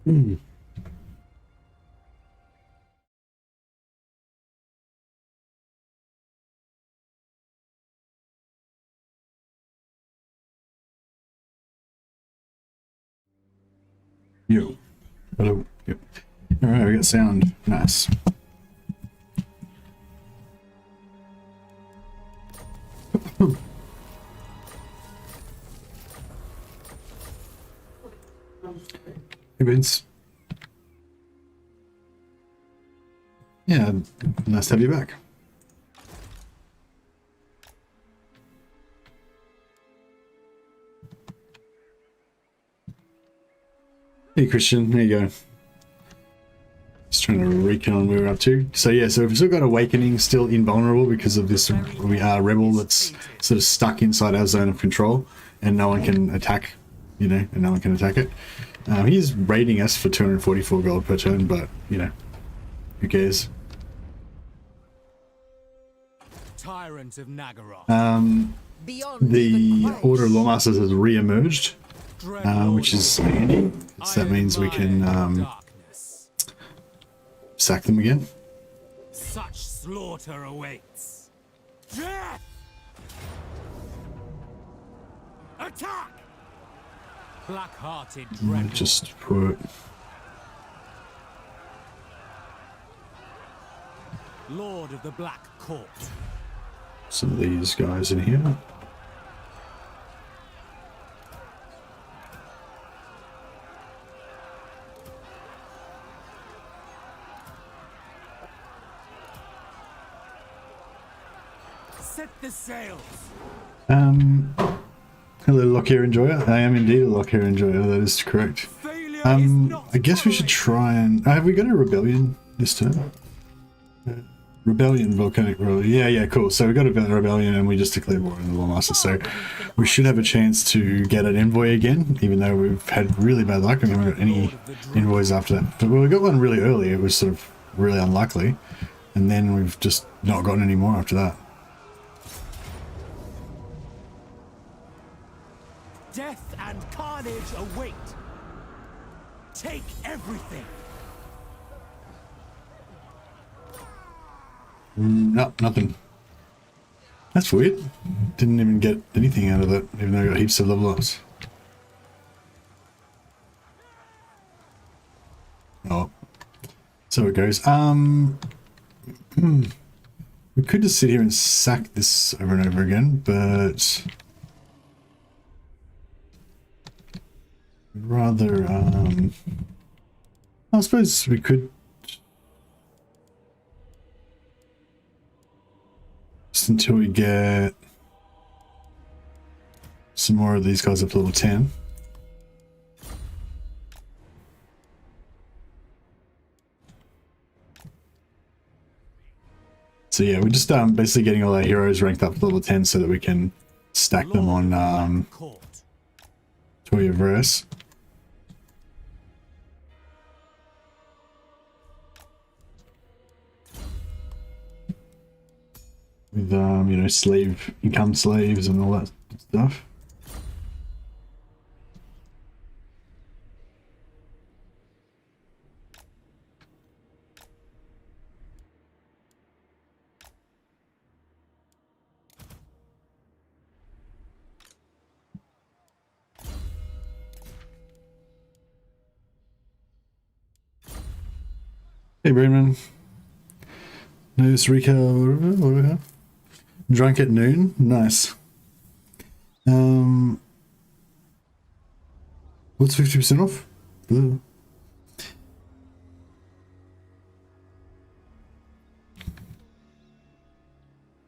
Mm. Yo. Hello. Yep. Alright, we got sound. Nice. Hey, Vince. Yeah, nice to have you back. Hey, Christian. There you go. Just trying to recon where we're up to. So yeah, so we've still got Awakening still invulnerable because of this rebel that's sort of stuck inside our zone of control, and no one can attack, you know, and no one can attack it. He's raiding us for 244 gold per turn, but you know, who cares? Tyrant of Nagaroth. The Order of Lawmasters has re-emerged, which is handy. So that means we can sack them again. Such slaughter awaits. Death! Attack! Black-hearted dreadnought. Just put Lord of the Black Court. some of these guys in here. Set the sails. Hello, Lokhir enjoyer. I am indeed a Lokhir enjoyer. That is correct. I guess we should try and have we got a rebellion this turn? Rebellion, volcanic rebellion. Yeah, cool. So we got a rebellion and we just declared war on the Lawmaster. So we should have a chance to get an envoy again, even though we've had really bad luck. I haven't got any envoys after that. But we got one really early. It was sort of really unlikely, and then we've just not gotten any more after that. Death and carnage await. Take everything. No, nothing. That's weird. Didn't even get anything out of it, even though I got heaps of level ups. Oh. So it goes. We could just sit here and sack this over and over again, but rather, I suppose we could just until we get some more of these guys up to level 10. So yeah, we're just basically getting all our heroes ranked up to level 10 so that we can stack them on Toya Verse. With you know, income slaves and all that stuff. Hey Bretonnia. Notice Rico, what do we have? Drunk at noon? Nice. What's 50% off? Ooh.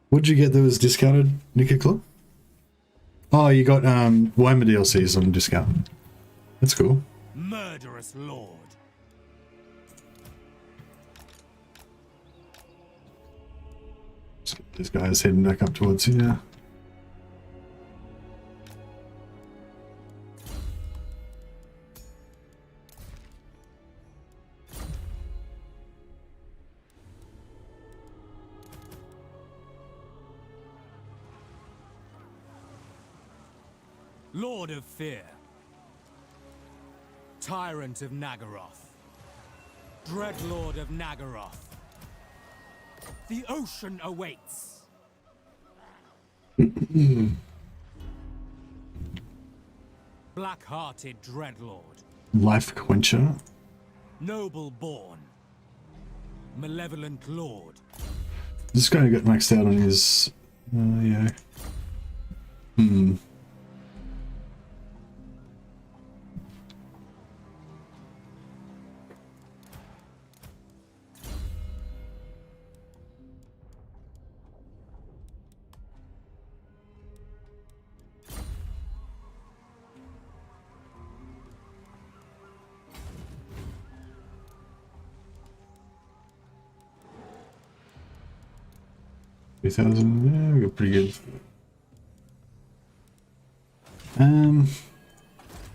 What'd you get that was discounted, Nika Club? Oh, you got Warhammer DLCs on discount. That's cool. Murderous lord. This guy's heading back up towards here. Lord of Fear. Tyrant of Nagaroth. Dreadlord of Nagaroth. The ocean awaits. Black-hearted Dreadlord. Life Quencher. Noble born. Malevolent Lord. This guy got maxed out on his... yeah. Yeah, we got pretty good.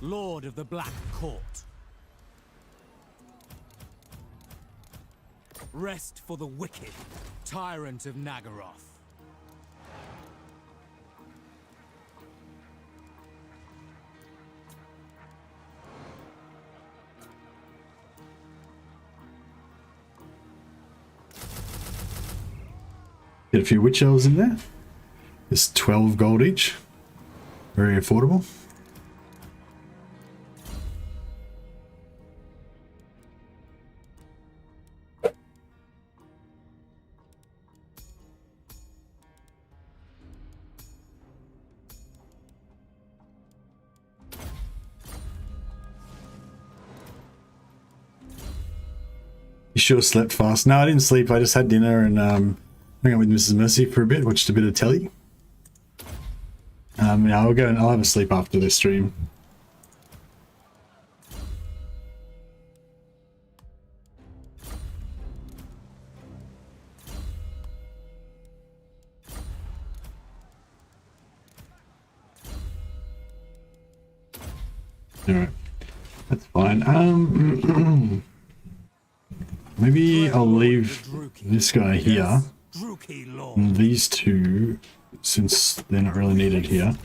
Lord of the Black Court. Rest for the wicked, Tyrant of Nagaroth. Get a few witch elves in there. There's 12 gold each. Very affordable. You sure slept fast? No, I didn't sleep. I just had dinner and hung out with Mrs. Mercy for a bit, watched a bit of telly. Yeah, I'll go and I'll have a sleep after this stream. Alright. That's fine. Maybe I'll leave this guy here. And these two, since they're not really needed here,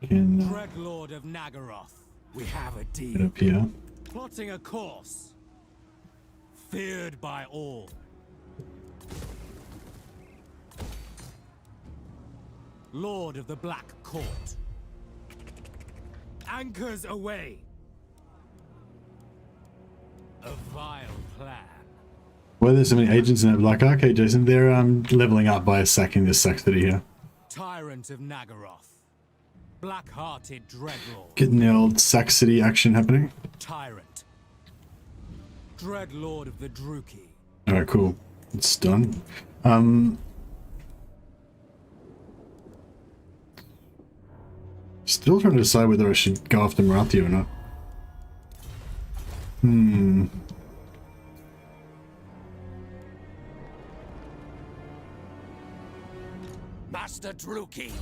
can Dreadlord of Nagaroth. We have a get deal. up here. Plotting a course. Feared by all. Lord of the Black Court. Anchors away. A vile plan. Why are there so many agents in that Black Ark? Okay, Jason, they're leveling up by sacking this Saxony here. Tyrant of Nagaroth. Black-hearted Dreadlord. Getting the old Saxony action happening. Tyrant. Dreadlord of the Druki. Alright, cool. It's done. Still trying to decide whether I should go after Morathi or not. Master Druki.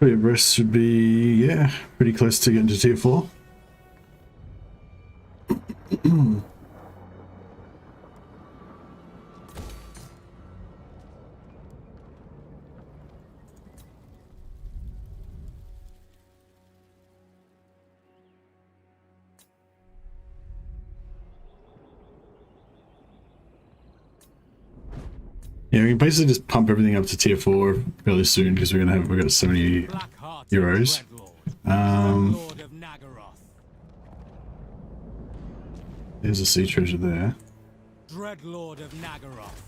Your breast should be, yeah, pretty close to getting to tier 4. Yeah, we can basically just pump everything up to tier 4 fairly soon because we've got 70 euros. There's a sea treasure there. Dreadlord of Nagaroth.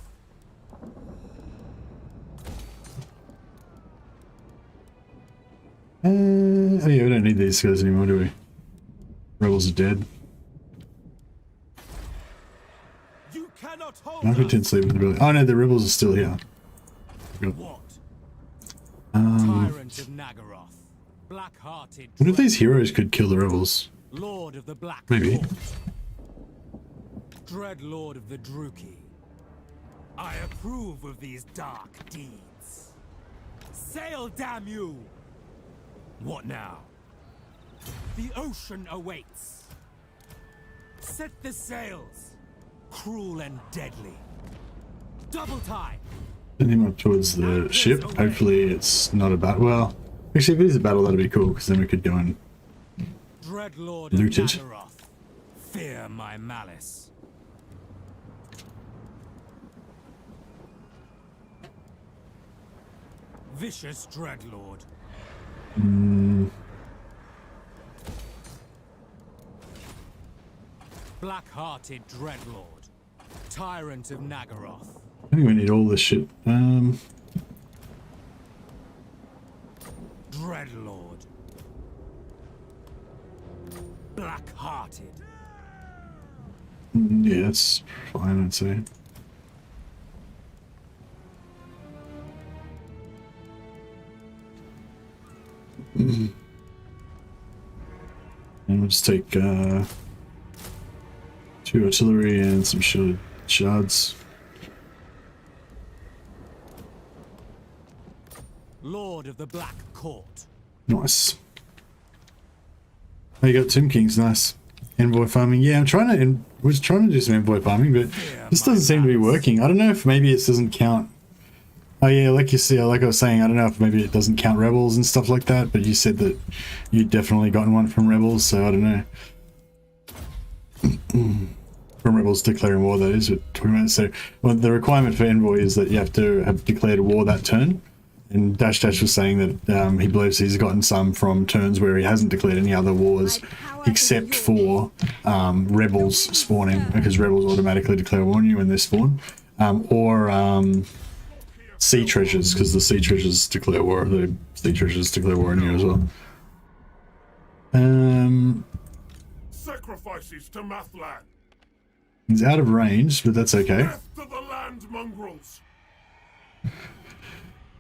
Oh yeah, we don't need these guys anymore, do we? Rebels are dead. Not intensely with the rebels. Oh no, the rebels are still here. Good. Tyrant of Nagaroth. Black-hearted. What if these heroes could kill the rebels? Lord of the Black Maybe. Court. Dreadlord of the Druki. I approve of these dark deeds. Sail, damn you! What now? The ocean awaits. Set the sails. Cruel and deadly. Double time. Send him up towards the ship. Hopefully it's not a battle. Well, actually if it is a battle that'd be cool, because then we could go and Dreadlord loot of it. Nagaroth, fear my malice. Vicious Dreadlord. Black-hearted Dreadlord, tyrant of Nagaroth. I think we need all this shit. Dreadlord. Black-hearted. Yeah, that's fine, I'd say. And we'll just take 2 artillery and some shards. Lord of the Black Court. Nice. Oh, you got Tomb Kings, nice. Envoy farming. Yeah, was trying to do some envoy farming, but this doesn't seem to be working. I don't know if maybe it doesn't count. Oh yeah, like you see, like I was saying, I don't know if maybe it doesn't count rebels and stuff like that, but you said that you'd definitely gotten one from rebels, so I don't know. From rebels declaring war, that is what we're talking about. So, well, the requirement for envoy is that you have to have declared a war that turn. And Dash Dash was saying that he believes he's gotten some from turns where he hasn't declared any other wars except for rebels spawning, because rebels automatically declare war on you when they spawn, or sea treasures, because the sea treasures declare war. The sea treasures declare war on you as well. Sacrifices to Mathland. He's out of range, but that's okay. Death to the land mongrels.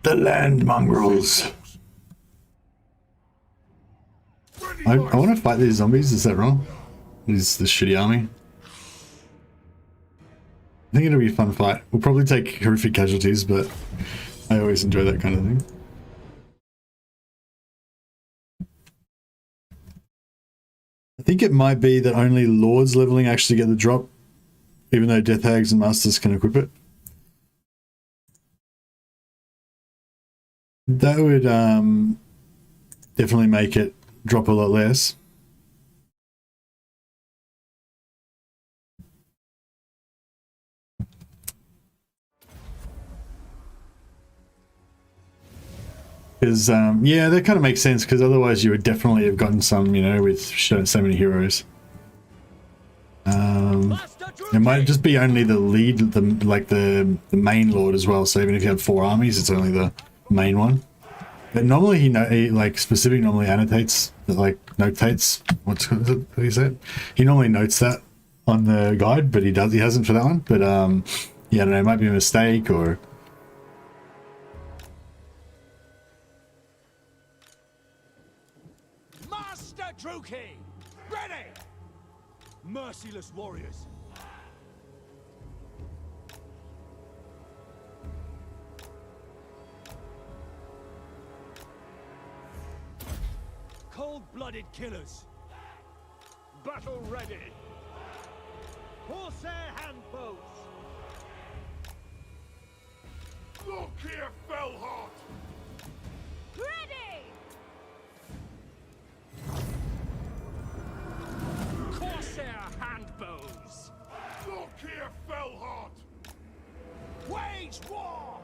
The land mongrels. I want to fight these zombies. Is that wrong? This shitty army. I think it'll be a fun fight. We'll probably take horrific casualties, but I always enjoy that kind of thing. I think it might be that only Lords leveling actually get the drop, even though Death Hags and Masters can equip it. That would definitely make it drop a lot less. Because, yeah, that kind of makes sense, because otherwise you would definitely have gotten some, you know, with so many heroes. It might just be only the lead, the main lord as well, so even if you have 4 armies, it's only the main one. But normally he specific normally annotates, notates, what do you say? He normally notes that on the guide, but he hasn't for that one. But, yeah, I don't know, it might be a mistake, or... Druki! Ready! Merciless warriors. Cold-blooded killers. Battle ready. Horsehair handbows. Lokhir, Fellheart. Ready! Corsair handbows. Lokhir, Fellheart. Wage war!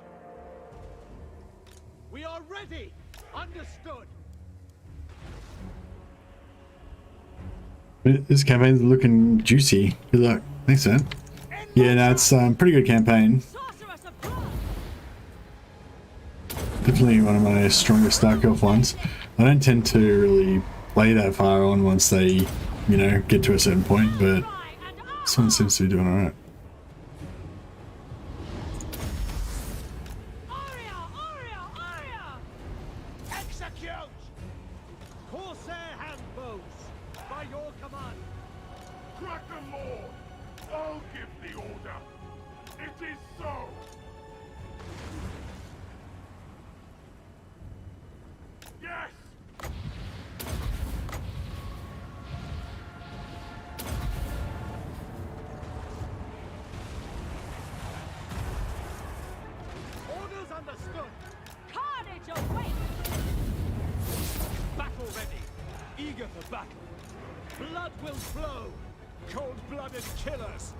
We are ready! Understood! This campaign's looking juicy. Good luck. Thanks, man. Yeah, no, it's pretty good campaign. Definitely one of my strongest Dark Elf ones. I don't tend to really play that far on once they, you know, get to a certain point, but this one seems to be doing alright. Execute! Corsair handbows! By your command! Cracker Lord. I'll give the order. It is so. Yes. Orders battle. Blood will flow. Cold-blooded killers.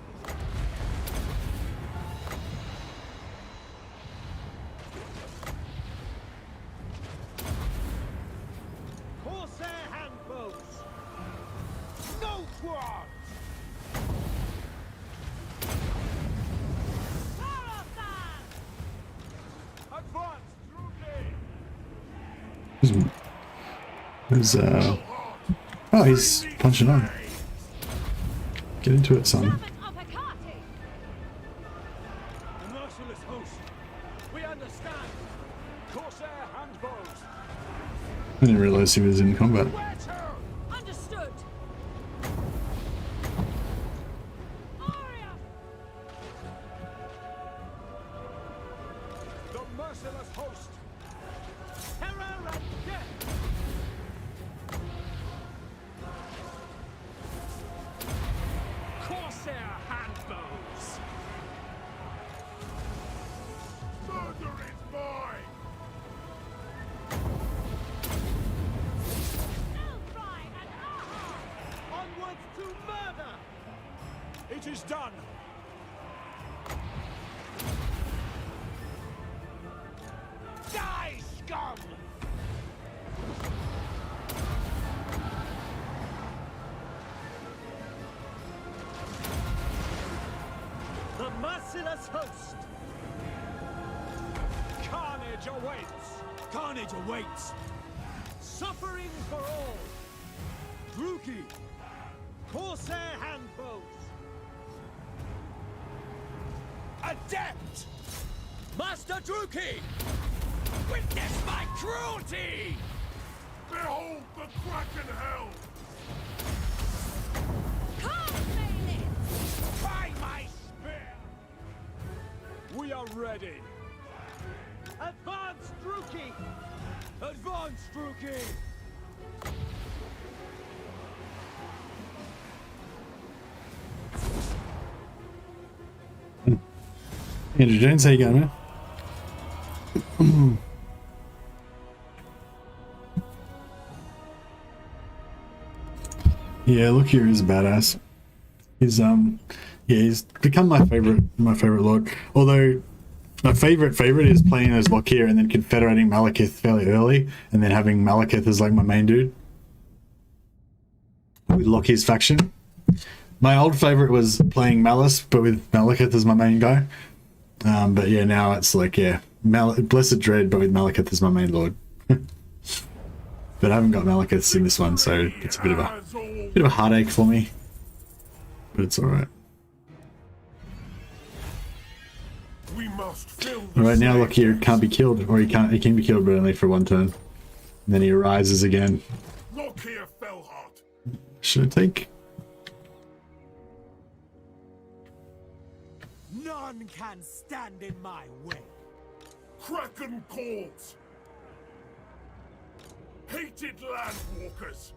Corsair handbows. No quad. Advance, Drugi. Who's oh, he's punching on. Get into it, son. The merciless host. We understand. Corsair handbows. I didn't realize he was in combat. Where to? Understood. Aria. The merciless host. Terror and death. Corsair handbows. Murder is mine! Onwards to murder! It is done! Die, scum! The merciless host! Carnage awaits! Carnage awaits! Suffering for all! Druki! Corsair handbows! Adept! Master Druki! Witness my cruelty! Behold the Kraken hell! By my spear! We are ready! Advance, Druki! Advance, Druki! Andrew Jones, how you going, man? Yeah, Lokhir is a badass. He's yeah, he's become my favorite lord. Although my favorite is playing as Lokhir and then confederating Malekith fairly early, and then having Malekith as like my main dude with Lokhir's faction. My old favorite was playing Malice, but with Malekith as my main guy. But yeah, now it's like, yeah, Blessed Dread, but with Malekith as my main lord. But I haven't got Malekith in this one, so it's a bit of a heartache for me. But it's alright. We must fill the Alright, now slave Lokhir decks. can't be killed, or he can be killed, but only for one turn. And then he arises again. Lokhir Fellheart. Should I take? None can stand in my way. Kraken calls. Hated landwalkers.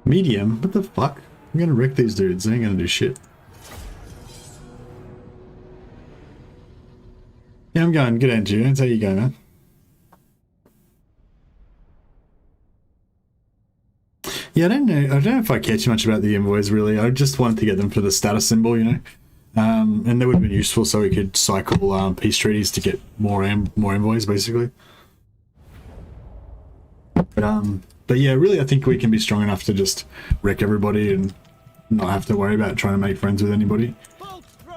Medium? What the fuck? I'm gonna wreck these dudes, they ain't gonna do shit. Yeah, I'm going. Good end, Julian. How you going, man? Yeah, I don't know if I care too much about the envoys, really. I just wanted to get them for the status symbol, you know? And they would have been useful so we could cycle peace treaties to get more envoys, basically. But yeah, really, I think we can be strong enough to just wreck everybody and not have to worry about trying to make friends with anybody.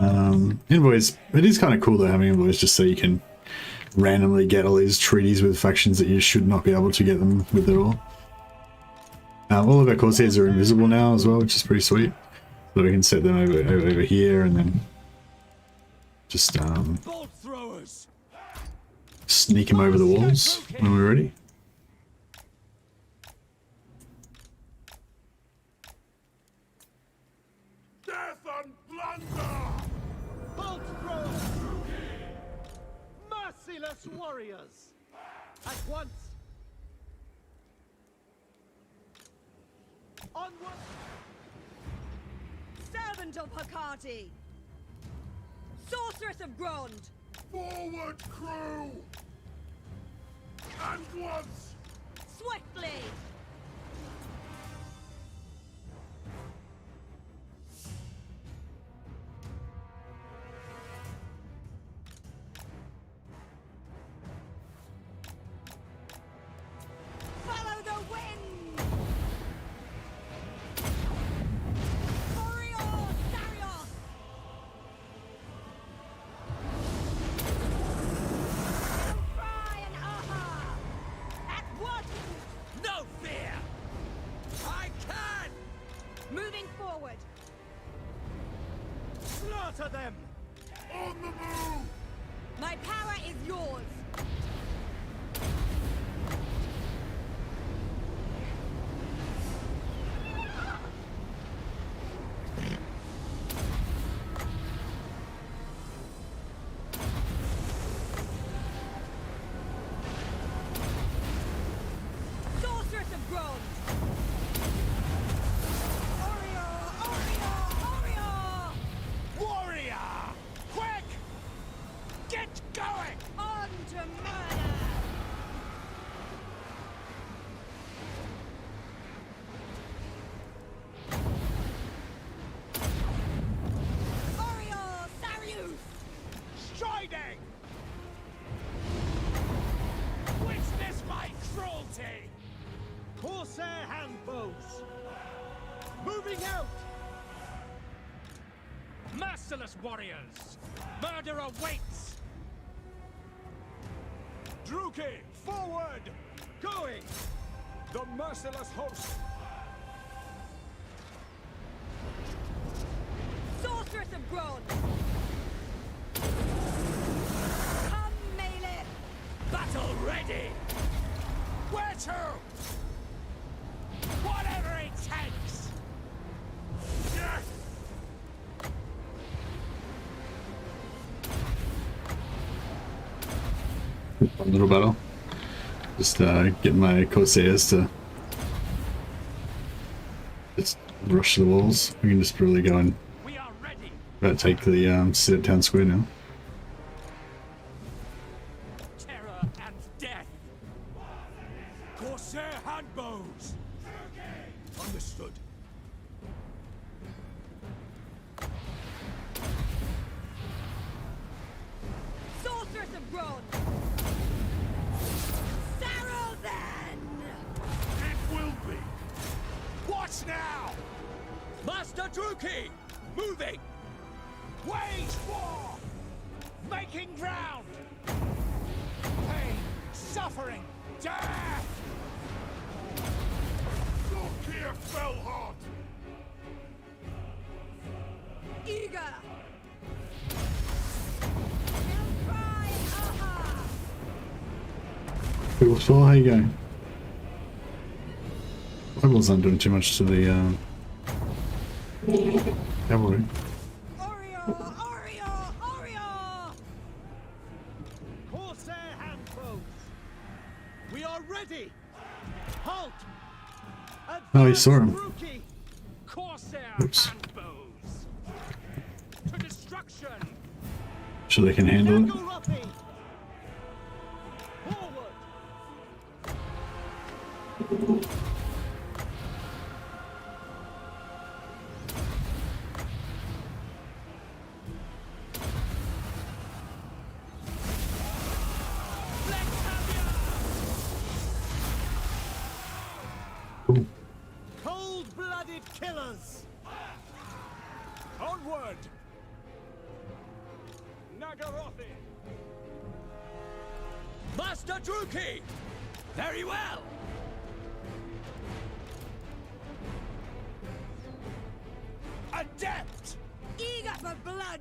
Envoys, it is kind of cool though, having envoys, just so you can randomly get all these treaties with factions that you should not be able to get them with at all. All of our Corsairs are invisible now as well, which is pretty sweet. So we can set them over here and then just sneak them over the walls when we're ready. Death and plunder. Bolt throwers! Merciless warriors! At once! Onward! Servant of Hecate! Sorceress of Grond! Forward, crew. And once. Swiftly! Slaughter them! On the move! My power is yours. Sorceress of bronze. Warrior! Quick! Get going! On to murder! Oriole, Sarius! Striding! Witness my cruelty! Corsair handbows! Moving out! Merciless warriors! Murder awaits! Druki, forward! Going! The merciless host! Sorceress of bronze! Come, Malekith! Battle ready! Where to? Whatever it takes! Yes! One little battle. Just get my Corsairs to just rush the walls. We can just really go and We are ready! about take the sit town square now. Terror and death! Corsair handbows! Understood. Sorceress of bronze! Sarrow then! It will be! What now? Master Druki! Moving! Wage war! Making ground! Pain, suffering, death! Lokhir Fellheart! Eager! They'll cry, aha! Cool, so how you going? Rebels aren't doing too much to the cavalry. Oriole, Oriole, Oriole! Corsair handbows! We are ready! Halt! Oh, he saw him. Druki! Corsair Oops. handbows! To destruction! So they can handle it. Naval! Forward! Cool. Cold-blooded killers! Onward! Nagarothi! Master Druki! Very well! Adept! Eager for blood!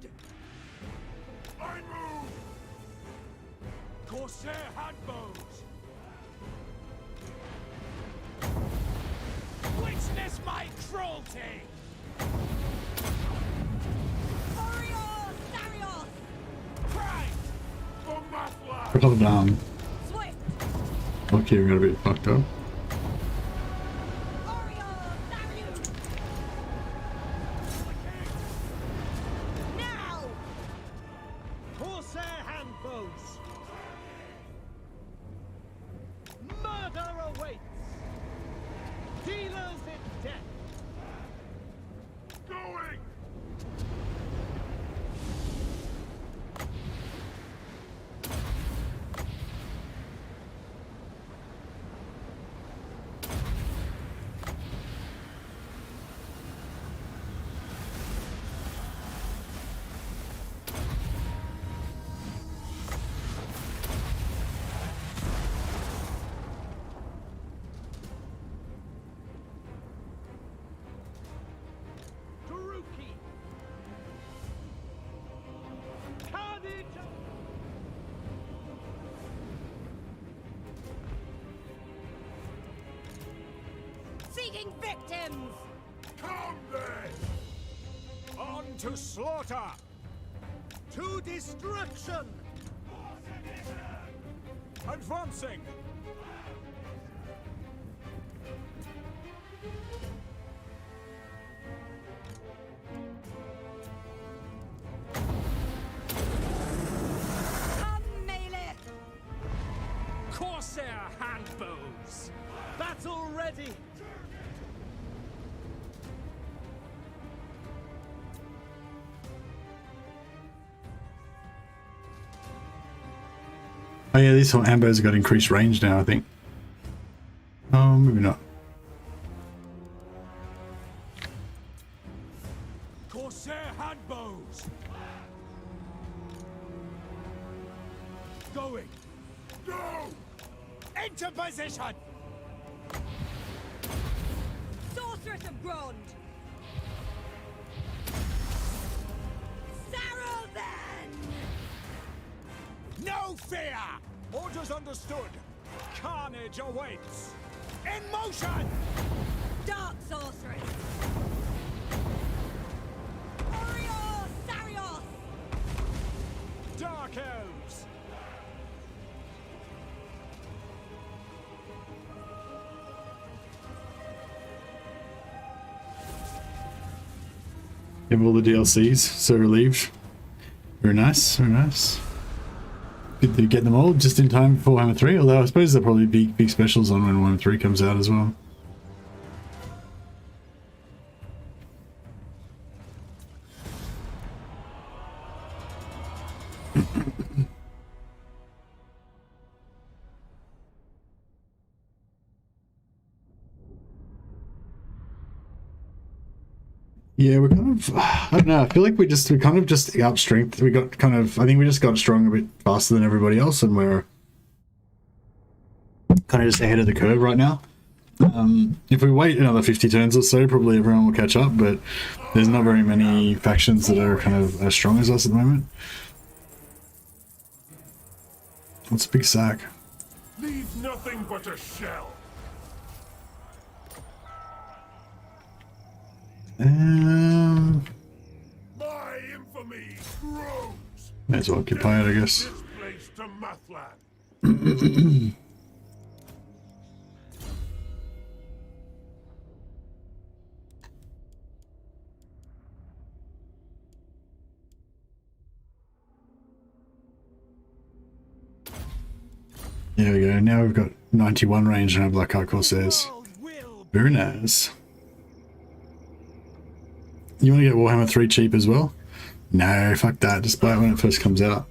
I move! Corsair handbows! Witness my cruelty! Oriole, Sarios! Pride! For Mathla! Put it down. Swift! Okay, we got a bit fucked up. Oriole, Sarius! Now! Corsair handbows! Murder awaits! Dealers in death! Going! Seeking victims! Come then! On to slaughter! To destruction! Advancing! Come, Malekith! Corsair handbows! Battle ready! Oh yeah, these ambos have got increased range now, I think. Oh, maybe not. Corsair handbows! Going! Go! Into position! Sorceress of Grond! Sarrow then! No fear! Orders understood. Carnage awaits. In motion! Dark Sorceress! Oriol Sarios! Dark elves! Give all the DLCs, so relieved. Very nice, very nice. Good to get them all just in time for Warhammer 3, although I suppose there'll probably be big specials on when Warhammer 3 comes out as well. Yeah, we're kind of, I don't know, I feel like we kind of just up strength. We got kind of, I think we just got strong a bit faster than everybody else, and we're kind of just ahead of the curve right now. If we wait another 50 turns or so, probably everyone will catch up, but there's not very many factions that are kind of as strong as us at the moment. What's a big sack? Leave nothing but a shell. My infamy grows. May as well occupy it, I guess. This place to Mathland. There we go. Now we've got 91 range on our Blackheart Corsairs. Very nice. You want to get Warhammer 3 cheap as well? No, fuck that. Just buy it when it first comes out.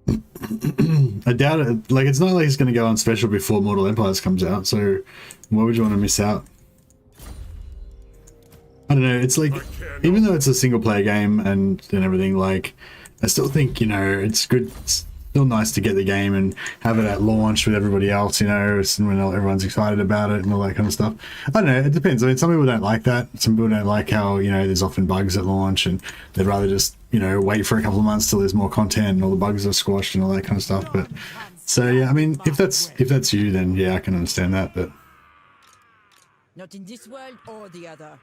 I doubt it. Like, it's not like it's going to go on special before Mortal Empires comes out, so why would you want to miss out? I don't know. It's like, even though it's a single player game and everything, like, I still think, you know, it's good. It's still nice to get the game and have it at launch with everybody else, you know, when everyone's excited about it and all that kind of stuff. I don't know, it depends. I mean, some people don't like that. Some people don't like how, you know, there's often bugs at launch and they'd rather just, you know, wait for a couple of months till there's more content and all the bugs are squashed and all that kind of stuff. But so yeah, I mean, if that's you, then yeah, I can understand that. But Not in this world or the other.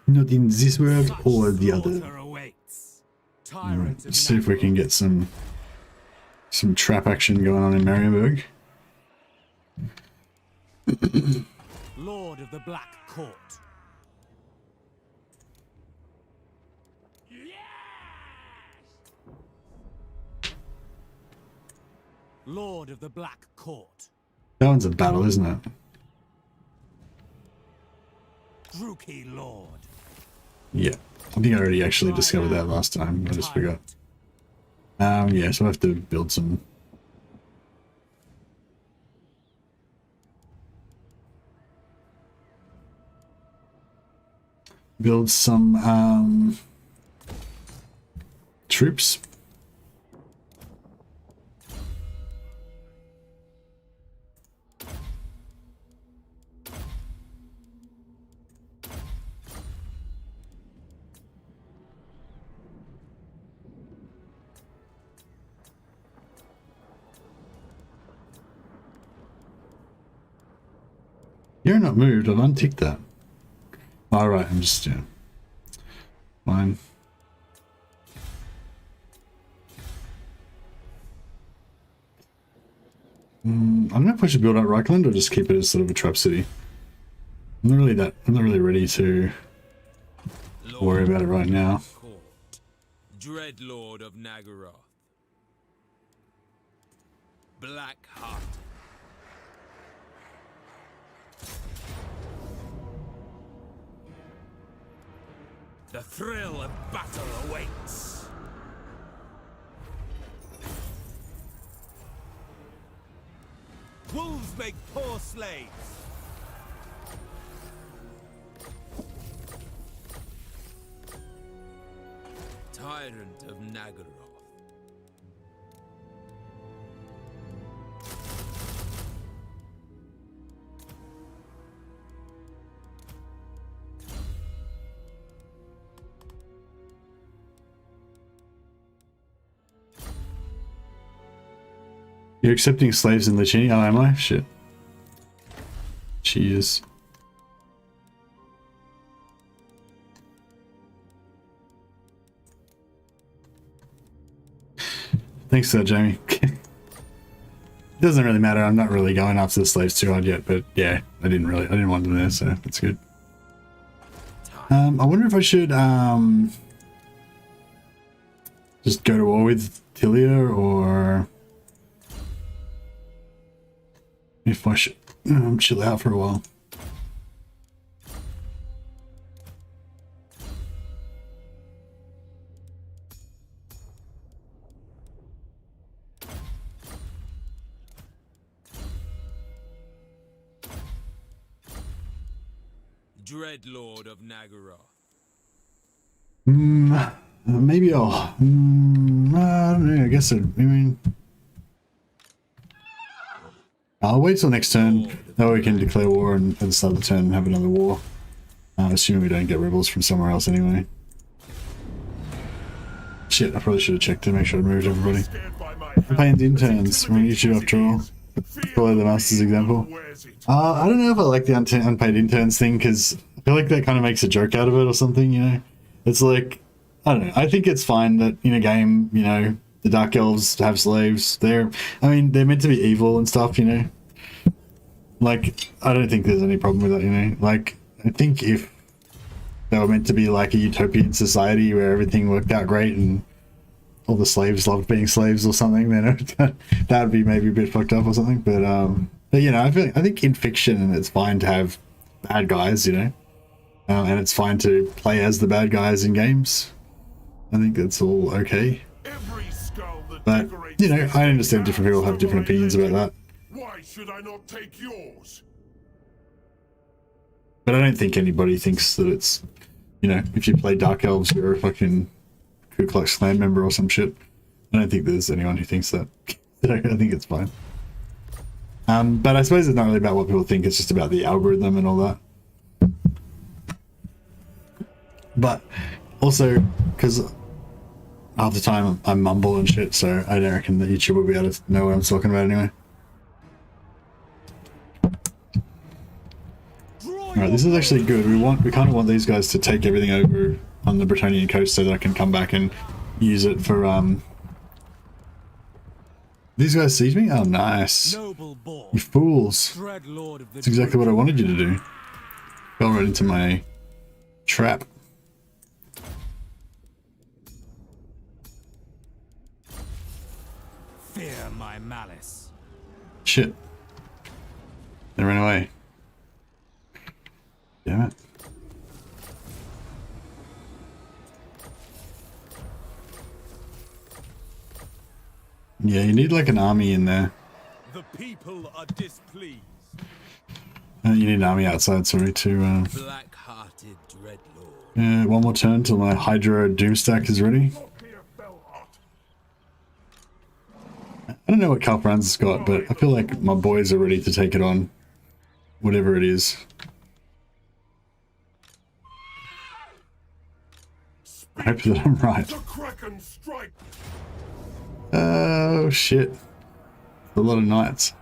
not in this world or the other. Slaughter awaits. Alright, Tyrant of let's see if we Naval. can get some trap action going on in Marienburg. Lord of the Black Court. Lord of the Black Court. That one's a battle, isn't it? Druki Lord. Yeah. I think I already actually discovered that last time. I just forgot. Yeah, so I have to build some. Troops. You're not moved. I've unticked that. Alright, I'm just, yeah. Fine. I don't know if I should build out Reichland or just keep it as sort of a trap city. I'm not really ready to worry about it right now. Dreadlord of Nagaroth. Blackheart. The thrill of battle awaits. Wolves make poor slaves. Tyrant of Nagaroth. You're accepting slaves in Lichini? Oh, am I? Shit. Cheers. Thanks for that, Jamie. It doesn't really matter. I'm not really going after the slaves too hard yet, but yeah, I didn't want them there, so that's good. I wonder if I should just go to war with Tilia, or if I should chill out for a while. Dreadlord of Nagaroth. Maybe I'll. I don't know. I guess I'll wait till next turn. That way we can declare war and at the start of the turn and have another war. Assuming we don't get rebels from somewhere else anyway. Shit, I probably should have checked to make sure I moved everybody. Campaigns interns when you shoot after all. Follow the master's example. I don't know if I like the unpaid interns thing, because I feel like that kind of makes a joke out of it or something, you know? It's like, I don't know. I think it's fine that in a game, you know, the Dark Elves have slaves. They're meant to be evil and stuff, you know? Like, I don't think there's any problem with that, you know? Like, I think if they were meant to be like a utopian society where everything worked out great and all the slaves loved being slaves or something, then that would be maybe a bit fucked up or something. But you know, I think in fiction it's fine to have bad guys, you know, and it's fine to play as the bad guys in games. I think that's all okay. But you know, I understand different people have different opinions about that. Why should I not take yours? But I don't think anybody thinks that it's, you know, if you play Dark Elves, you're a fucking Ku Klux Klan member or some shit. I don't think there's anyone who thinks that. I think it's fine. But I suppose it's not really about what people think, it's just about the algorithm and all that. But also, because half the time I mumble and shit, so I don't reckon that YouTube will be able to know what I'm talking about anyway. Alright, this is actually good. We kind of want these guys to take everything over on the Bretonnian coast so that I can come back and use it for These guys siege me? Oh, nice. You fools. That's exactly what I wanted you to do. Fell right into my trap. Fear my malice. Shit. They ran away. Damn it. Yeah, you need like an army in there. The people are displeased. You need an army outside, sorry, to Black-hearted dreadlord. yeah, one more turn till my Hydra Doomstack is ready. I don't know what Calpran's has got, but I feel like my boys are ready to take it on. Whatever it is. I hope that I'm right. Oh shit. A lot of knights.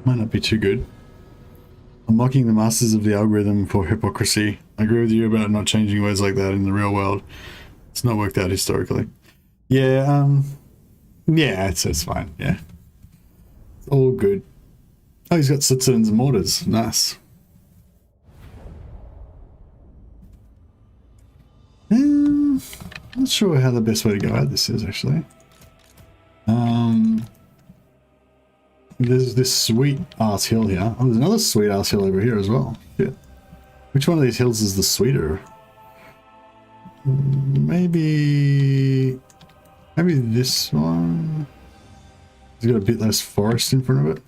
Might not be too good. Unlocking the masters of the algorithm for hypocrisy. I agree with you about not changing words like that in the real world. It's not worked out historically. Yeah, yeah, it's fine, yeah. It's all good. Oh, he's got citizens and mortars. Nice. Not sure how the best way to go at this is, actually. There's this sweet ass hill here. Oh, there's another sweet ass hill over here as well. Yeah. Which one of these hills is the sweeter? Maybe this one. It's got a bit less forest in front of it.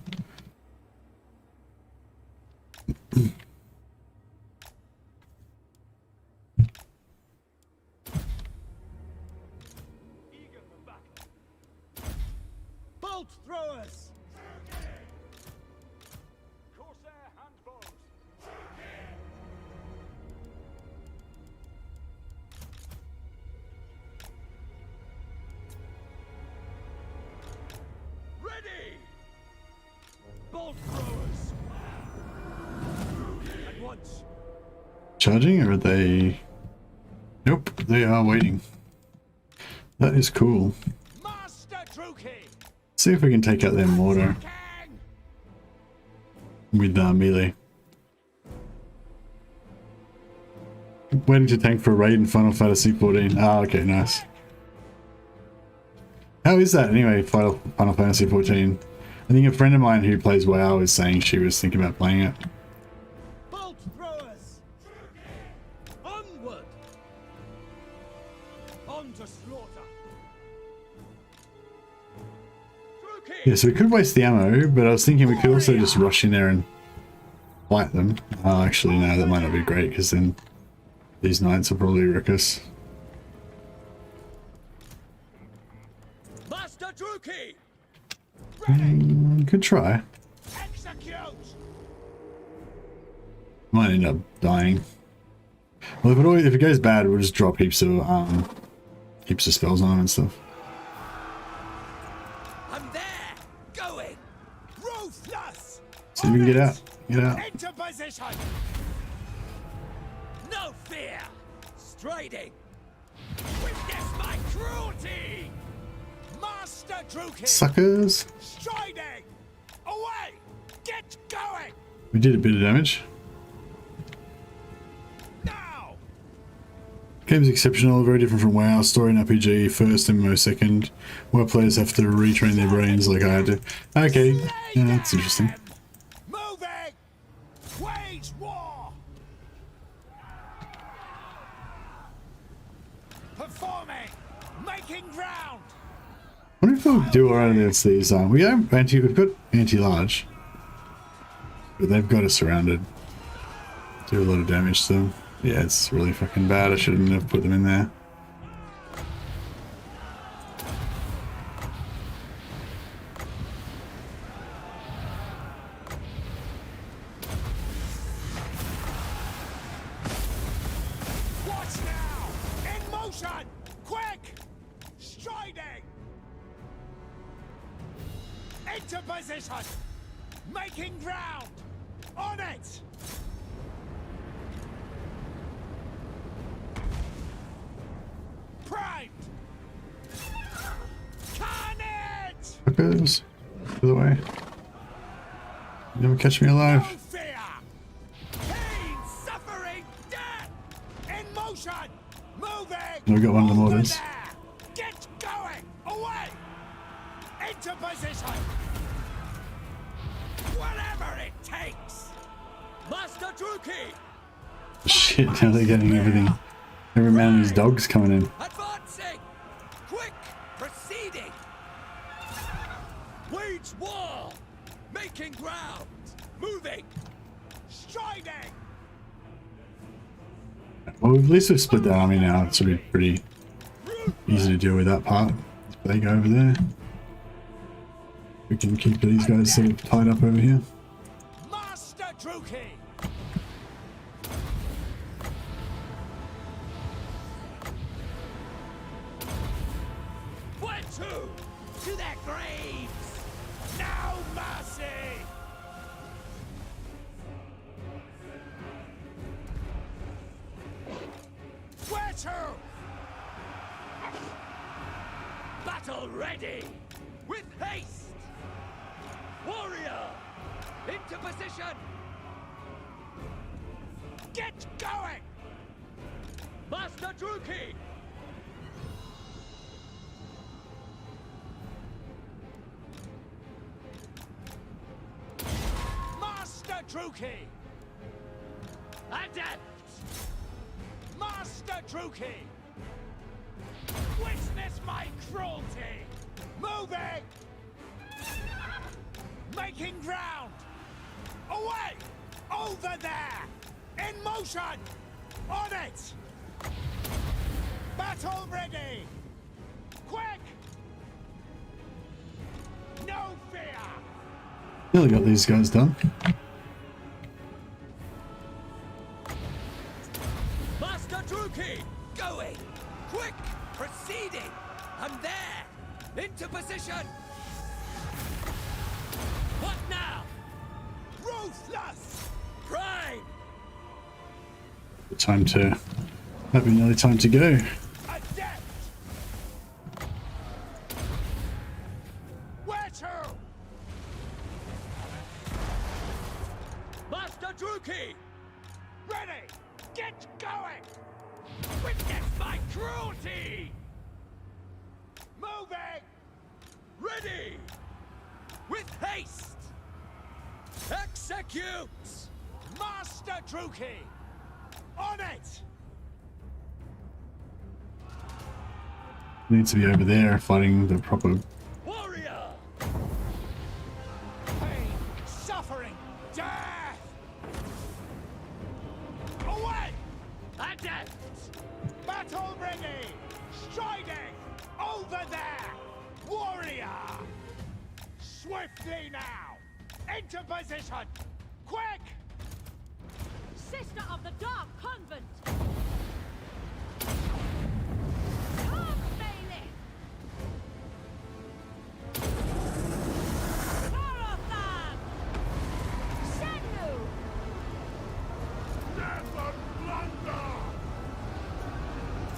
Bolt throwers! Corsair handbows! Ready! Bolt throwers! At once! Charging, or are they... Nope, they are waiting. That is cool. Master Druki! See if we can take out their mortar with melee. Waiting to tank for a raid in Final Fantasy 14. Ah, okay, nice. How is that anyway, Final Fantasy 14? I think a friend of mine who plays WoW is saying she was thinking about playing it. Bolt throwers! Onward! On to slaughter! Druki! Yeah, so we could waste the ammo, but I was thinking we could also just rush in there and fight them. Oh, actually, no, that might not be great, because then these knights will probably wreck us. Master Druki! Could try. Execute! Might end up dying. Well, if it goes bad, we'll just drop heaps of spells on them and stuff. I'm there! Going! Ruthless! See if we can get out. Get out. Into position! No fear! Striding! Witness my cruelty! Master Druki! Suckers. Striding! Away! Get going! We did a bit of damage. Now! Game's exceptional, very different from WoW. Story and RPG, first, MMO second. Where players have to retrain their brains like I had to. Okay, yeah, that's interesting. Moving! Wage war! Performing! Making ground! I wonder if we'll do alright against these. We've got anti-large, but they've got us surrounded. Do a lot of damage to them. Yeah, it's really fucking bad. I shouldn't have put them in there. Watch now! In motion! Quick! Striding! Into position! Making ground! On it! Primed! Carnage! Fuckers. By the way. Never catch me No alive. fear! Pain, suffering, death! In motion! Moving! I've got one of the Over mortars. there! Get going! Away! Into position! Whatever it takes! Master Druki! Shit, now they're getting everything. Every man and his dog's coming in. Advancing! Quick! Proceeding! Wage war! Making ground! Moving! Striding! Well, at least we've split that army now. It should be pretty easy to deal with that part. They go over there. We can keep these guys sort of tied up over here. Master Druki! Where to? To their graves! No mercy! to? Battle ready! With haste! Warrior! Into position! Get going! Master Druki! Master Druki! Adept! Master Druki! Witness my cruelty! Moving! Making ground! Away! Over there! In motion! On it! Battle ready! Quick! No fear! Really got these guys done. Master Druki! Going! Quick! Proceeding! I'm there! Into position! What now? Ruthless! Prime! Time to, might be nearly time to go. Adept! Where to? Master Druki! Ready! Get going! Witness my cruelty! Moving! Ready! With haste! Execute! Master Druki! On it! Need to be over there fighting the proper. Warrior! Pain, suffering, death! Away! Adept! Battle ready! Striding! Over there! Warrior! Swiftly now! Into position! Quick! Sister of the Dark Convent! Come, Bailiff! Horrifan! Senu! Death and plunder!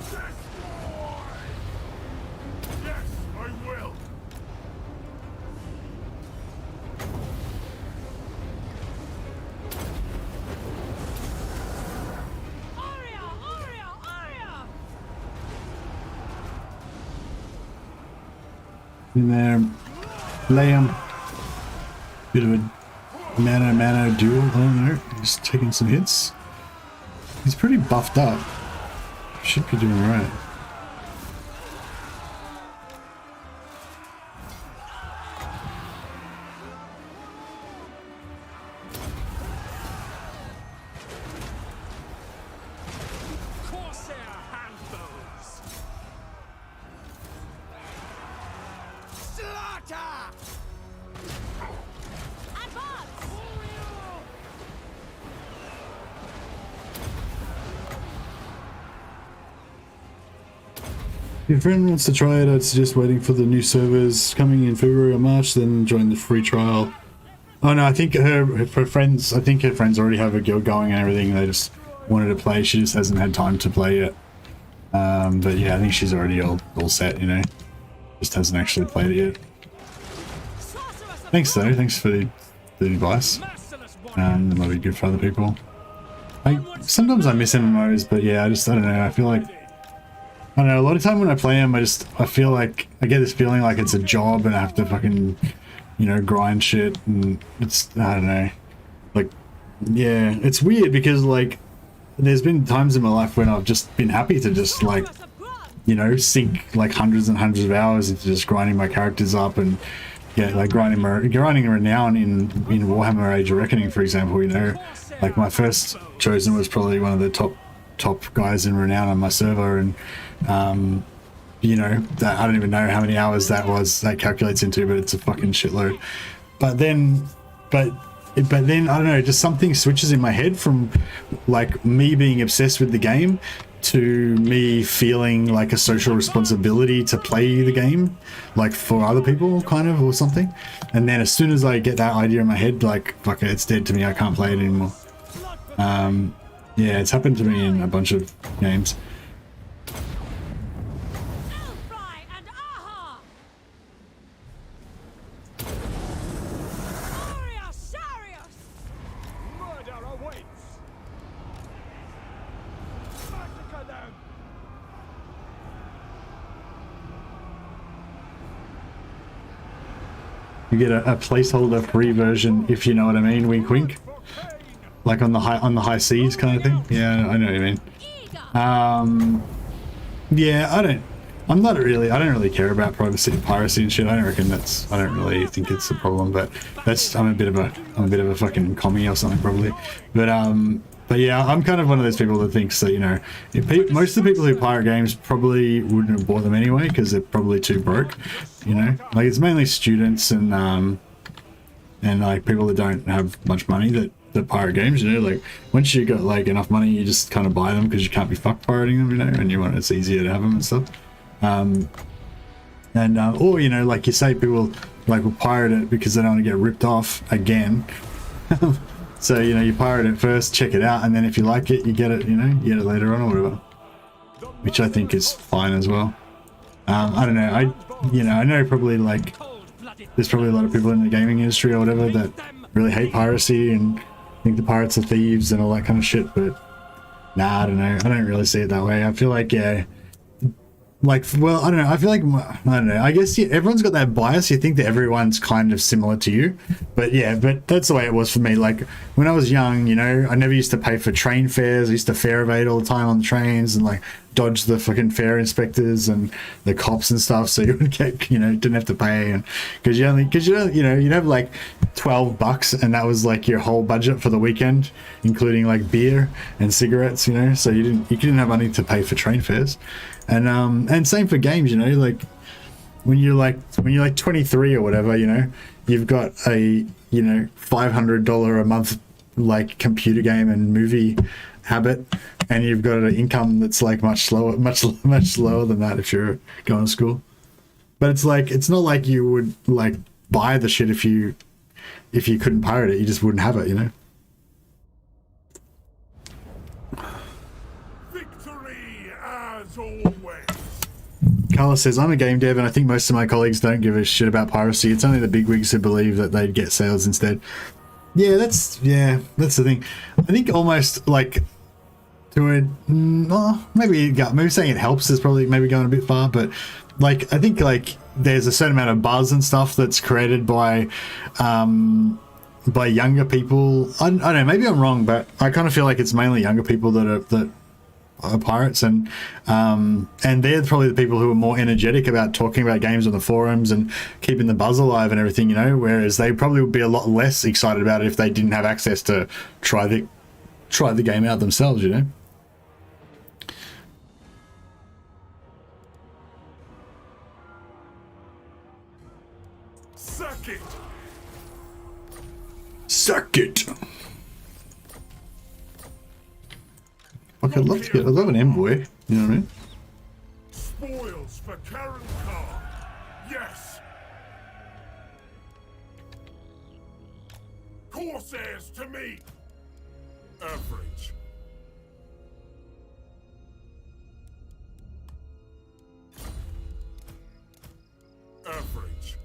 Destroy! Yes, I will! Aria! Aria! Aria! In there, Liam. Bit of a mano duel down there. He's taking some hits. He's pretty buffed up. Should be doing alright. Corsair handbows! Slaughter! Advance! If your friend wants to try it, I'd suggest waiting for the new servers coming in February or March, then join the free trial. Oh no, I think her friends, I think her friends already have a guild going and everything. They just wanted to play. She just hasn't had time to play yet. But yeah, I think she's already all set, you know. Just hasn't actually played it yet. Thanks though, thanks for the advice. That might be good for other people. Sometimes I miss MMOs, but yeah, I don't know, I feel like, I don't know, a lot of time when I play them, I feel like, I get this feeling like it's a job and I have to fucking, you know, grind shit, and it's, I don't know, like, yeah, it's weird because, like, there's been times in my life when I've just been happy to just, like, you know, sink, like, hundreds and hundreds of hours into just grinding my characters up and, yeah, like, grinding renown in Warhammer Age of Reckoning, for example, you know, like, my first chosen was probably one of the top guys in renown on my server, and, you know, that I don't even know how many hours that calculates into, but it's a fucking shitload. But then I don't know, just something switches in my head from like me being obsessed with the game to me feeling like a social responsibility to play the game, like for other people, kind of, or something. And then as soon as I get that idea in my head, like, fuck it, it's dead to me, I can't play it anymore. Yeah, it's happened to me in a bunch of games. You get a placeholder free version, if you know what I mean. Wink, wink. Like on the high seas kind of thing. Yeah, I know what you mean. Yeah, I don't really care about privacy and piracy and shit. I don't really think it's a problem, but I'm a bit of a fucking commie or something probably. But yeah, I'm kind of one of those people that thinks that, you know, most of the people who pirate games probably wouldn't have bought them anyway because they're probably too broke, you know. Like it's mainly students and like people that don't have much money that pirate games, you know. Like once you got like enough money, you just kind of buy them because you can't be fucked pirating them, you know, and it's easier to have them and stuff. Or you know, like you say, people like will pirate it because they don't want to get ripped off again. So you know, you pirate it first, check it out, and then if you like it, you get it. You know, you get it later on or whatever, which I think is fine as well. I don't know. I know probably like there's probably a lot of people in the gaming industry or whatever that really hate piracy and think the pirates are thieves and all that kind of shit, but nah, I don't know. I don't really see it that way. I feel like, yeah, like, well, I don't know. I feel like, I don't know. I guess, yeah, everyone's got that bias. You think that everyone's kind of similar to you, but yeah, but that's the way it was for me. Like when I was young, you know, I never used to pay for train fares. I used to fare evade all the time on the trains and like dodge the fucking fare inspectors and the cops and stuff, so you would get, you know, didn't have to pay. And because you'd have like $12 and that was like your whole budget for the weekend, including like beer and cigarettes, you know, so you didn't have money to pay for train fares. And same for games, you know, like when you're like 23 or whatever, you know, you've got a, you know, $500 a month like computer game and movie habit, and you've got an income that's like much lower than that if you're going to school. But it's like, it's not like you would like buy the shit if you couldn't pirate it. You just wouldn't have it, you know. Victory as always. Carla says, I'm a game dev and I think most of my colleagues don't give a shit about piracy. It's only the bigwigs who believe that they'd get sales instead. Yeah, that's the thing. I think almost like to it, maybe saying it helps is probably maybe going a bit far, but like I think like there's a certain amount of buzz and stuff that's created by younger people. I don't know, maybe I'm wrong, but I kind of feel like it's mainly younger people that are pirates, and they're probably the people who are more energetic about talking about games on the forums and keeping the buzz alive and everything, you know, whereas they probably would be a lot less excited about it if they didn't have access to try the game out themselves, you know. Suck it. Fuck, I'd love an Envoy, you know what I mean? Spoils for Karen Carr. Yes. Corsairs to me. Average. Average.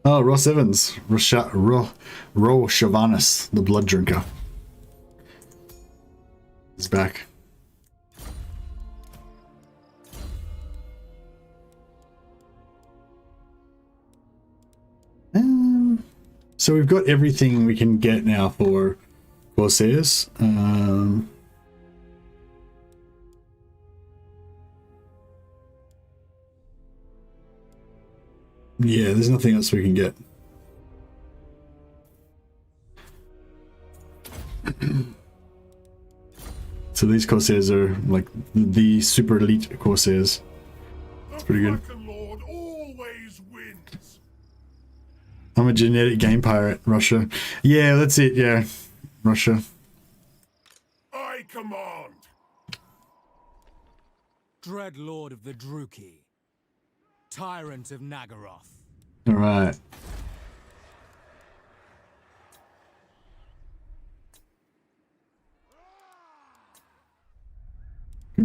Oh, Ross Evans, Ro Chavanus, the Blood Drinker. He's back. So we've got everything we can get now for Corsairs. Yeah, there's nothing else we can get. So these Corsairs are like the super elite Corsairs. It's pretty good. Lord always wins. I'm a genetic game pirate, Russia. Yeah, that's it, yeah. Russia. I command. Dread Lord of the Druki. Tyrant of Nagaroth. Alright.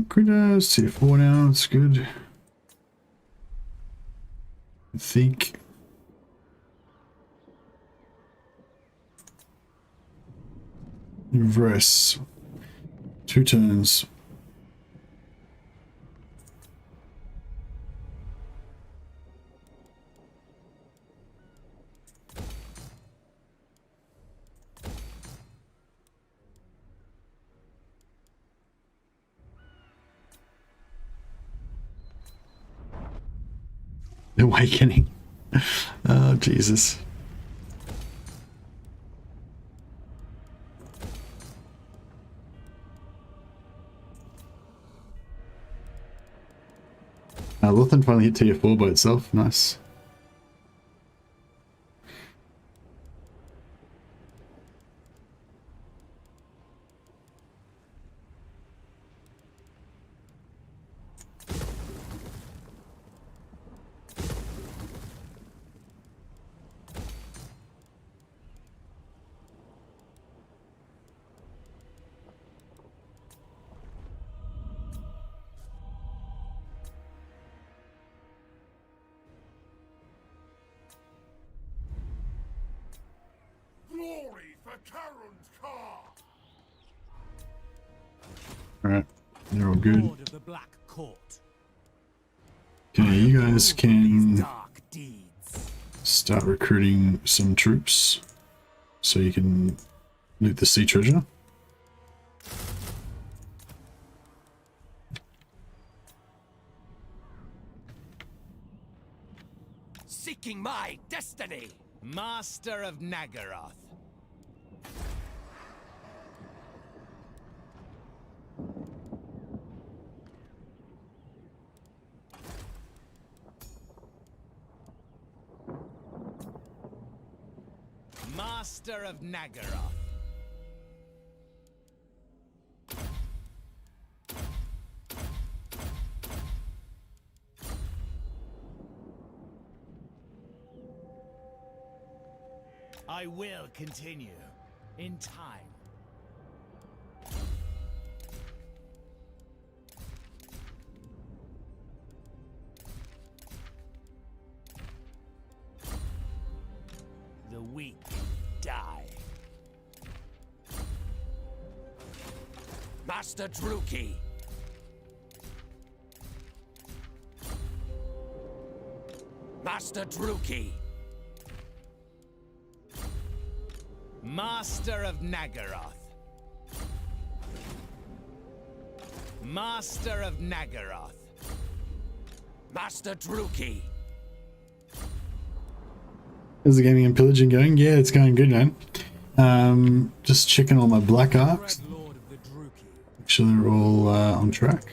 Critters, tier 4 now, that's good. I think. Reverse. 2 turns. Awakening. Oh, Jesus. Ulthuan finally hit tier 4 by itself. Nice. Glory for Charon's car! Alright, they're all good. Lord of the Black Court. Okay, you guys can Dark deeds. start recruiting some troops so you can loot the sea treasure. Seeking my destiny! Master of Nagaroth. Master of Nagaroth. I will continue in time. The weak die. Master Druki. Master Druki. Master of Nagaroth. Master of Nagaroth. Master Druki. How's the gaming and pillaging going? Yeah, it's going good, man. Just checking all my black arcs. Red Lord of the Druki. Make sure they're all on track.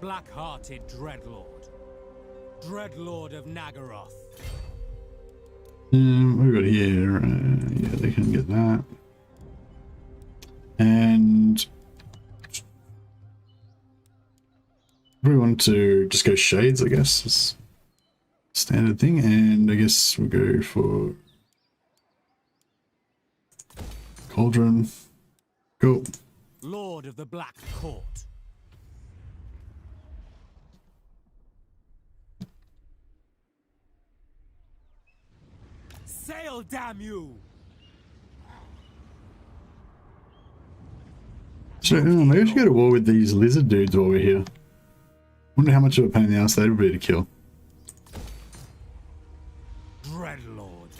Black-hearted Dreadlord. Dreadlord of Nagaroth. What we got here? Yeah, they can get that. And we want to just go shades, I guess. It's standard thing, and I guess we'll go for Cauldron. Cool. Lord of the Black Court. Sail, damn you! So maybe we should go to war with these lizard dudes while we're here. Wonder how much of a pain in the ass they would be to kill. Dreadlord.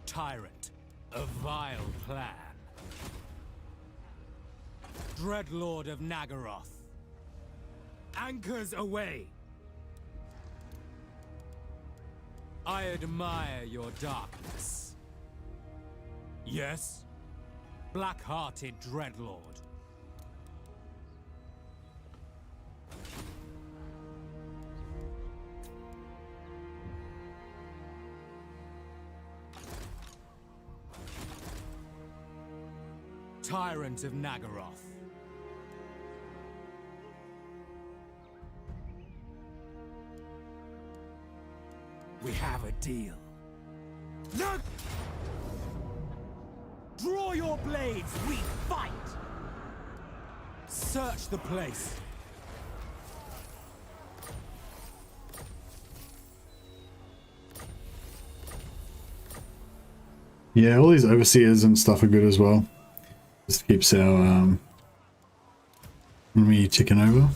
Tyrant. A vile plan. Dreadlord of Nagaroth. Anchors away. I admire your darkness. Yes? Black-hearted Dreadlord. Tyrant of Nagaroth. We have a deal. Look! Draw your blades, we fight! Search the place. Yeah, all these overseers and stuff are good as well. Just keeps our Me ticking over.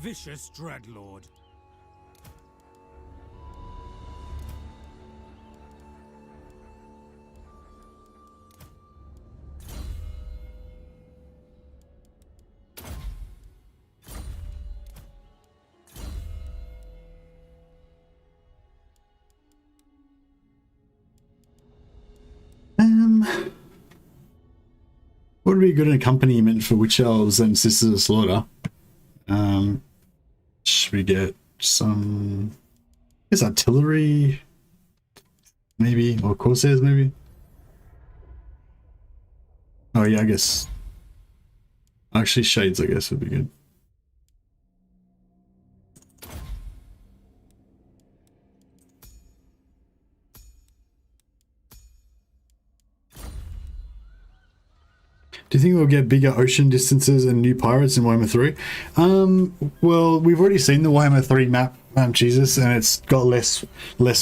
Vicious Dreadlord. What would be a good accompaniment for Witch Elves and Sisters of Slaughter? Should we get some, I guess, artillery, maybe, or Corsairs, maybe? Oh yeah, I guess. Actually, Shades, I guess, would be good. Do you think we'll get bigger ocean distances and new pirates in Warhammer 3? Well, we've already seen the Warhammer 3 map, Jesus, and it's got less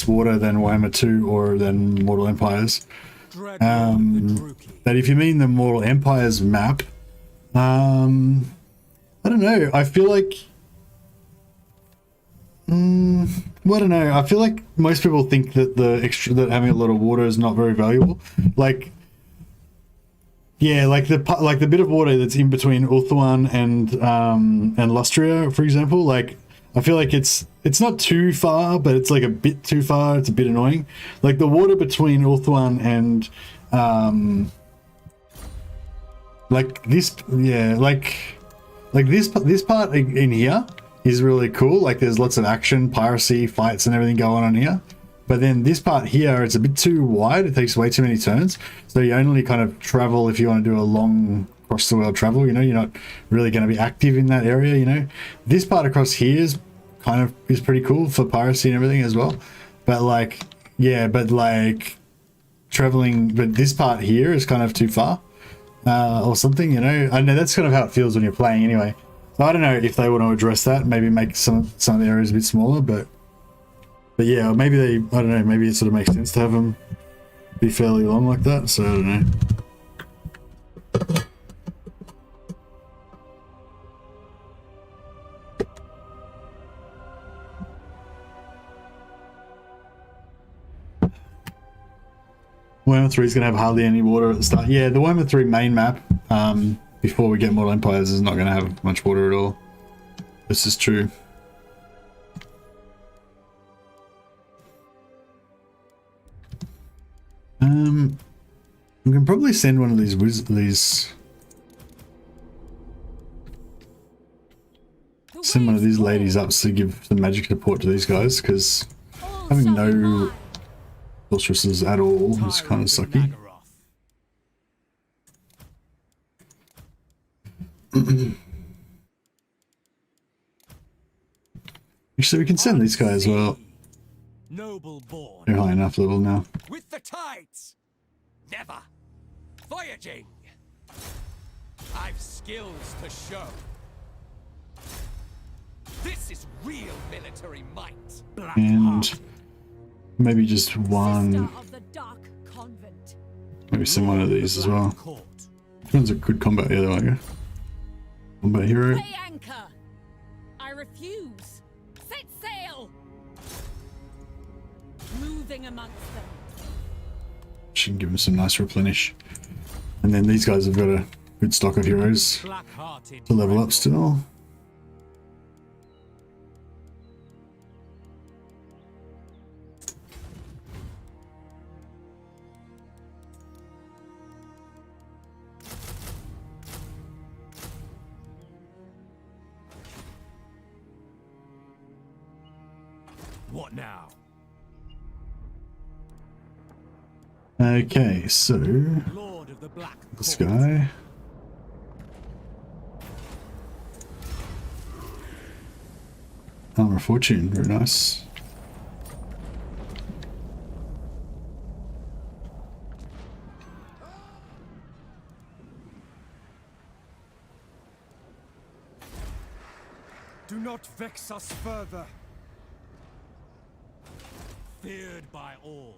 water than Warhammer 2 or than Mortal Empires. But if you mean the Mortal Empires map, I don't know. I feel like... well, I don't know. I feel like most people think that that having a lot of water is not very valuable. Like... Yeah, like the bit of water that's in between Ulthuan and Lustria, for example. Like, I feel like it's not too far, but it's like a bit too far. It's a bit annoying. Like the water between Ulthuan and like this, yeah, like this part in here is really cool. Like there's lots of action, piracy, fights, and everything going on here. But then this part here, it's a bit too wide. It takes way too many turns. So you only kind of travel if you want to do a long across the world travel, you know, you're not really going to be active in that area, you know. This part across here is pretty cool for piracy and everything as well. But like, yeah, but like traveling, but this part here is kind of too far or something, you know. I know that's kind of how it feels when you're playing anyway. So I don't know if they want to address that, maybe make some of the areas a bit smaller, but yeah, maybe I don't know, maybe it sort of makes sense to have them be fairly long like that, so I don't know. Warhammer 3 is going to have hardly any water at the start. Yeah, the Warhammer 3 main map, before we get Mortal Empires, is not going to have much water at all. This is true. We can probably send one of send one of these ladies up to give some magic support to these guys, because having no sorceresses at all is kind of sucky. Actually, we can send this guy as well. Noble born. They're high enough level now. With the tides! Never! Voyaging! I've skills to show. This is real military might. And maybe just one. Sister of the Dark Convent. Maybe send one of these as well. Which one's a good combat hero? I guess. Combat hero. Weigh anchor. I refuse. Set sail. Moving amongst them. Should give him some nice replenish. And then these guys have got a good stock of heroes to level up still. What now? Okay, so Lord of the Black this Court. guy. Armor of Fortune, very nice. Do not vex us further. Feared by all.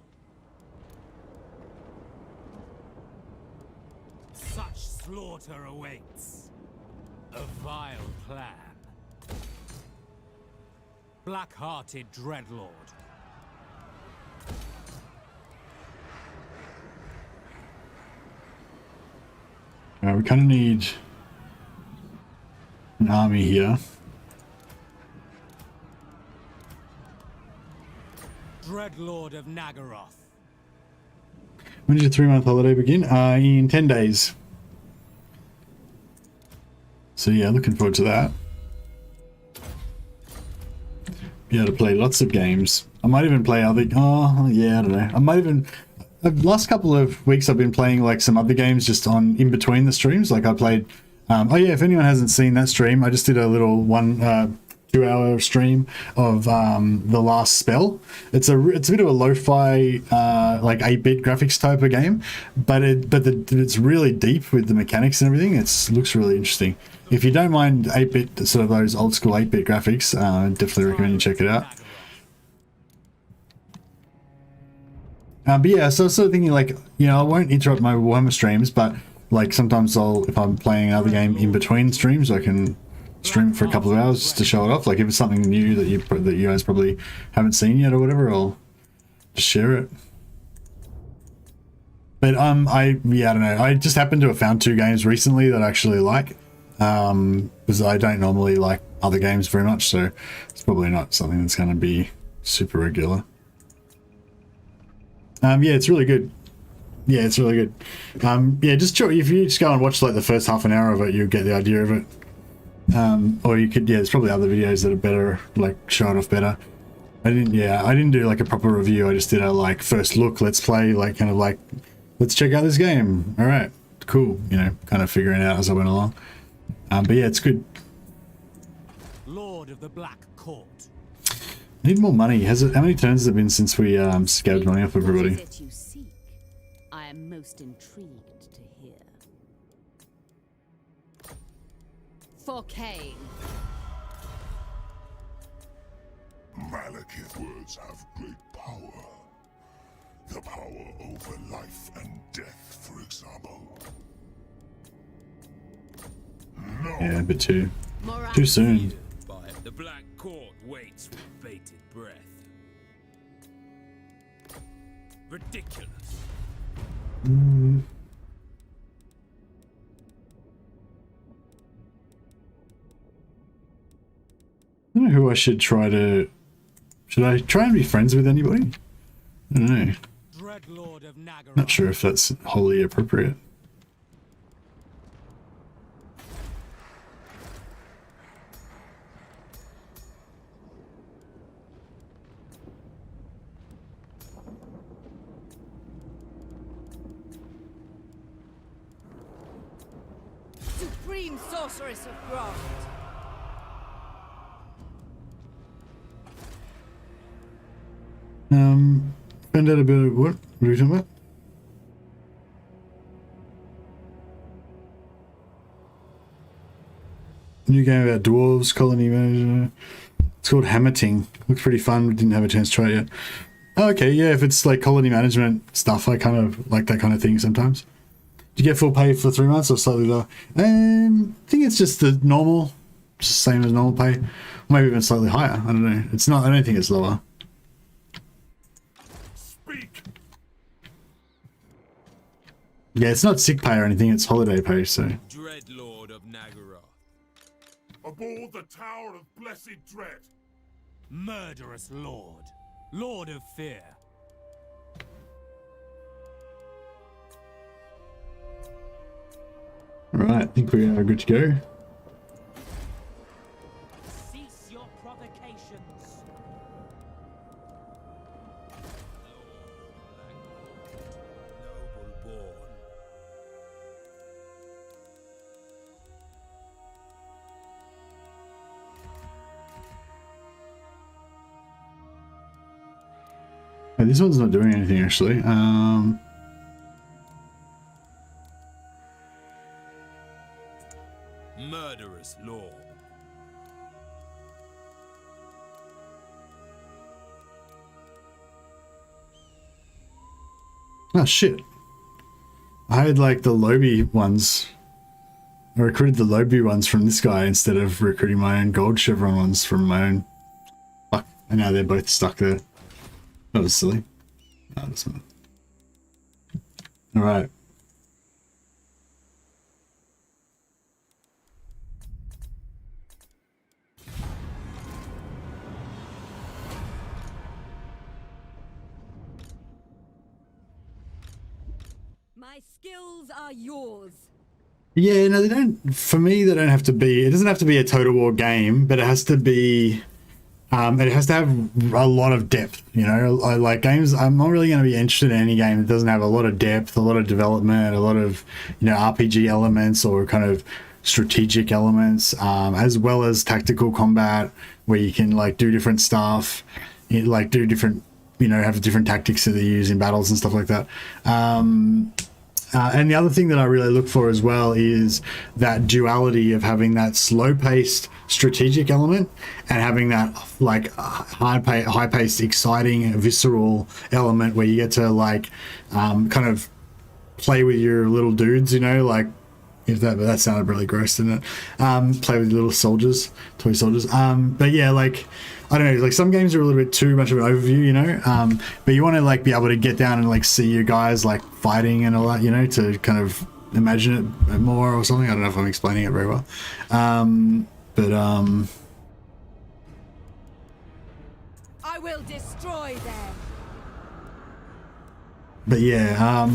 Such slaughter awaits. A vile plan. Black-hearted dreadlord. We kind of need an army here. Dreadlord of Nagaroth. When did your 3-month holiday begin? In 10 days. So yeah, looking forward to that. Be able to play lots of games. I might even play other... Oh, yeah, I don't know. I might even... The last couple of weeks I've been playing like some other games just on in between the streams. Like I played... oh yeah, if anyone hasn't seen that stream, I just did a little 2-hour stream of The Last Spell. It's a bit of a lo-fi like 8-bit graphics type of game, but it's really deep with the mechanics and everything. It looks really interesting. If you don't mind 8-bit, sort of those old school 8-bit graphics, definitely recommend you check it out. But yeah, so I was sort of thinking like, you know, I won't interrupt my Warhammer streams, but like sometimes if I'm playing another game in between streams, I can stream it for a couple of hours just to show it off. Like if it's something new that you guys probably haven't seen yet or whatever, I'll just share it. But I don't know. I just happened to have found 2 games recently that I actually like, because I don't normally like other games very much, so it's probably not something that's going to be super regular. Yeah, it's really good. Yeah, it's really good. Yeah, if you just go and watch like the first half an hour of it, you'll get the idea of it. Or you could, yeah, there's probably other videos that are better, like show it off better. I didn't do like a proper review. I just did a like first look, let's play, like kind of like, let's check out this game. All right, cool. You know, kind of figuring it out as I went along. But yeah, it's good. Lord of the Black Court. I need more money. How many turns has it been since we scouted money off everybody? What is it you seek? I am most intrigued to hear. For Cain. Malekith words have great power. The power over life and death, for example. No. Yeah, a bit too Morathi. soon. The Black Court waits with bated breath. Ridiculous. I don't know who I should try to... Should I try and be friends with anybody? I don't know. Dreadlord of Nagaroth. Not sure if that's wholly appropriate. Supreme sorceress of craft. Find out a bit of what are you talking about? New game about dwarves, colony manager. It's called Hammerting. Looks pretty fun. We didn't have a chance to try it yet. Oh, okay, yeah, if it's like colony management stuff, I kind of like that kind of thing sometimes. Do you get full pay for 3 months or slightly lower? I think it's just the normal, just the same as normal pay. Maybe even slightly higher. I don't know. It's not, I don't think it's lower. Speak. Yeah, it's not sick pay or anything, it's holiday pay, so. Dreadlord of Nagaroth. Aboard the Tower of Blessed Dread. Murderous Lord. Lord of Fear. Alright, I think we are good to go. Cease your provocations. Noble born. Oh, this one's not doing anything actually. Murderous Lord. Oh shit. I had like the Lobby ones. I recruited the Lobby ones from this guy instead of recruiting my own gold chevron ones from my own. Fuck. And now they're both stuck there. That was silly. No, it doesn't matter. Alright. My skills are yours. Yeah, no, they don't. For me, they don't have to be. It doesn't have to be a Total War game, but it has to be. It has to have a lot of depth. You know, I like games. I'm not really going to be interested in any game that doesn't have a lot of depth, a lot of development, a lot of RPG elements or kind of strategic elements, as well as tactical combat where you can like do different stuff, like do different, have different tactics that they use in battles and stuff like that. And the other thing that I really look for as well is that duality of having that slow-paced strategic element and having that like high-paced, exciting, visceral element where you get to like kind of play with your little dudes, like if that sounded really gross, didn't it? Play with little soldiers, toy soldiers. But yeah, like I don't know, like some games are a little bit too much of an overview, but you want to like be able to get down and like see your guys like fighting and all that, to kind of imagine it more or something. I don't know if I'm explaining it very well. I will destroy them. But yeah,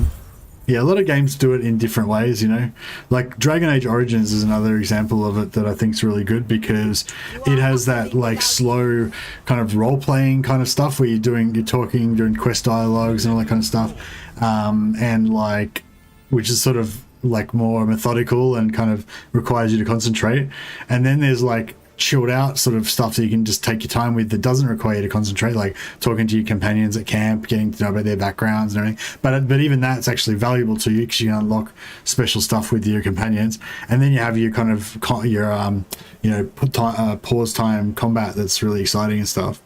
yeah, a lot of games do it in different ways, like Dragon Age Origins is another example of it that I think is really good because it has that like slow kind of role-playing kind of stuff where you're talking during quest dialogues and all that kind of stuff, and like which is sort of like more methodical and kind of requires you to concentrate. And then there's like chilled out sort of stuff that you can just take your time with that doesn't require you to concentrate, like talking to your companions at camp, getting to know about their backgrounds and everything. But even that's actually valuable to you because you can unlock special stuff with your companions. And then you have your kind of your pause time combat that's really exciting and stuff.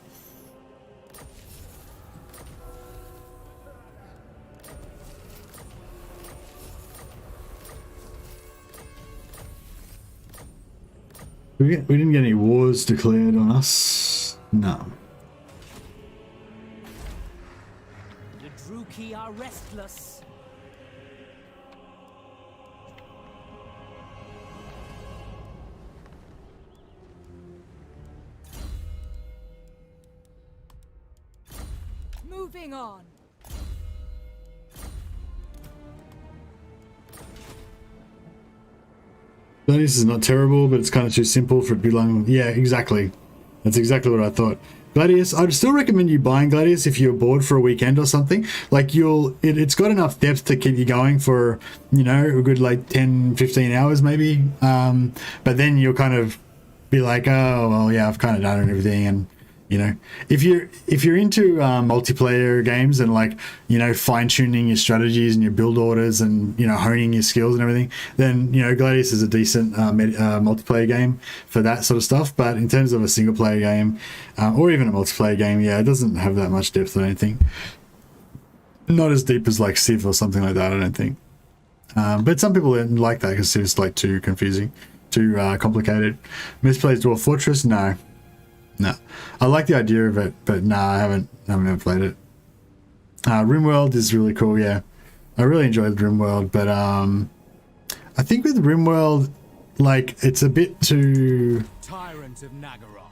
We didn't get any wars declared on us. No. The Druki are restless. Moving on. Gladius is not terrible, but it's kind of too simple for it to be long. Yeah, exactly. That's exactly what I thought. Gladius, I'd still recommend you buying Gladius if you're bored for a weekend or something. Like it's got enough depth to keep you going for, a good like 10, 15 hours maybe. But then you'll kind of be like, oh, well, yeah, I've kind of done everything. And, if you're into multiplayer games and like, fine tuning your strategies and your build orders and, honing your skills and everything, then, Gladius is a decent multiplayer game for that sort of stuff. But in terms of a single player game or even a multiplayer game, yeah, it doesn't have that much depth, I don't think. Not as deep as like Civ or something like that, I don't think. But some people like that because Civ's like too confusing, too complicated. Misplaced Dwarf Fortress? No. I like the idea of it, but no, I haven't ever played it. RimWorld is really cool, yeah. I really enjoyed RimWorld, but I think with RimWorld, like, it's a bit too... Tyrant of Nagaroth.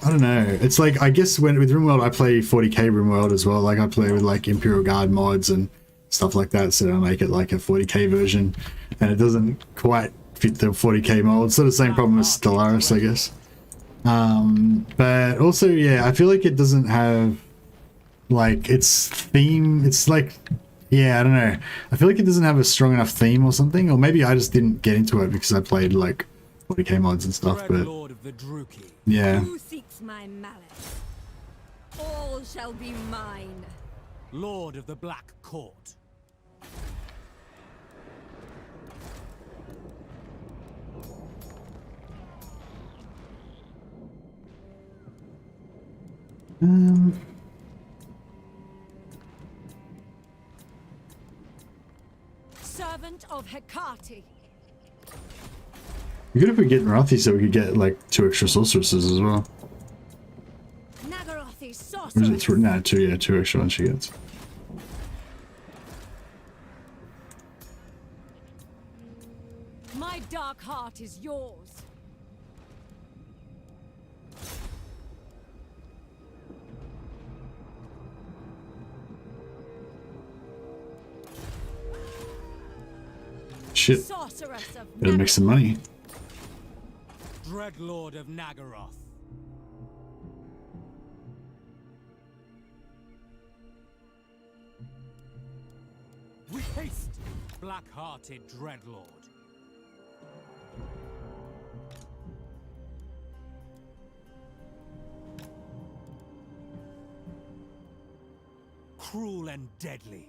I don't know. It's like, I guess with RimWorld, I play 40k RimWorld as well. Like, I play with, like, Imperial Guard mods and stuff like that, so I make it, like, a 40k version, and it doesn't quite fit the 40k mold. It's sort of the same problem as Stellaris, I guess. But also, yeah, I feel like it doesn't have like its theme. It's like, yeah, I don't know. I feel like it doesn't have a strong enough theme or something, or maybe I just didn't get into it because I played like 40k mods and stuff. But Lord of the Druki. Yeah. Who seeks my malice? All shall be mine. Lord of the Black Court. Heart of Hecate. We could if we get Morathi so we could get like 2 extra sorceresses as well. Nagarothi Or is it sorceress. 3? No, 2, yeah, 2 extra ones she gets. My dark heart is yours. Shit, Sorceress of better make some money. Dreadlord of Nagaroth. We haste, black-hearted Dreadlord. Cruel and deadly.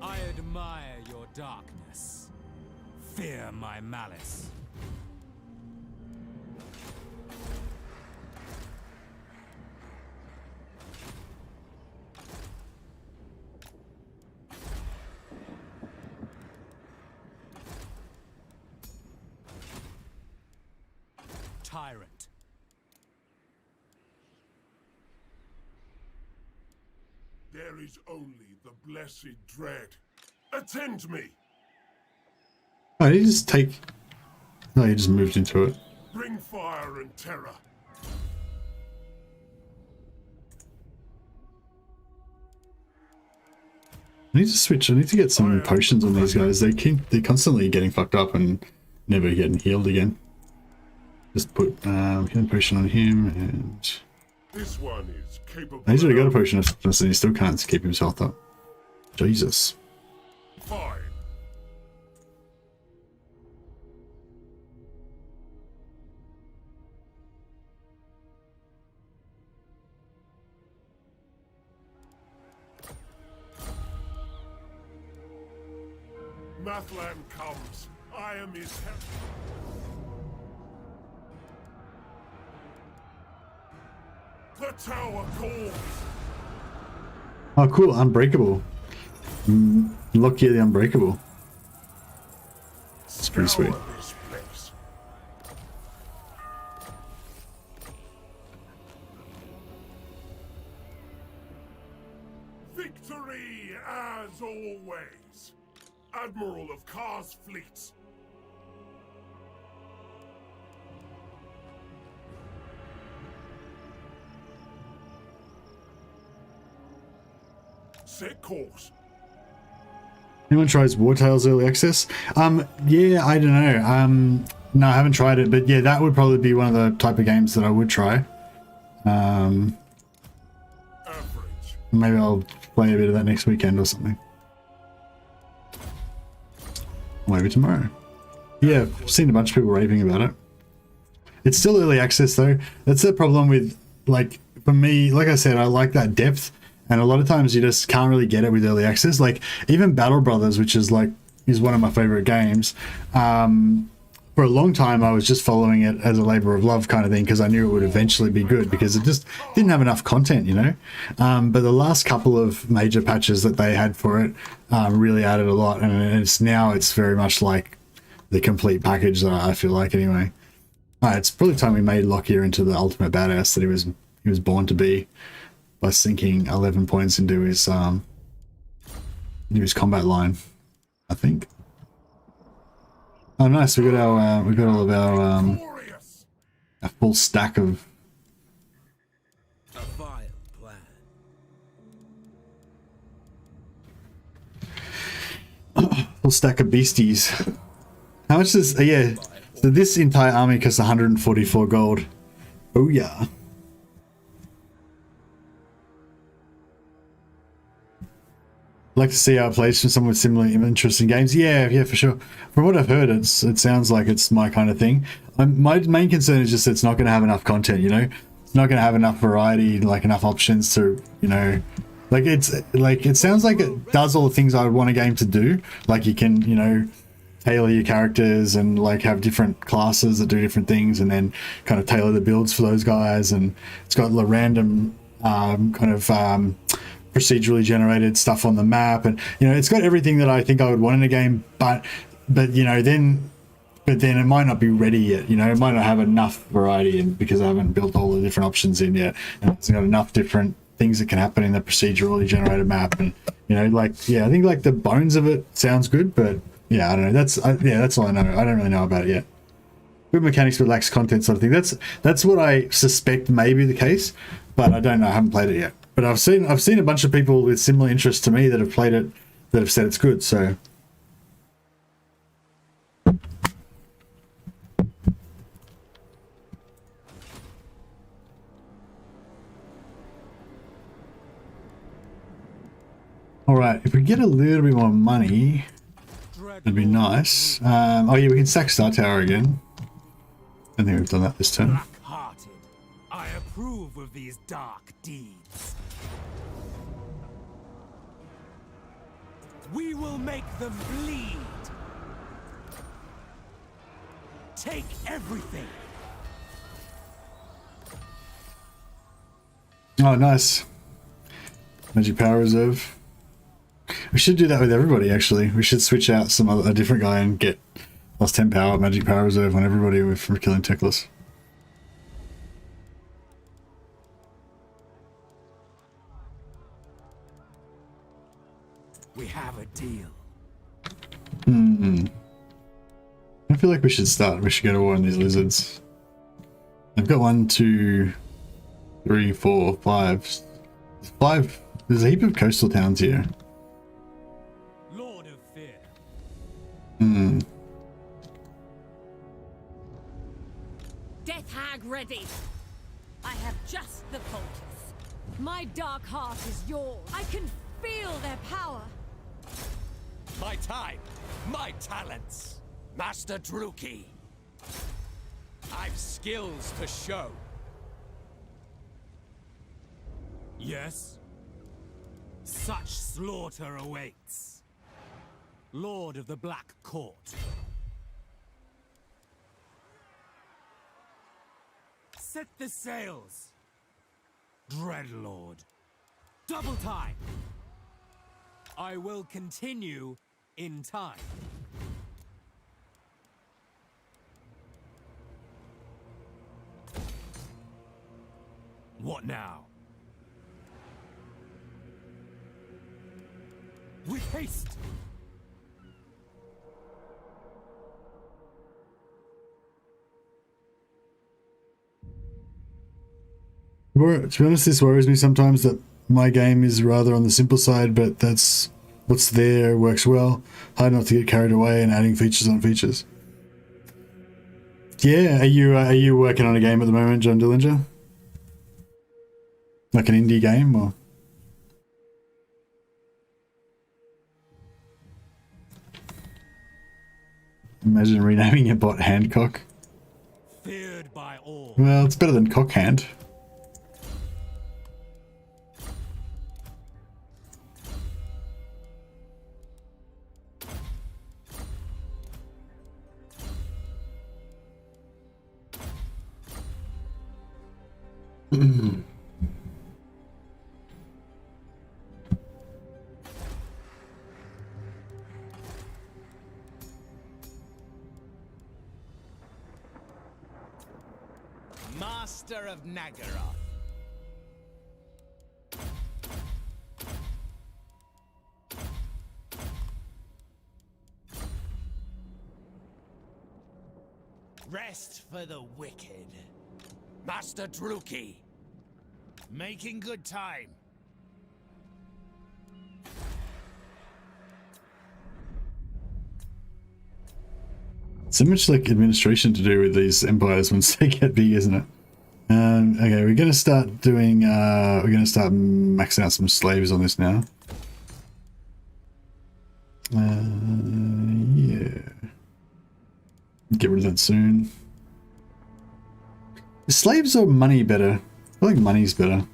I admire your darkness. Fear my malice. Tyrant. There is only the blessed dread. Attend me! Oh, did he just take... No, he just moved into it. Bring fire and terror. I need to switch. I need to get some potions on these guys. They're constantly getting fucked up and never getting healed again. Just put healing potion on him and... This one is capable. He's already got a potion of toughness and he still can't keep his health up. Jesus. Fine. Mathland comes. I am his help. The tower calls. Oh, cool. Unbreakable. Lokhir the Unbreakable. It's pretty sweet. Scour this place. Victory as always. Admiral of Kar's fleets. Set course. Anyone tries War Tales Early Access? Yeah, I don't know. No, I haven't tried it, but yeah, that would probably be one of the type of games that I would try. Average. Maybe I'll play a bit of that next weekend or something. Maybe tomorrow. Yeah, I've seen a bunch of people raving about it. It's still early access though. That's the problem with, like, for me, like I said, I like that depth. And a lot of times you just can't really get it with early access. Like even Battle Brothers, which is one of my favorite games. For a long time, I was just following it as a labor of love kind of thing because I knew it would eventually be good because it just didn't have enough content, you know. But the last couple of major patches that they had for it really added a lot, and it's very much like the complete package that I feel like anyway. It's probably time we made Lokhir into the ultimate badass that he was born to be. By sinking 11 points into his combat line, I think. Oh, nice! We got all of our a full stack of. A vile plan. Full stack of beasties. How much is? Yeah, so this entire army costs 144 gold. Oh yeah. Like to see how it plays from someone with similar interesting games. Yeah, for sure. From what I've heard, it sounds like it's my kind of thing. My main concern is just that it's not going to have enough content, you know? It's not going to have enough variety, like enough options to, you know... it sounds like it does all the things I would want a game to do. Like you can, you know, tailor your characters and like have different classes that do different things and then kind of tailor the builds for those guys. And it's got the random procedurally generated stuff on the map, and you know, it's got everything that I think I would want in a game, but you know, then it might not be ready yet. You know, it might not have enough variety in, because I haven't built all the different options in yet, and it's got enough different things that can happen in the procedurally generated map. And you know, like, yeah, I think like the bones of it sounds good, but yeah, I don't know. That's all I know. I don't really know about it yet. Good mechanics but lacks content, sort of thing. That's what I suspect may be the case, but I don't know. I haven't played it yet. But I've seen a bunch of people with similar interest to me that have played it that have said it's good. So. All right, if we get a little bit more money, that'd be nice. Oh yeah, we can sack Star Tower again. I think we've done that this turn. Black-hearted, I approve of these dark deeds. We will make them bleed. Take everything. Oh, nice. Magic Power Reserve. We should do that with everybody, actually. We should switch out a different guy and get plus 10 power, Magic Power Reserve on everybody for killing Techless. We have a deal. I feel like we should start. We should go to war on these lizards. I've got 1, 2, 3, 4, 5. 5. There's a heap of coastal towns here. Lord of Fear. Death Hag ready. I have just the poultice. My dark heart is yours. I can feel their power. My time, my talents. Master Druki. I've skills to show. Yes? Such slaughter awaits. Lord of the Black Court. Set the sails. Dreadlord. Double time. I will continue in time. What now? With haste! To be honest, this worries me sometimes that my game is rather on the simple side, but that's what's there, works well. Hard not to get carried away and adding features on features. Yeah, are you working on a game at the moment, John Dillinger? Like an indie game, or? Imagine renaming your bot Handcock. Feared by all. Well, it's better than Cockhand. Master of Nagaroth. Rest for the wicked. Master Druki. Making good time. So much like administration to do with these empires once they get big, isn't it? Okay, we're gonna start doing. We're gonna start maxing out some slaves on this now. Yeah. Get rid of that soon. Slaves or money better? I feel like money's better.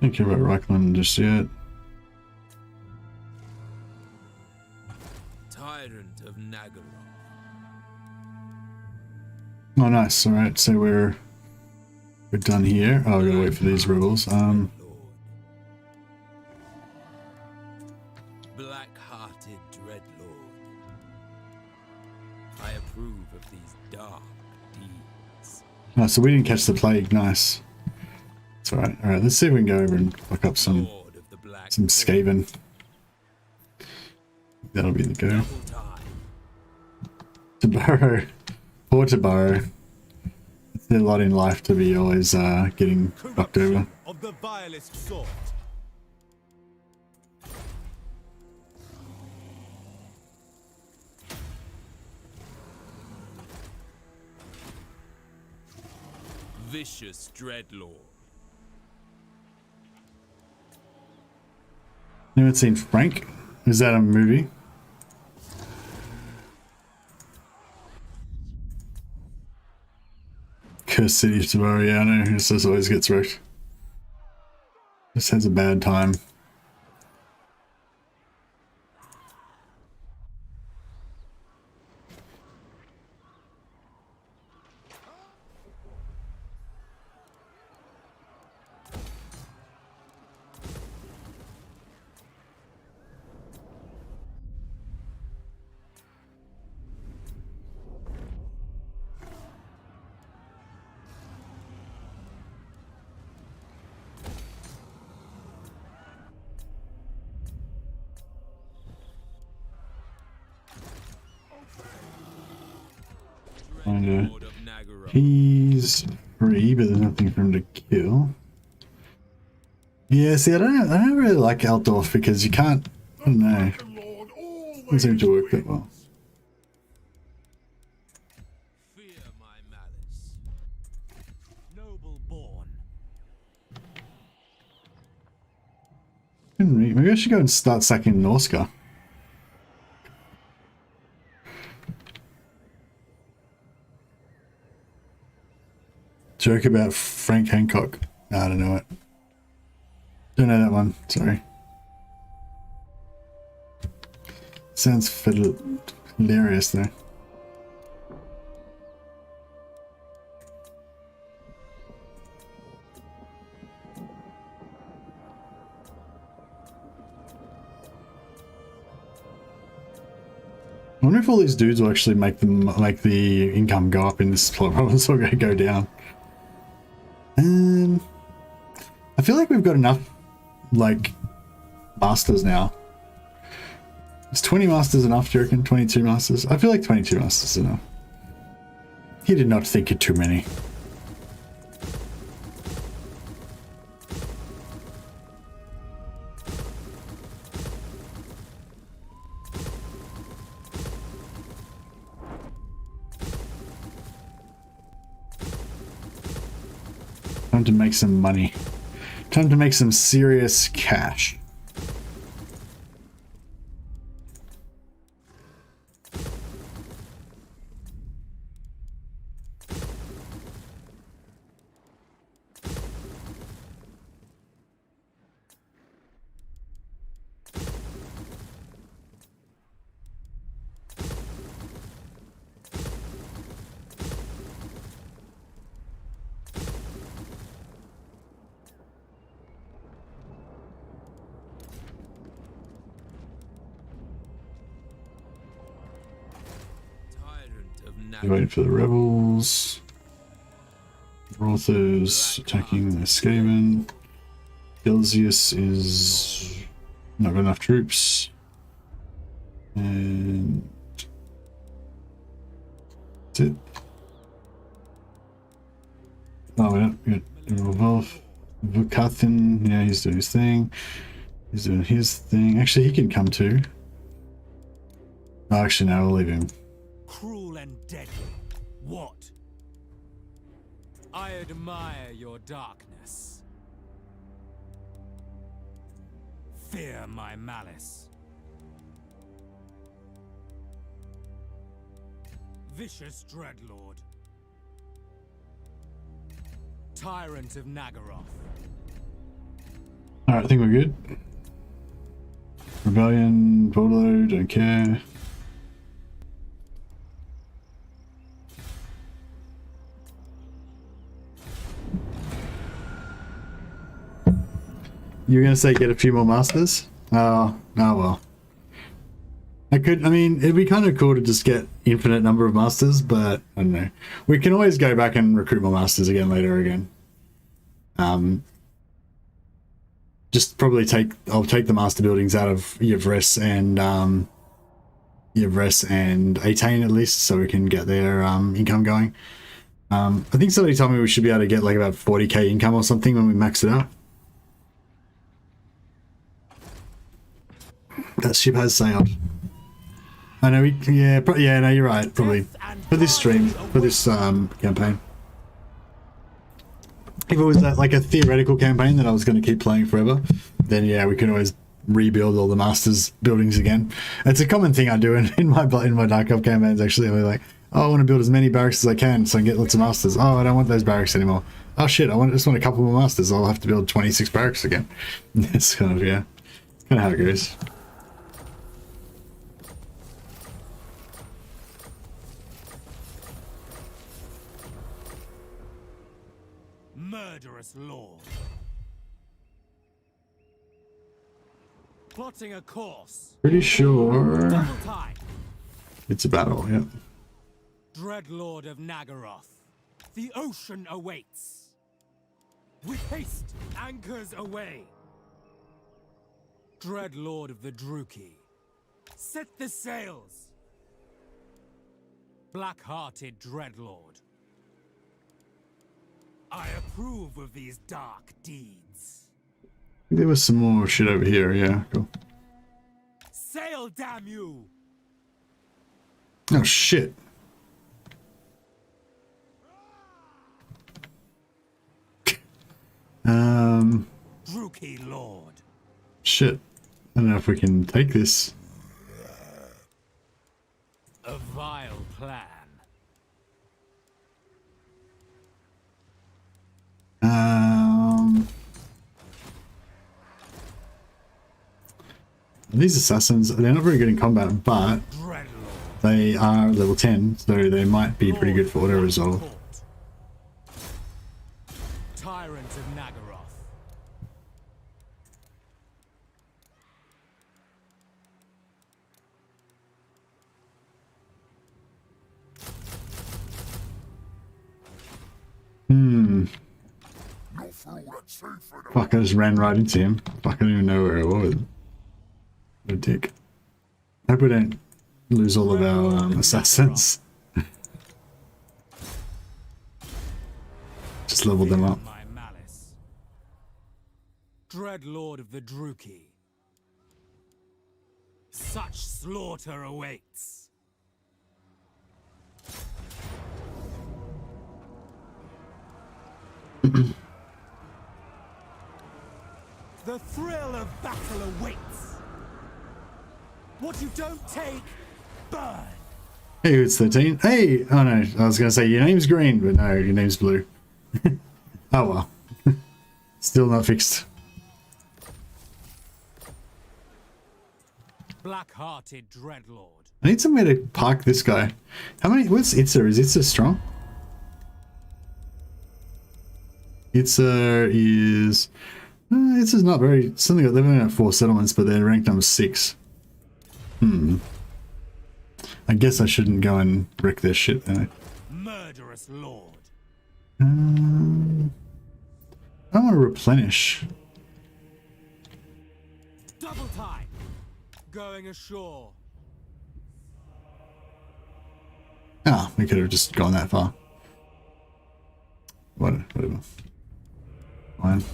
Don't care about Reichland just yet. Tyrant nice. All right, so we're done here. Oh, I gotta wait for these rebels. Black-hearted dreadlord. I approve of these dark deeds. Oh, so we didn't catch the plague. Nice. It's all right. All right, let's see if we can go over and look up some Skaven. That'll be the go. To borrow, or to borrow. It's a lot in life to be always getting fucked over. Of the vilest sort. Vicious dreadlord. Anyone seen Frank? Is that a movie? Cursed City tomorrow, yeah, I know. This just always gets wrecked. Just has a bad time. He's free, but there's nothing for him to kill. Yeah, see, I don't really like Altdorf because you can't. I don't know. Doesn't seem to work that well. Fear my malice. Noble born. Maybe I should go and start sacking Norska. Joke about Frank Hancock. No, I don't know it. Don't know that one. Sorry. Sounds hilarious though. I wonder if all these dudes will actually make the income go up in this plot. It's all going to go down. I feel like we've got enough, like, masters now. Is 20 masters enough, do you reckon? 22 masters? I feel like 22 masters is enough. He did not think it too many. Time to make some money. Time to make some serious cash. Waiting for the rebels. Rothers attacking the Skaven. Gelsius is not got enough troops. And that's it. Oh, yeah, we got Wolf. Vukathin, yeah, he's doing his thing. He's doing his thing. Actually, he can come too. Oh, actually, no, we'll leave him. Cruel and deadly. What? I admire your darkness. Fear my malice. Vicious dreadlord. Tyrant of Nagaroth. Alright, I think we're good. Rebellion, Bordeaux, don't care. You're gonna say get a few more masters? Oh, well. I mean, it'd be kind of cool to just get infinite number of masters, but I don't know. We can always go back and recruit more masters again later again. Just probably I'll take the master buildings out of Yvres and Atane at least, so we can get their income going. I think somebody told me we should be able to get like about 40k income or something when we max it out. That ship has sailed. I know no, you're right, probably. For this stream, for this campaign. If it was like a theoretical campaign that I was going to keep playing forever, then yeah, we can always rebuild all the masters buildings again. It's a common thing I do in my Dark Elf campaigns actually. I'm like, oh, I want to build as many barracks as I can so I can get lots of masters. Oh, I don't want those barracks anymore. Oh shit, just want a couple more masters. I'll have to build 26 barracks again. It's kind of, yeah, it's kind of how it goes. Murderous lord. Plotting a course. Pretty sure Double time. it's a battle, yeah. Dreadlord of Nagaroth. The ocean awaits. With haste, anchors away. Dreadlord of the Druki. Set the sails. Black-hearted Dreadlord. I approve of these dark deeds. There was some more shit over here, yeah, cool. Sail, damn you! Oh shit. Druki Lord. Shit. I don't know if we can take this. A vile plan. These assassins, they're not very good in combat, but they are level 10, so they might be pretty good for auto resolve. Tyrant of Nagaroth. Fuck, I just ran right into him. Fuck, I don't even know where it was. What a dick. I hope we don't lose all of our assassins. Just leveled them up. My malice. Dreadlord of the Druki. Such slaughter awaits. The thrill of battle awaits. What you don't take, burn. Hey, it's 13. Hey! Oh no, I was gonna say your name's green, but no, your name's blue. Oh well. Still not fixed. Black-hearted Dreadlord. I need somewhere to park this guy. How many? What's Itza? Is Itza strong? Itza is. Itza's not very. Something like they've only got 4 settlements, but they're ranked number 6. I guess I shouldn't go and wreck their shit then. Murderous lord. I want to replenish. Double time. Going ashore. Ah, we could have just gone that far. Whatever. Fine.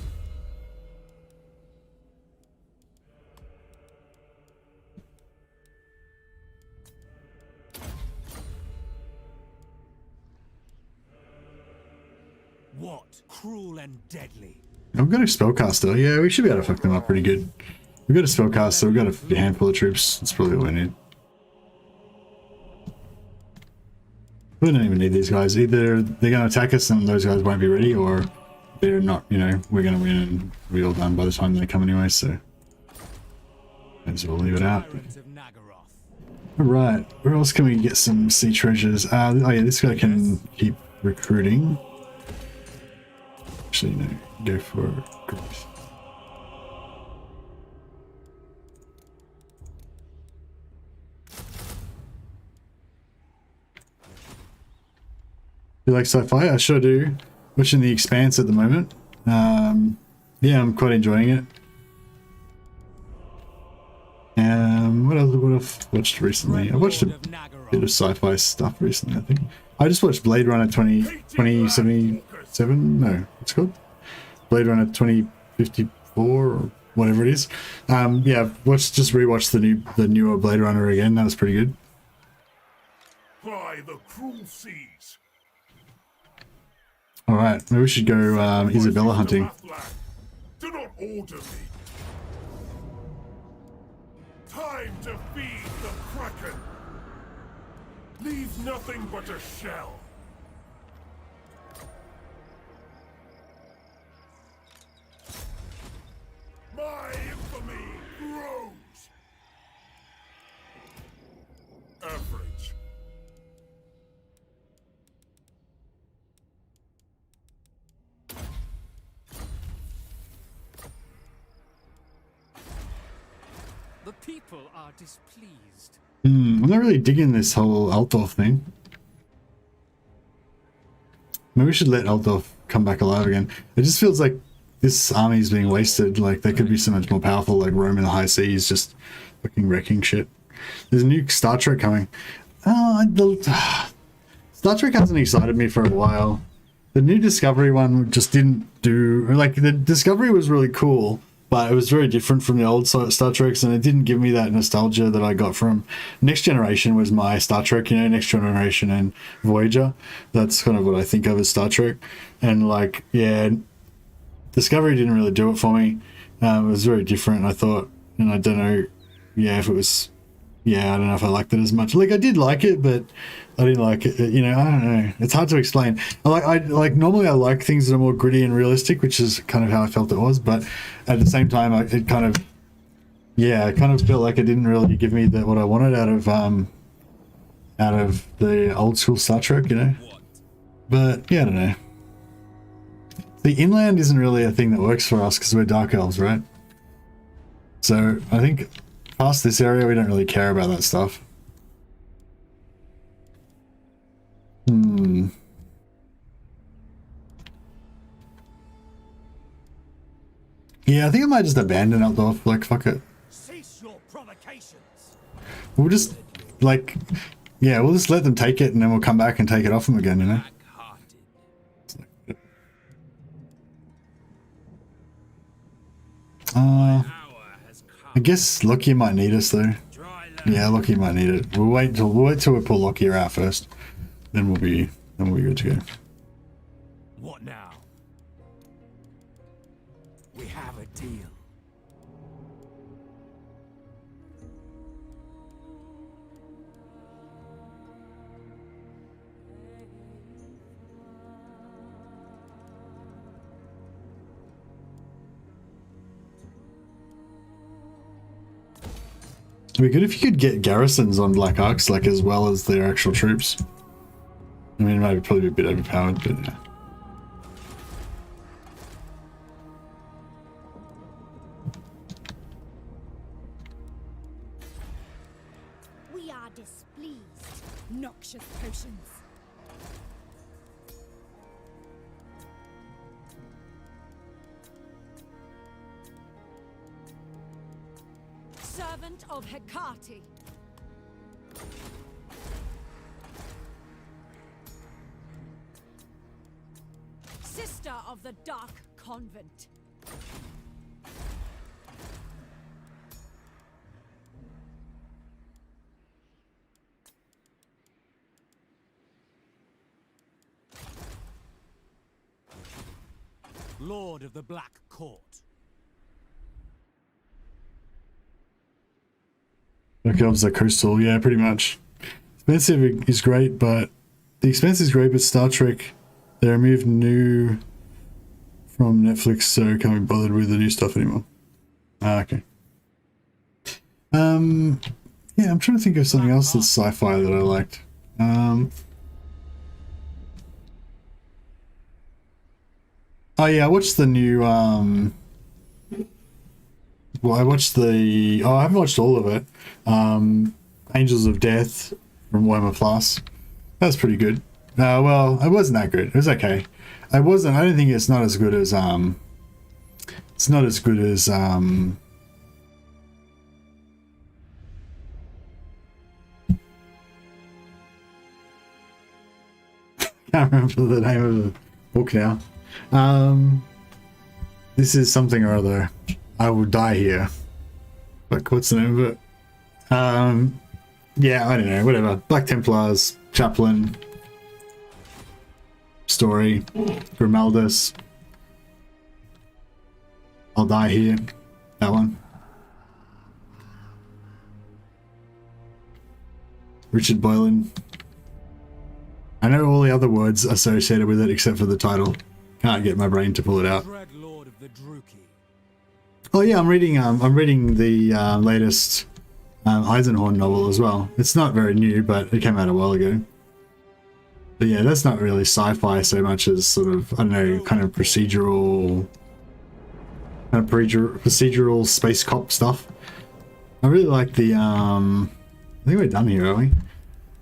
What cruel and deadly. I've got a spellcaster. Yeah, we should be able to fuck them up pretty good. We've got a spellcaster, we've got a handful of troops. That's probably all we need. We don't even need these guys. Either they're going to attack us and those guys won't be ready, or they're not, you know, we're going to win and be all done by the time they come anyway, so. As we'll leave it out. Alright, where else can we get some sea treasures? Oh yeah, this guy can keep recruiting. Actually, no, go for growth. You like sci-fi? I sure do. Watching The Expanse at the moment. Yeah, I'm quite enjoying it. What else would I've watched recently? I watched a bit of sci-fi stuff recently, I think. I just watched Blade Runner 2077. No, what's it called? Blade Runner 2054 or whatever it is. Yeah, just rewatched the newer Blade Runner again. That was pretty good. By the cruel seas. All right, maybe we should go Isabella hunting. Do not order me. Time to feed the Kraken. Leave nothing but a shell. My infamy grows. Average. The people are displeased. I'm not really digging this whole Altdorf thing. Maybe we should let Altdorf come back alive again. It just feels like this army is being wasted. Like they could be so much more powerful. Like Rome in the high seas, just fucking wrecking shit. There's a new Star Trek coming. Star Trek hasn't excited me for a while. The new Discovery one just didn't do. Like the Discovery was really cool, but it was very different from the old Star Treks, and it didn't give me that nostalgia that I got from Next Generation. Was my Star Trek, you know, Next Generation and Voyager. That's kind of what I think of as Star Trek. And like, yeah, Discovery didn't really do it for me. It was very different, I thought, and I don't know, yeah, if it was, yeah, I don't know if I liked it as much. Like, I did like it, but I didn't like it, you know, I don't know. It's hard to explain. Normally I like things that are more gritty and realistic, which is kind of how I felt it was, but at the same time, it kind of felt like it didn't really give me what I wanted out of the old school Star Trek, you know. But yeah, I don't know. The inland isn't really a thing that works for us because we're Dark Elves, right? So I think past this area, we don't really care about that stuff. Yeah, I think I might just abandon Altdorf. Like, fuck it. Cease your provocations. We'll just, like, yeah, we'll just let them take it and then we'll come back and take it off them again, you know? I guess Lokhir might need us though. Yeah, Lokhir might need it. We'll wait till we pull Lokhir out first. Then we'll be good to go. What now? We have a deal. It'd be good if you could get garrisons on Black Arks, like, as well as their actual troops. I mean, it might probably be a bit overpowered, but yeah. We are displeased. Noxious potions. Servant of Hecate. Sister of the Dark Convent. Lord of the Black Court. Black Elves are coastal, yeah, pretty much. Expensive is great, but the expense is great, but Star Trek, they removed new from Netflix, so can't be bothered with the new stuff anymore. Ah, okay. Yeah, I'm trying to think of something else that's sci-fi that I liked. Oh yeah, I watched the new well, I watched I haven't watched all of it. Angels of Death from Warhammer Plus. That's pretty good. Well, it wasn't that good. It was okay. I don't think it's not as good as it's not as good as can't remember the name of the book now. This is something or other. I will die here. Like, what's the name of it? Yeah, I don't know, whatever. Black Templars, Chaplain, story, Grimaldus. I'll die here. That one. Richard Boylan. I know all the other words associated with it except for the title. Can't get my brain to pull it out. Dreadlord of the Druki. Oh yeah, I'm reading the latest Eisenhorn novel as well. It's not very new, but it came out a while ago. But yeah, that's not really sci-fi so much as sort of, I don't know, kind of procedural space cop stuff. I really like the I think we're done here, aren't we?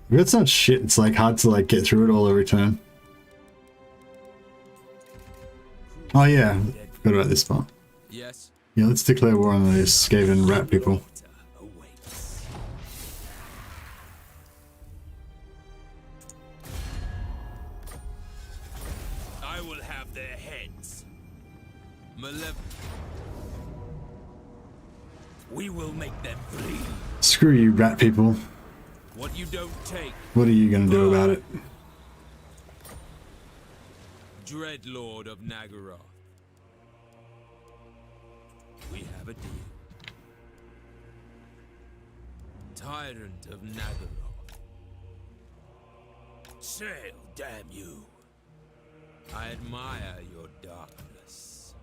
We've got so much shit, it's like hard to like get through it all every turn. Oh yeah, forgot about this part. Yes. Yeah, let's declare war on those Skaven rat people. I will have their heads. We will make them bleed. Screw you, rat people. What you don't take. What are you gonna do about it? Dreadlord of Nagaroth. We have a deal. Tyrant of Nagaroth. Sail, damn you. I admire your darkness.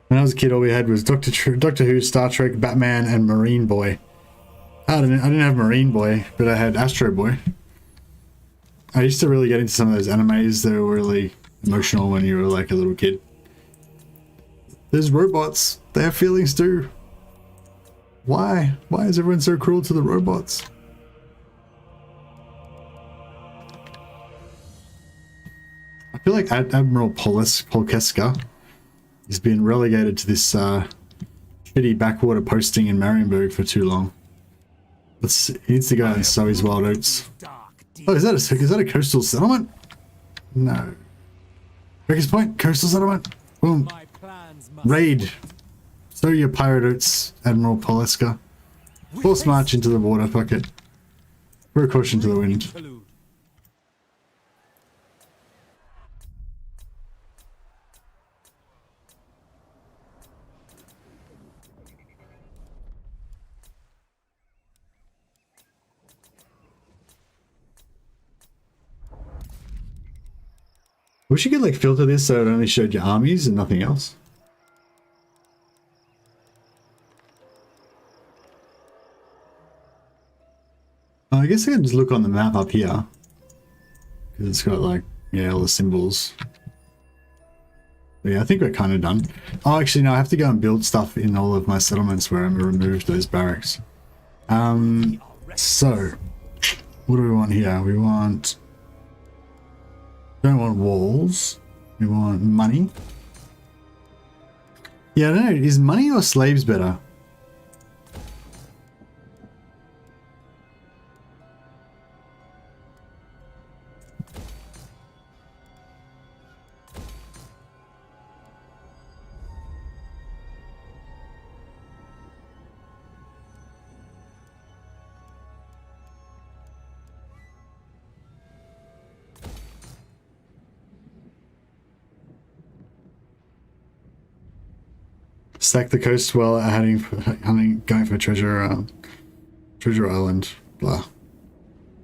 When I was a kid, all we had was Doctor Who, Star Trek, Batman, and Marine Boy. I didn't have Marine Boy, but I had Astro Boy. I used to really get into some of those animes that were really emotional when you were like a little kid. There's robots. They have feelings too. Why? Why is everyone so cruel to the robots? I feel like Admiral Polkeska is being relegated to this shitty backwater posting in Marienburg for too long. He needs to go out and sow his wild oats. Oh, is that a coastal settlement? No. Breakers Point, coastal settlement. Boom. Raid. Sow your pirate oats, Admiral Poleska. Force march into the water, fuck it. Throw caution to the wind. We should get like filter this so it only showed your armies and nothing else. I guess I can just look on the map up here. Because it's got like, yeah, all the symbols. But yeah, I think we're kind of done. Oh, actually no, I have to go and build stuff in all of my settlements where I'm going to remove those barracks. So, what do we want here? We want... Don't want walls. We want money. Yeah, I don't know. Is money or slaves better? Sack the coast while going for treasure, treasure island, blah.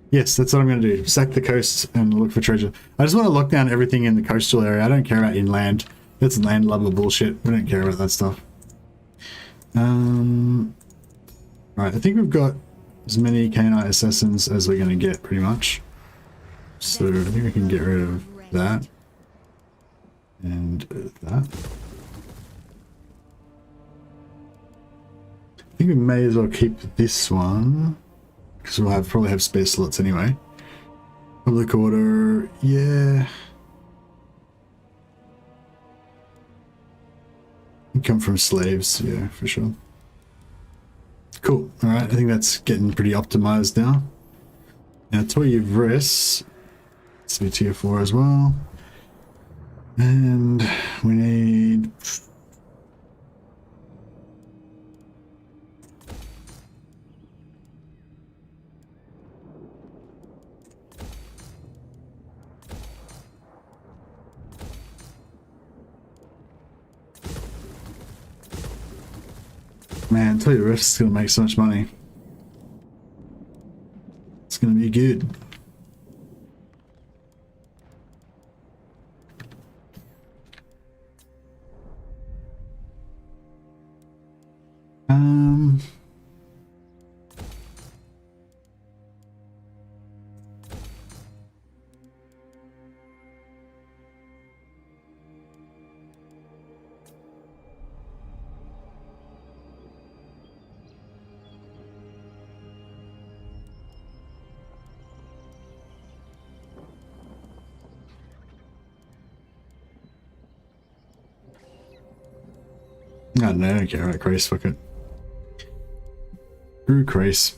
Yes, that's what I'm going to do. Sack the coast and look for treasure. I just want to lock down everything in the coastal area. I don't care about inland. That's landlubber bullshit. We don't care about that stuff. Right, I think we've got as many canine assassins as we're going to get, pretty much. So I think we can get rid of that. And that. I think we may as well keep this one because we'll probably have spare slots anyway. Public order, yeah. Come from slaves, yeah, for sure. Cool. All right, I think that's getting pretty optimized now. Now, Toy of Res, let's do tier 4 as well. And we need. Man, tell you, Rift's gonna make so much money. It's gonna be good. I don't know, I don't care about Grace, fuck it. Screw Grace.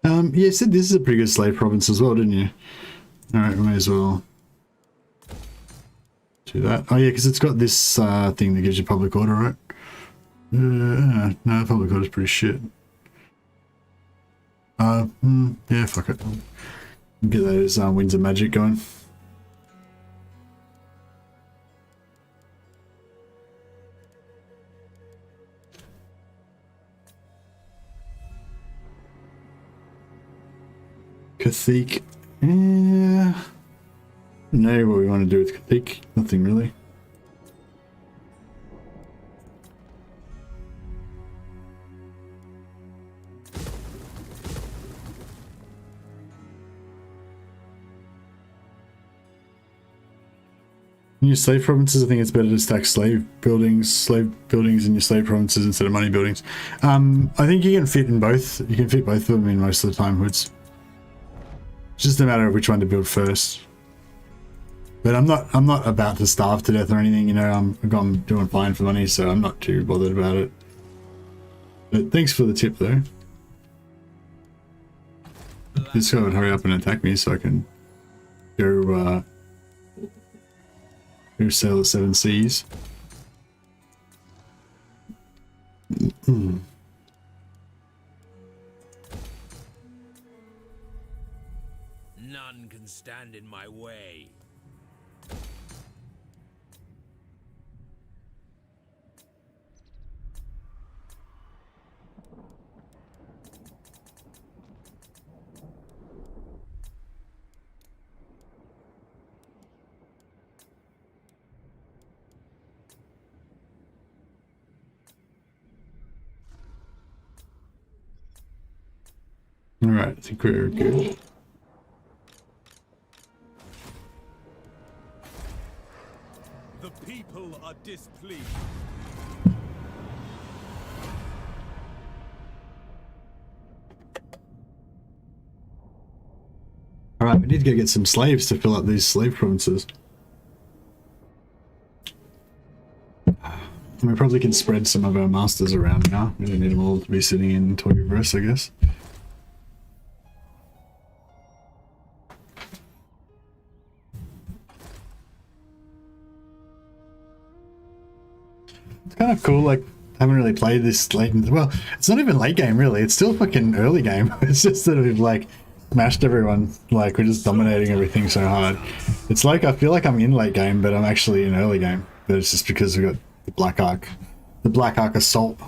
Yeah, you said this is a pretty good slave province as well, didn't you? Alright, we may as well do that. Oh yeah, because it's got this thing that gives you public order, right? No, public order's pretty shit. Yeah, fuck it. Get those winds of magic going. Cathedral. Yeah. No, what we want to do with Cathedral? Nothing really. In your slave provinces, I think it's better to stack slave buildings in your slave provinces instead of money buildings. I think you can fit in both. You can fit both of them in most of the time, Hoods. It's just a matter of which one to build first. But I'm not about to starve to death or anything, you know. I'm doing fine for money, so I'm not too bothered about it. But thanks for the tip, though. This guy would hurry up and attack me so I can go sail the 7 seas. None can stand in my way. Alright, I think we're good. The people are displeased. Alright, we need to go get some slaves to fill up these slave provinces. We probably can spread some of our masters around now. We don't need them all to be sitting in Toyverse, I guess. It's kind of cool, like, I haven't really played this late in, well, it's not even late game really, it's still fucking early game. It's just that we've like smashed everyone, like we're just dominating everything so hard. It's like, I feel like I'm in late game, but I'm actually in early game. But it's just because we've got the Black Ark. The Black Ark Assault.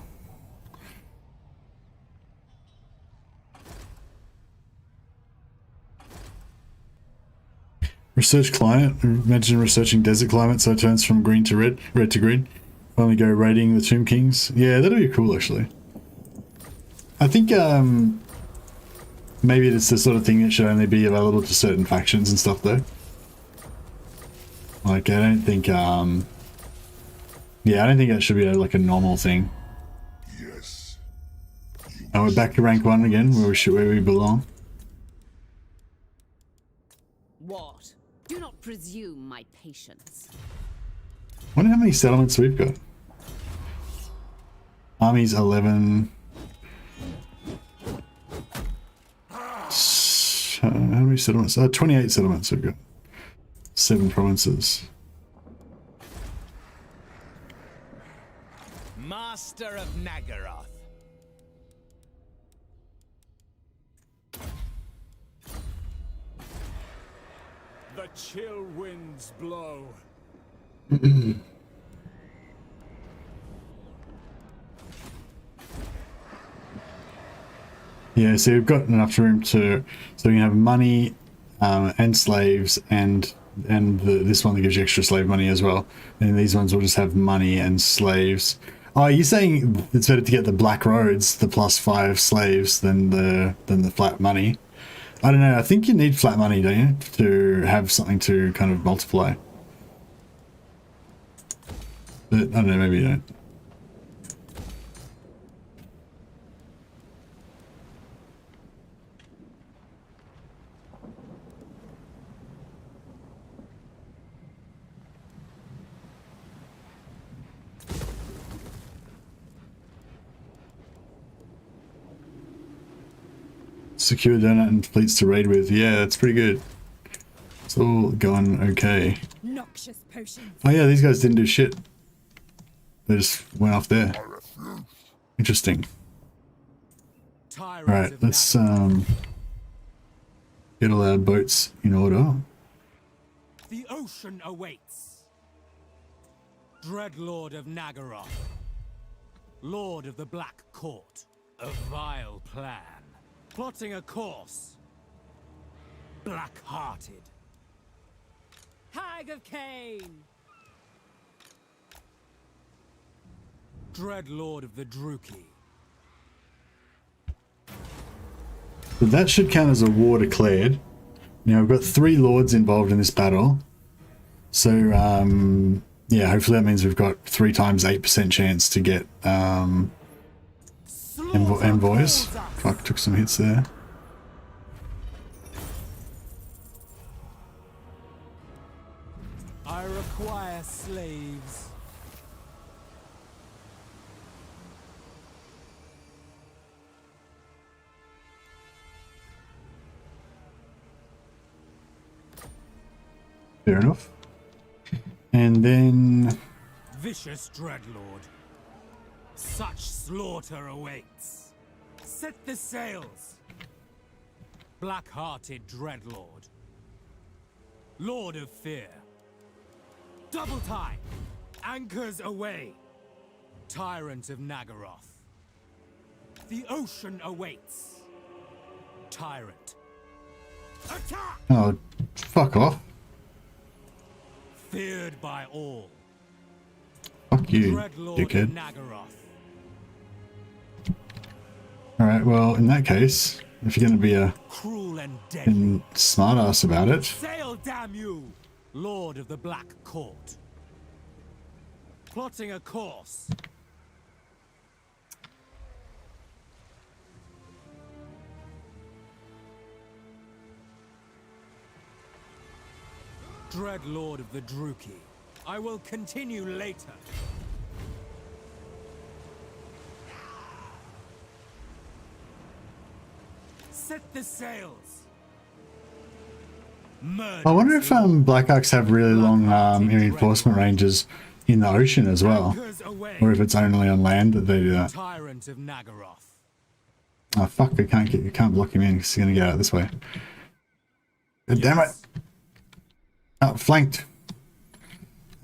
Research climate. Imagine researching desert climate so it turns from green to red, red to green. Finally go raiding the Tomb Kings. Yeah, that'll be cool actually. I think maybe it's the sort of thing that should only be available to certain factions and stuff though. Like I don't think yeah, I don't think that should be like a normal thing. Yes. Oh, we're back to rank 1 again, where we belong. What? Do not presume my patience. Wonder how many settlements we've got. Army's 11. How many settlements? 28 settlements we've got. 7 provinces. Master of Nagaroth. The chill winds blow. Yeah, so we've got enough room to, so we can have money and slaves and this one that gives you extra slave money as well. And these ones will just have money and slaves. Oh, you're saying it's better to get the black roads, the +5 slaves than the flat money? I don't know. I think you need flat money, don't you, to have something to kind of multiply. But I don't know. Maybe you don't. Secure donut and fleets to raid with. Yeah, that's pretty good. It's all going okay. Noxious potions. Oh yeah, these guys didn't do shit. They just went off there. Interesting. Alright, let's get all our boats in order. The ocean awaits. Dreadlord of Nagaroth. Lord of the Black Court. A vile plan. Plotting a course. Black-hearted. Hag of Cain. Dreadlord of the Druki. So that should count as a war declared. Now we've got 3 lords involved in this battle. So yeah, hopefully that means we've got 3 times 8% chance to get envoys. Fuck, took some hits there. I require slaves. Fair enough. And then Vicious Dreadlord. Such slaughter awaits. Set the sails. Black-hearted Dreadlord. Lord of Fear. Double time. Anchors away. Tyrant of Nagaroth. The ocean awaits. Tyrant. Attack! oh, fuck off. Feared by all. Fuck you, Dreadlord dickhead. of Nagaroth. Alright, well, in that case, if you're going to be a Cruel and deadly. smart ass about it, Sail, damn you! Lord of the Black Court. Plotting a course. Dreadlord of the Druki. I will continue later. the sails. Murder I wonder if Black Arks have really long reinforcement ranges in the ocean as well, or if it's only on land that they do that. Tyrant of Nagaroth. Oh fuck! You can't block him in because he's gonna get out this way. God damn it! Outflanked,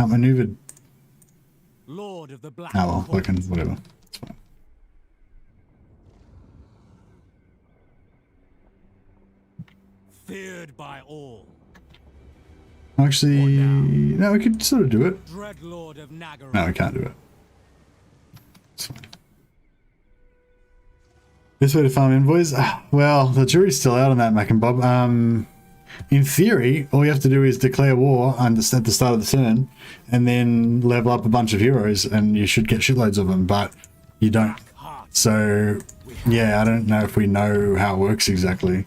outmaneuvered. Lord of the Black Oh well, Court. fucking whatever. It's fine. Feared by all. Actually, no, we could sort of do it. Dreadlord of Nagaroth. No, we can't do it. It's fine. This way to farm envoys? Well, the jury's still out on that, Mac and Bob. In theory, all you have to do is declare war at the start of the turn, and then level up a bunch of heroes, and you should get shitloads of them, but you don't. So, yeah, I don't know if we know how it works exactly.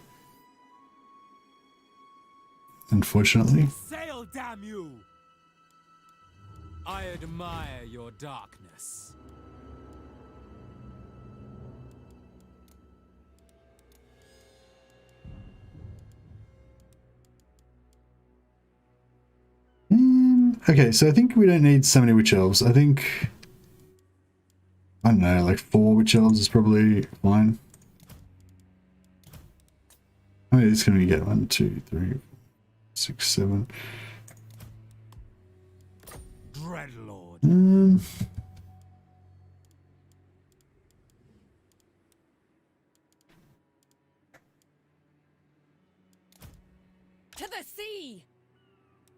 Unfortunately. Sail, damn you! I admire your darkness. Okay, so I think we don't need so many witch elves. I think, I don't know, like 4 witch elves is probably fine. How many is going to get? 1, 2, 3, 6, 7. Dreadlord. To the sea!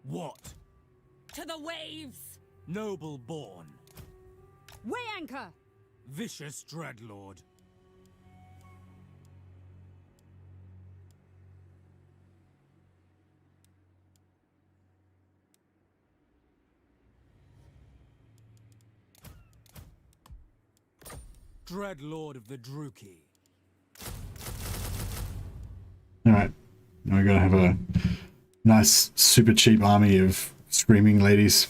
What? To the waves! Noble born. Weigh anchor! Vicious Dreadlord. Dreadlord of the Druki. Alright, now we gotta have a nice, super cheap army of screaming ladies.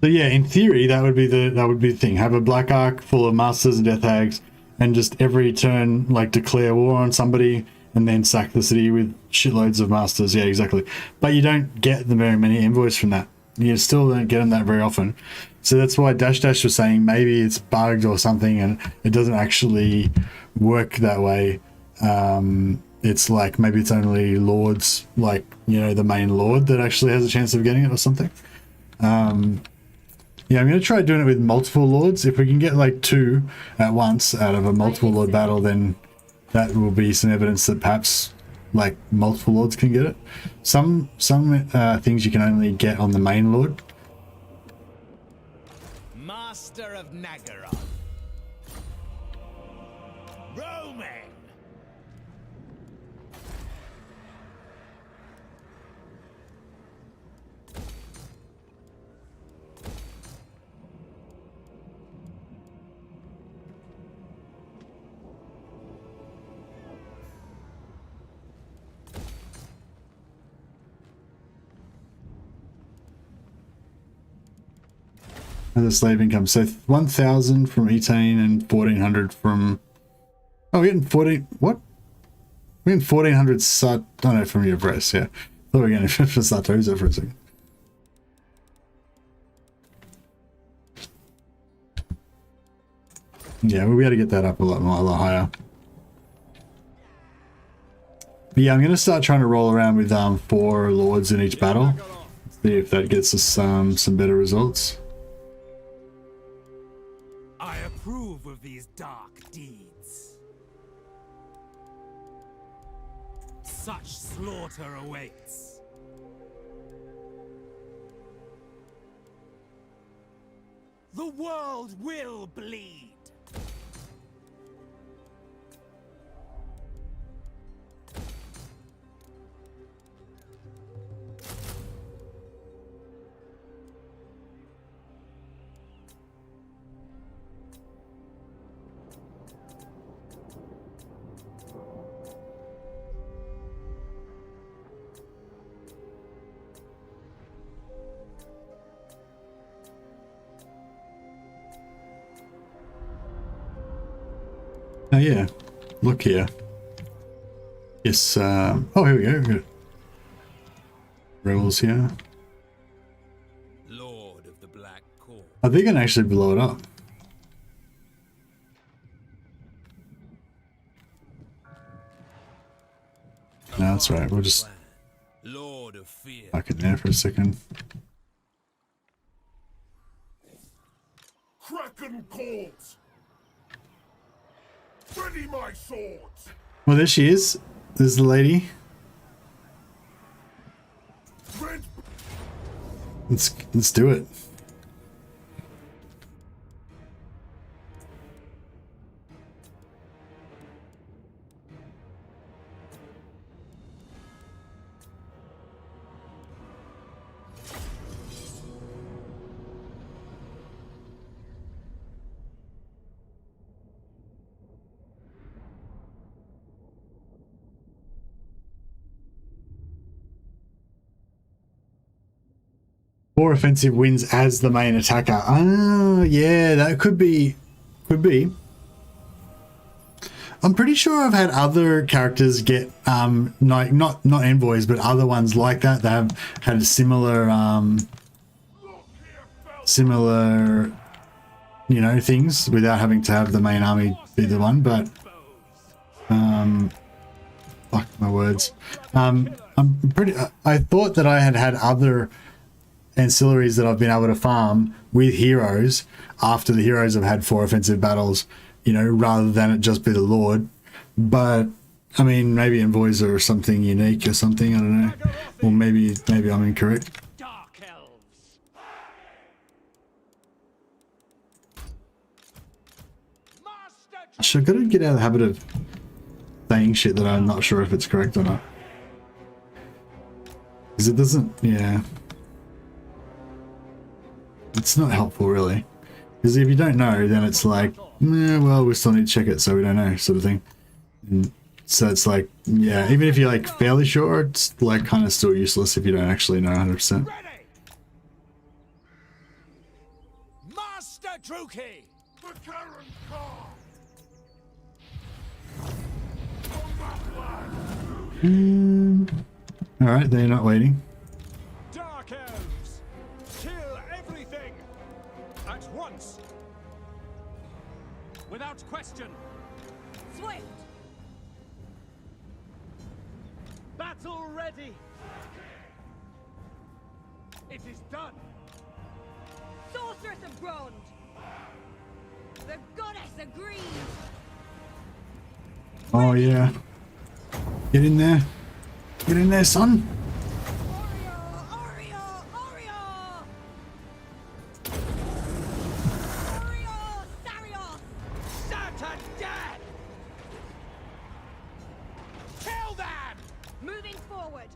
So yeah, in theory, that would be the thing. Have a black arc full of masters and death hags, and just every turn, like, declare war on somebody, and then sack the city with shitloads of masters. Yeah, exactly. But you don't get the very many envoys from that. You still don't get them that very often. So that's why Dash Dash was saying maybe it's bugged or something, and it doesn't actually work that way. It's like maybe it's only lords, like, you know, the main lord that actually has a chance of getting it or something. Yeah, I'm going to try doing it with multiple lords. If we can get like 2 at once out of a multiple lord battle, then that will be some evidence that perhaps like multiple lords can get it. Some things you can only get on the main lord. Master of Nagaroth. Roaming. The slave income. So 1,000 from Etain and 1,400 from... Oh, we're getting 14... What? We're getting 1,400 Sat... Oh no, from your breast, yeah. I thought we were getting for Satoza for a second. Yeah, we'll be able to get that up a lot more, a lot higher. But yeah, I'm going to start trying to roll around with 4 lords in each battle. See if that gets us some better results. I approve of these dark deeds. such slaughter awaits. The world will bleed. Oh yeah, look here. Yes, oh here we go, we've got rebels here. Lord of the Black Court. Are they gonna actually blow it up? No, that's right, we'll just Lord of Fear. park it there for a second. Kraken calls! Ready my swords! Well, there she is. There's the lady. Red Let's do it. More offensive wins as the main attacker. Ah, yeah, that could be. Could be. I'm pretty sure I've had other characters get not envoys, but other ones like that. They have had a similar similar, you know, things without having to have the main army be the one. But fuck my words. I'm pretty. I thought that I had had other ancillaries that I've been able to farm with heroes after the heroes have had 4 offensive battles, you know, rather than it just be the Lord. But I mean, maybe envoys are something unique or something, I don't know. Or maybe I'm incorrect. Dark elves. I've got to get out of the habit of saying shit that I'm not sure if it's correct or not. Because it doesn't, yeah. It's not helpful, really. Because if you don't know, then it's like, well, we still need to check it, so we don't know, sort of thing. And so it's like, yeah, even if you're like fairly sure, it's like kind of still useless if you don't actually know 100%. Ready. Master Druki. the Karen Car! Alright, they're not waiting. Dark elves! Kill everything! At once! Without question! Swift! Battle ready. It is done. Sorceress of Grond! The goddess agrees! Oh yeah. Get in there. Get in there, son. Oreo! Oreo! Oreo! Oreo! Sarios! Certain death. Kill them. Moving forward!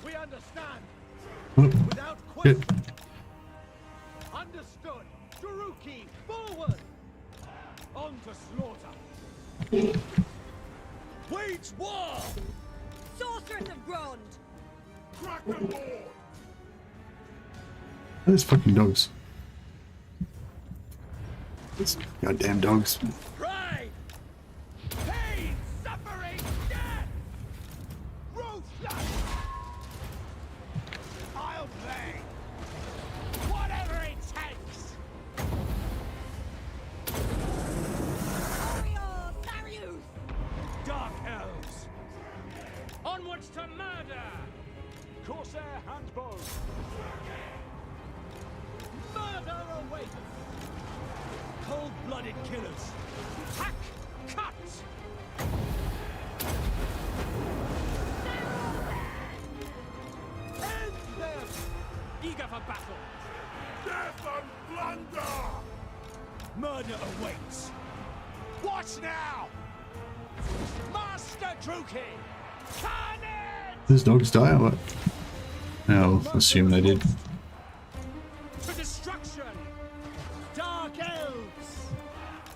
We understand. Oh, Without shit. question. Understood. Druki, forward. On to slaughter. Wage war. Sorceress of Grond! Kraken Lord! Those fucking dogs. Those goddamn dogs. Pride. Pain. Suffering. Death. Ruthless. I'll play. Whatever it takes. Oreo! Sarius! Dark elves. Onwards to murder. Corsair handbow! Murder awaits. Cold-blooded killers. Hack Cut! End them! Eager for battle! Death and plunder! Murder awaits. Watch now! Master Druki! Carnage! Those dogs die or what? No, I'll assume they did. To destruction! Dark elves!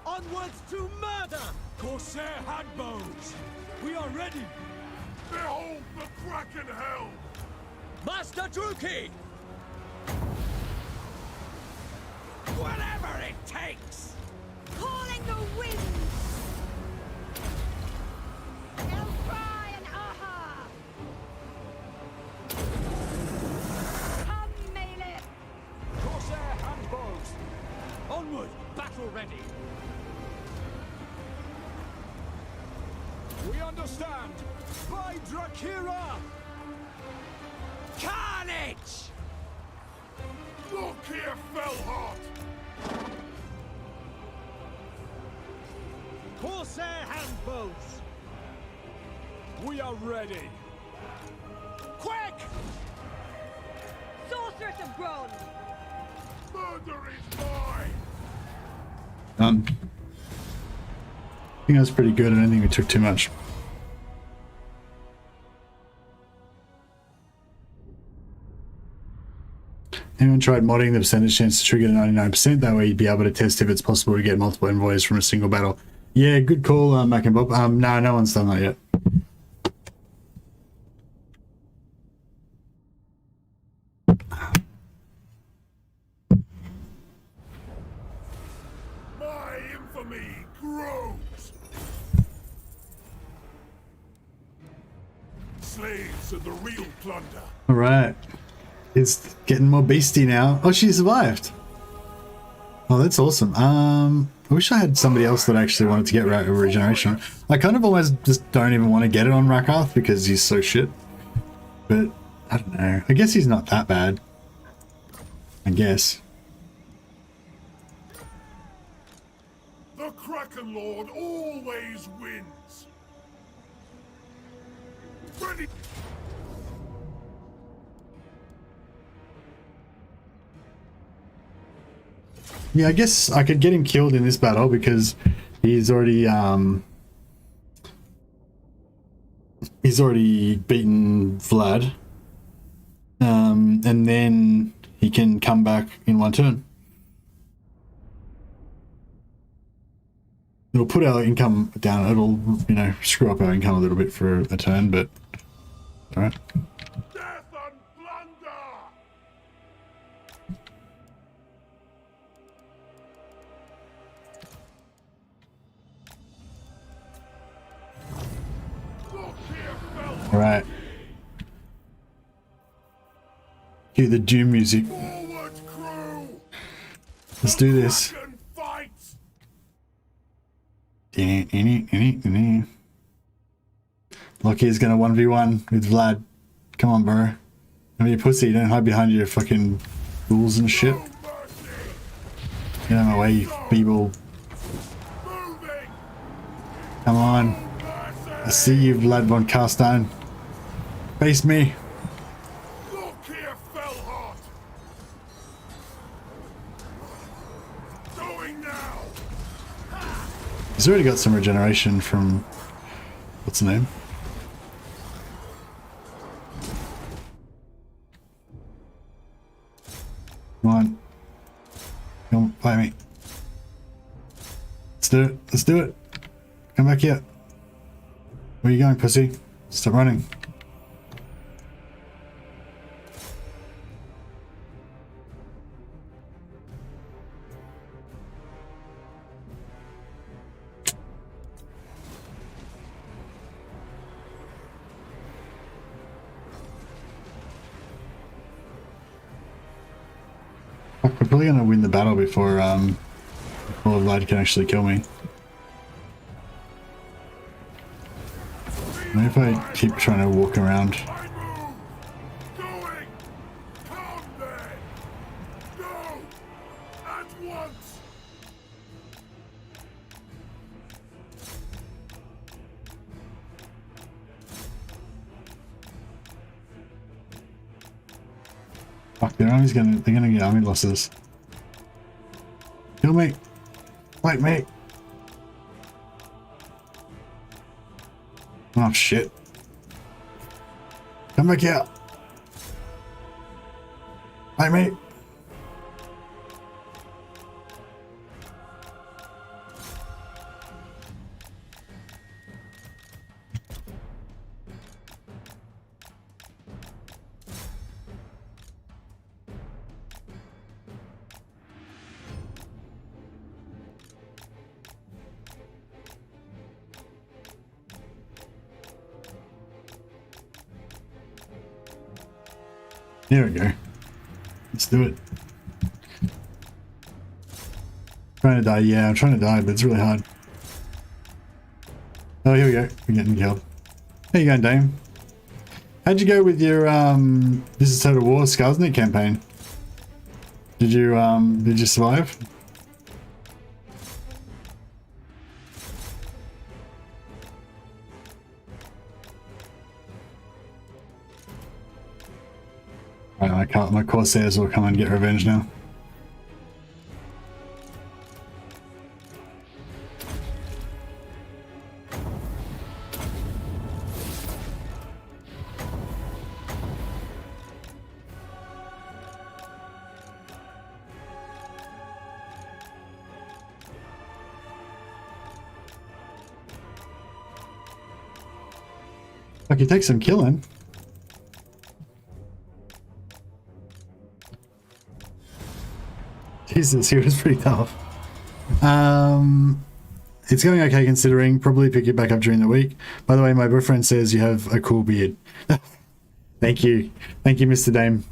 Onwards to murder! Corsair handbows! We are ready! Behold the Kraken Helm! Master Druki! Whatever it takes! Calling the winds! They'll cry and aha! Come, Malekith! Corsair handbows! Onward! Battle ready! We understand! By Drakira! Carnage! Lokhir, Fellheart! Corsair handbows! We are ready! Quick! Sorceress of Bronze! Murder is mine! Done. I think that's pretty good. I don't think we took too much. Anyone tried modding the percentage chance to trigger to 99%? That way you'd be able to test if it's possible to get multiple envoys from a single battle. Yeah, good call, Mac and Bob. No, no one's done that yet. My infamy grows! Slaves are the real plunder. All right. It's getting more beastie now. Oh, she survived. Oh, that's awesome. I wish I had somebody else that actually wanted to get regeneration. I kind of almost just don't even want to get it on Rakarth because he's so shit. But I don't know. I guess he's not that bad. I guess. The Kraken Lord always wins. Ready. Yeah, I guess I could get him killed in this battle because he's already beaten Vlad. And then he can come back in one turn. It'll put our income down. It'll, you know, screw up our income a little bit for a turn, but all right. Death and plunder! All right. Cue the Doom music. Forward, crew! Let's do this. Kraken fight! Lokhir's gonna 1v1 with Vlad. Come on, bro. I mean, you pussy, don't hide behind your fucking rules and shit. No mercy! Get out of my way, you feeble. Moving! Come on. I see you, Vlad von Carstein. Face me. Lokhir, Fellheart! Going now! He's already got some regeneration from... What's the name? Come on. Come fight me. Let's do it. Let's do it. Come back here. Where are you going, pussy? Stop running. Fuck, we're probably gonna win the battle before Vlad can actually kill me. Maybe if I keep trying to walk around. I move! Going! Come then! Go! At once! Fuck, they're gonna get army losses. Kill me. Fight me. Oh shit. Come back here. Fight me. There we go. Let's do it. Trying to die, yeah, I'm trying to die, but it's really hard. Oh, here we go. We're getting killed. How you going, Dame? How'd you go with your This is Total War Skarsnik campaign? Did you survive? Alright, my Corsairs will come and get revenge now. Like, you take some killing. Jesus, he was pretty tough. It's going okay considering. Probably pick it back up during the week. By the way, my boyfriend says you have a cool beard. Thank you, Mr. Dame.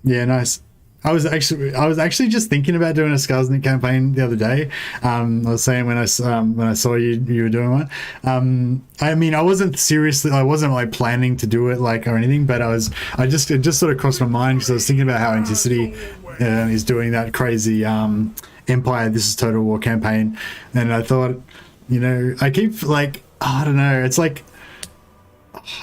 Yeah, nice. I was actually just thinking about doing a Skarsnik campaign the other day. I was saying when I saw you were doing one. I mean, I wasn't like planning to do it like or anything, but it just sort of crossed my mind because I was thinking about how Anticity is doing that crazy Empire This is Total War campaign, and I thought, you know, I keep like, I don't know, it's like,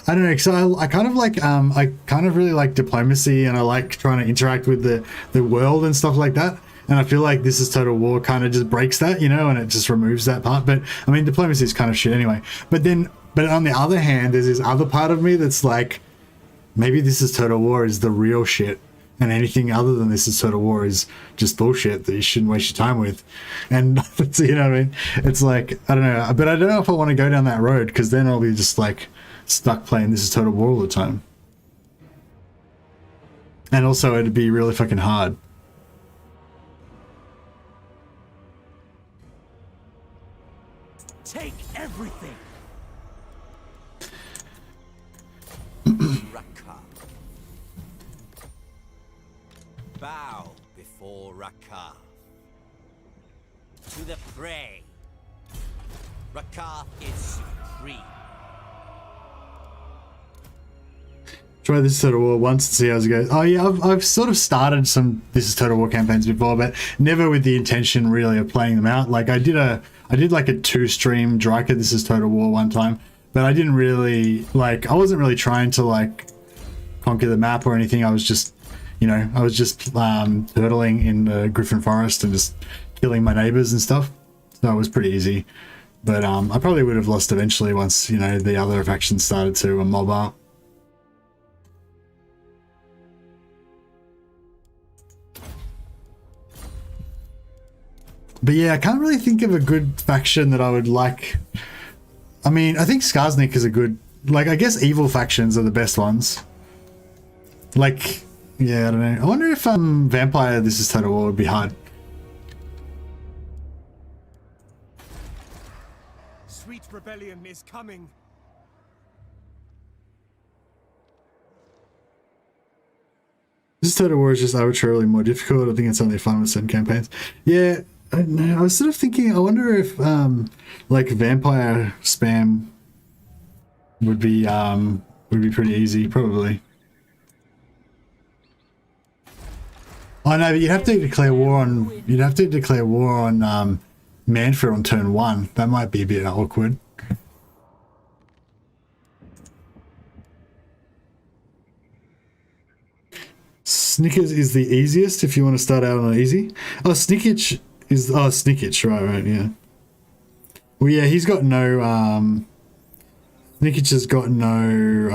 I don't know, so I kind of like I kind of really like diplomacy, and I like trying to interact with the world and stuff like that, and I feel like This is Total War kind of just breaks that, you know, and it just removes that part. But I mean, diplomacy is kind of shit anyway. But on the other hand, there's this other part of me that's like, maybe This is Total War is the real shit, and anything other than This is Total War is just bullshit that you shouldn't waste your time with. And you know what I mean? It's like, I don't know, but I don't know if I want to go down that road, because then I'll be just like stuck playing This is Total War all the time. And also it'd be really fucking hard. Take everything. Rakar. Bow before Rakar. To the prey. Rakar is supreme. Try This is Total War once and see how it goes. Oh yeah, I've sort of started some This is Total War campaigns before, but never with the intention really of playing them out. Like I did like a 2-stream Dryker This is Total War one time, but I didn't really like, I wasn't really trying to like conquer the map or anything. I was just, you know, I was just turtling in the Griffin Forest and just killing my neighbors and stuff. So it was pretty easy. But I probably would have lost eventually once, you know, the other factions started to mob up. But yeah, I can't really think of a good faction that I would like. I mean, I think Skarsnik is a good, like, I guess evil factions are the best ones. Like, yeah, I don't know. I wonder if Vampire This is Total War would be hard. Sweet rebellion is coming. This Total War is just arbitrarily more difficult. I think it's only fun with certain campaigns. Yeah. I don't know. I was sort of thinking, I wonder if like vampire spam would be pretty easy, probably. Oh no, but you'd have to declare war on Manfred on turn 1. That might be a bit awkward. Snickers is the easiest if you want to start out on easy. Oh, Snickitch is... Oh, Snickitch, right, yeah. Well, yeah, he's got no... Snickitch has got no...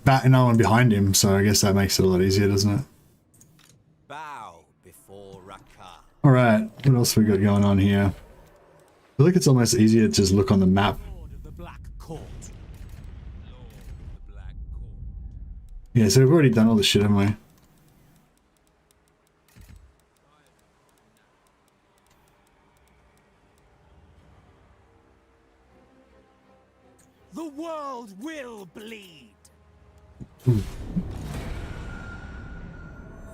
no one behind him, so I guess that makes it a lot easier, doesn't it? Bow before Rakar. Alright, what else we got going on here? I feel like it's almost easier to just look on the map. Lord of the Black Court. Lord of the Black Court. Yeah, so we've already done all this shit, haven't we? The world will bleed. The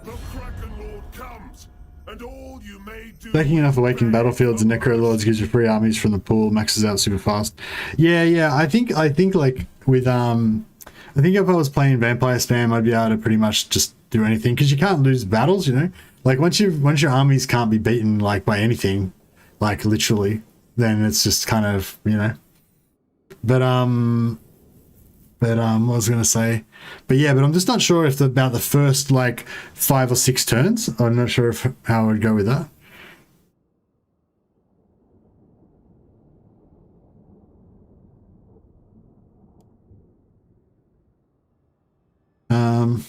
Kraken Lord comes, and all you may do... Stacking enough awakened battlefields and Necro Lords gives you free armies from the pool, maxes out super fast. Yeah, I think like with I think if I was playing Vampire Spam, I'd be able to pretty much just do anything, because you can't lose battles, you know? Like once your armies can't be beaten like by anything, like literally, then it's just kind of, you know. But what was I gonna say? But yeah, but I'm just not sure if about the first like 5 or 6 turns. I'm not sure how I would go with that.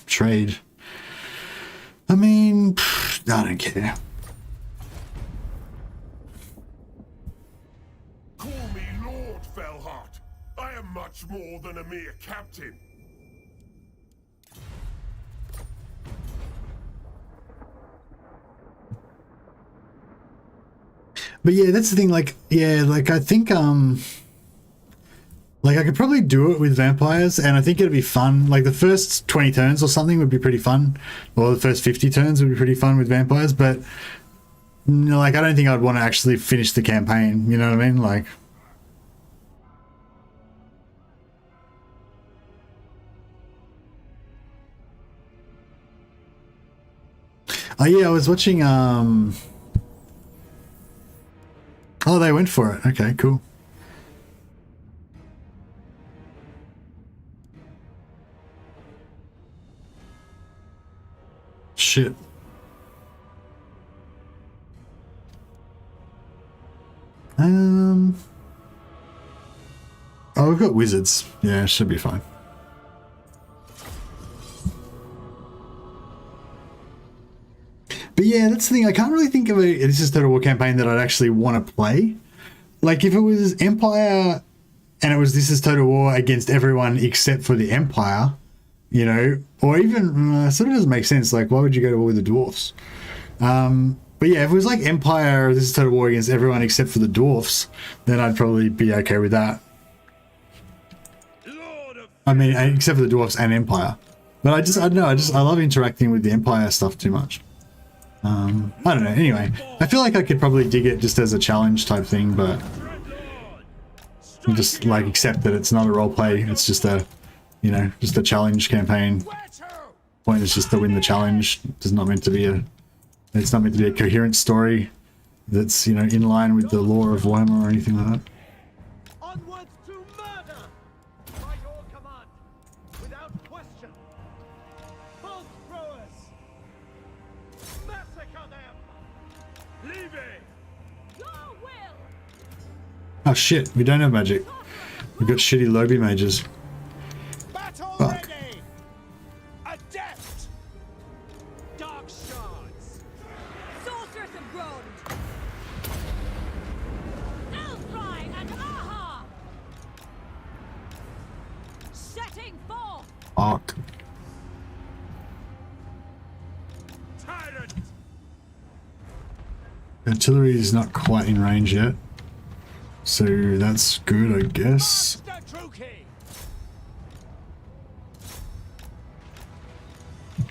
Trade. I mean, I don't care. Call me Lord Fellheart. I am much more than a mere captain. But yeah, that's the thing, like, yeah, like I think like I could probably do it with vampires, and I think it'd be fun. Like the first 20 turns or something would be pretty fun, or the first 50 turns would be pretty fun with vampires, but like I don't think I'd want to actually finish the campaign, you know what I mean? Like oh yeah, I was watching oh, they went for it. Okay, cool. Shit. Oh, we've got wizards. Yeah, should be fine. But yeah, that's the thing. I can't really think of a This is Total War campaign that I'd actually want to play. Like if it was Empire and it was This is Total War against everyone except for the Empire, you know, or even sort of doesn't make sense. Like, why would you go to war with the dwarfs? But yeah, if it was like Empire, This is Total War against everyone except for the dwarfs, then I'd probably be okay with that. I mean, except for the dwarfs and Empire. But I don't know. I love interacting with the Empire stuff too much. I don't know. Anyway, I feel like I could probably dig it just as a challenge type thing, but just like accept that it's not a role play. It's just a, you know, just a challenge campaign. Point is just to win the challenge. It's not meant to be a coherent story that's, you know, in line with the lore of Warhammer or anything like that. Onwards to murder! By your command, without question. Bolt throwers! Massacre them! Leave it! Your will! Oh shit, we don't have magic. We've got shitty Lobby mages. Battle Fuck. ready! Adept! Dark shards! Sorceress of Grond! Elfry and Aha! Setting forth! Ark. Tyrant! Artillery is not quite in range yet. So that's good, I guess. Master Truki!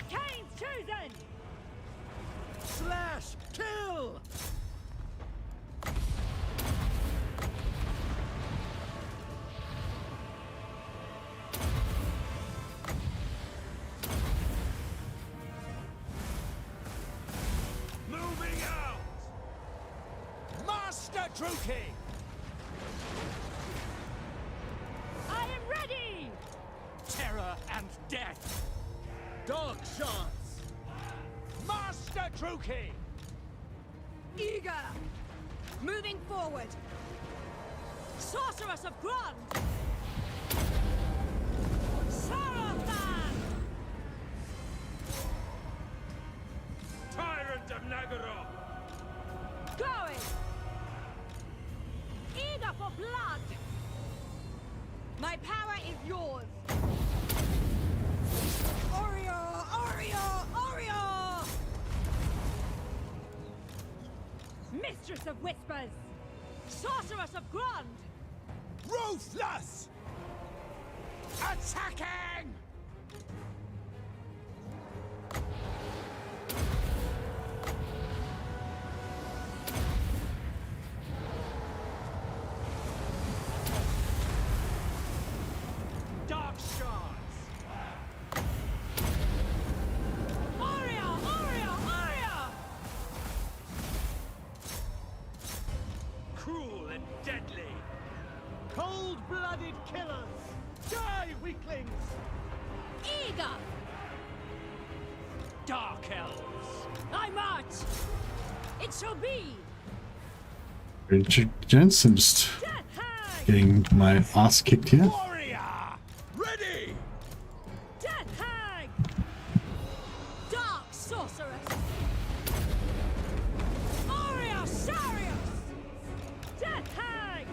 Kane's chosen! Slash! Kill! Moving out! Master Truki! I am ready! Terror and death! Dark shards. Master Druki! Eager! Moving forward! Sorceress of Grund! Sarathan! Tyrant of Nagaroth. Going! Eager for blood! My power is yours! Oreo! Oreo! Oreo! Mistress of Whispers! Sorceress of Grund! Ruthless! Attacking! Dark shards. Oreo! Oreo! Oreo! Cruel and deadly. Cold-blooded killers! Die, weaklings! Eager! Dark elves. I march! It shall be! Richard Jensen just Death hag! getting my ass kicked here. Warrior! Ready! Death hag! Dark sorceress! Oreo Sarius! Death hag!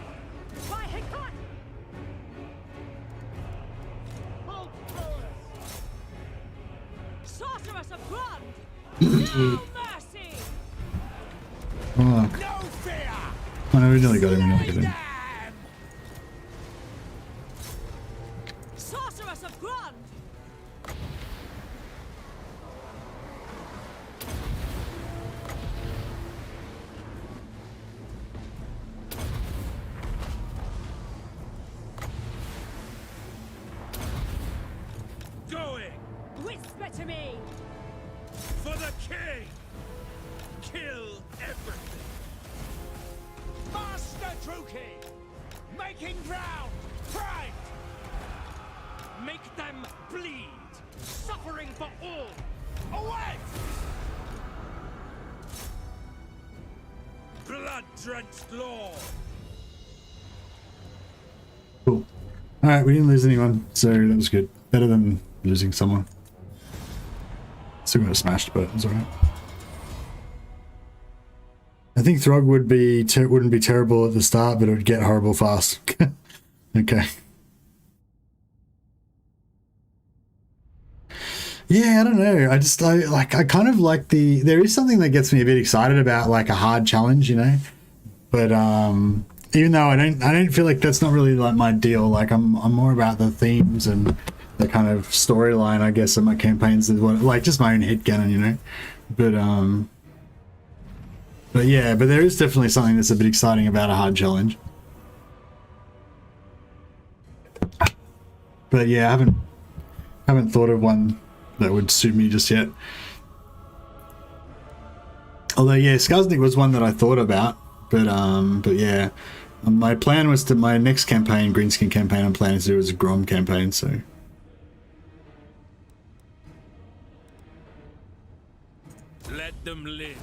By Hecate! Bolt throwers! Sorceress of Grund! No mercy! Oh, No fear! oh no, we nearly got him, we nearly got him. Them! Sorceress of Grund! Going Whisper to me! for the king. Kill everything. Master Druki! Making ground! Pride! Make them bleed. Suffering for all. Away! Blood-drenched lord. Cool. Alright, we didn't lose anyone, so that was good. Better than losing someone. Still got smashed, but it's alright. I think Throg would be wouldn't be terrible at the start, but it would get horrible fast. Okay. Yeah, I don't know. I kind of like there is something that gets me a bit excited about like a hard challenge, you know. But even though I don't feel like that's not really like my deal. Like I'm more about the themes and the kind of storyline, I guess, of my campaigns is what, like, just my own headcanon, you know. But yeah, but there is definitely something that's a bit exciting about a hard challenge. But yeah, I haven't thought of one that would suit me just yet. Although yeah, Skarsnik was one that I thought about, but yeah, my plan was to my next campaign, Greenskin campaign, I'm planning to do as a Grom campaign, so. Let them live.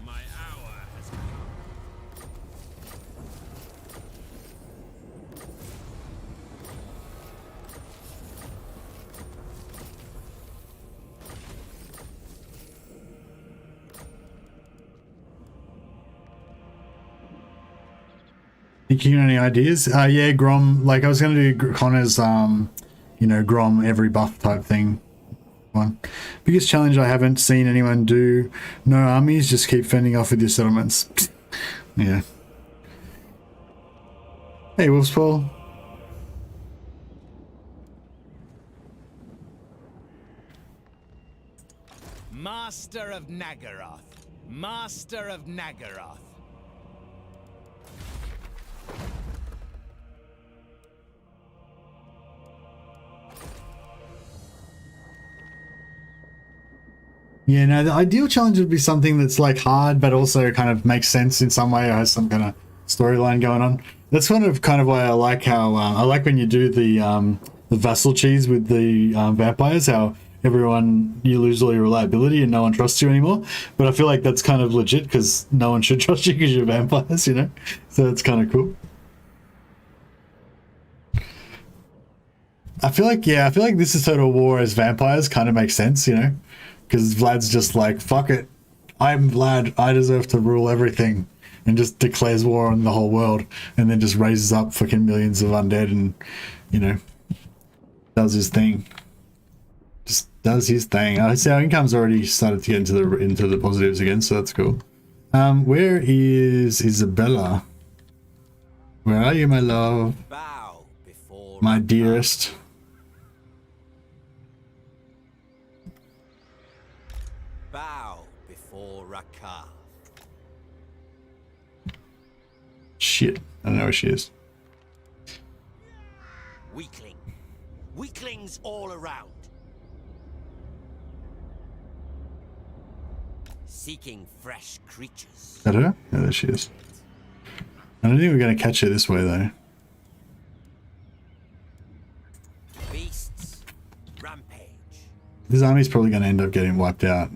My hour has come. Thinking any ideas? Yeah, Grom, like I was going to do Connor's, you know, Grom every buff type thing. One. Biggest challenge I haven't seen anyone do, no armies, just keep fending off with your settlements. Yeah. Hey, Wolfspaw. Master of Nagaroth. Master of Nagaroth. Yeah, no, the ideal challenge would be something that's like hard, but also kind of makes sense in some way or has some kind of storyline going on. That's kind of why I like how I like when you do the vassal cheese with the vampires. How everyone, you lose all your reliability and no one trusts you anymore. But I feel like that's kind of legit because no one should trust you because you're vampires, you know. So it's kind of cool. I feel like this is Total War as vampires kind of makes sense, you know, because Vlad's just like, fuck it, I'm Vlad, I deserve to rule everything, and just declares war on the whole world, and then just raises up fucking millions of undead and, you know, does his thing. Just does his thing. I see our income's already started to get into the positives again, so that's cool. Where is Isabella? Where are you, my love? Bow before My dearest. bow before Rakar. Shit, I don't know where she is. Weakling. Weaklings all around. Seeking fresh creatures. Is that her? Yeah, there she is. I don't think we're going to catch her this way, though. Beasts. Rampage. This army's probably going to end up getting wiped out.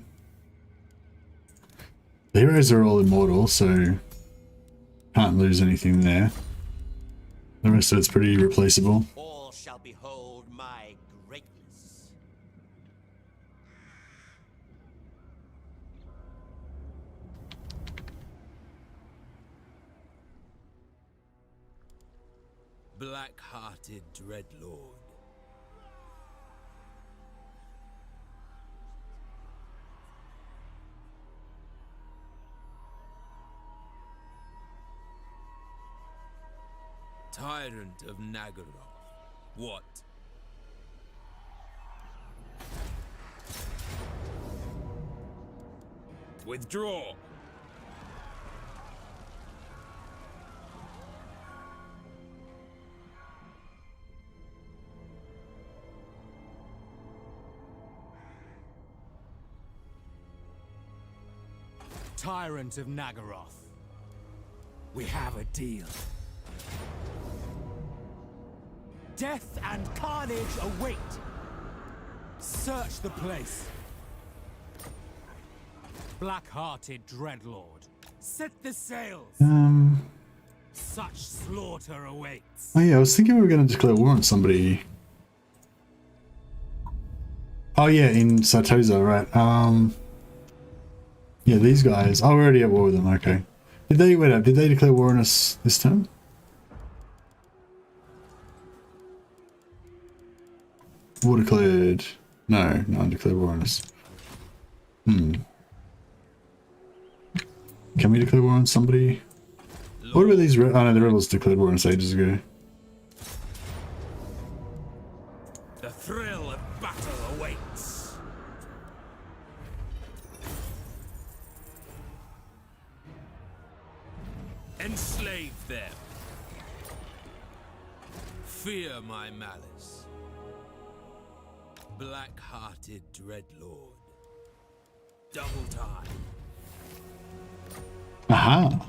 The heroes are all immortal, so can't lose anything there. The rest of it's pretty replaceable. All shall behold my greatness. Black-hearted dreadlord. Tyrant of Nagaroth. What? Withdraw. Tyrant of Nagaroth. We have a deal. Death and carnage await. Search the place. Black-hearted dreadlord. Set the sails. Such slaughter awaits. Oh yeah, I was thinking we were going to declare war on somebody. Oh yeah, in Satoza, right? Yeah, these guys. Oh, we're already at war with them. Okay. Did they declare war on us this time? War declared. No, no one declared war on us. Can we declare war on somebody? What about these? Oh no, the rebels declared war on us ages ago. The thrill of battle awaits. Enslave them. Fear my malice. Black-hearted dreadlord. Double time. Aha!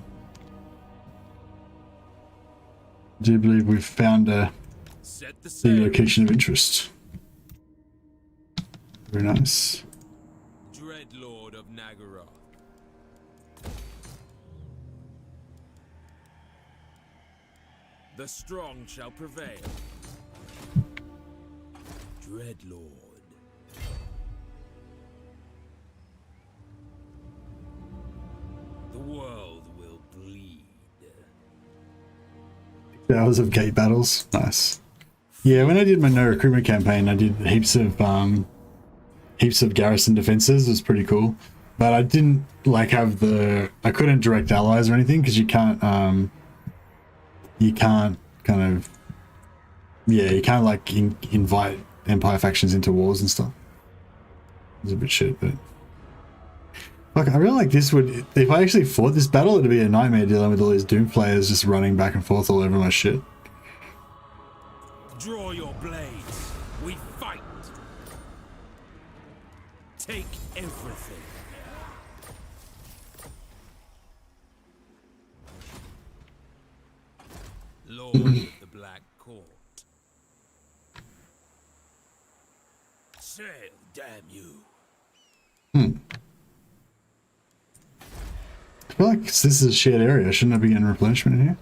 I do believe we've found the location of interest. Very nice. Dreadlord of Nagaroth. The strong shall prevail. Dreadlord. The world will bleed. Hours of gate battles. Nice. Yeah, when I did my no recruitment campaign, I did heaps of garrison defenses. It was pretty cool. But I didn't like have I couldn't direct allies or anything because you can't like invite Empire factions into wars and stuff. It was a bit shit, but like I really like this if I actually fought this battle, it'd be a nightmare dealing with all these Doom players just running back and forth all over my shit. Draw your blades. We fight. Take everything. Lord of the Black Court. Sail, damn you. I feel like this is a shared area. Shouldn't I be getting replenishment in here?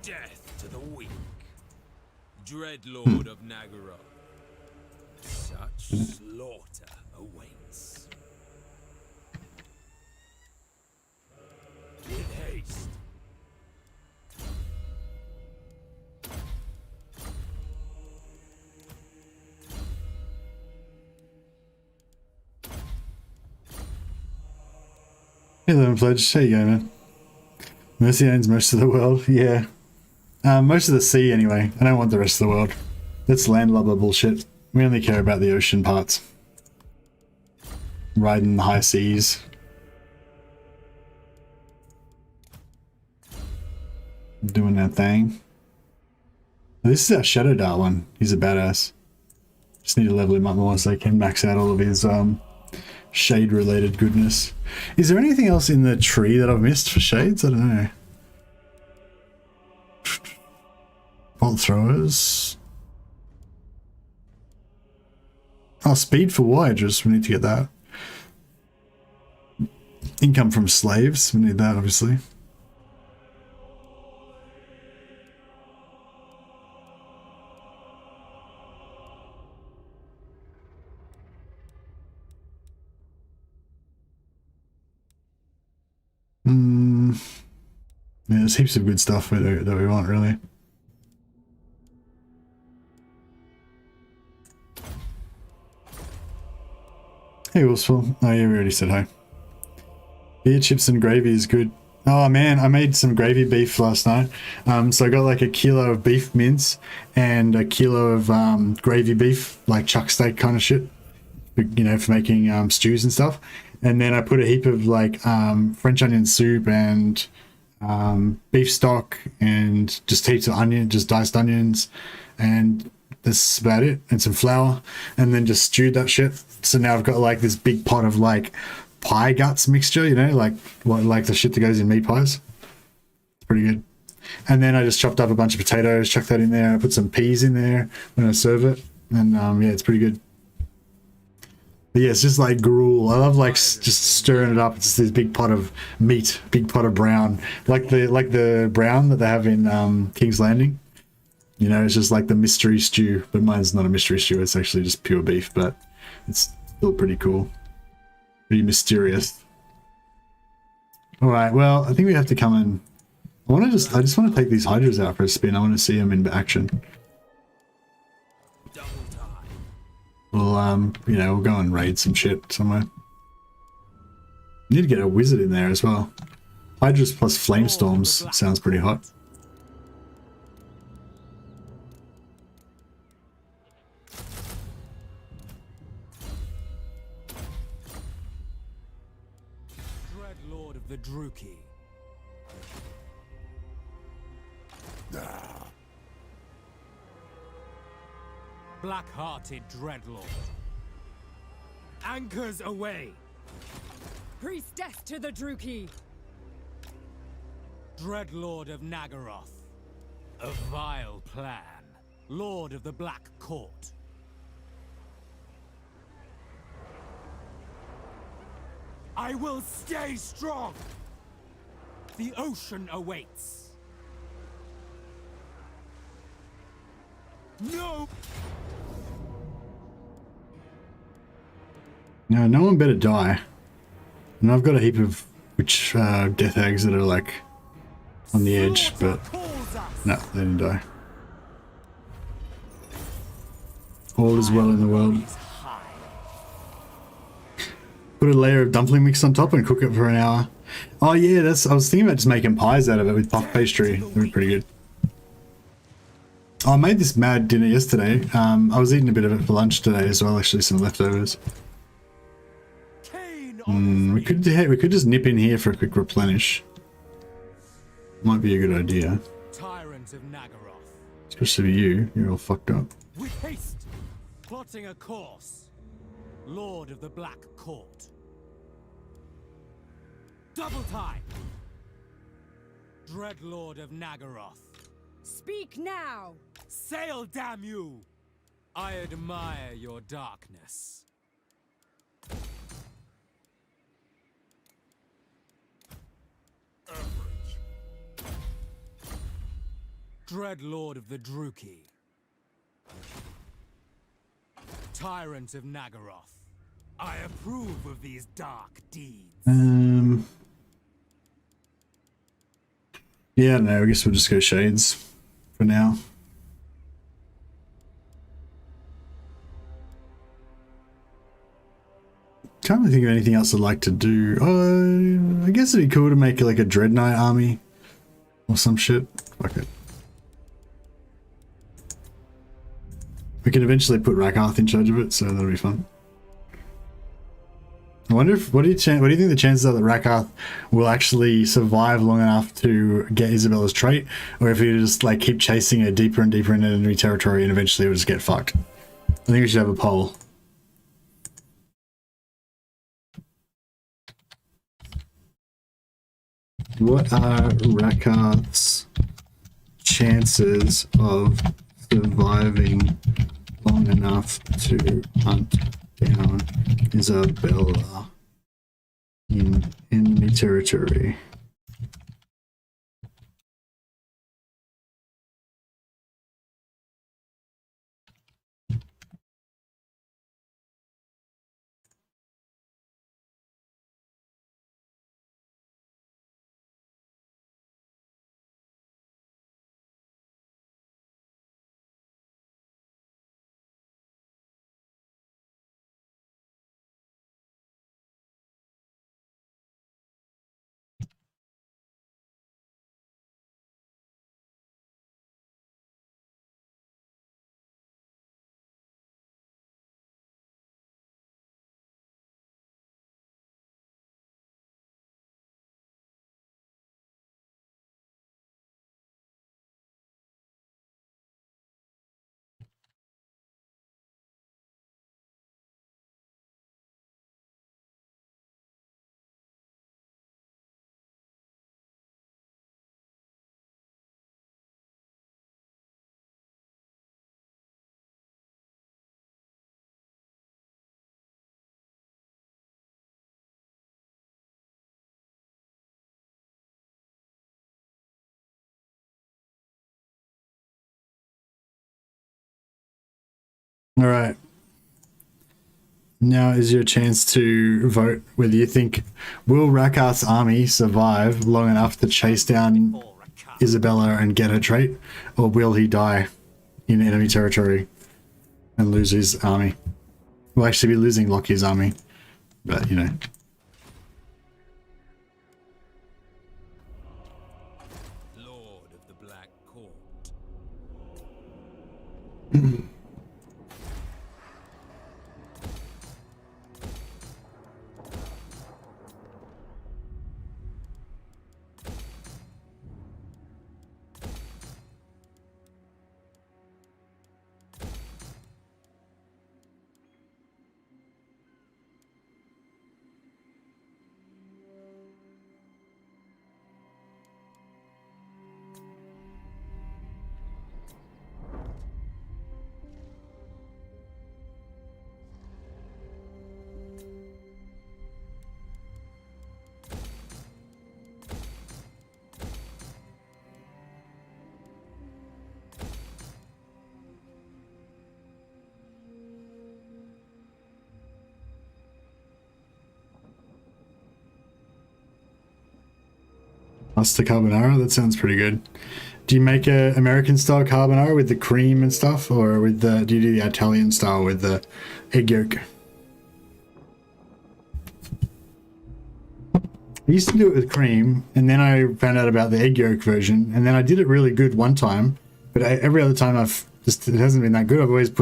Death to the weak. Dreadlord of Nagaroth. Such slaughter awaits. With haste. Hey, Lemon Pledge. There you go, man. Mercy owns most of the world. Yeah. Most of the sea, anyway. I don't want the rest of the world. That's landlubber bullshit. We only care about the ocean parts. Riding the high seas. Doing that thing. This is our Shadow Dart one. He's a badass. Just need to level him up more so I can max out all of his shade related goodness. Is there anything else in the tree that I've missed for shades? I don't know. Bolt throwers. Oh, speed for Voyagers. We need to get that. Income from slaves. We need that, obviously. Yeah, there's heaps of good stuff that we want, really. Hey, Wilsful. Oh, yeah, we already said hi. Beer, chips, and gravy is good. Oh, man, I made some gravy beef last night. So I got like a kilo of beef mince and a kilo of gravy beef, like chuck steak kind of shit, you know, for making stews and stuff. And then I put a heap of like French onion soup and beef stock and just heaps of onion, just diced onions, and that's about it, and some flour, and then just stewed that shit. So now I've got like this big pot of like pie guts mixture, you know, like what, like the shit that goes in meat pies. It's pretty good. And then I just chopped up a bunch of potatoes, chucked that in there. I put some peas in there when I serve it, and yeah, it's pretty good. But yeah, it's just like gruel. I love like just stirring it up. It's just this big pot of meat, big pot of brown, like the brown that they have in King's Landing. You know, it's just like the mystery stew, but mine's not a mystery stew. It's actually just pure beef, but it's still pretty cool, pretty mysterious. All right, well, I think we have to come in. I just want to take these hydras out for a spin. I want to see them in action. We'll you know, we'll go and raid some shit somewhere. Need to get a wizard in there as well. Hydras plus flamestorms sounds pretty hot. Dreadlord of the Druki. Black-hearted Dreadlord. Anchors away. Priestess to the Druki. Dreadlord of Nagaroth. A vile plan. Lord of the Black Court. I will stay strong. The ocean awaits. No! No, no one better die. And I've got a heap of which death hags that are like on the edge, but no, they didn't die. All is well in the world. Put a layer of dumpling mix on top and cook it for an hour. Oh yeah, I was thinking about just making pies out of it with puff pastry. That'd be pretty good. Oh, I made this mad dinner yesterday. I was eating a bit of it for lunch today as well, actually, some leftovers. We could just nip in here for a quick replenish. Might be a good idea. Tyrant of Nagaroth. Especially you. You're all fucked up. With haste, plotting a course. Lord of the Black Court. Double time. Dreadlord of Nagaroth. Speak now! Sail, damn you! I admire your darkness. Dread Lord of the Druki. Tyrant of Nagaroth. I approve of these dark deeds. Yeah, no, I guess we'll just go Shades for now. Can't really think of anything else I'd like to do. I guess it'd be cool to make like a Dread Knight army or some shit. Fuck it. We can eventually put Rakarth in charge of it, so that'll be fun. I wonder if what do you think the chances are that Rakarth will actually survive long enough to get Isabella's trait, or if he just like keep chasing her deeper and deeper into enemy territory and eventually it'll just get fucked. I think we should have a poll. What are Rakarth's chances of surviving long enough to hunt down Isabella in enemy territory? All right. Now is your chance to vote whether you think will Rakarth's army survive long enough to chase down Isabella and get her trait, or will he die in enemy territory and lose his army? We'll actually be losing Lokhir's army, but you know. Lord of the Black Court. Pasta carbonara? That sounds pretty good. Do you make a American style carbonara with the cream and stuff, or with the do you do the Italian style with the egg yolk? I used to do it with cream, and then I found out about the egg yolk version, and then I did it really good one time, but every other time it hasn't been that good. I've always I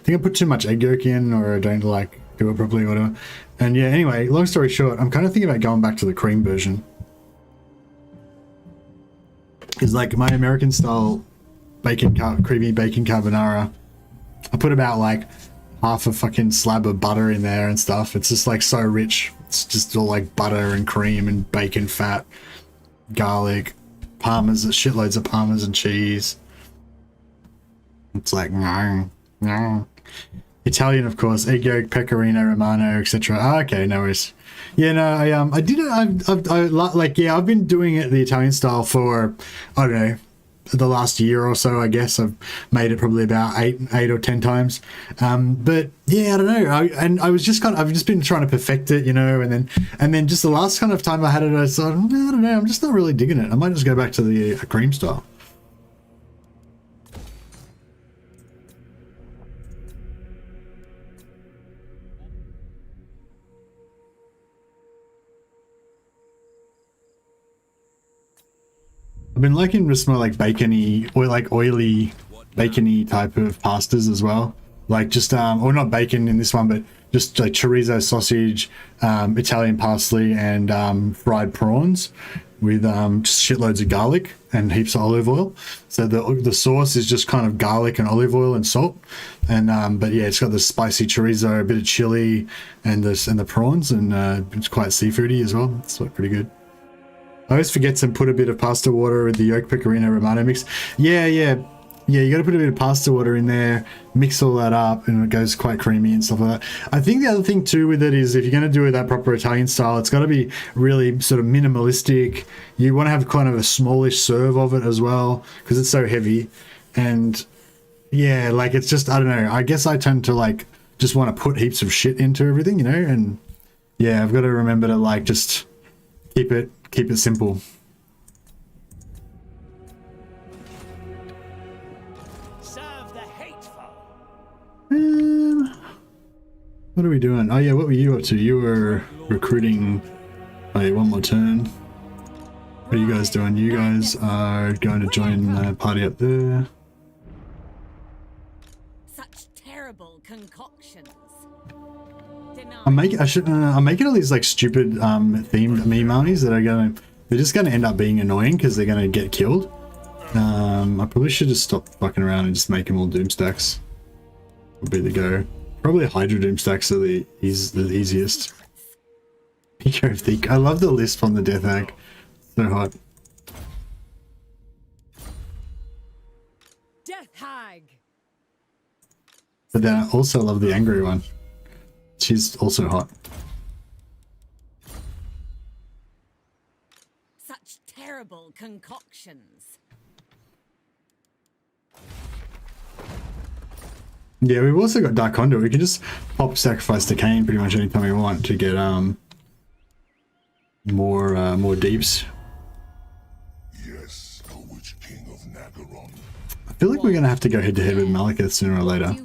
think I put too much egg yolk in, or I don't like do it properly or whatever. And yeah, anyway, long story short, I'm kind of thinking about going back to the cream version. Is like my American style creamy bacon carbonara. I put about like half a fucking slab of butter in there and stuff. It's just like so rich. It's just all like butter and cream and bacon fat, garlic, shitloads of parmesan cheese. It's like, no, no. Italian, of course, egg yolk, pecorino romano, etc. Oh, okay, no worries. Yeah, no, I did it. I've been doing it the Italian style for, I don't know, the last year or so. I guess I've made it probably about eight or 10 times. But yeah, I don't know. I've just been trying to perfect it, you know, and then just the last kind of time I had it, I thought, I don't know, I'm just not really digging it. I might just go back to the cream style. I've been liking just more like bacony or like oily bacony type of pastas as well. Like just or not bacon in this one, but just like chorizo sausage, Italian parsley, and fried prawns with just shitloads of garlic and heaps of olive oil. So the sauce is just kind of garlic and olive oil and salt. And but yeah, it's got the spicy chorizo, a bit of chili, and the prawns, and it's quite seafoody as well. It's like pretty good. I always forget to put a bit of pasta water with the yolk pecorino romano mix. Yeah, you got to put a bit of pasta water in there, mix all that up, and it goes quite creamy and stuff like that. I think the other thing too with it is if you're going to do it that proper Italian style, it's got to be really sort of minimalistic. You want to have kind of a smallish serve of it as well because it's so heavy. And yeah, like it's just, I don't know, I guess I tend to like just want to put heaps of shit into everything, you know, and yeah, I've got to remember to like just keep it simple. Serve the hateful. What are we doing? Oh yeah, what were you up to? You were recruiting. Oh yeah, one more turn. What are you guys doing? You guys are going to join the party up there. Such terrible concoctions. I'm making all these like stupid themed meme armies that they're just gonna end up being annoying because they're gonna get killed. I probably should just stop fucking around and just make them all doom stacks. Would be the go. Probably Hydra doom stacks are the easiest. Eco thick. I love the lisp on the death hag. So hot. Death hag. But then I also love the angry one. She's also hot. Such terrible concoctions. Yeah, we've also got Dark Conduit. We can just pop Sacrifice to Cain pretty much anytime we want to get more deeps. Yes, O Witch King of Nagaron. I feel like we're gonna have to go head to head with Malekith sooner or later.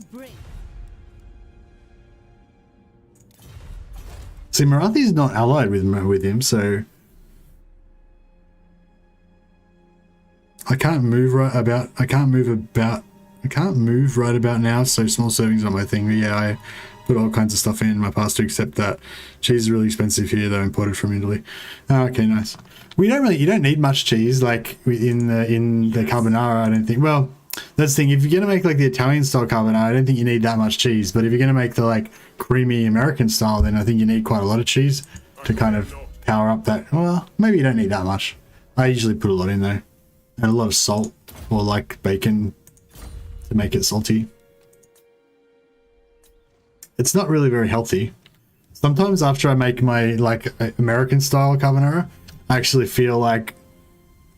See, Morathi's not allied with him, so I can't move right about. I can't move right about now. So small servings on my thing. But yeah, I put all kinds of stuff in my pasta except that. Cheese is really expensive here, though, imported from Italy. Oh, okay, nice. You don't need much cheese like in the carbonara. I don't think. Well, that's the thing. If you're gonna make like the Italian style carbonara, I don't think you need that much cheese. But if you're gonna make the like creamy American style, then I think you need quite a lot of cheese to kind of power up that. Well, maybe you don't need that much. I usually put a lot in though, and a lot of salt or like bacon to make it salty. It's not really very healthy. Sometimes after I make my like American style carbonara, I actually feel like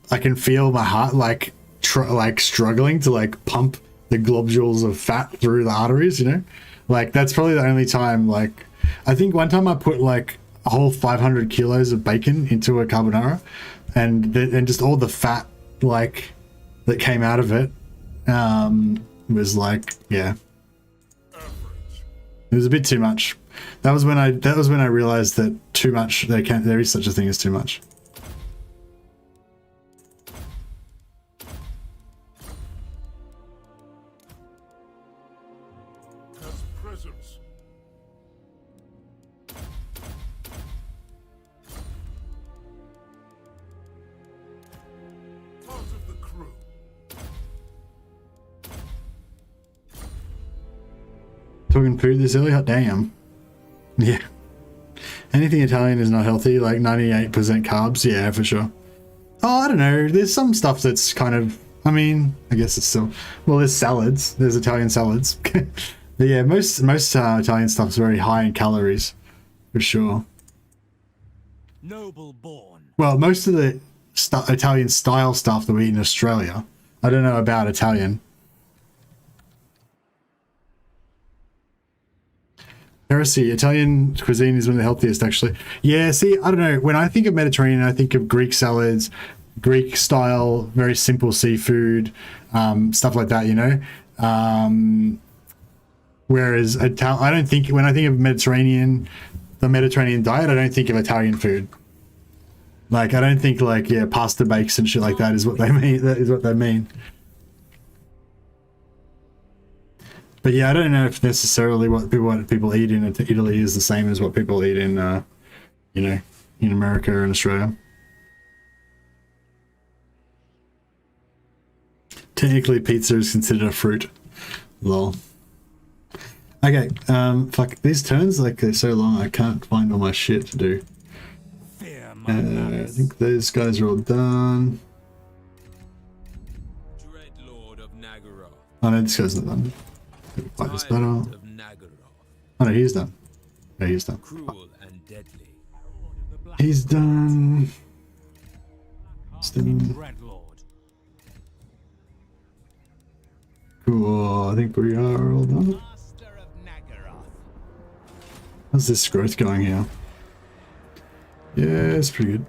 I can feel my heart like struggling to like pump the globules of fat through the arteries, you know? Like that's probably the only time. Like I think one time I put like a whole 500 kilos of bacon into a carbonara, and just all the fat like that came out of it was like, yeah, it was a bit too much. That was when I realized that too much, there is such a thing as too much. Talking food this early? Hot damn. Yeah. Anything Italian is not healthy, like 98% carbs, yeah, for sure. Oh, I don't know. There's some stuff that's kind of I mean, I guess it's still... Well, there's salads. There's Italian salads. But yeah, most Italian stuff's very high in calories, for sure. Noble born. Well, most of the Italian style stuff that we eat in Australia. I don't know about Italian. Piracy. Italian cuisine is one of the healthiest, actually. Yeah, see, I don't know. When I think of Mediterranean, I think of Greek salads, Greek style, very simple seafood, stuff like that, you know? Whereas I don't think, when I think of Mediterranean, the Mediterranean diet, I don't think of Italian food. Like, I don't think, like, yeah, pasta bakes and shit like that is what they mean. That is what they mean. But yeah, I don't know if necessarily what people eat in Italy is the same as what people eat in, you know, in America and Australia. Technically, pizza is considered a fruit. Lol. Okay, fuck, these turns, like, they're so long, I can't find all my shit to do. I think those guys are all done. Oh no, this guy's not done. Fight this battle. Oh no, he's done. No, he's done. He's done. Cool, I think we are all done. How's this growth going here? Yeah, it's pretty good.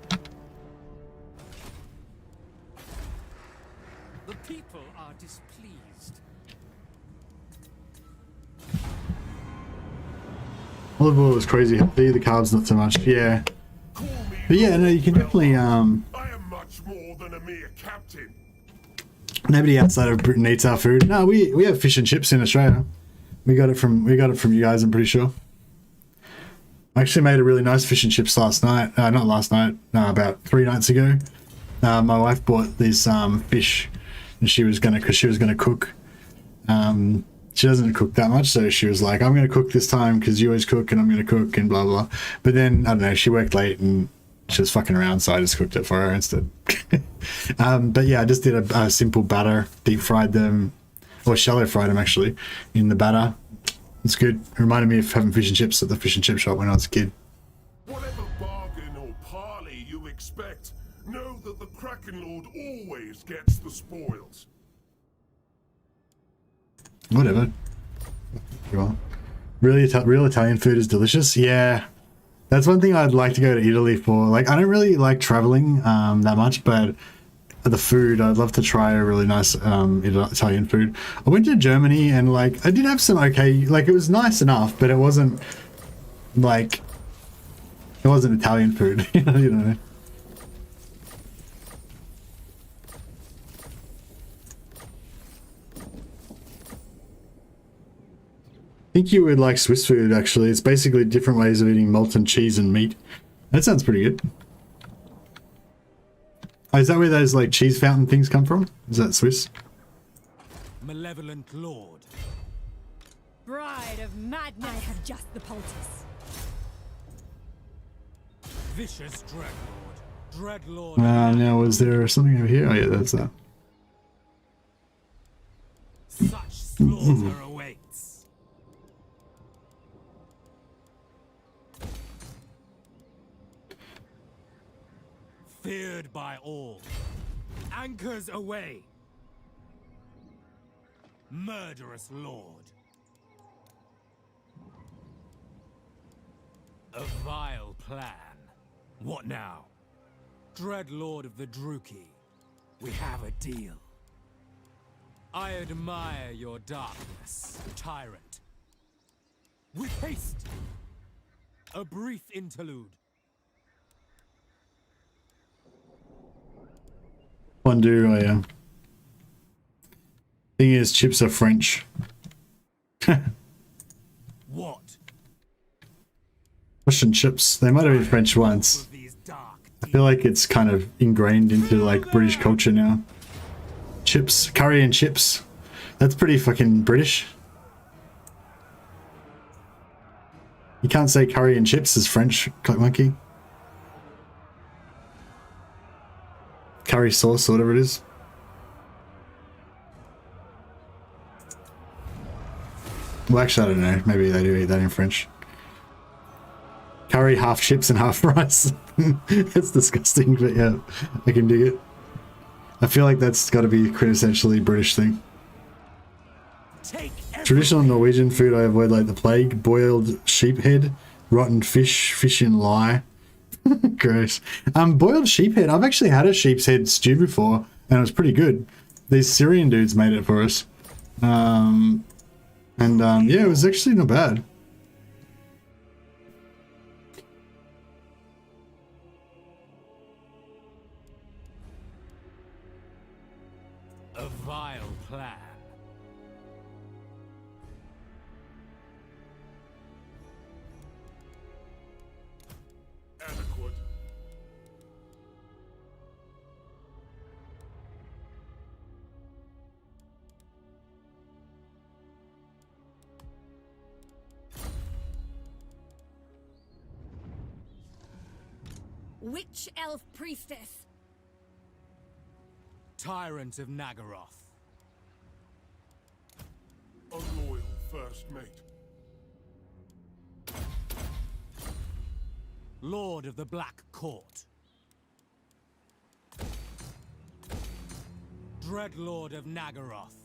The people are displeased. Olive oil is crazy healthy, the carbs not so much. Yeah. But yeah, no, you can definitely I am much more than a mere captain. Nobody outside of Britain eats our food. No, we have fish and chips in Australia. We got it from you guys, I'm pretty sure. I actually made a really nice fish and chips last night. Not last night, about 3 nights ago. My wife bought these fish, and she was gonna cook. She doesn't cook that much, so she was like, "I'm gonna cook this time because you always cook, and I'm gonna cook and blah blah." But then I don't know, she worked late and she was fucking around, so I just cooked it for her instead. But yeah, I just did a simple batter, deep fried them, or shallow fried them actually, in the batter. It's good. It reminded me of having fish and chips at the fish and chip shop when I was a kid. Whatever bargain or parley you expect, know that the Kraken Lord always gets the spoils. Whatever. You are. Really, real Italian food is delicious. Yeah, that's one thing I'd like to go to Italy for. Like, I don't really like traveling that much, but the food, I'd love to try a really nice Italian food. I went to Germany and like I did have some okay, like it was nice enough, but it wasn't like it wasn't Italian food. You know. I think you would like Swiss food actually. It's basically different ways of eating molten cheese and meat. That sounds pretty good. Oh, is that where those like cheese fountain things come from? Is that Swiss? Malevolent Lord. Bride of madness. I have just the poultice. Vicious Dreadlord. Dreadlord. Now was there something over here? Oh yeah, that's that. Such slaughter awaits. Feared by all. Anchors away. Murderous Lord. A vile plan. What now? Dreadlord of the Druki. We have a deal. I admire your darkness, tyrant. With haste. A brief interlude. Fondue, I am. Thing is, chips are French. What? Russian chips. They might have been French once. I feel like it's kind of ingrained into like British culture now. Chips, curry and chips. That's pretty fucking British. You can't say curry and chips is French, Clock Monkey. Curry sauce or whatever it is. Well, actually, I don't know. Maybe they do eat that in French. Curry, half chips and half rice. That's disgusting, but yeah, I can dig it. I feel like that's got to be a quintessentially British thing. Traditional Norwegian food I avoid like the plague: boiled sheep head, rotten fish, fish in lye. Gross. Boiled sheep head. I've actually had a sheep's head stew before, and it was pretty good. These Syrian dudes made it for us. Yeah, it was actually not bad. A vile plan. Adequate. Witch elf priestess. Tyrant of Nagaroth. A loyal first mate. Lord of the Black Court. Dreadlord of Nagaroth.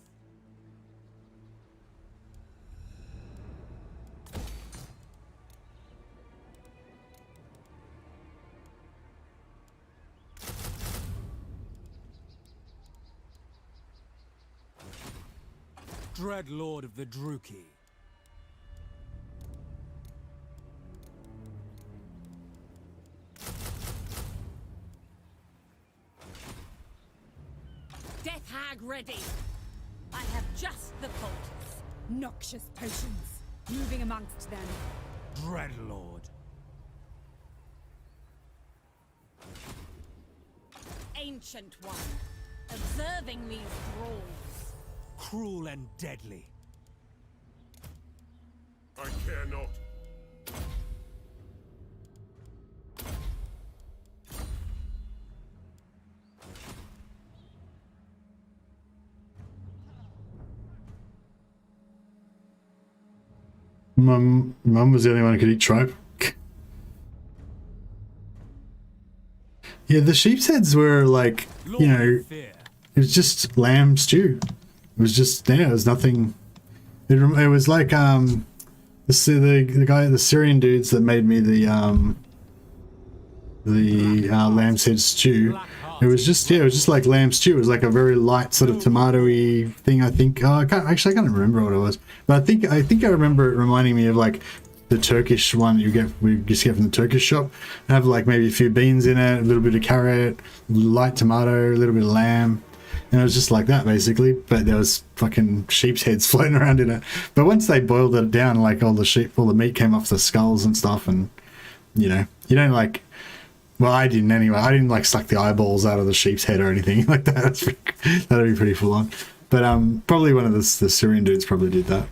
Dreadlord of the Druki. Death hag ready. I have just the poultice. Noxious potions. Moving amongst them. Dreadlord. Ancient one. Observing these thralls. Cruel and deadly. I care not. Mum was the only one who could eat tripe. Yeah, the sheep's heads were like, you know, it was just lamb stew. It was just, yeah, it was nothing. It was like the guy, the Syrian dudes that made me the lamb's head stew. It was just, yeah, it was just like lamb stew. It was like a very light sort of tomato-y thing, I think. Oh, I can't remember what it was, but I think I remember it reminding me of like the Turkish one we just get from the Turkish shop. Have like maybe a few beans in it, a little bit of carrot, light tomato, a little bit of lamb, and it was just like that basically. But there was fucking sheep's heads floating around in it. But once they boiled it down, like all the meat came off the skulls and stuff, and you know, you don't like. Well, I didn't anyway. I didn't like suck the eyeballs out of the sheep's head or anything like that. That'd be pretty full on. But probably one of the Syrian dudes probably did that.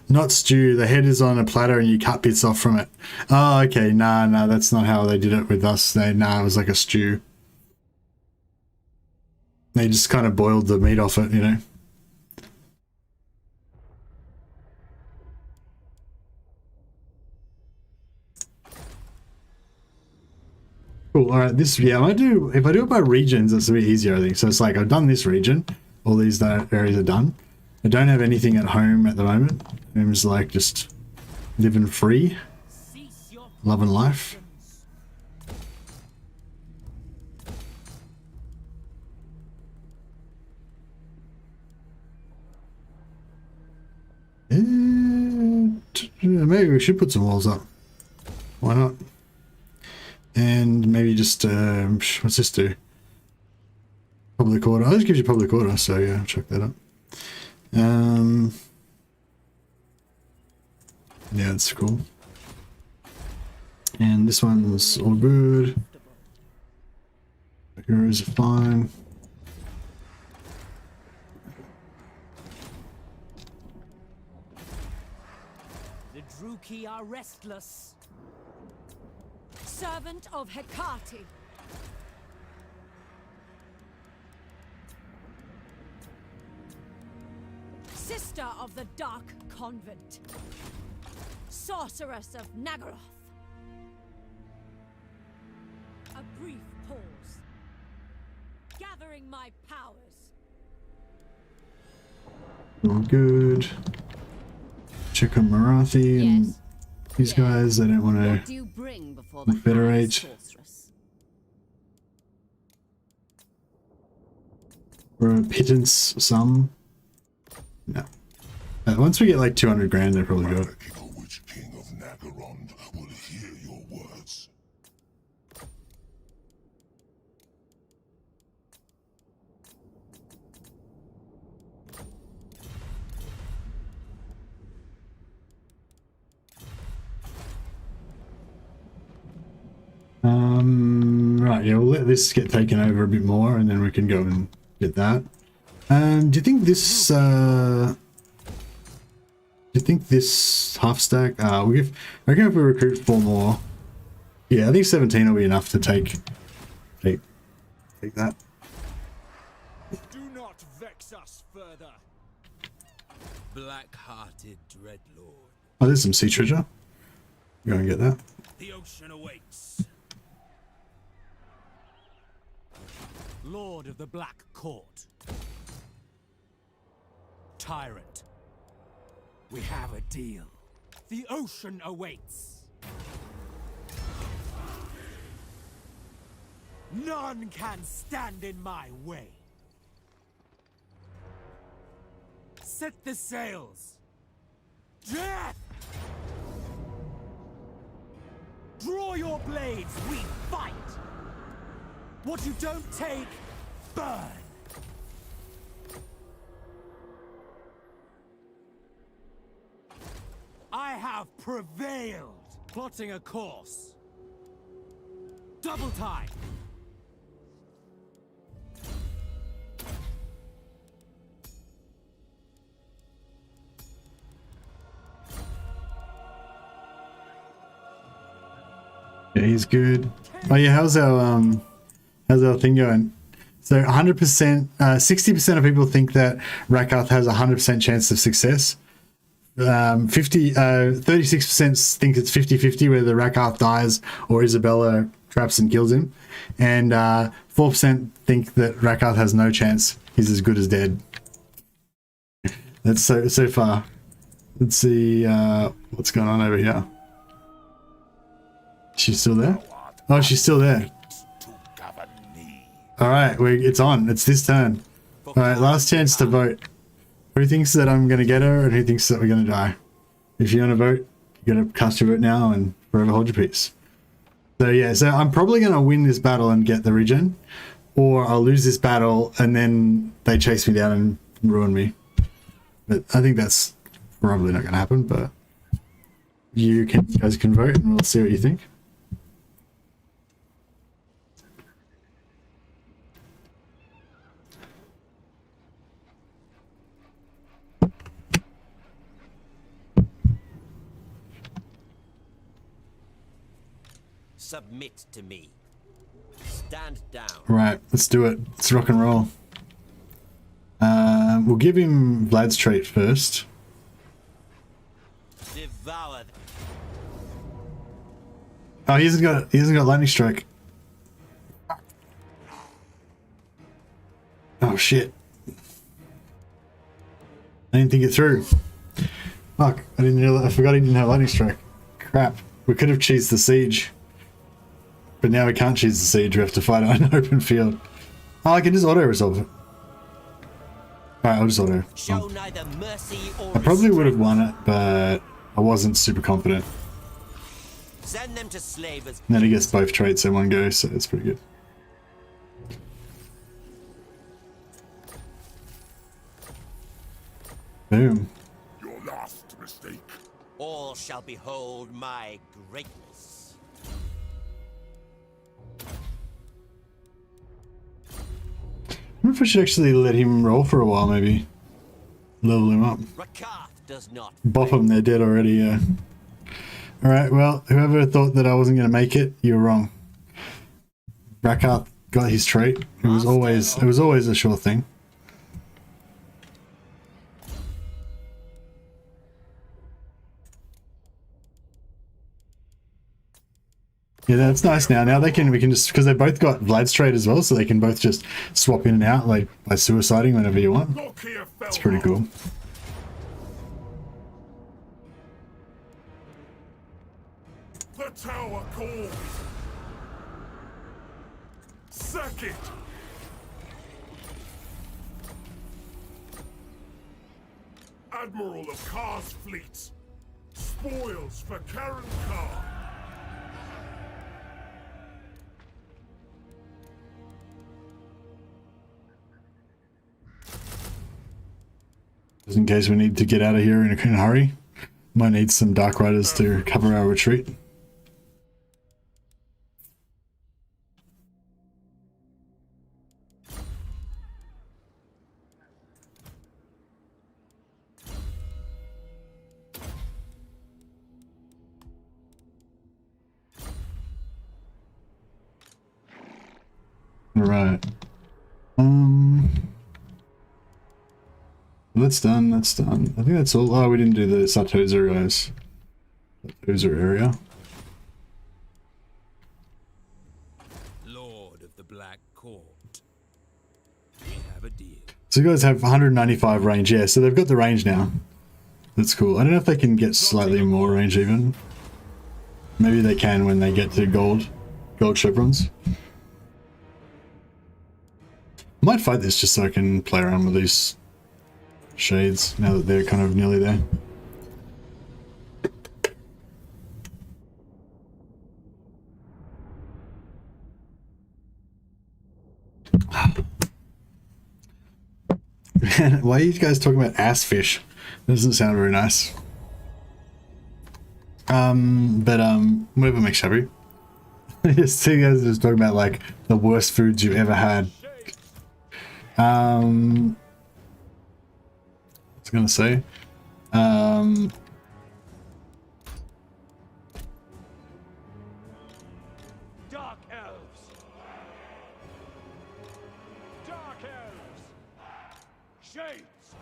Not stew. The head is on a platter and you cut bits off from it. Oh, okay. Nah, that's not how they did it with us. It was like a stew. They just kind of boiled the meat off it, you know. Cool. All right. If I do it by regions, it's a bit easier, I think. So it's like I've done this region. All these areas are done. I don't have anything at home at the moment. I'm just like living free, loving life. Maybe we should put some walls up. Why not? And maybe just what's this do? Public order. Oh, this gives you public order, so yeah, check that out. Yeah, it's cool. And this one's all good. Heroes are fine. The Druki are restless. Servant of Hecate. Sister of the Dark Convent. Sorceress of Nagaroth. A brief pause. Gathering my powers. All good. Check on Morathi and Yes. these guys. They don't want What do to you bring before the confederate. sorceress? Or a pittance sum. No. Once we get like 200 grand, they probably got it. Which king of Nagarond will hear your words? Right, yeah, we'll let this get taken over a bit more and then we can go and get that. Do you think this, half stack, I reckon if we recruit 4 more, yeah, I think 17 will be enough to take that. Do not vex us further. Black-hearted dreadlord. Oh, there's some sea treasure. Go and get that. The ocean awaits. Lord of the Black Court. Tyrant. We have a deal. The ocean awaits. None can stand in my way. Set the sails. Death! Draw your blades, we fight! What you don't take, burn! I have prevailed! Plotting a course. Double time! Yeah, he's good. Oh yeah, how's our thing going? So 100%, 60% of people think that Rakath has a 100% chance of success. 36% think it's 50-50 whether Rakath dies or Isabella traps and kills him, and 4% think that Rakath has no chance. He's as good as dead. That's so far. Let's see what's going on over here. She's still there? Oh, she's still there. Alright, it's on. It's this turn. Alright, last chance to vote. Who thinks that I'm going to get her and who thinks that we're going to die? If you want to vote, you got to cast your vote now and forever hold your peace. So yeah, so I'm probably going to win this battle and get the regen. Or I'll lose this battle and then they chase me down and ruin me. But I think that's probably not going to happen, but you guys can vote and we'll see what you think. Submit to me. Stand down. Right, let's do it. Let's rock and roll. We'll give him Vlad's trait first. Devour them. Oh, he hasn't got lightning strike. Oh shit! I didn't think it through. Fuck! I didn't know that. I forgot he didn't have lightning strike. Crap! We could have cheesed the siege, but now we can't cheese the siege. We have to fight on an open field. Oh, I can just auto resolve it. Alright, I'll just auto. Show neither mercy or I probably would have won it, but I wasn't super confident. Send them to slavers. And then he gets both traits in one go, so it's pretty good. Boom. Your last mistake. All shall behold my greatness. I wonder if I should actually let him roll for a while, maybe. Level him up. Rakath does not. Bop him, they're dead already, yeah. Alright, well, whoever thought that I wasn't going to make it, you're wrong. Rakath got his trait. It was always a sure thing. Yeah, that's nice now. Now we can just, because they both got Vlad's trade as well, so they can both just swap in and out like by suiciding whenever you want. Lokhir, It's pretty cool. The tower calls. Sack it. Admiral of Kar's fleets. Spoils for Karen Kar. Just in case we need to get out of here in a hurry. Might need some Dark Riders to cover our retreat. Right. That's done, that's done. I think that's all. Oh, we didn't do the Sartosa, guys. Sartosa area. Lord of the Black Court. We have a deal. So you guys have 195 range, yeah, so they've got the range now. That's cool. I don't know if they can get slightly more range even. Maybe they can when they get to gold chevrons. I might fight this just so I can play around with these shades now that they're kind of nearly there. Man, why are you guys talking about ass fish? That doesn't sound very nice. Whatever makes you happy. Just two guys just talking about like the worst foods you ever had. I was gonna say, Dark elves. Dark elves. Shades.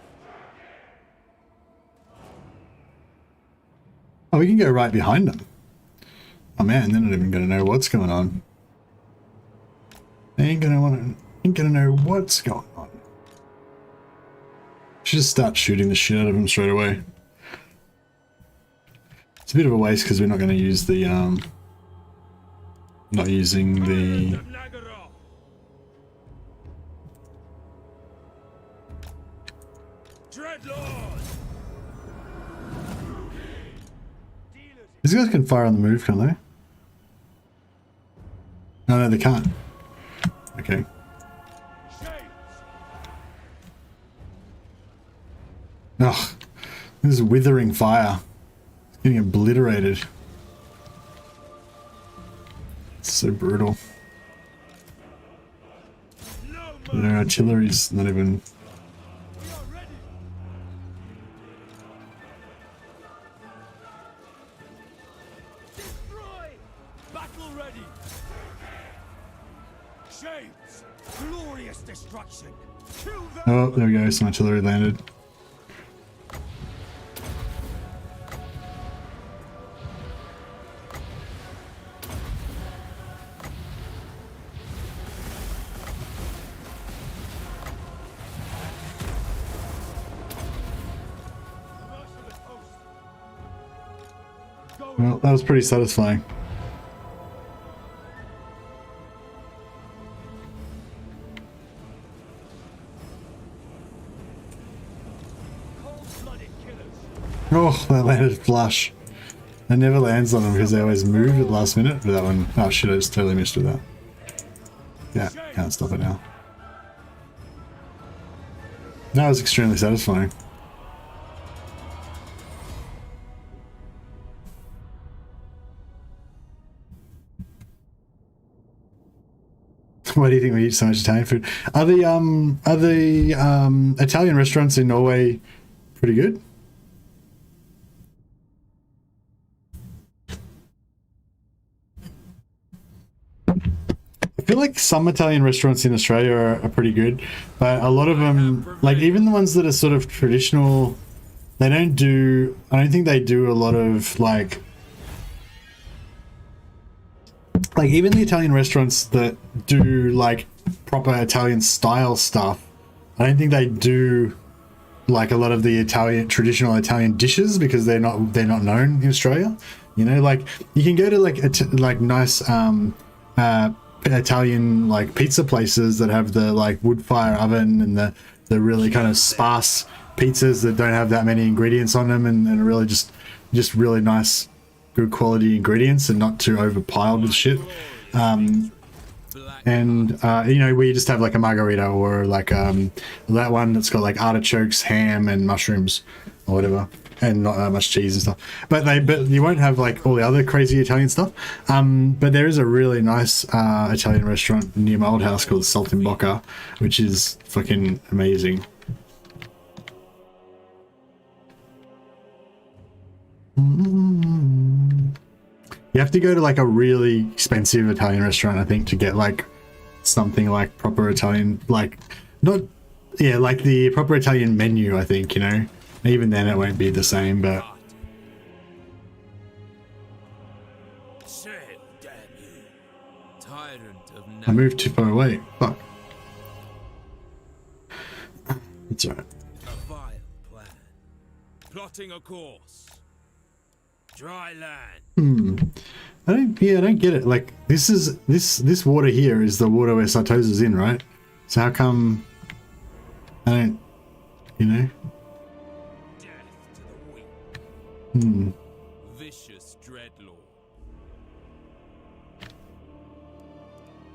oh, we can go right behind them. Oh man, they're not even gonna know what's going on. They ain't gonna know what's going on. Should just start shooting the shit out of them straight away. It's a bit of a waste because we're not going to use the not using the these guys can fire on the move, can't they? No, they can't. Okay. Ugh, this is withering fire. It's getting obliterated. It's so brutal. Their artillery's not even... Destroy! Battle ready! Shades! Glorious destruction! Kill them! Oh, there we go, some artillery landed. Well, that was pretty satisfying. Oh, that landed flush. It never lands on them because they always move at the last minute. But that one, oh shit, I just totally missed with that. Yeah, can't stop it now. That was extremely satisfying. Why do you think we eat so much Italian food? Are the Italian restaurants in Norway pretty good? I feel like some Italian restaurants in Australia are pretty good, but a lot of them, like even the ones that are sort of traditional, they don't do, I don't think they do a lot of like, like even the Italian restaurants that do like proper Italian style stuff, I don't think they do like a lot of the traditional Italian dishes because they're not known in Australia. You know, like you can go to like nice Italian like pizza places that have the like wood fire oven and the really kind of sparse pizzas that don't have that many ingredients on them and are really just really nice, good quality ingredients and not too overpiled with shit. And you know, where you just have like a margarita or like that one that's got like artichokes, ham and mushrooms or whatever, and not that much cheese and stuff. But you won't have like all the other crazy Italian stuff. But there is a really nice Italian restaurant near my old house called Salt in Bocca, which is fucking amazing. You have to go to like a really expensive Italian restaurant, I think, to get like something like proper Italian, like not, yeah, like the proper Italian menu, I think, you know. Even then it won't be the same, but I moved too far away. Fuck. It's alright. A vile plan. Plotting a course. Dry land. I don't get it. Like this water here is the water where Sartosa's in, right? So how come I don't, you know? Death to the weak. Vicious dreadlord.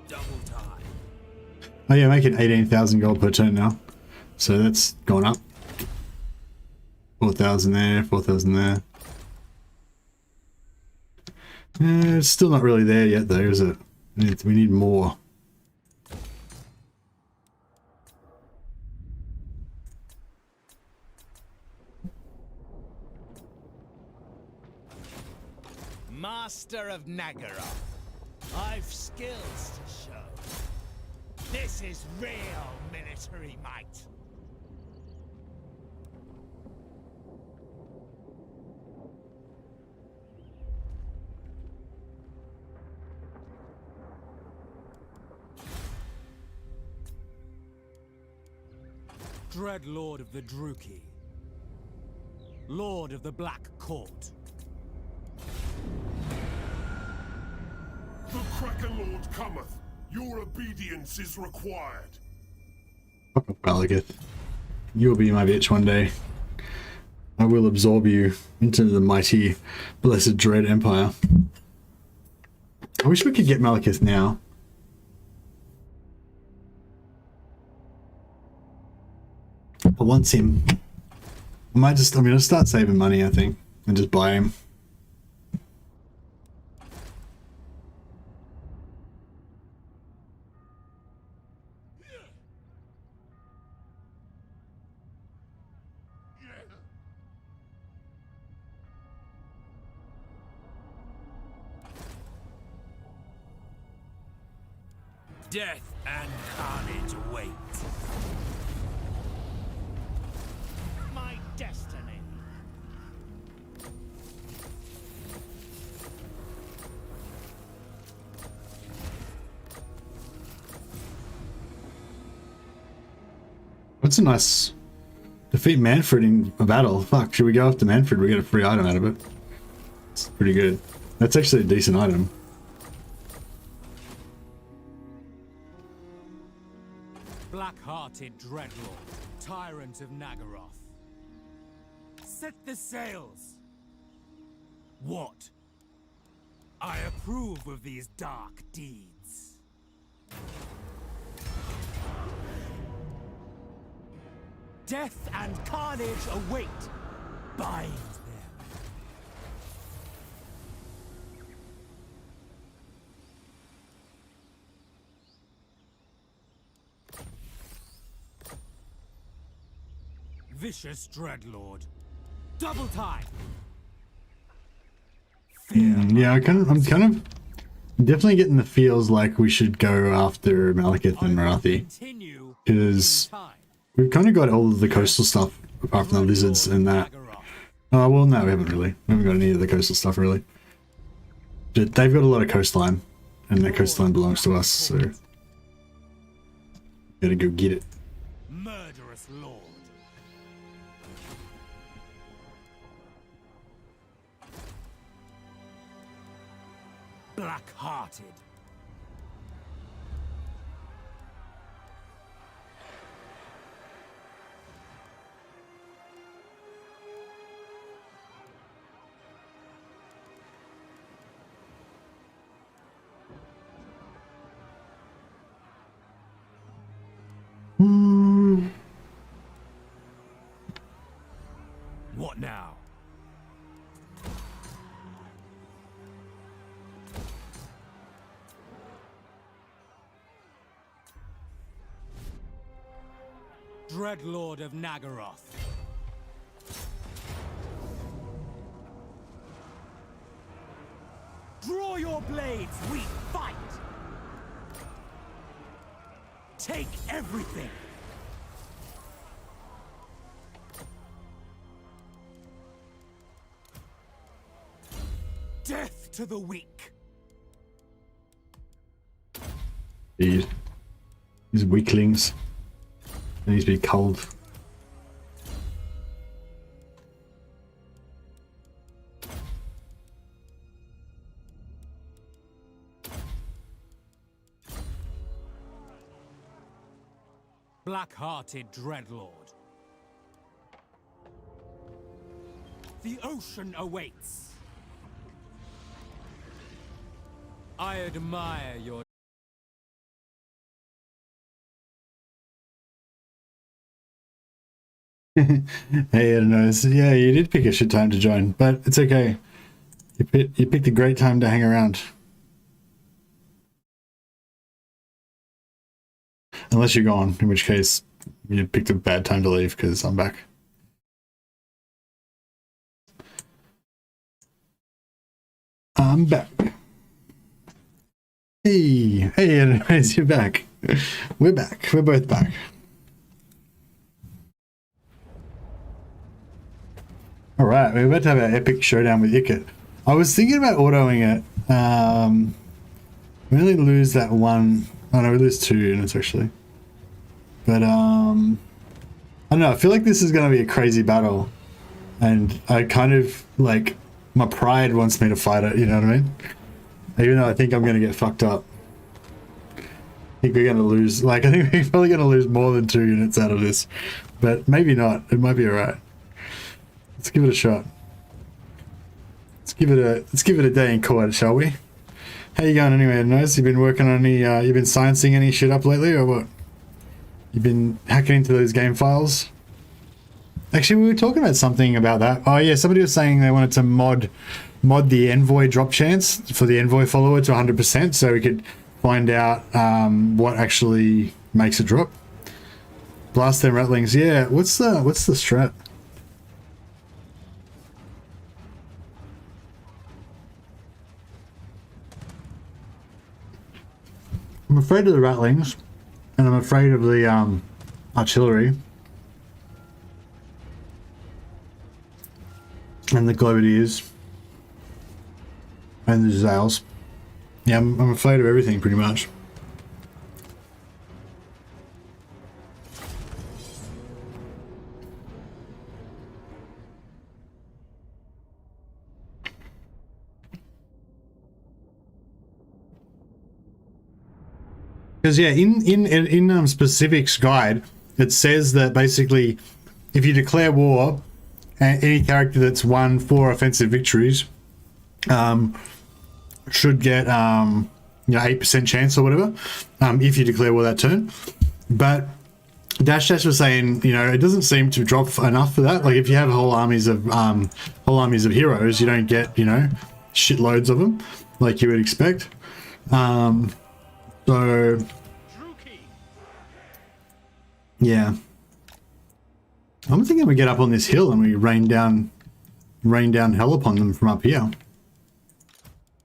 Double time. Oh yeah, making 18,000 gold per turn now. So that's gone up. 4,000 there, 4,000 there. It's still not really there yet though, is it? We need more. Master of Nagaroth, I've skills to show. This is real military might. Dreadlord of the Druki, Lord of the Black Court. The Kraken Lord cometh. Your obedience is required. Fuck off, Malekith. You'll be my bitch one day. I will absorb you into the mighty, blessed Dread Empire. I wish we could get Malekith now. I want him. I'm gonna start saving money, I think, and just buy him. Death and carnage await. My destiny. What's a nice defeat Manfred in a battle? Fuck, should we go after Manfred? We get a free item out of it. It's pretty good. That's actually a decent item. Black-hearted Dreadlord, tyrant of Nagaroth. Set the sails! What? I approve of these dark deeds. Death and carnage await. Bind them. Vicious Dreadlord. Double time. Yeah, I'm kind of definitely getting the feels like we should go after Malekith and Morathi, because we've kind of got all of the coastal stuff apart from the lizards and that. Oh well, no, we haven't really. We haven't got any of the coastal stuff really. But they've got a lot of coastline, and that coastline belongs to us, so gotta go get it. Murderous lord. Black-hearted. What now? Dreadlord of Nagaroth. Draw your blades, we fight! Take everything! Death to the weak! These weaklings. They need to be culled. Black-hearted Dreadlord. The ocean awaits. I admire your... Hey, I don't know. Yeah, you did pick a shit time to join, but it's okay. You picked a great time to hang around. Unless you're gone, in which case you picked a bad time to leave because I'm back. I'm back. Hey, anyways, you're back. We're back. We're both back. All right, we're about to have an epic showdown with Ikit. I was thinking about autoing it. We only lose that one. Oh no, we lose 2 units actually. But I don't know. I feel like this is going to be a crazy battle, and I kind of like my pride wants me to fight it. You know what I mean? Even though I think I'm going to get fucked up. I think we're going to lose. Like I think we're probably going to lose more than 2 units out of this, but maybe not. It might be alright. Let's give it a shot. Let's give it a day in court, shall we? How you going anyway, Nose? You been working on any you been sciencing any shit up lately or what? You've been hacking into those game files? Actually, we were talking about something about that. Oh yeah, somebody was saying they wanted to mod the Envoy drop chance for the Envoy follower to 100% so we could find out what actually makes a drop. Blast them ratlings. Yeah, what's the strat? I'm afraid of the ratlings, and I'm afraid of the artillery, and the globadiers, and the Zales. Yeah, I'm afraid of everything pretty much. Because yeah, in specifics guide, it says that basically, if you declare war, any character that's won 4 offensive victories, should get 8% chance or whatever, if you declare war that turn. But Dash was saying, it doesn't seem to drop enough for that. Like if you have whole armies of heroes, you don't get shitloads of them like you would expect. So yeah, I'm thinking we get up on this hill and we rain down hell upon them from up here.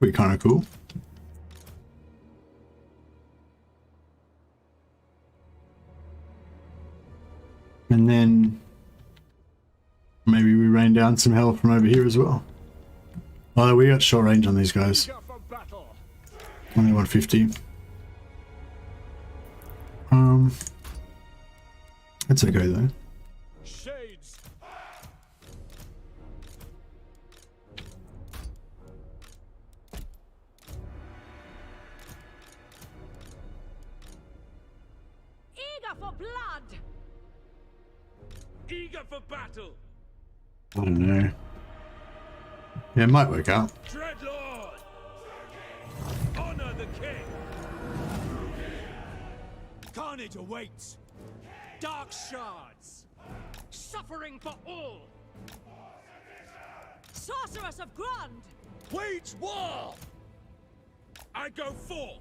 Be kind of cool. And then maybe we rain down some hell from over here as well. Although we got short range on these guys. Only 150. It's okay though. Shades. Eager for blood. Eager for battle. I don't know. Yeah, it might work out. Dreadlord. Honor the king. Carnage awaits. Dark shards. Suffering for all. Sorceress of Grund. Wage war. I go forth.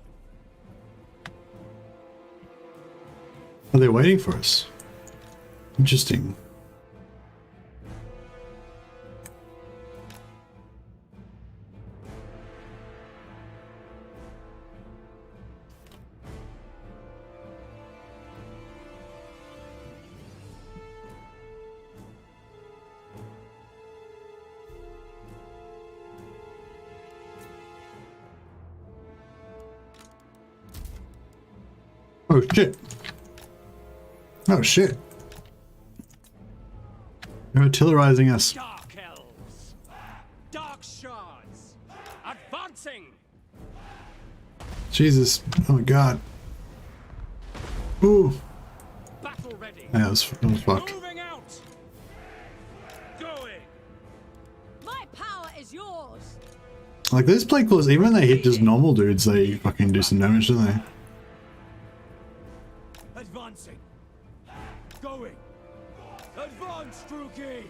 Oh, they're waiting for us. Interesting. Oh shit. Oh shit. They're artillerizing us. Dark elves. Dark shards. Advancing. Jesus. Oh my god. Ooh. Battle ready. Yeah, that was fucked. Moving out. Going. My power is yours. Like those plague claws, even when they hit just normal dudes, they fucking do some damage, don't they? Advancing. Going. Advance, Druki.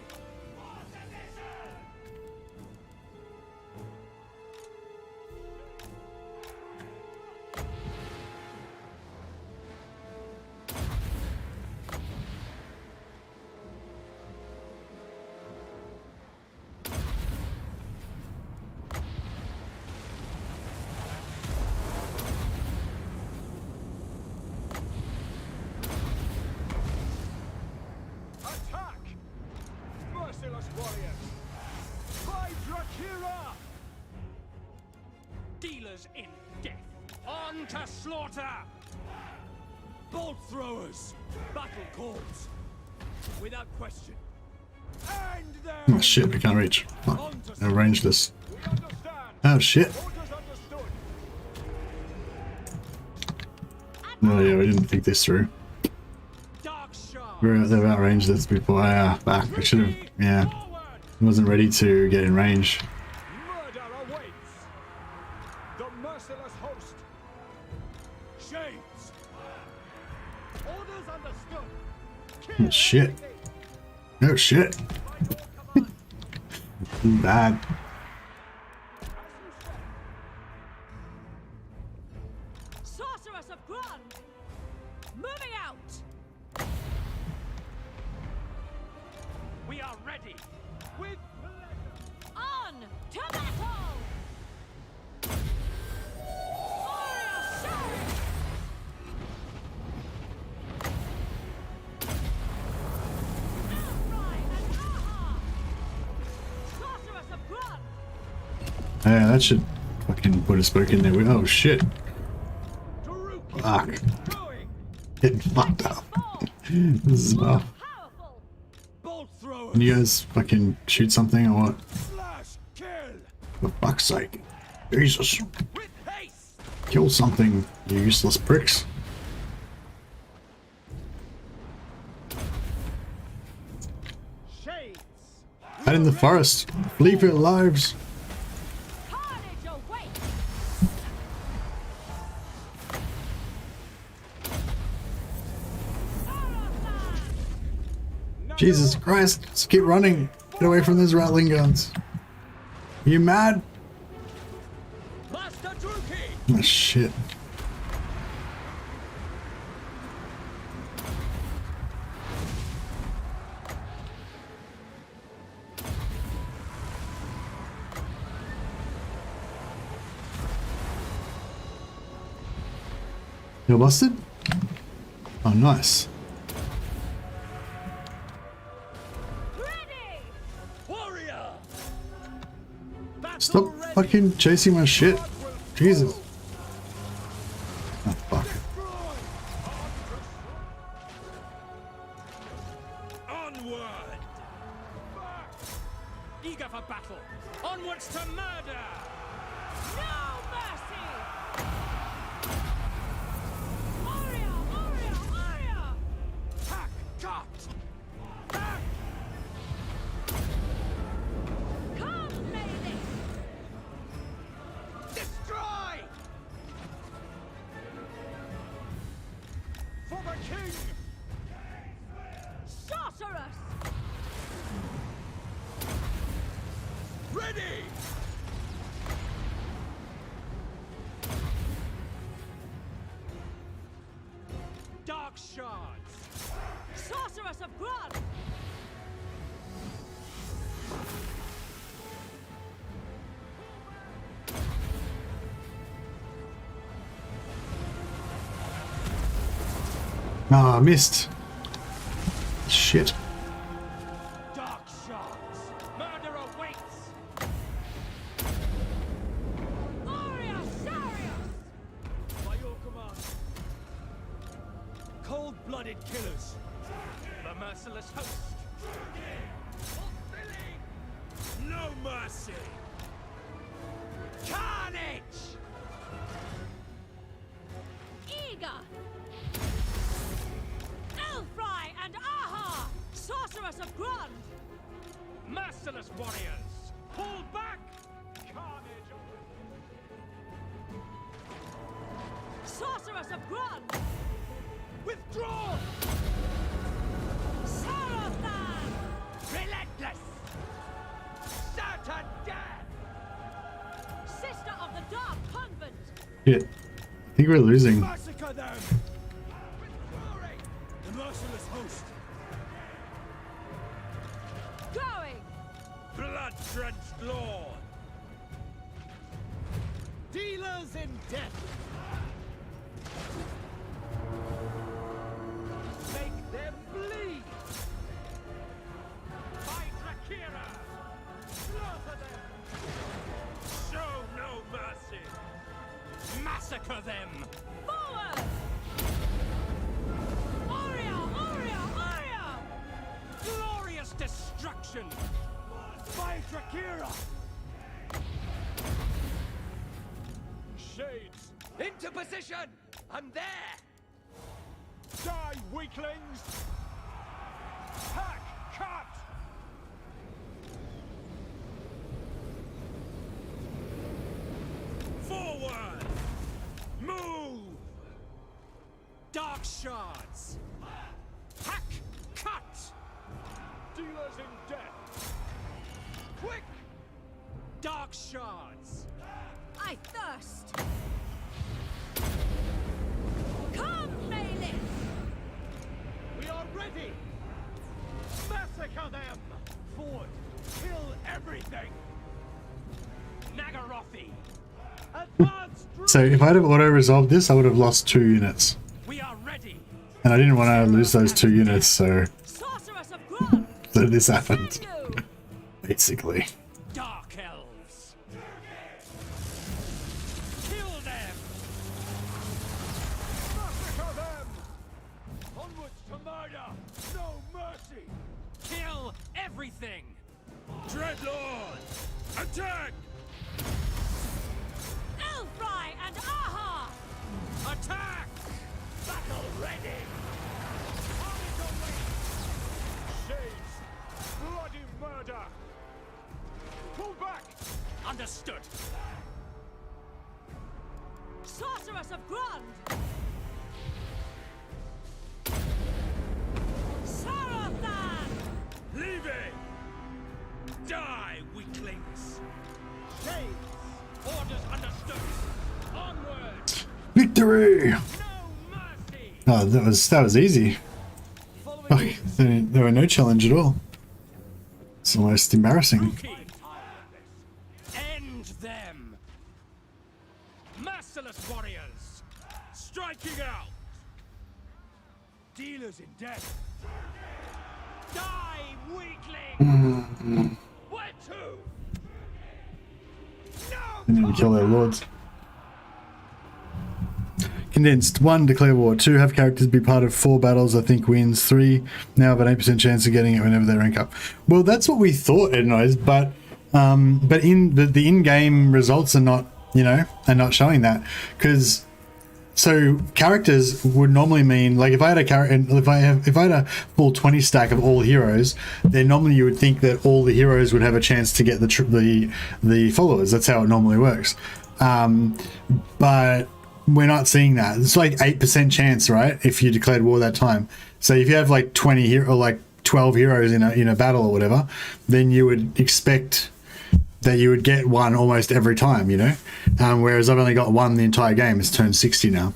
Attack! Merciless warriors! By Drakira! Dealers in death. On to slaughter. Bolt throwers. Battle calls. Without question. And them! Oh shit, we can't reach. Oh, I'll range this. We understand. Oh shit. Orders understood. Oh yeah, we didn't think this through. Dark shards. They've outranged this before. Yeah, back. I should have. Yeah. I wasn't ready to get in range. Murder awaits. The merciless host. Shades. Orders understood. Oh shit. Oh shit. Bad. Sorceress of Grund. Moving out. We are ready. With On to battle. Warrior shout. Outright and aha. Sorceress of Grund. Yeah, that should fucking put a spoke in there. Oh shit. Fuck. Getting fucked up. This is rough. Powerful. Bolt throwers. Can you guys fucking shoot something or what? Slash. Kill. For fuck's sake. Jesus. With haste. Kill something, you useless pricks. shades. Hide in the forest. Flee for your lives. Carnage awaits. Jesus Christ. Just keep running. Get away from those rattling guns. Are you mad? Master Druki. Oh shit. You're busted? Oh, nice. Ready. Warrior. Stop fucking chasing my shit. Jesus. Sorceress of Grod! Ah, I missed. Shit. Dark shards! Murder awaits! Gloria Sharius! By your command. Cold-blooded killers. The merciless host. Fulfilling! No mercy! Carnage! Eager! Elfry and Aha! Sorceress of Grund! Merciless warriors! Pull back! Carnage! Sorceress of Grund! Withdraw! Sarathan! Relentless! Certain death! Sister of the Dark Convent! Shit. I think we're losing. Massacre them! Withdrawing! The merciless host! Going! Blood-drenched lord! Dealers in death! Make them bleed! By Drakira! Slaughter them! Show no mercy! Massacre them! Forward! Oria! Oria! Oria! Glorious destruction! By Drakira! Shades! Into position! I'm there! Die, weaklings! Hack! Cut! Forward! Move! Dark shards! Hack! Cut! Dealers in death! Quick! Dark shards! I thirst! Come, Malekith! We are ready! Massacre them! Forward! Kill everything! Nagarothi! Advance! So if I'd have auto-resolved this, I would have lost 2 units. We are ready! And I didn't want to lose those 2 units, so, Sorceress of Grod! so this happened. Stand Basically. Dark elves! Kill them! Massacre them! Onwards to murder! No mercy! Kill everything! Dreadlord! Attack! Elfry and Aha! Attack! Battle ready! Armies await! Shades! Bloody murder! Pull back! Understood! Sorceress of Grund! Sarathan! Leaving! Die, weaklings! Shades! Orders understood! Onward! Victory! No mercy! Oh, that was easy. Following Oh, there were no challenge at all. It's almost embarrassing. Rookie! End them! Merciless warriors! Striking out! Dealers in death! Die, weakling! Where to? No! They need to kill their lords. Condensed. 1. Declare war. 2. Have characters be part of 4 battles. I think wins. 3. Now have an 8% chance of getting it whenever they rank up. Well, that's what we thought, Ednoise, but in the in-game results are not, are not showing that, because so characters would normally mean, like, if I had a character, if I had a full 20 stack of all heroes, then normally you would think that all the heroes would have a chance to get the followers. That's how it normally works. But we're not seeing that. It's like 8% chance, right? If you declared war that time. So if you have like 20 or like 12 heroes in a battle or whatever, then you would expect that you would get one almost every time, whereas I've only got one the entire game. It's turned 60 now.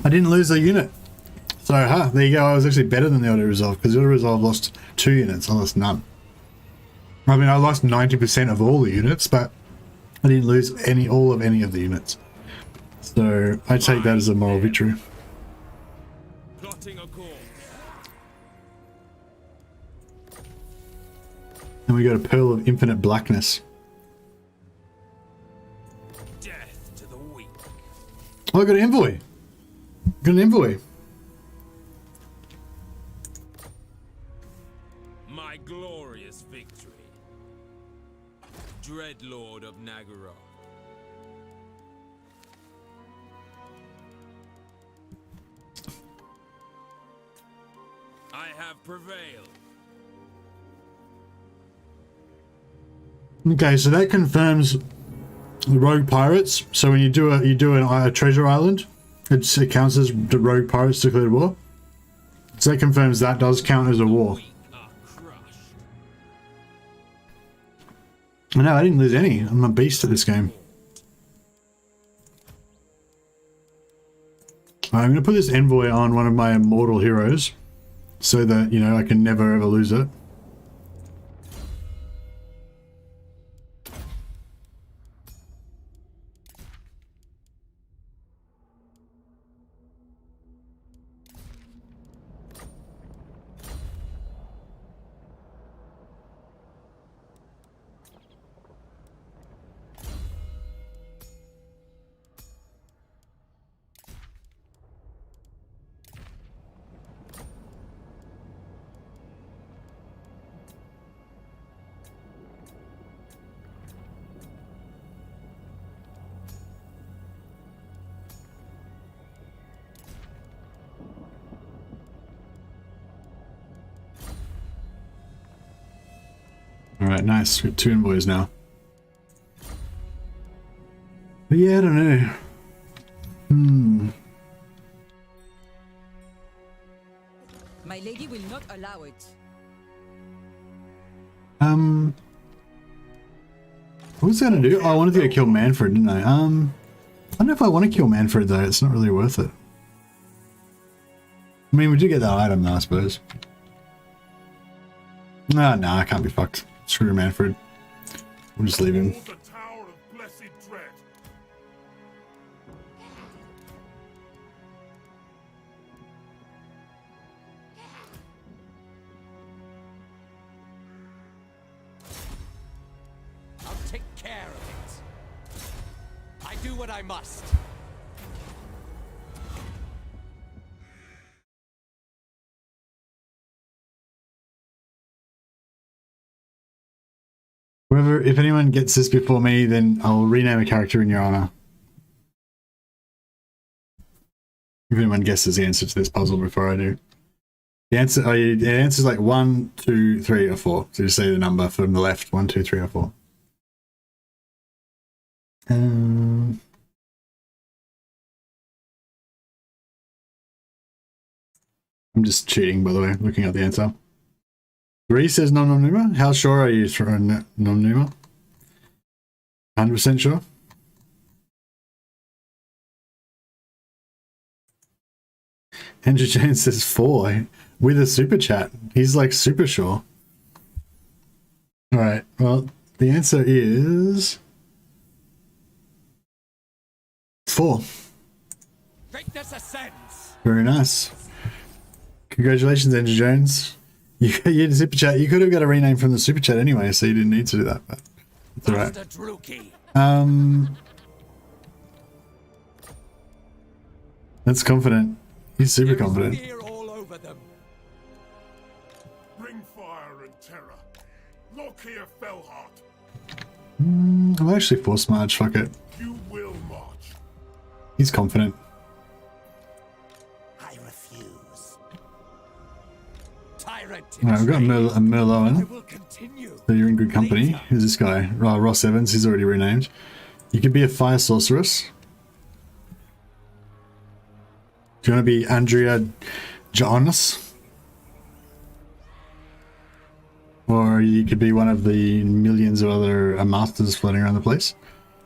I didn't lose a unit. So, there you go. I was actually better than the auto-resolve, because the auto-resolve lost 2 units. I lost none. I mean, I lost 90% of all the units, but I didn't lose all of any of the units. So, I take that as a moral victory. Plotting a course. And we got a Pearl of Infinite Blackness. Death to the weak. Oh, I got an Envoy. Got an Envoy. My glorious victory. Dreadlord of Nagara. I have prevailed. Okay, so that confirms the rogue pirates. So when you do a treasure island, it counts as the rogue pirates declared war. So that confirms that does count as a war. No, I didn't lose any. I'm a beast at this game. I'm going to put this Envoy on one of my immortal heroes so that, you know, I can never ever lose it. Alright, nice. We have 2 envoys now. But yeah, I don't know. My lady will not allow it. What was I gonna do? Oh, I wanted to go kill Manfred, didn't I? I don't know if I want to kill Manfred though. It's not really worth it. I mean, we do get that item though, I suppose. No, I can't be fucked. Screw Manfred. We'll just leave him. I'll take care of it. I do what I must. Whoever, if anyone gets this before me, then I'll rename a character in your honor. If anyone guesses the answer to this puzzle before I do. The answer, the answer is like 1, 2, 3, or 4. So just say the number from the left, 1, 2, 3, or 4. I'm just cheating, by the way, looking at the answer. 3 says Nom Nom Numa. How sure are you for Nom Numa? 100% sure? Andrew James says 4 with a super chat. He's like super sure. Alright, well, the answer is 4. Greatness ascends. Very nice. Congratulations, Andrew Jones. You did super chat. You could have got a rename from the super chat anyway, so you didn't need to do that. But it's alright. That's confident. He's super confident. All over them. Bring fire and terror. Lokhir, Fellheart. I'll actually force march. Fuck it. You will march. He's confident. I refuse. Tyrant. Alright, we've got a Merloin. So you're in good company. Who's this guy? Ross Evans. He's already renamed. You could be a fire sorceress. Do you want to be Andrea Jonas? Or you could be one of the millions of other masters floating around the place.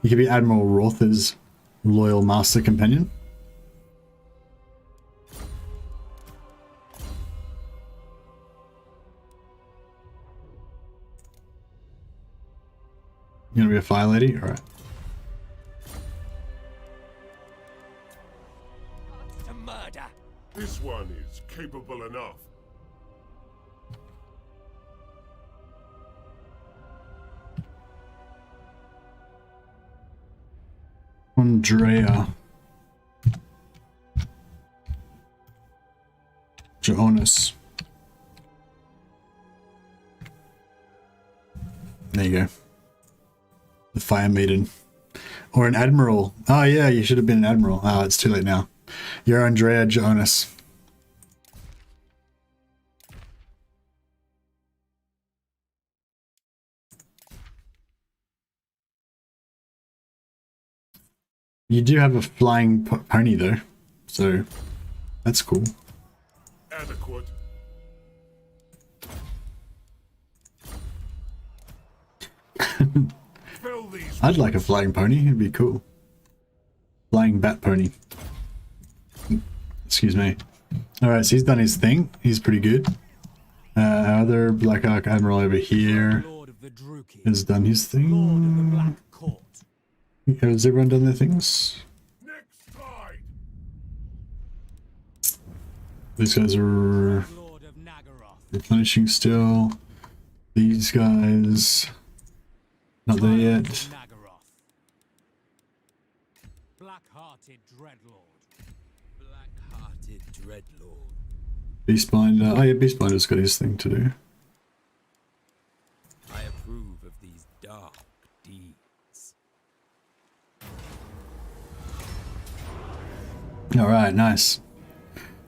You could be Admiral Rother's loyal master companion. You gonna be a fire lady? Alright. To murder. This one is capable enough. Andrea. Jonas. There you go. The Fire Maiden. Or an Admiral. Oh yeah, you should have been an Admiral. Oh, it's too late now. You're Andrea Jonas. You do have a flying pony though, so that's cool. Adequate. I'd like a flying pony, it'd be cool. Flying bat pony. Excuse me. Alright, so he's done his thing. He's pretty good. Our other Black Ark Admiral over here has done his thing. Has everyone done their things? These guys are replenishing still. These guys not there yet. Black-hearted dreadlord. Black-hearted dreadlord. Beastbinder. Oh yeah, Beastbinder's got his thing to do. I approve of these dark deeds. Alright, nice.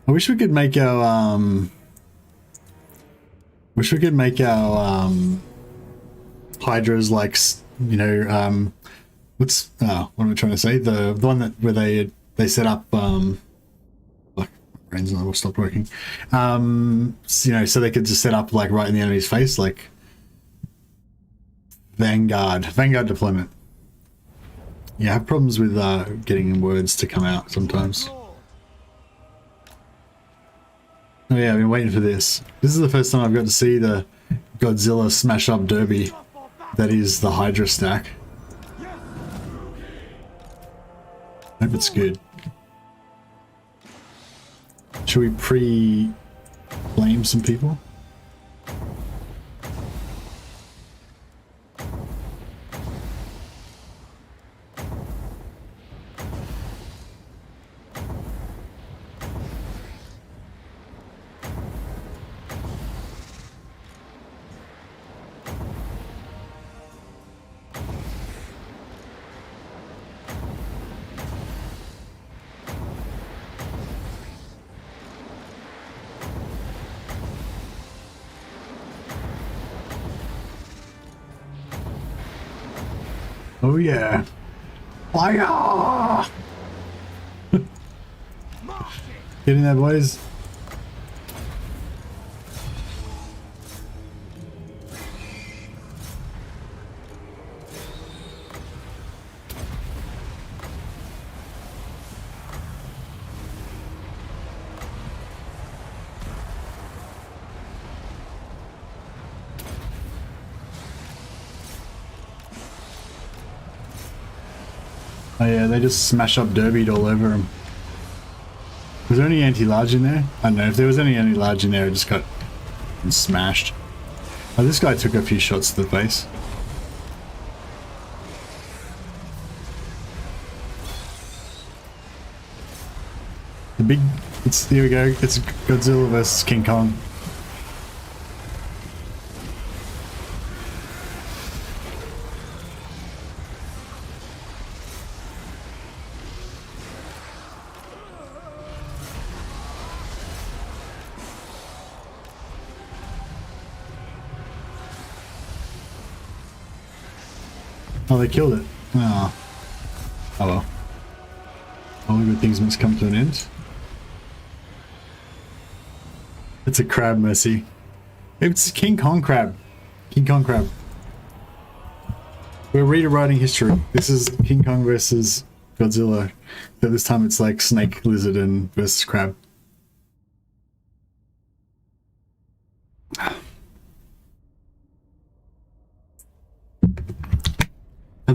I wish we could make our hydras like, you know, what's what am I trying to say? The one that where they set up like brains will stop working. So, you know, so they could just set up like right in the enemy's face, like Vanguard deployment. Yeah, I have problems with getting words to come out sometimes. Oh yeah, I've been waiting for this. This is the first time I've got to see the Godzilla smash up derby that is the Hydra stack. Hope it's good. Should we pre-blame some people? Oh yeah. Fire! Get in there, boys. Oh yeah, they just smash up derbied all over them. Was there any anti-large in there? I don't know. If there was any anti-large in there, it just got smashed. Oh, this guy took a few shots to the face. The big... here we go. It's Godzilla versus King Kong. Oh, they killed it. Oh. Oh well. All the good things must come to an end. It's a crab, Mercy. It's King Kong crab. King Kong crab. We're rewriting history. This is King Kong versus Godzilla. But this time it's like snake, lizard, and versus crab.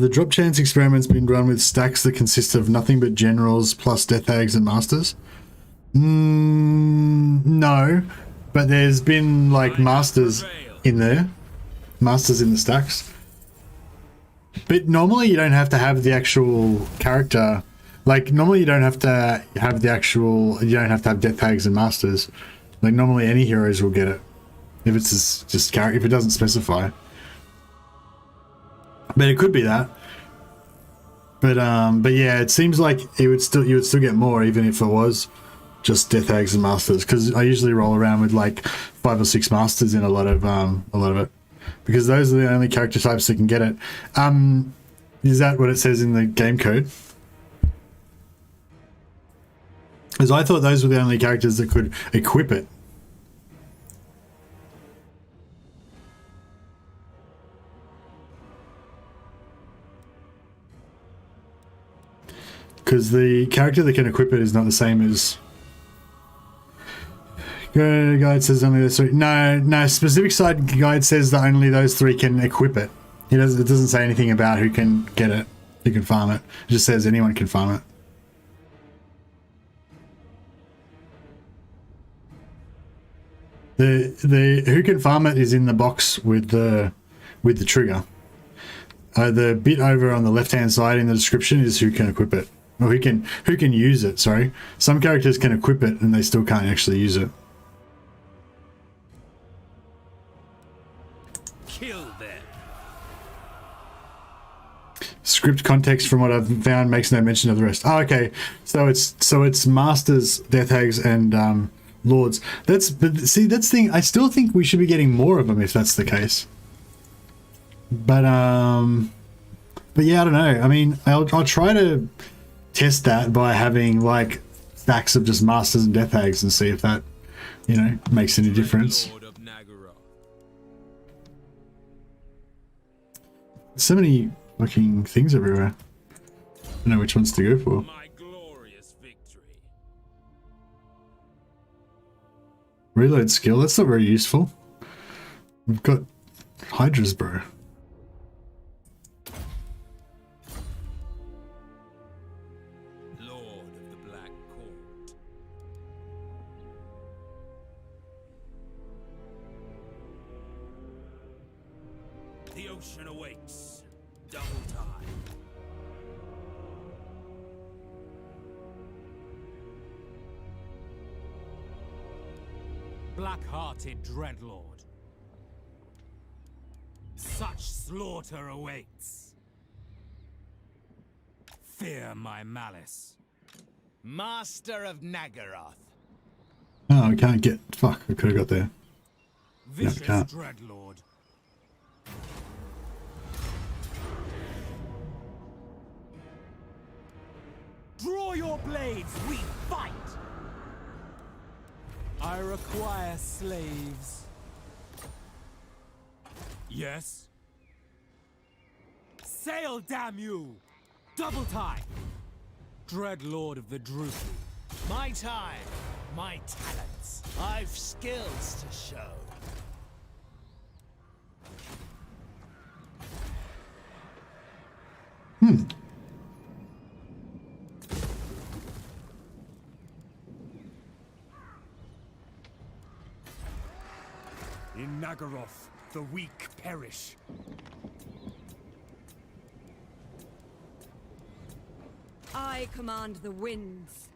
Have the drop chance experiments been run with stacks that consist of nothing but generals plus death hags and masters? No, but there's been like masters in there, masters in the stacks. But normally you don't have to have the actual character. Like normally you don't have to have the actual. You don't have to have death hags and masters. Like normally any heroes will get it if it's just character. If it doesn't specify. But it could be that. But yeah, it seems like you would still get more even if it was just death hags and masters, because I usually roll around with like 5 or 6 masters in a lot of it, because those are the only character types that can get it. Is that what it says in the game code? Because I thought those were the only characters that could equip it. Because the character that can equip it is not the same as... Guide says only those 3. No, specific side guide says that only those 3 can equip it. It doesn't say anything about who can get it, who can farm it. It just says anyone can farm it. The who can farm it is in the box with the trigger. The bit over on the left hand side in the description is who can equip it, or who can use it. Sorry, some characters can equip it and they still can't actually use it. Kill them. Script context from what I've found makes no mention of the rest. Oh, okay, so it's masters, death hags, and lords. That's the thing. I still think we should be getting more of them if that's the case. But yeah, I don't know. I mean, I'll try to test that by having like stacks of just masters and death hags and see if that, you know, makes any difference. So many fucking things everywhere. I don't know which ones to go for. My glorious victory. Reload skill, that's not very useful. We've got Hydras, bro. Lord of the Black Court. The ocean awaits. Double time. Black-hearted dreadlord. Such slaughter awaits. Fear my malice. Master of Nagaroth. Oh, I can't get... Fuck, I could have got there. Vicious No, I can't. dreadlord. Draw your blades, we fight! I require slaves. Yes? Sail, damn you! Double time! Dreadlord of the Druki. My time, my talents. I've skills to show. In Nagaroth, the weak perish. I command the winds.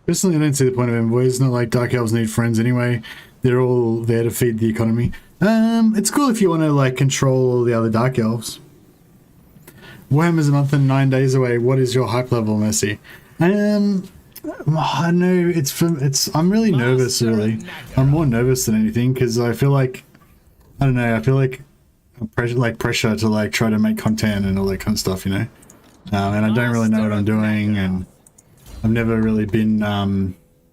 Personally, I don't see the point of Envoy. It's not like Dark Elves need friends anyway. They're all there to feed the economy. It's cool if you want to like control all the other Dark Elves. Warhammer's a month and 9 days away. What is your hype level, Messi? I know I'm really nervous, really. I'm more nervous than anything because I feel like, I don't know, I feel like pressure to like try to make content and all that kind of stuff, you know? And I don't really know what I'm doing, and I've never really been,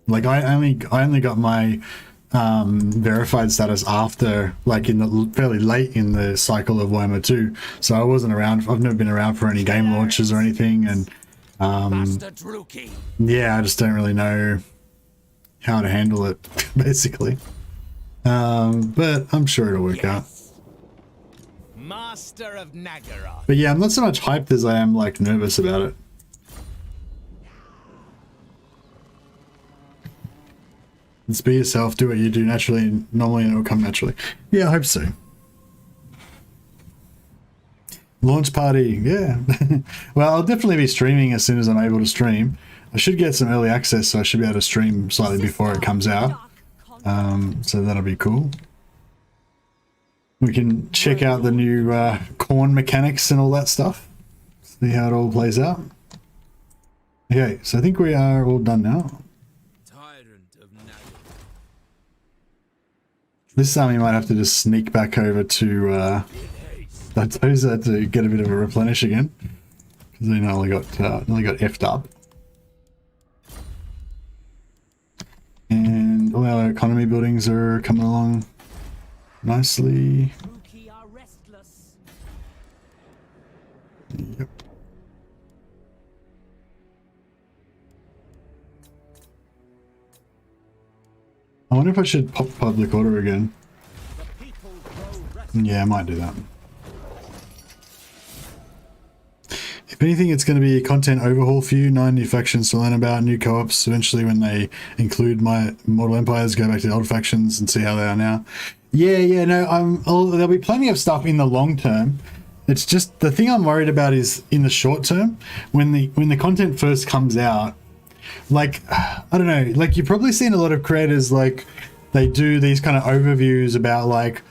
like I only got my verified status after, like in the fairly late in the cycle of Warhammer 2, so I wasn't around. I've never been around for any game launches or anything, and yeah, I just don't really know how to handle it, basically. But I'm sure it'll work out. Master of Nagaroth. But yeah, I'm not so much hyped as I am like nervous about it. Just be yourself, do what you do naturally, normally, and it'll come naturally. Yeah, I hope so. Launch party, yeah. Well, I'll definitely be streaming as soon as I'm able to stream. I should get some early access, so I should be able to stream slightly before it comes out. So that'll be cool. We can check out the new corn mechanics and all that stuff. See how it all plays out. Okay, so I think we are all done now. This time we might have to just sneak back over to Doza to get a bit of a replenish again, because they nearly got effed up. And all our economy buildings are coming along nicely. Yep. I wonder if I should pop public order again. Yeah, I might do that. If anything, it's going to be a content overhaul for you. 9 new factions to learn about, new co-ops. Eventually, when they include my Mortal Empires, go back to the old factions and see how they are now. Yeah, no, there'll be plenty of stuff in the long term. It's just the thing I'm worried about is in the short term, when the content first comes out. Like, I don't know, like you've probably seen a lot of creators, like they do these kind of overviews about like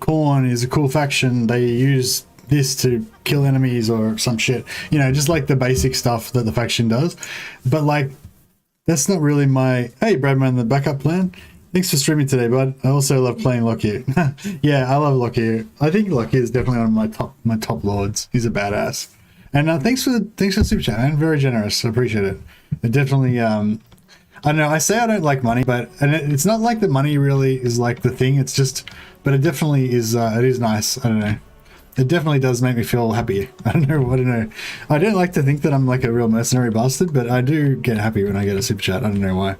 Khorne is a cool faction, they use this to kill enemies or some shit, you know, just like the basic stuff that the faction does. But like, that's not really my, hey Bradman, the backup plan. Thanks for streaming today, bud. I also love playing Lokhir. Yeah, I love Lokhir. I think Lokhir is definitely one of my top lords. He's a badass. And thanks for the super chat, man. Very generous. I appreciate it. It definitely, I don't know, I say I don't like money, but, and it's not like the money really is like the thing, it's just, but it definitely is, it is nice, I don't know. It definitely does make me feel happy. I don't know. I don't like to think that I'm like a real mercenary bastard, but I do get happy when I get a super chat, I don't know why.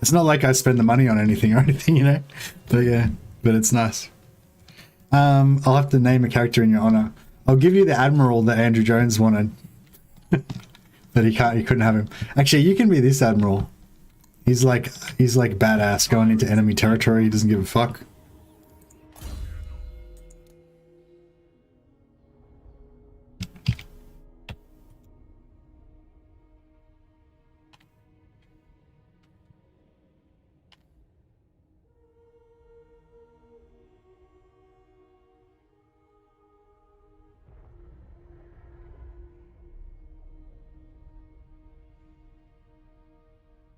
It's not like I spend the money on anything or anything, you know, but yeah, but it's nice. I'll have to name a character in your honor. I'll give you the Admiral that Andrew Jones wanted. But he couldn't have him. Actually, you can be this Admiral. He's like badass going into enemy territory. He doesn't give a fuck.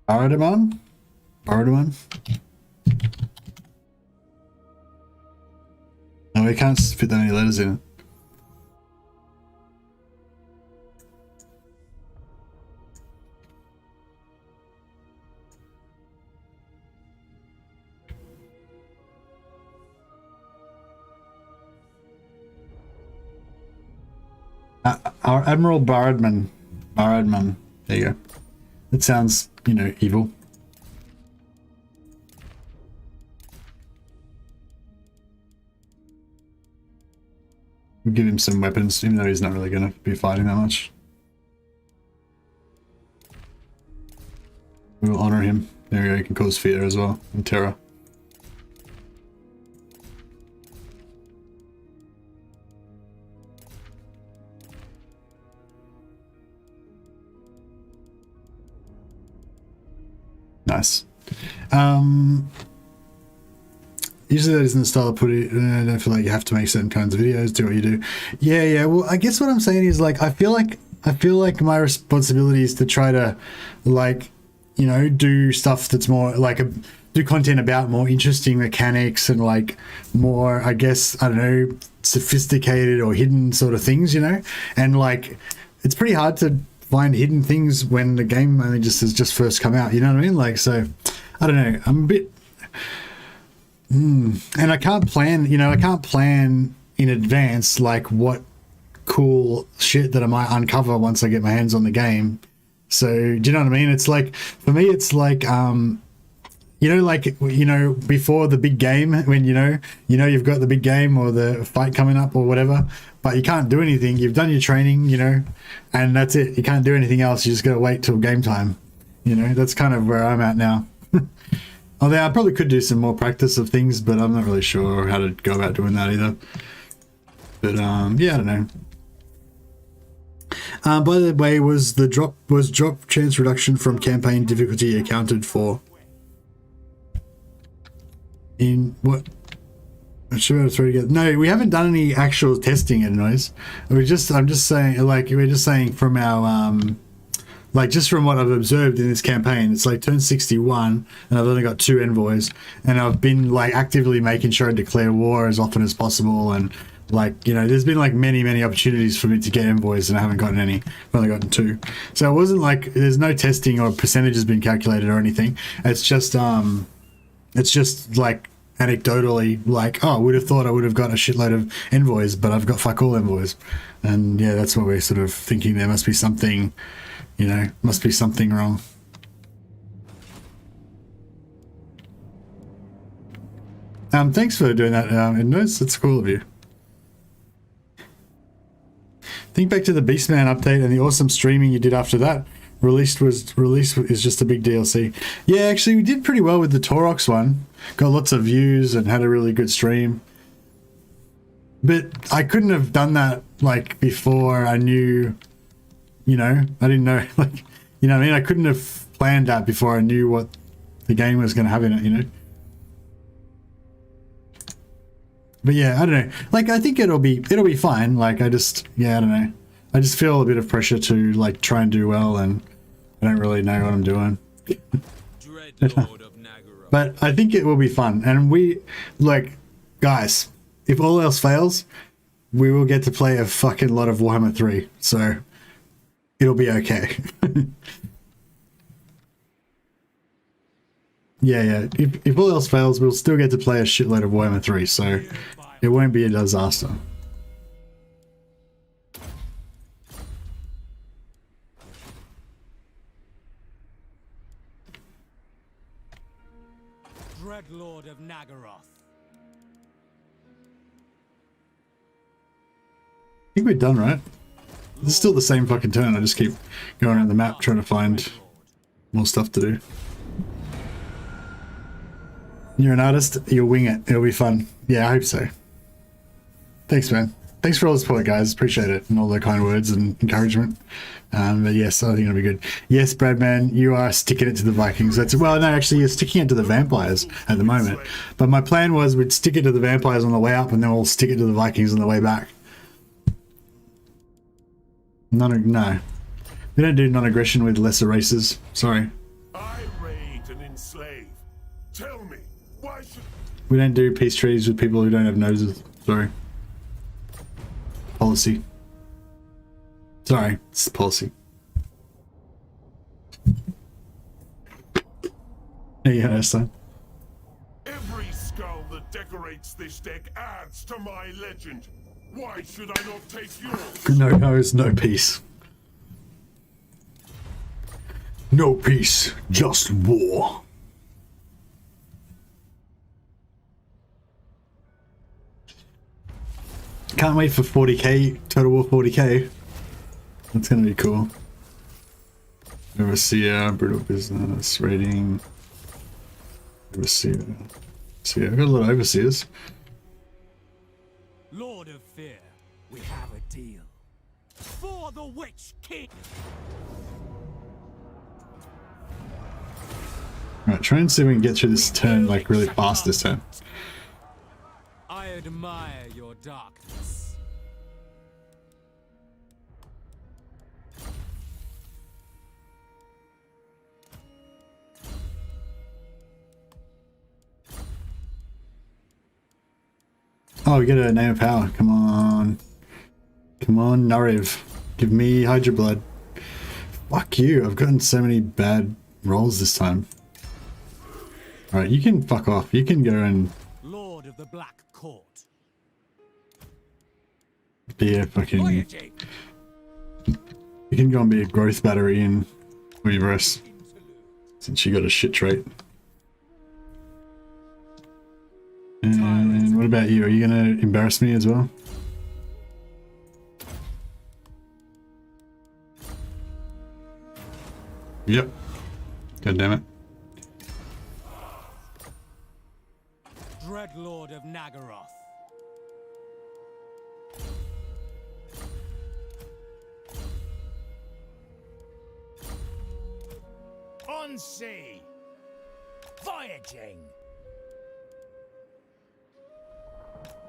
Baradaman? No, we can't fit that many letters in it. Our Admiral Baradman. There you go. It sounds, you know, evil. We'll give him some weapons, even though he's not really going to be fighting that much. We will honor him. There we go, he can cause fear as well, and terror. Nice. Usually that isn't the style of put it. I don't feel like you have to make certain kinds of videos, do what you do. Yeah. Well, I guess what I'm saying is like I feel like my responsibility is to try to, like, you know, do stuff that's more like do content about more interesting mechanics and like more, I guess, I don't know, sophisticated or hidden sort of things, you know. And like it's pretty hard to find hidden things when the game only has just first come out, you know what I mean? Like, so I don't know, I'm a bit and I can't plan, you know, I can't plan in advance like what cool shit that I might uncover once I get my hands on the game. So do you know what I mean? It's like, for me it's like you know, like, you know, before the big game, when you know you've got the big game or the fight coming up or whatever, but you can't do anything. You've done your training, you know, and that's it. You can't do anything else. You just got to wait till game time. You know, that's kind of where I'm at now. Although I probably could do some more practice of things, but I'm not really sure how to go about doing that either. But yeah, I don't know. By the way, was drop chance reduction from campaign difficulty accounted for? In what? I'm sure I'll throw together. No, we haven't done any actual testing at noise. I'm just saying, like, we're just saying from our like, just from what I've observed in this campaign, it's like turn 61 and I've only got 2 envoys, and I've been like actively making sure I declare war as often as possible, and like, you know, there's been like many opportunities for me to get envoys and I haven't gotten any. I've only gotten 2. So it wasn't like there's no testing or percentage has been calculated or anything. It's just like anecdotally, like, oh, I would have thought I would have got a shitload of envoys, but I've got fuck all envoys. And yeah, that's what we're sort of thinking. There must be something, you know, must be something wrong. Thanks for doing that, Innos. That's cool of you. Think back to the Beastman update and the awesome streaming you did after that. Release is just a big DLC. Yeah, actually, we did pretty well with the Taurox one. Got lots of views and had a really good stream. But I couldn't have done that like before I knew, you know, I didn't know, like, you know what I mean? I couldn't have planned that before I knew what the game was going to have in it, you know? But yeah, I don't know. Like, I think it'll be fine. Like, I just, yeah, I don't know. I just feel a bit of pressure to like try and do well, and I don't really know what I'm doing. But I think it will be fun. And we, like, guys, if all else fails, we will get to play a fucking lot of Warhammer 3. So it'll be okay. Yeah. If all else fails, we'll still get to play a shitload of Warhammer 3. So it won't be a disaster. Lord of Nagaroth. I think we're done, right? This is still the same fucking turn. I just keep going around the map trying to find more stuff to do. You're an artist, you'll wing it. It'll be fun. Yeah, I hope so. Thanks, man. Thanks for all the support, guys. Appreciate it, and all the kind words and encouragement. But yes, I think it'll be good. Yes, Bradman, you are sticking it to the Vikings. That's, well, no, actually, you're sticking it to the vampires at the moment. But my plan was we'd stick it to the vampires on the way up, and then we'll stick it to the Vikings on the way back. No. We don't do non-aggression with lesser races. Sorry. I raid and enslave. Tell me, why should... We don't do peace treaties with people who don't have noses. Sorry. Policy. Sorry, it's the policy. There you go, son. Every skull that decorates this deck adds to my legend. Why should I not take yours? No nose, no peace. No peace, just war. Can't wait for 40k, Total War 40k. That's gonna be cool. Overseer, brutal business, rating. Overseer. See, I've got a lot of overseers. Lord of Fear, we have a deal. For the Witch King! Right, try and see if we can get through this turn like really fast this turn. I admire your darkness. Oh, we get a name of power. Come on. Come on, Nariv. Give me Hydra Blood. Fuck you. I've gotten so many bad rolls this time. Alright, you can fuck off. You can go and... Lord of the Black Court. Be a fucking... You can go and be a growth battery in Weaveress. Since you got a shit trait. about you? Are you going to embarrass me as well? Yep. God damn it. Dreadlord of Nagaroth. On sea. Voyaging.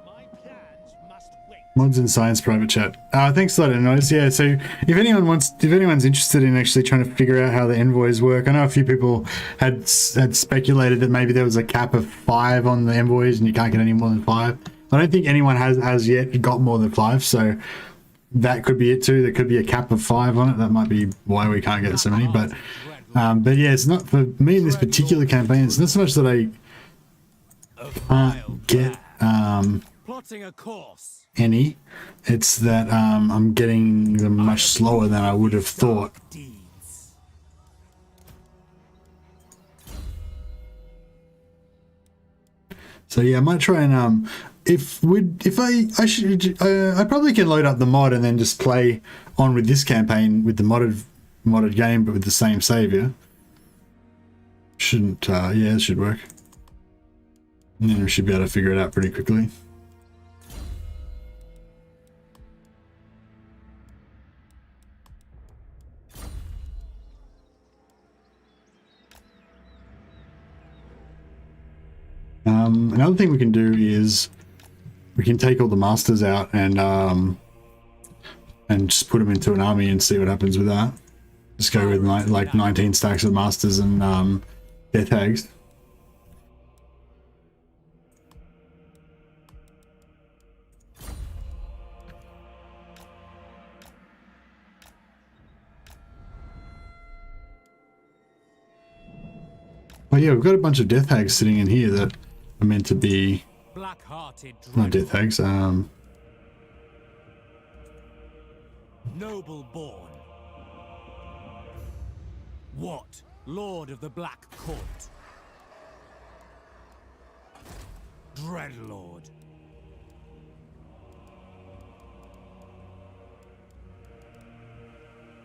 My plans must wait. Mods in Science private chat. Thanks a lot, Noise. Yeah, so if anyone's interested in actually trying to figure out how the envoys work, I know a few people had speculated that maybe there was a cap of 5 on the envoys and you can't get any more than 5. I don't think anyone has yet got more than 5, so that could be it too. There could be a cap of 5 on it. That might be why we can't get so many. But yeah, it's not for me in this particular campaign. It's not so much that I can't get Plotting a course. any. It's that I'm getting them much slower than I would have thought. So yeah, I might try and I probably can load up the mod and then just play on with this campaign with the modded game, but with the same savior. Shouldn't yeah, it should work. And then we should be able to figure it out pretty quickly. Another thing we can do is we can take all the masters out and just put them into an army and see what happens with that. Just go with like 19 stacks of masters and death hags. Oh yeah, we've got a bunch of death hags sitting in here that are meant to be not death hags. Noble born. What? Lord of the Black Court. Dreadlord.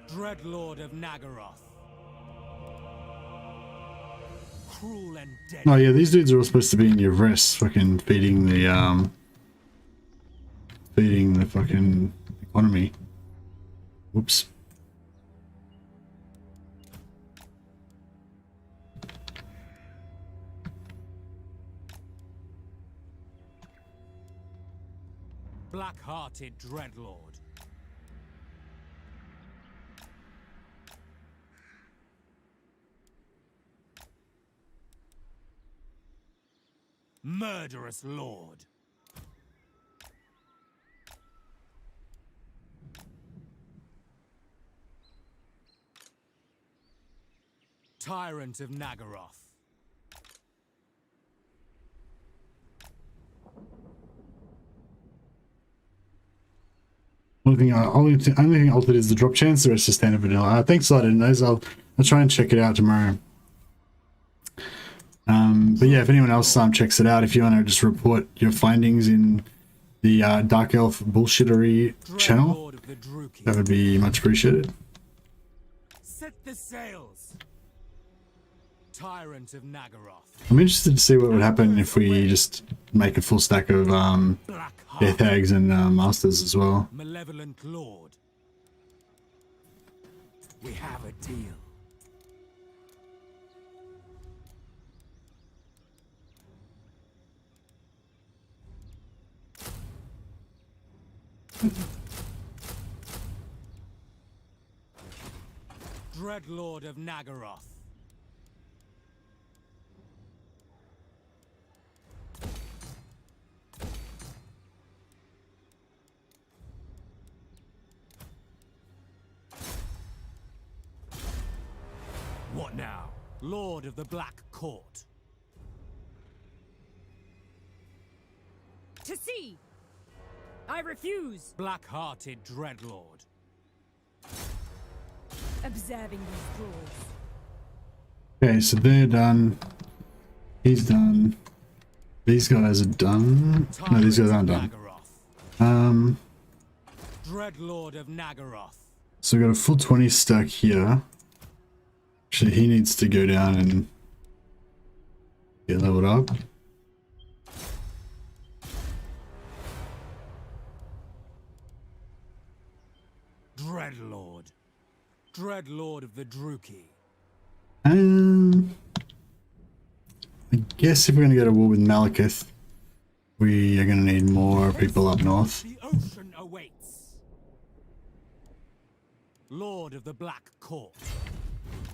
Dreadlord of Nagaroth. Cruel and dead. Oh yeah, these dudes are all supposed to be in your wrists, fucking feeding the fucking economy. Whoops. Black-hearted Dreadlord. Murderous Lord. Tyrant of Nagaroth. Only thing altered is the drop chance. The rest is standard vanilla. Thanks a lot, Inez. I'll try and check it out tomorrow. But yeah, if anyone else checks it out, if you want to just report your findings in the Dark Elf Bullshittery channel, that would be much appreciated. Set the sails. Tyrant of Nagaroth. I'm interested to see what would happen if we just make a full stack of death hags and masters as well. Malevolent Lord. We have a deal. Dreadlord of Nagaroth. What now? Lord of the Black Court. To sea! I refuse! Black-hearted Dreadlord. Observing these drawers. Okay, so they're done. He's done. These guys are done. No, these guys aren't done. Dreadlord of Nagaroth. So we've got a full 20 stack here. Actually, he needs to go down and get leveled up. Dreadlord of the Druki. I guess if we're gonna go to war with Malekith, we are gonna need more people up north. The ocean awaits. Lord of the Black Court.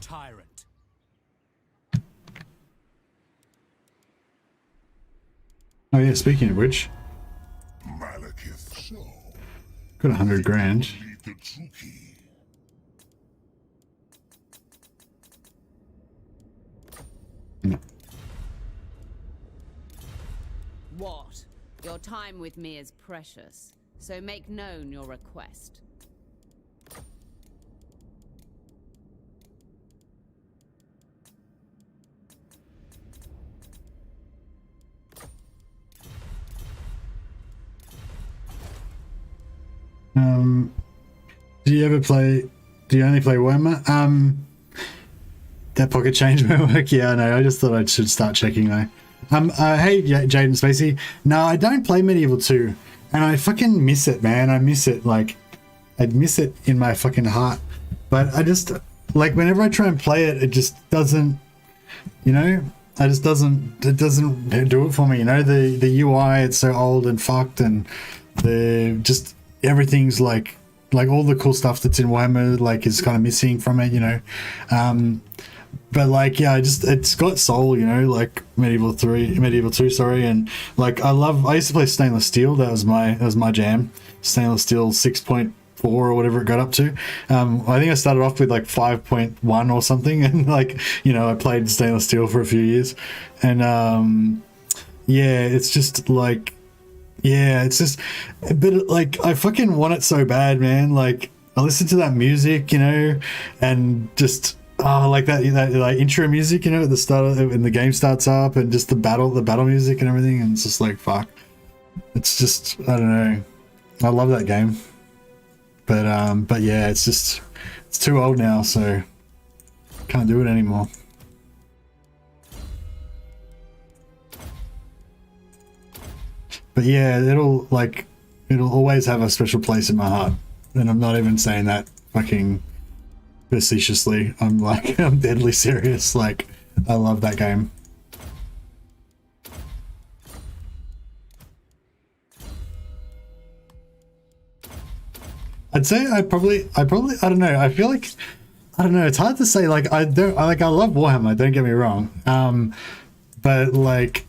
Tyrant. Oh yeah, speaking of which, Malekith, so got 100 grand. lead the Druki. What? Your time with me is precious, so make known your request. Do you ever play, do you only play Warhammer? That pocket change may work? Yeah, I know, I just thought I should start checking though. Hey, Jaden Spacey. No, I don't play Medieval 2, and I fucking miss it, man. I miss it, like, I'd miss it in my fucking heart. But I just, like, whenever I try and play it, it just doesn't, you know, it doesn't do it for me, you know? The UI, it's so old and fucked, and just everything's like all the cool stuff that's in Warhammer, like, is kind of missing from it, you know? But like, yeah, it's got soul, you know, like Medieval 2, sorry, and like I used to play stainless steel. That was my jam. Stainless steel 6.4 or whatever it got up to. I think I started off with like 5.1 or something, and like, you know, I played stainless steel for a few years, and yeah, it's just like, yeah, it's just, but like I fucking want it so bad, man. Like I listen to that music, you know, and just. Oh, like that like intro music, you know, at the start of, when the game starts up, and just the battle music and everything, and it's just like, fuck. It's just, I don't know. I love that game. But yeah, it's just, it's too old now, so can't do it anymore. But yeah, it'll always have a special place in my heart. And I'm not even saying that fucking facetiously. I'm like, I'm deadly serious. Like, I love that game. I'd say I probably I don't know. I feel like, I don't know, it's hard to say. Like, I love Warhammer, don't get me wrong. But like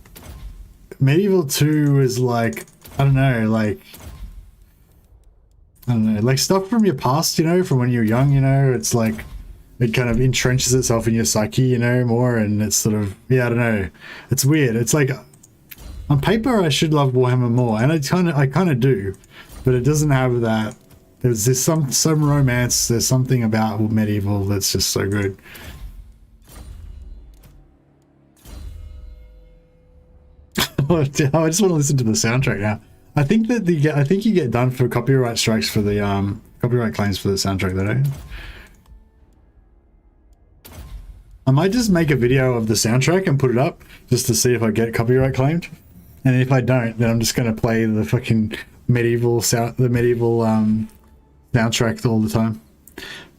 Medieval 2 is like, I don't know, like stuff from your past, you know, from when you're young, you know, it's like, it kind of entrenches itself in your psyche, you know, more, and it's sort of, yeah, I don't know, it's weird. It's like, on paper I should love Warhammer more, and I kind of do, but it doesn't have that. There's some romance, there's something about Medieval that's just so good. I just want to listen to the soundtrack now. I think that you get done for copyright strikes for the copyright claims for the soundtrack, though. I might just make a video of the soundtrack and put it up just to see if I get copyright claimed, and if I don't, then I'm just gonna play the fucking medieval soundtrack all the time.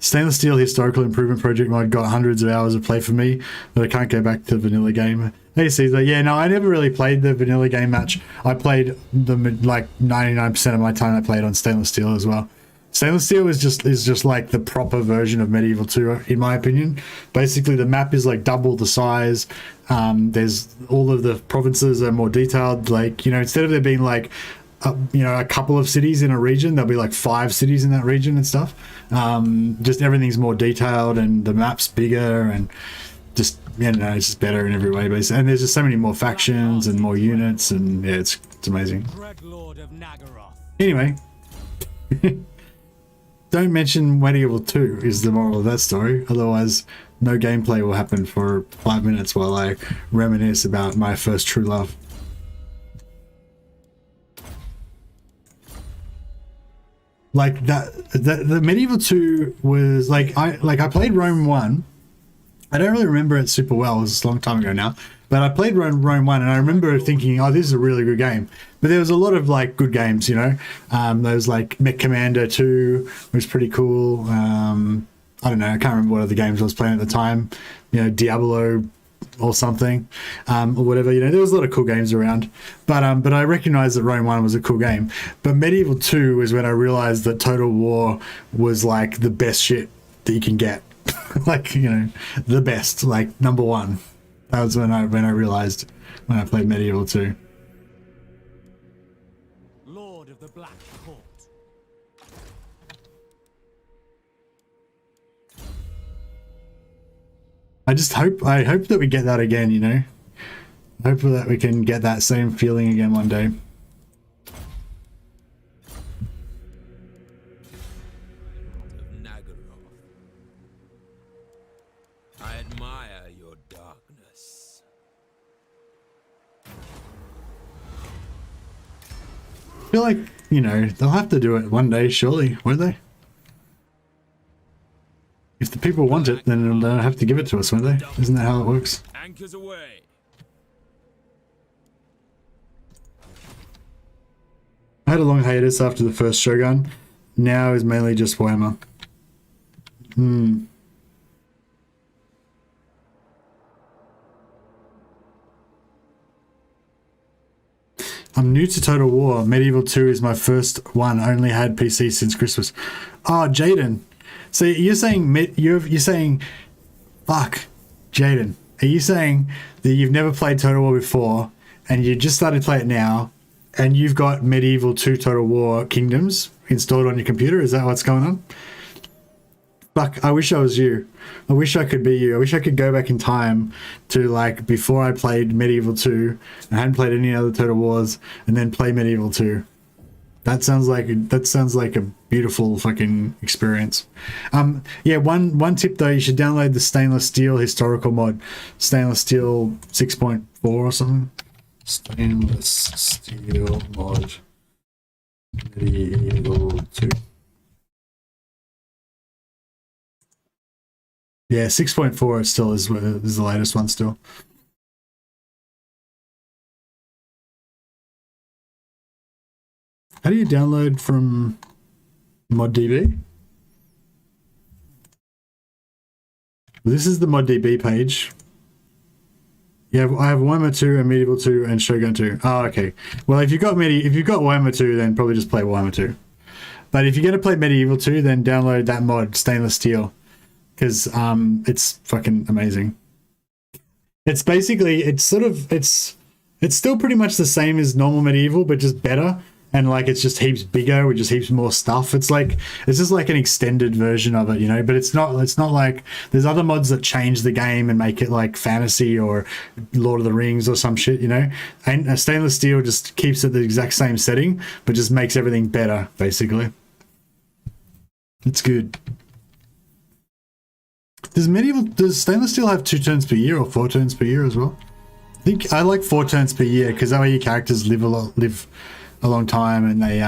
Stainless Steel Historical Improvement Project mod got hundreds of hours of play for me, but I can't go back to the vanilla game. Hey Caesar, yeah, no, I never really played the vanilla game much. I played the, like, 99% of my time I played on Stainless Steel as well. Stainless Steel is just like the proper version of Medieval 2, in my opinion. Basically, the map is like double the size. There's all of the provinces are more detailed. Like, you know, instead of there being like, you know, a couple of cities in a region, there'll be like 5 cities in that region and stuff. Just everything's more detailed, and the map's bigger, and just, you know, it's just better in every way, basically. And there's just so many more factions and more units, and yeah, it's amazing. Anyway, don't mention Medieval 2 is the moral of that story. Otherwise, no gameplay will happen for 5 minutes while I reminisce about my first true love. like the medieval 2 was like I played Rome 1. I don't really remember it super well. It was a long time ago now. But I played Rome 1 and I remember thinking, oh, this is a really good game. But there was a lot of like good games, you know. There was like Mech Commander 2 was pretty cool. I don't know, I can't remember what other games I was playing at the time. You know, Diablo or something, or whatever, you know, there was a lot of cool games around. But I recognized that Rome 1 was a cool game. But Medieval 2 was when I realized that Total War was like the best shit that you can get. Like, you know, the best, like number one. That was when I realized when I played Medieval 2. Lord of the Black Court. I hope that we get that again, you know. I hope that we can get that same feeling again one day. I admire your darkness. I feel like, you know, they'll have to do it one day, surely, won't they? If the people want it, then they'll have to give it to us, won't they? Isn't that how it works? Anchors away. I had a long hiatus after the first Shogun. Now is mainly just Warhammer. I'm new to Total War. Medieval 2 is my first one. Only had PC since Christmas. Oh, Jaden. So you're saying you're saying, fuck, Jaden. Are you saying that you've never played Total War before, and you just started to play it now, and you've got Medieval 2 Total War Kingdoms installed on your computer? Is that what's going on? Fuck, I wish I was you. I wish I could be you. I wish I could go back in time to like before I played Medieval 2 and hadn't played any other Total Wars, and then play Medieval 2. That sounds like a beautiful fucking experience. Yeah, one tip though, you should download the stainless steel historical mod, stainless steel 6.4 or something. Stainless steel mod Medieval 2. Yeah, 6.4 still is the latest one still. How do you download from ModDB? This is the ModDB page. Yeah, I have Warhammer 2 and Medieval 2 and Shogun 2. Oh, okay. Well, if you've got Warhammer 2, then probably just play Warhammer 2. But if you're going to play Medieval 2, then download that mod, Stainless Steel. Because it's fucking amazing. It's basically, it's still pretty much the same as normal Medieval, but just better. And like, it's just heaps bigger with just heaps more stuff. It's just like an extended version of it, you know, but it's not like there's other mods that change the game and make it like fantasy or Lord of the Rings or some shit, you know, and Stainless Steel just keeps it the exact same setting, but just makes everything better, basically. It's good. Does Stainless Steel have 2 turns per year or 4 turns per year as well? I think I like 4 turns per year because that way your characters live a long time and they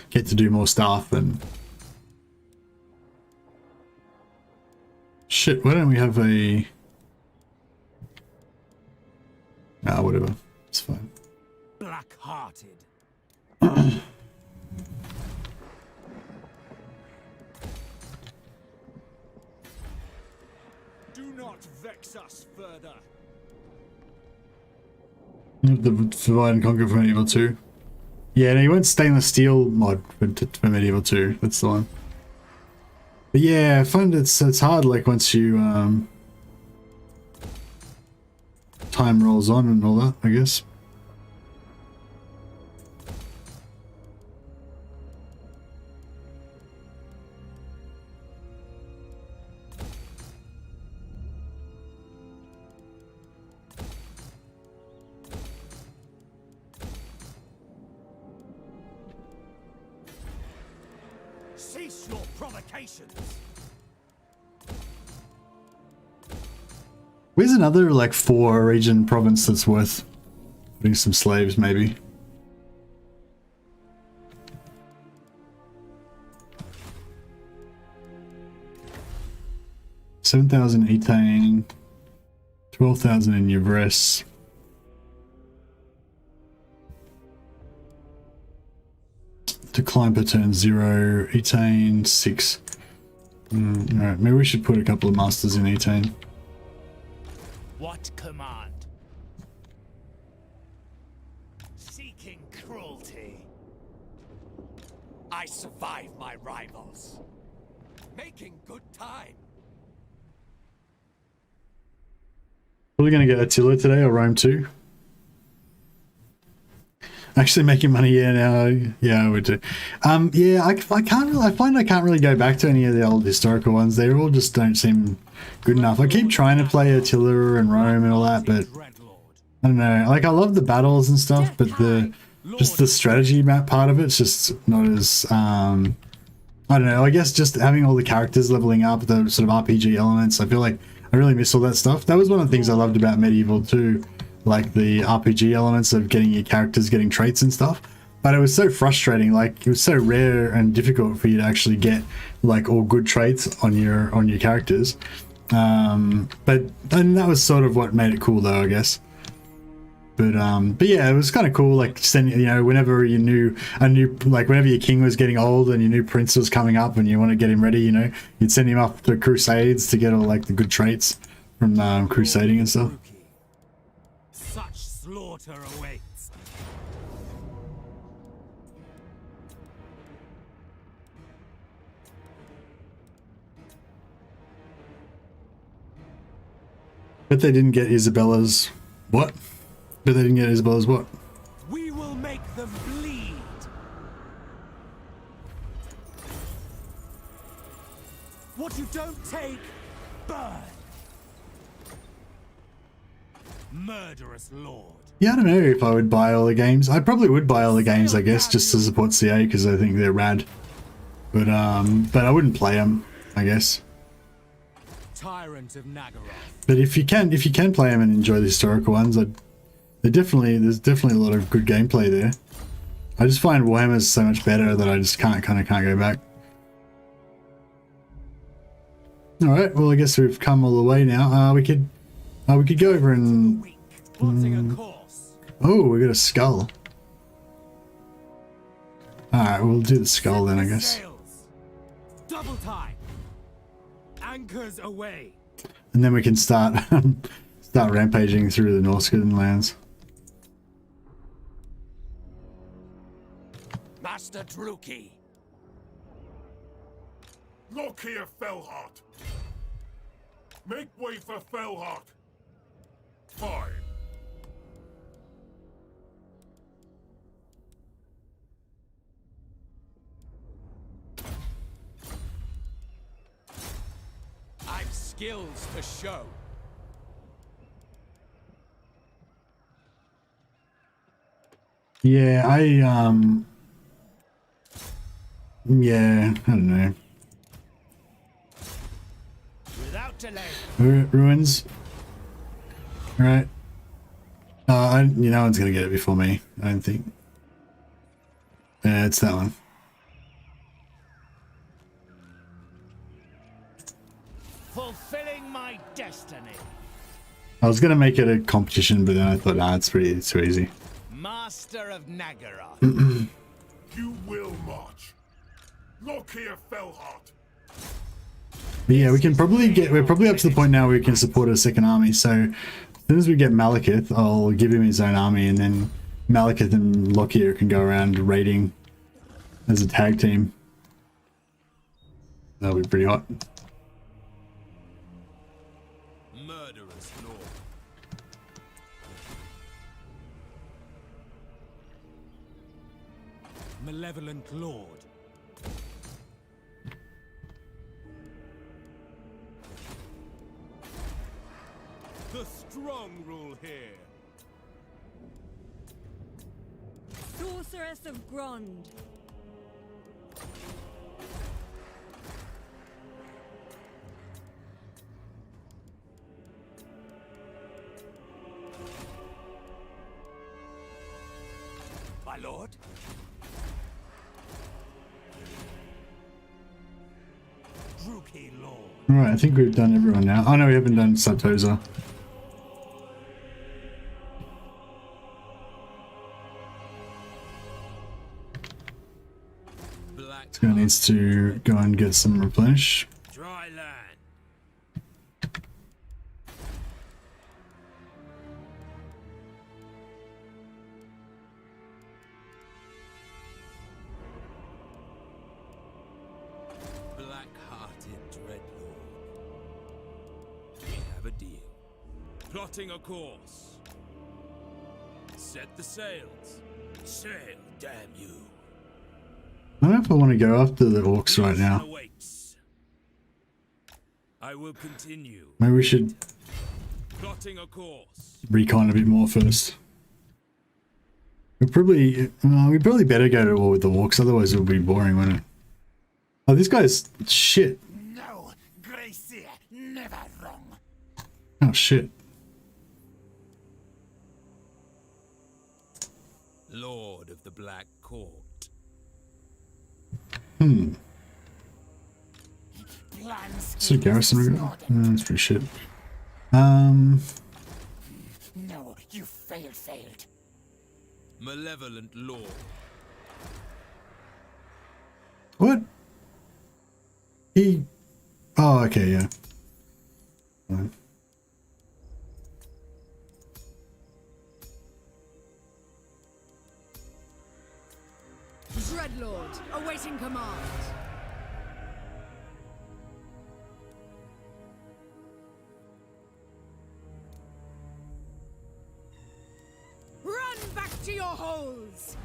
get to do more stuff. And shit, why don't we have a whatever, it's fine. Black-hearted. Do not vex us further. The Divide and Conquer for Medieval 2. Yeah, no, you went Stainless Steel mod for Medieval 2. That's the one. But yeah, I find it's hard like once you time rolls on and all that, I guess. Cease your provocations. Where's another like 4 region province that's worth putting some slaves maybe? 7,000 ethane, 12,000 in Yvres. Decline per turn 0, ethane 6. Alright, maybe we should put a couple of masters in ethane. What command? Seeking cruelty. I survive my rivals. Making good time. Probably gonna get Attila today or Rome 2. Actually making money, yeah, now, yeah, I would do. Yeah, I can't really, I find I can't really go back to any of the old historical ones. They all just don't seem good enough. I keep trying to play Attila and Rome and all that, but I don't know. Like, I love the battles and stuff, but just the strategy map part of it's just not as, I don't know, I guess just having all the characters leveling up, the sort of RPG elements, I feel like I really miss all that stuff. That was one of the things I loved about Medieval too. Like the RPG elements of getting your characters getting traits and stuff, but it was so frustrating. Like, it was so rare and difficult for you to actually get like all good traits on your characters. But that was sort of what made it cool though, I guess. But yeah, it was kind of cool. Like, sending, you know, whenever you knew like whenever your king was getting old and your new prince was coming up and you want to get him ready, you know, you'd send him up to crusades to get all like the good traits from crusading and stuff. Such slaughter awaits. But they didn't get Isabella's what? But they didn't get Isabella's what? We will make them bleed. What you don't take, burn. Murderous lord. Yeah, I don't know if I would buy all the games. I probably would buy all the games, I guess, just to support CA because I think they're rad. But I wouldn't play them, I guess. Tyrant of Nagaroth. But if you can play them and enjoy the historical ones, there's definitely a lot of good gameplay there. I just find Warhammer's so much better that I just can't go back. All right, well I guess we've come all the way now. We could go over and. Oh, we got a skull. All right, we'll do the skull then, I guess. Double time. Anchors away. And then we can start rampaging through the Norscan lands. Master Druki. Lokhir, Fellheart. Make way for Fellheart. Fine. I've skills to show. Yeah, yeah, I don't know. Without delay. Ruins. All right. No one's gonna get it before me, I don't think. Yeah, it's that one. Fulfilling my destiny. I was gonna make it a competition, but then I thought, nah, it's too easy. Master of Nagaroth. You will march. Lokhir, Fellheart. But yeah, we're probably up to the point now where we can support a second army. So as soon as we get Malekith, I'll give him his own army, and then Malekith and Lokhir can go around raiding as a tag team. That'll be pretty hot. Murderous lord. Malevolent lord. The strong rule here. Sorceress of Grond. My lord? Drukey Lord. Alright, I think we've done everyone now. Oh no, we haven't done Satoza. This guy needs to go and get some replenish. Dry land. Black-hearted dreadlord. We have a deal. Plotting a course. Set the sails. Sail, damn you. I don't know if I want to go after the orcs right now. I will continue. Maybe we should Plotting a course. recon a bit more first. We probably better go to war with the orcs, otherwise it'll be boring, won't it? Oh, this guy's shit. No, Gracie, never wrong. Oh shit. Lord of the Black Court. So garrison, that's pretty shit. No, you failed. Malevolent Lord. What? He... Oh, okay, yeah. Fine. Dreadlord, awaiting command. Run back to your holes!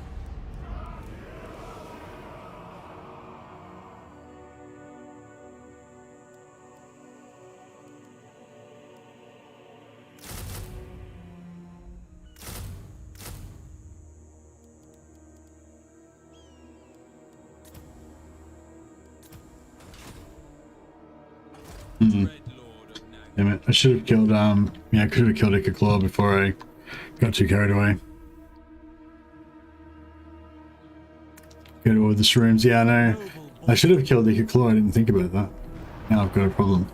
Damn it, I should have killed, yeah, I could have killed Claw before I got too carried away. Go to all the shrooms. Yeah, I know. I should have killed Claw, I didn't think about that. Now I've got a problem.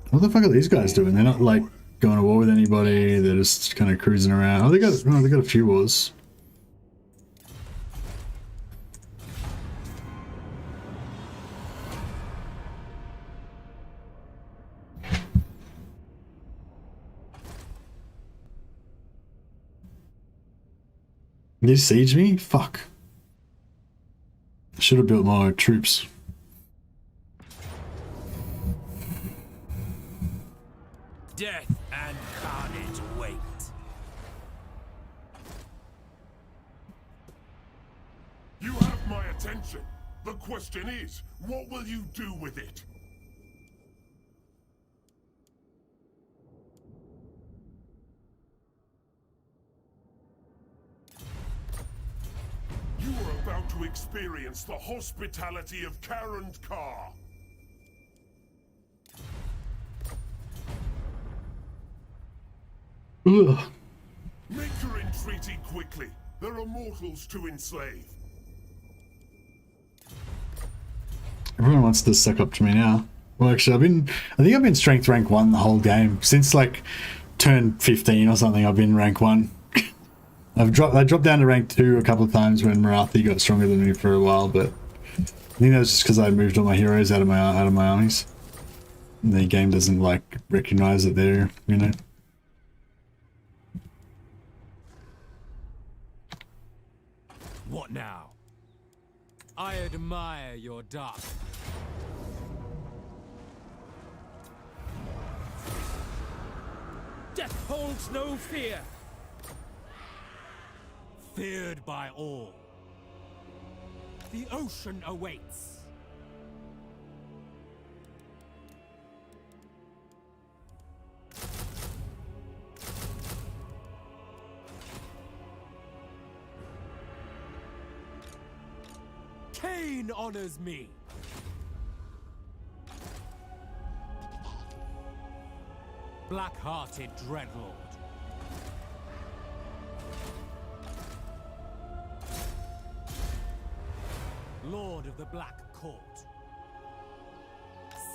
What the fuck are these guys doing? They're not, like, going to war with anybody, they're just kind of cruising around. Oh, they got a few wars. They siege me? Fuck. I should have built more troops. Death and carnage wait. You have my attention. The question is, what will you do with it? You are about to experience the hospitality of Karand Kar. Ugh. Make your entreaty quickly. There are mortals to enslave. Everyone wants to suck up to me now. Well, actually, I think I've been strength rank 1 the whole game. Since, like, turn 15 or something, I've been rank 1. I dropped down to rank 2 a couple of times when Morathi got stronger than me for a while, but I think that was just because I moved all my heroes out of my armies. And the game doesn't, like, recognize that they're, you know. What now? I admire your dark. Death holds no fear. Feared by all. The ocean awaits. Cain honors me. Black-hearted dreadlord. Lord of the Black Court.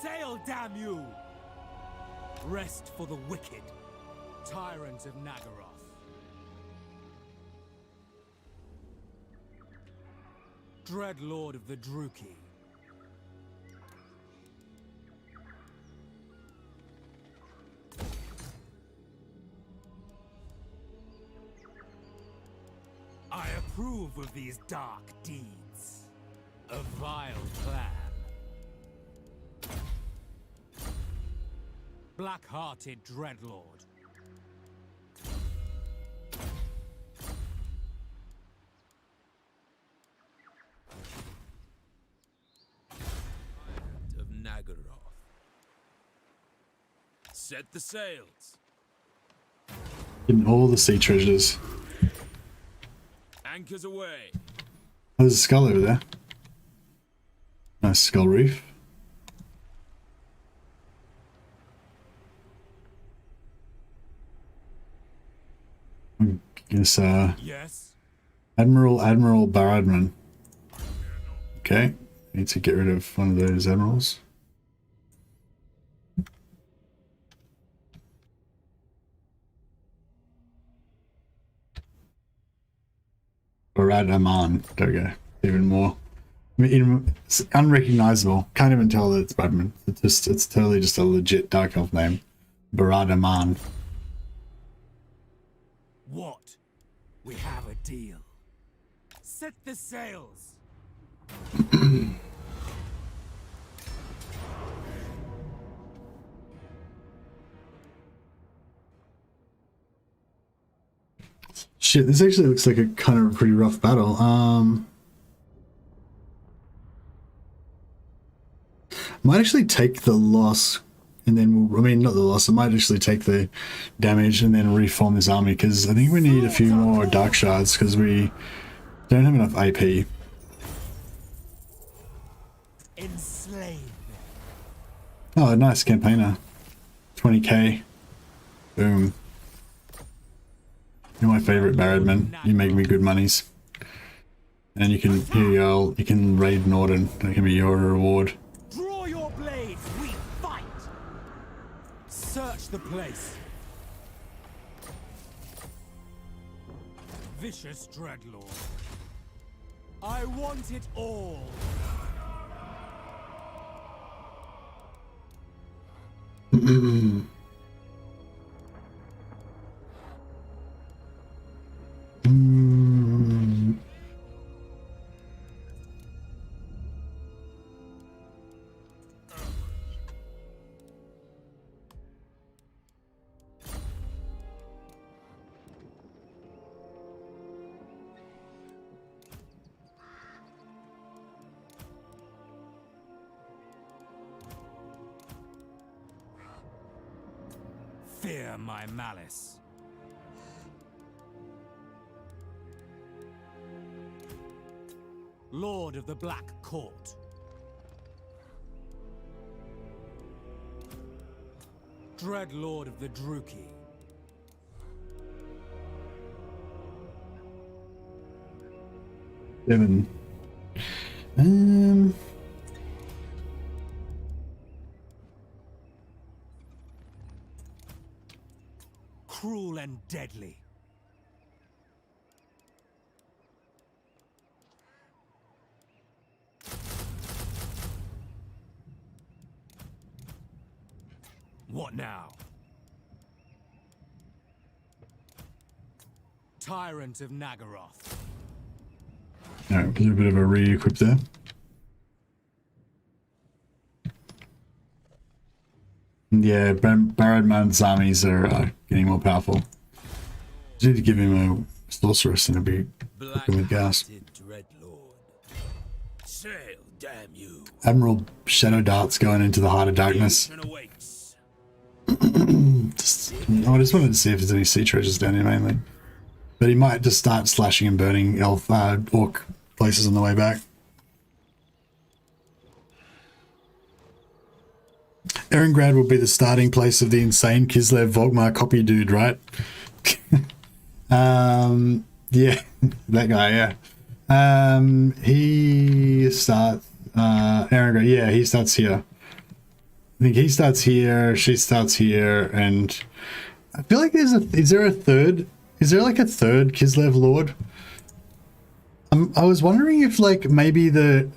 Sail, damn you! Rest for the wicked, tyrant of Nagaroth. Dread Lord of the Druki. I approve of these dark deeds. A vile plan. Black-hearted Dreadlord. Of Nagaroth. Set the sails. Getting all the sea treasures. Anchors away. Oh, there's a skull over there. Nice skull reef. I guess, Yes. Admiral Baradman. Okay, need to get rid of one of those admirals. Barad-Aman. There we go. Even more. I mean, it's unrecognizable. Can't even tell that it's Baradman. It's totally just a legit Dark Elf name. Barad-Aman. What? We have a deal. Set the sails. Shit, this actually looks like a kind of a pretty rough battle. Might actually take the loss, and then I mean, not the loss. I might actually take the damage and then reform this army, because I think we need a few more dark shards because we don't have enough AP. Enslave them. Oh, nice campaigner. 20k. Boom. You're my favorite Baradman. You make me good monies. And you can, here you go, you can raid Norden. That can be your reward. Draw your blades, we fight! Search the place. Vicious Dreadlord. I want it all. Fear my malice. Lord of the Black Court. Dread Lord of the Druki. Seven. Cruel and deadly. What now? Tyrant of Nagaroth. Alright, a little bit of a re-equip there. Yeah, Baradman's armies are getting more powerful. Just need to give him a sorceress and it'll be looking with gas. Sail, damn you. Admiral Shadow Darts going into the heart of darkness. I just wanted to see if there's any sea treasures down here mainly. But he might just start slashing and burning orc places on the way back. Erengrad will be the starting place of the insane Kislev Volkmar copy dude, right? Yeah, that guy, yeah. He starts. Aaron, yeah, he starts here. I think he starts here. She starts here, and I feel like is there a third? Is there like a third Kislev Lord? I was wondering if like maybe the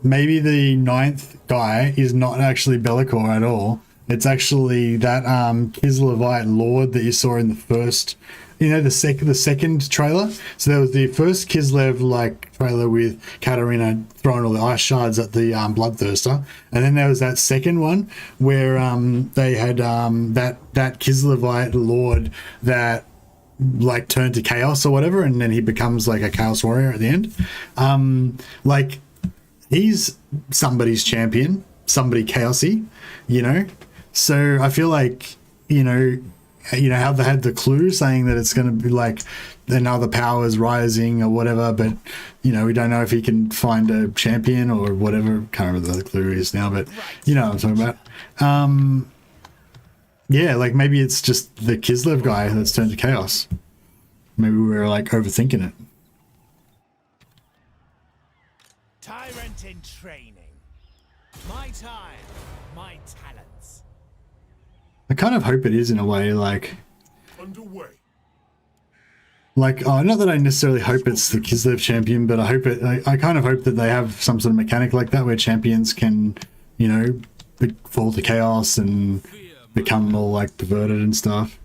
ninth guy is not actually Be'lakor at all. It's actually that Kislevite Lord that you saw in the first, the second trailer. So there was the first Kislev like trailer with Katarina throwing all the ice shards at the Bloodthirster, and then there was that second one where they had that Kislevite Lord that like turned to chaos or whatever, and then he becomes like a chaos warrior at the end. Like he's somebody's champion, somebody chaosy, So I feel like how they had the clue saying that it's going to be like another powers rising or whatever, but we don't know if he can find a champion or whatever. Can't remember what the clue is now, but you know what I'm talking about. Yeah, like maybe it's just the Kislev guy that's turned to chaos. Maybe we're like overthinking it. Tyrant in training. My time, my talents. I kind of hope it is in a way, like Underway. Not that I necessarily hope it's the Kislev champion, but I hope I kind of hope that they have some sort of mechanic like that where champions can, fall to chaos and become all like perverted and stuff.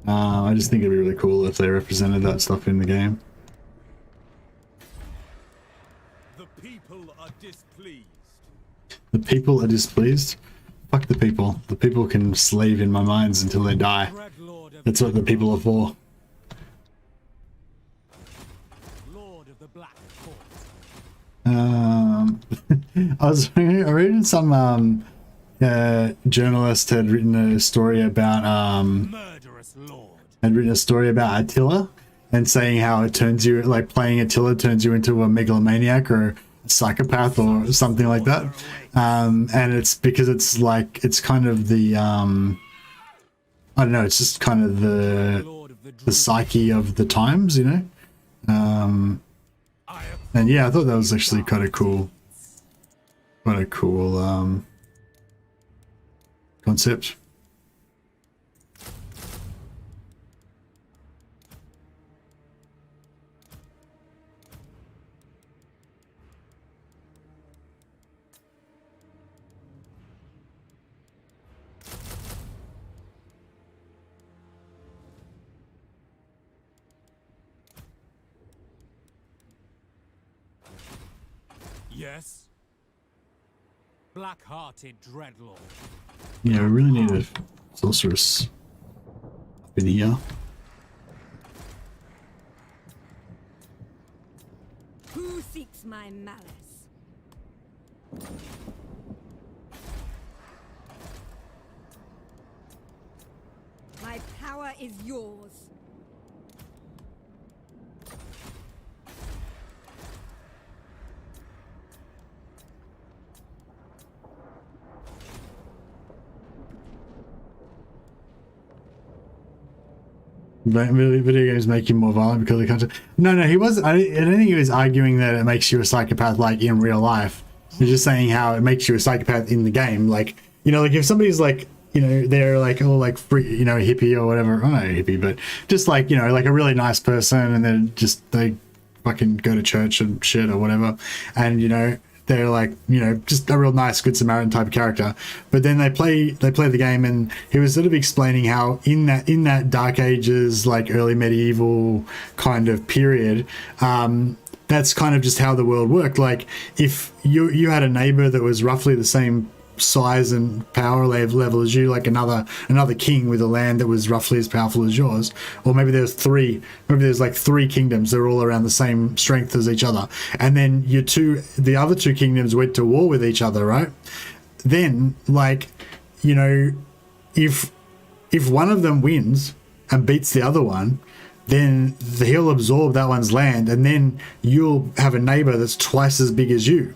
I just think it'd be really cool if they represented that stuff in the game. The people are displeased. The people are displeased? Fuck the people. The people can slave in my minds until they die. That's what the people are for. Lord of the Black Court. I was reading some journalist had written a story about Attila and saying how it turns you, like playing Attila turns you into a megalomaniac or a psychopath or something like that. And it's because it's like, it's kind of the I don't know, it's just kind of the psyche of the times, and yeah, I thought that was actually quite a cool concept. Yes. Black-hearted dreadlord. Yeah, we really need a sorceress up in here. Who seeks my malice? My power is yours. Video games make you more violent because of content. No, he wasn't. I don't think he was arguing that it makes you a psychopath like in real life. He's just saying how it makes you a psychopath in the game. Like, like if somebody's like, they're like all like free, hippie or whatever. I'm not a hippie, but just like, like a really nice person, and then they fucking go to church and shit or whatever, and they're like, just a real nice good Samaritan type of character. But then they play the game, and he was sort of explaining how in that Dark Ages, like early medieval kind of period, that's kind of just how the world worked. Like if you had a neighbor that was roughly the same size and power level as you, like another king with a land that was roughly as powerful as yours, or maybe there's like three kingdoms, they're all around the same strength as each other, and then the other two kingdoms went to war with each other, right? Then like, if one of them wins and beats the other one, then he'll absorb that one's land, and then you'll have a neighbor that's twice as big as you.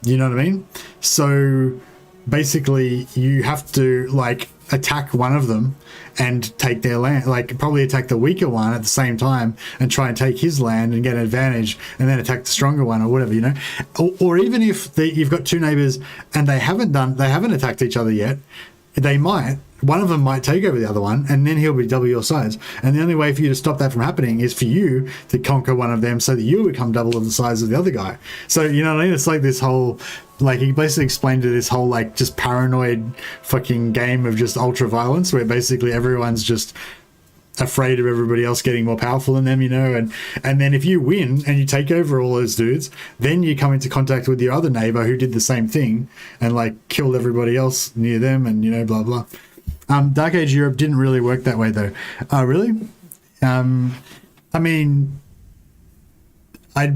You know what I mean? So basically you have to like attack one of them and take their land, like probably attack the weaker one at the same time and try and take his land and get an advantage, and then attack the stronger one or whatever, you know. Or even if you've got two neighbors and they haven't attacked each other yet, one of them might take over the other one, and then he'll be double your size. And the only way for you to stop that from happening is for you to conquer one of them so that you become double of the size of the other guy. So, you know what I mean? It's like this whole, like, he basically explained to this whole, like, just paranoid fucking game of just ultra violence where basically everyone's just afraid of everybody else getting more powerful than them, you know, and then if you win and you take over all those dudes, then you come into contact with your other neighbor who did the same thing and like killed everybody else near them, and you know, blah blah. Dark Age Europe didn't really work that way though. Really? I mean, I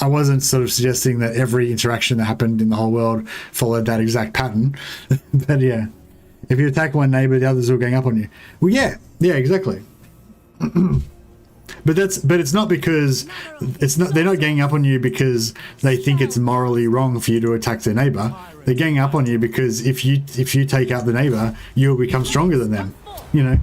wasn't sort of suggesting that every interaction that happened in the whole world followed that exact pattern. But yeah, if you attack one neighbor, the others will gang up on you. Well, yeah, exactly. But it's not because they're not ganging up on you because they think it's morally wrong for you to attack their neighbor. They're ganging up on you because if you take out the neighbor, you'll become stronger than them. You know,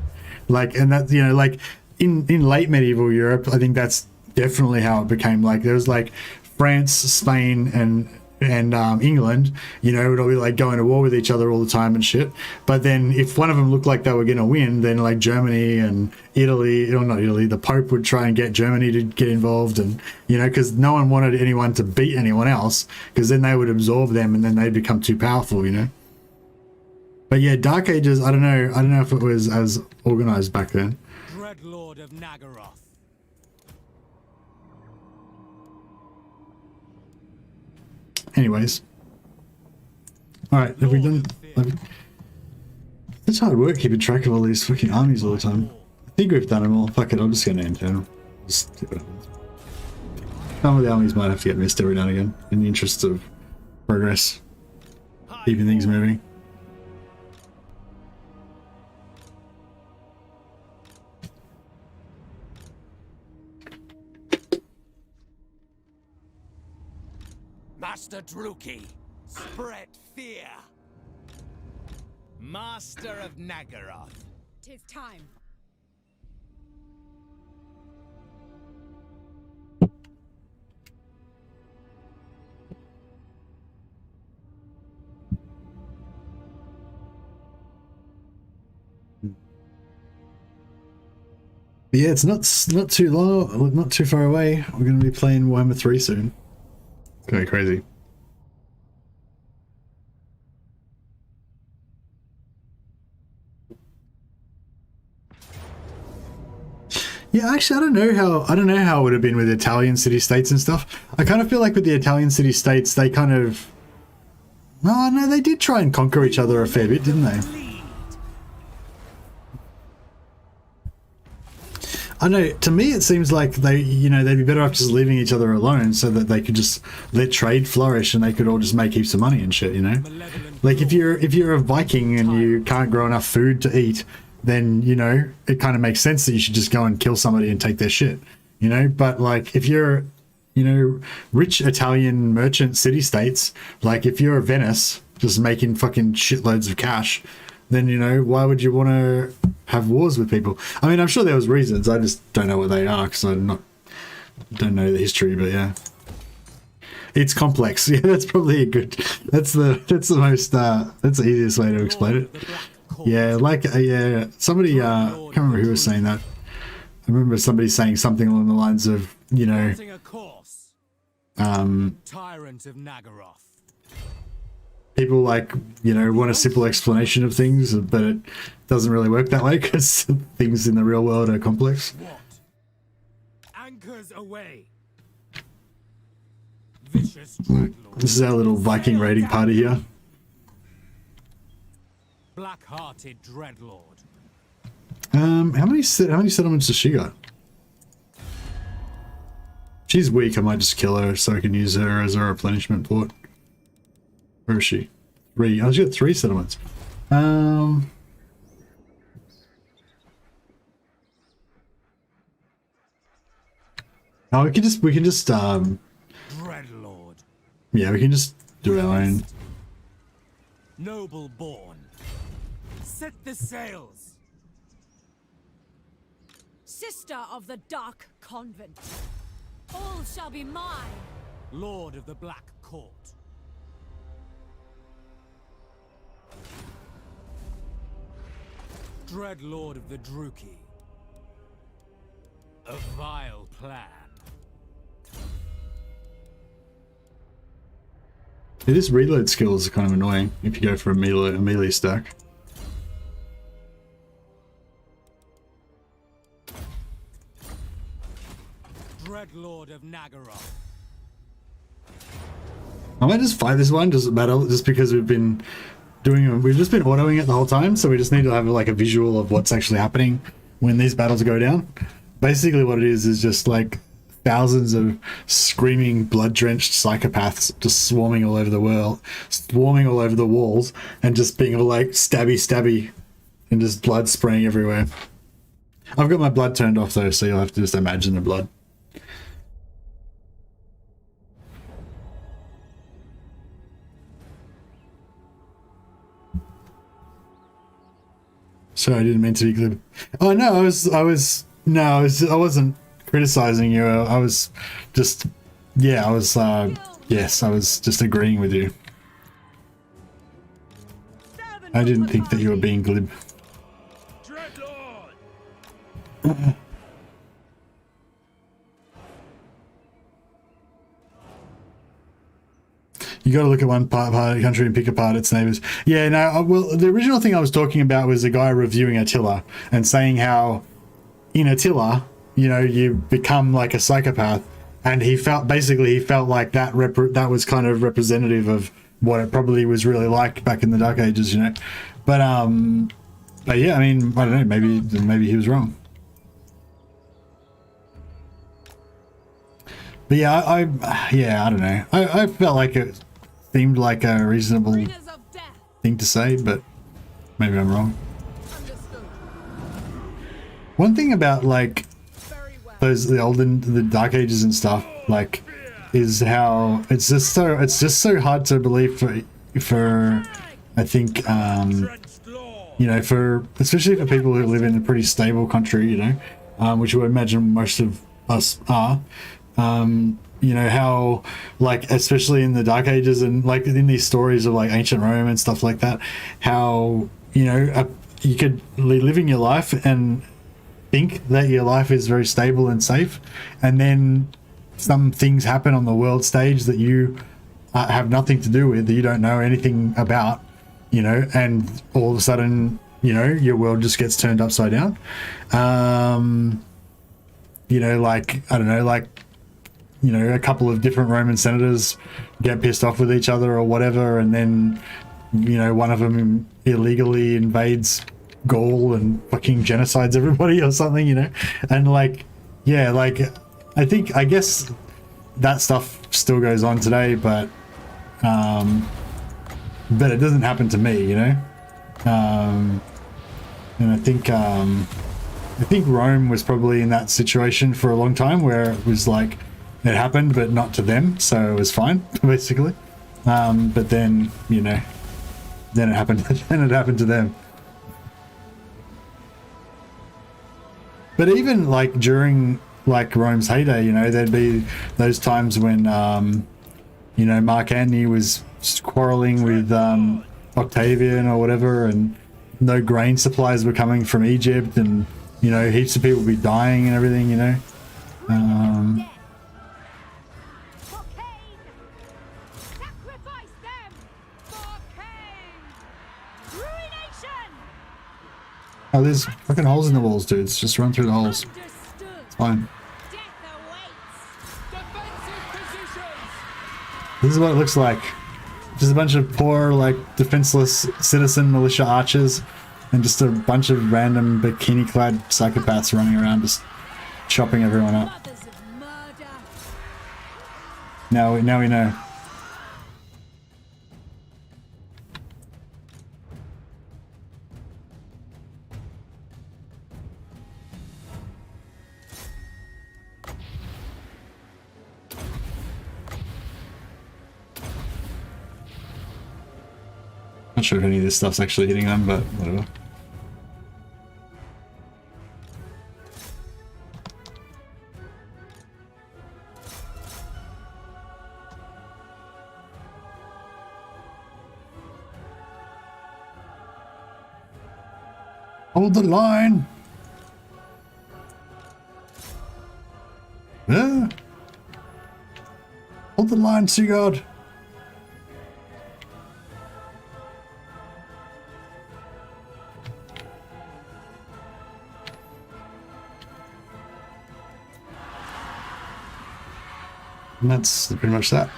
like, and that, you know, like in late medieval Europe, I think that's definitely how it became. Like there was like France, Spain, and England, you know, would all be like going to war with each other all the time and shit. But then if one of them looked like they were going to win, then like Germany and Italy, or not Italy, the Pope would try and get Germany to get involved, and you know, because no one wanted anyone to beat anyone else, because then they would absorb them and then they'd become too powerful, you know. But yeah, Dark Ages, I don't know if it was as organized back then. Dreadlord of Nagaroth. Anyways, all right, have we done? It's hard work keeping track of all these fucking armies all the time. I think we've done them all. Fuck it, I'll just get name down. Just see what happens. Some of the armies might have to get missed every now and again in the interests of progress, keeping things moving. Master Druki, spread fear. Master of Nagaroth. 'Tis time. Yeah, it's not too long, not too far away. We're going to be playing Warhammer 3 soon. It's going to be crazy. Yeah, actually, I don't know how it would have been with Italian city-states and stuff. I kind of feel like with the Italian city-states, they kind of... Oh, no, they did try and conquer each other a fair bit, didn't they? I know, to me it seems like they, you know, they'd be better off just leaving each other alone so that they could just let trade flourish and they could all just make heaps of money and shit, you know? Like if you're a Viking and you can't grow enough food to eat, then, you know, it kind of makes sense that you should just go and kill somebody and take their shit, you know? But like if you're, you know, rich Italian merchant city-states, like if you're a Venice just making fucking shitloads of cash, then, you know, why would you want to have wars with people? I mean, I'm sure there was reasons. I just don't know what they are because don't know the history. But yeah, it's complex. Yeah, that's probably a good. That's the most. That's the easiest way to explain it. Yeah, like yeah, somebody. I can't remember who was saying that. I remember somebody saying something along the lines of, you know, Tyrant of Nagaroth. People like, you know, want a simple explanation of things, but it doesn't really work that way because things in the real world are complex. What? Anchors away. Vicious dreadlord. This is our little Viking raiding party here. Black-hearted dreadlord. How many settlements does she got? She's weak. I might just kill her so I can use her as a replenishment port. Where is she? 3. Oh, she got 3 settlements. Oh, we can just Dreadlord. Yeah, we can just do our own. Noble born. Set the sails. Sister of the Dark Convent. All shall be mine. Lord of the Black Court. Dread Lord of the Druki. A vile plan. This reload skills are kind of annoying if you go for a melee stack. Dread Lord of Nagaroth. I might just fight this one, doesn't matter, just because we've just been autoing it the whole time, so we just need to have like a visual of what's actually happening when these battles go down. Basically what it is just like thousands of screaming, blood-drenched psychopaths just swarming all over the world, swarming all over the walls, and just being like stabby, and just blood spraying everywhere. I've got my blood turned off though, so you'll have to just imagine the blood. Sorry, I didn't mean to be glib. Oh no, I wasn't criticizing you. I was just, yeah, yes, I was just agreeing with you. I didn't think that you were being glib. You got to look at one part of the country and pick apart its neighbors. Yeah, no, well, the original thing I was talking about was a guy reviewing Attila and saying how in Attila, you know, you become like a psychopath, and he felt like that was kind of representative of what it probably was really like back in the Dark Ages, you know. But yeah, I mean, I don't know, maybe he was wrong. But yeah, I don't know. I felt like it seemed like a reasonable thing to say, but maybe I'm wrong. One thing about like the Dark Ages and stuff, like, is how it's just so hard to believe for I think you know, especially for people who live in a pretty stable country, you know, which I would imagine most of us are. You know, how, like, especially in the Dark Ages and like in these stories of like ancient Rome and stuff like that, how, you know, you could be living your life and think that your life is very stable and safe, and then some things happen on the world stage that you have nothing to do with, that you don't know anything about, you know, and all of a sudden, you know, your world just gets turned upside down. You know, like, I don't know, like, you know, a couple of different Roman senators get pissed off with each other or whatever, and then, you know, one of them illegally invades Gaul and fucking genocides everybody or something, you know. And like, yeah, like, I guess that stuff still goes on today, but it doesn't happen to me, you know. And I think Rome was probably in that situation for a long time, where it was like, it happened, but not to them, so it was fine, basically. But then, you know, then it happened to them. But even like during like Rome's heyday, you know, there'd be those times when, you know, Mark Antony was quarreling with Octavian or whatever, and no grain supplies were coming from Egypt, and, you know, heaps of people would be dying and everything, you know. Oh, there's fucking holes in the walls, dudes. Just run through the holes. It's fine. This is what it looks like. Just a bunch of poor, like, defenseless citizen militia archers, and just a bunch of random bikini-clad psychopaths running around, just chopping everyone up. Now we know. Not sure if any of this stuff's actually hitting them, but whatever. Hold the line! Yeah. Hold the line, Sigurd! And that's pretty much that.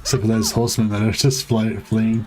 Except for those horsemen that are just fleeing.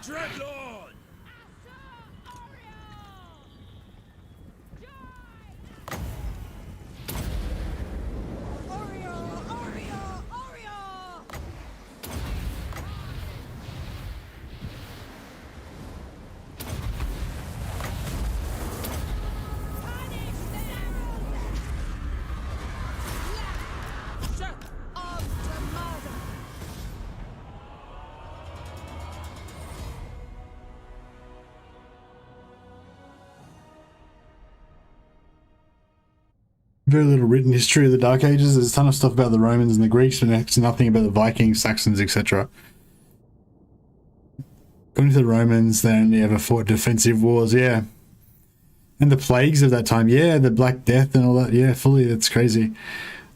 Very little written history of the Dark Ages. There's a ton of stuff about the Romans and the Greeks, but next to nothing about the Vikings, Saxons, etc. According to the Romans, they only ever fought defensive wars, yeah. And the plagues of that time, yeah, the Black Death and all that, yeah, fully, that's crazy.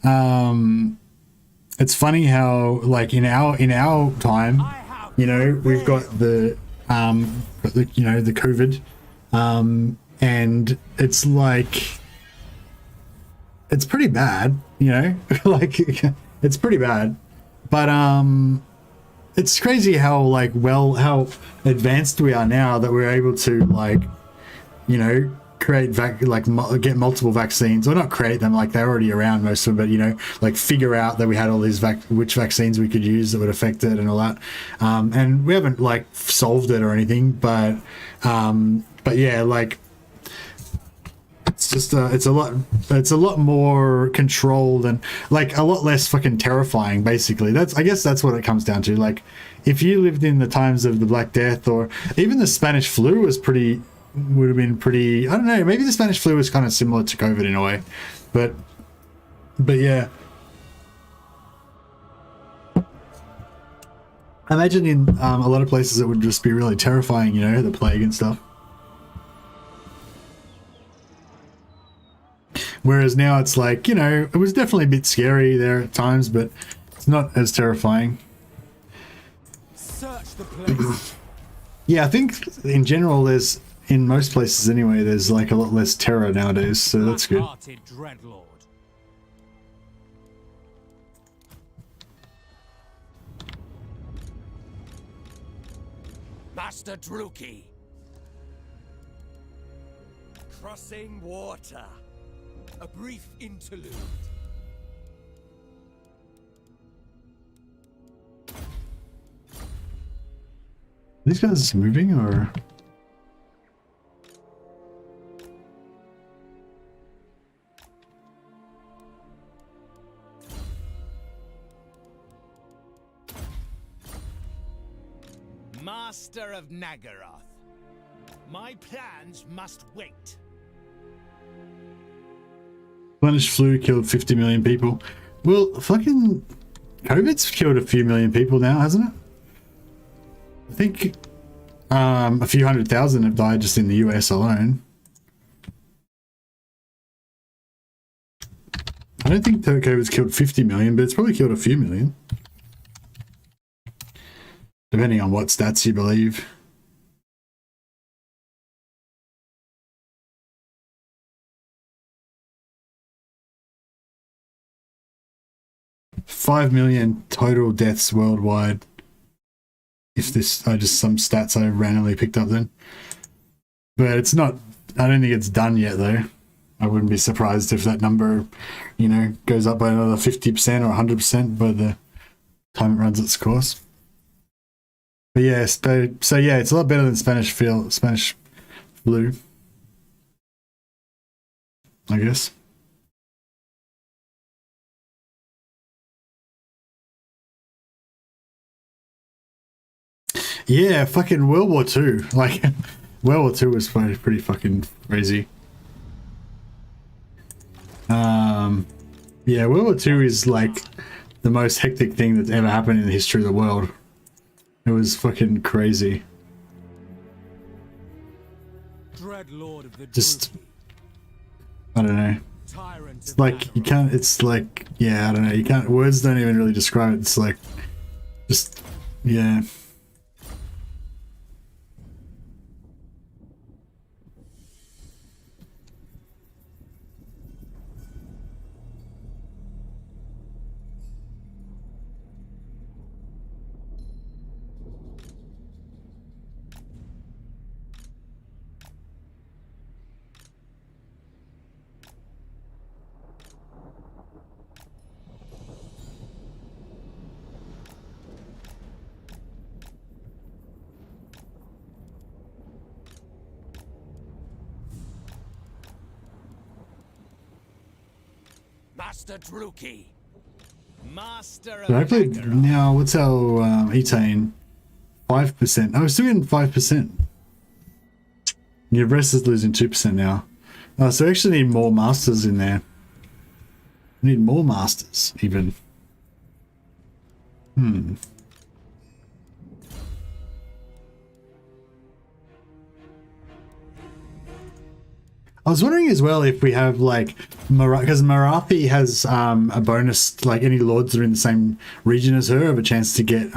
It's funny how, like, in our time, you know, we've got the the COVID, and it's like, it's pretty bad, you know, like it's pretty bad, but it's crazy how how advanced we are now that we're able to, like, you know, create get multiple vaccines, or not create them, like they're already around, most of them, but, you know, like figure out that we had all these which vaccines we could use that would affect it and all that, and we haven't like solved it or anything, but yeah, like, it's just it's a lot more controlled and like a lot less fucking terrifying, basically. I guess that's what it comes down to. Like, if you lived in the times of the Black Death, or even the Spanish flu would have been pretty, I don't know, maybe the Spanish flu was kind of similar to COVID in a way, but yeah, I imagine in a lot of places it would just be really terrifying, you know, the plague and stuff. Whereas now it's like, you know, it was definitely a bit scary there at times, but it's not as terrifying. Search the place. Yeah, I think in general there's, in most places anyway, there's like a lot less terror nowadays, so that's good. Dreadlord. Master Druki. Crossing water. A brief interlude. These guys moving, or? Master of Nagaroth. My plans must wait. Spanish flu killed 50 million people. Well, fucking COVID's killed a few million people now, hasn't it? I think a few 100,000 have died just in the US alone. I don't think COVID's killed 50 million, but it's probably killed a few million. Depending on what stats you believe. $5 million total deaths worldwide. If this are just some stats I randomly picked up then. But it's not, I don't think it's done yet though. I wouldn't be surprised if that number, you know, goes up by another 50% or 100% by the time it runs its course. But yeah, so yeah, it's a lot better than Spanish flu, I guess. Yeah, fucking World War II. Like, World War II was pretty fucking crazy. Yeah, World War II is like the most hectic thing that's ever happened in the history of the world. It was fucking crazy. Dread Lord of the Just, I don't know. It's like, you can't, it's like, yeah, I don't know. You can't, words don't even really describe it. It's like, just, yeah. Master Druki. Master So I of played, Makarov. now, what's our Etane? 5%. Oh, we're still getting 5%. Your rest is losing 2% now. Oh, so we actually need more masters in there. We need more masters, even. I was wondering as well if we have like because Morathi has a bonus, like any lords that are in the same region as her have a chance to get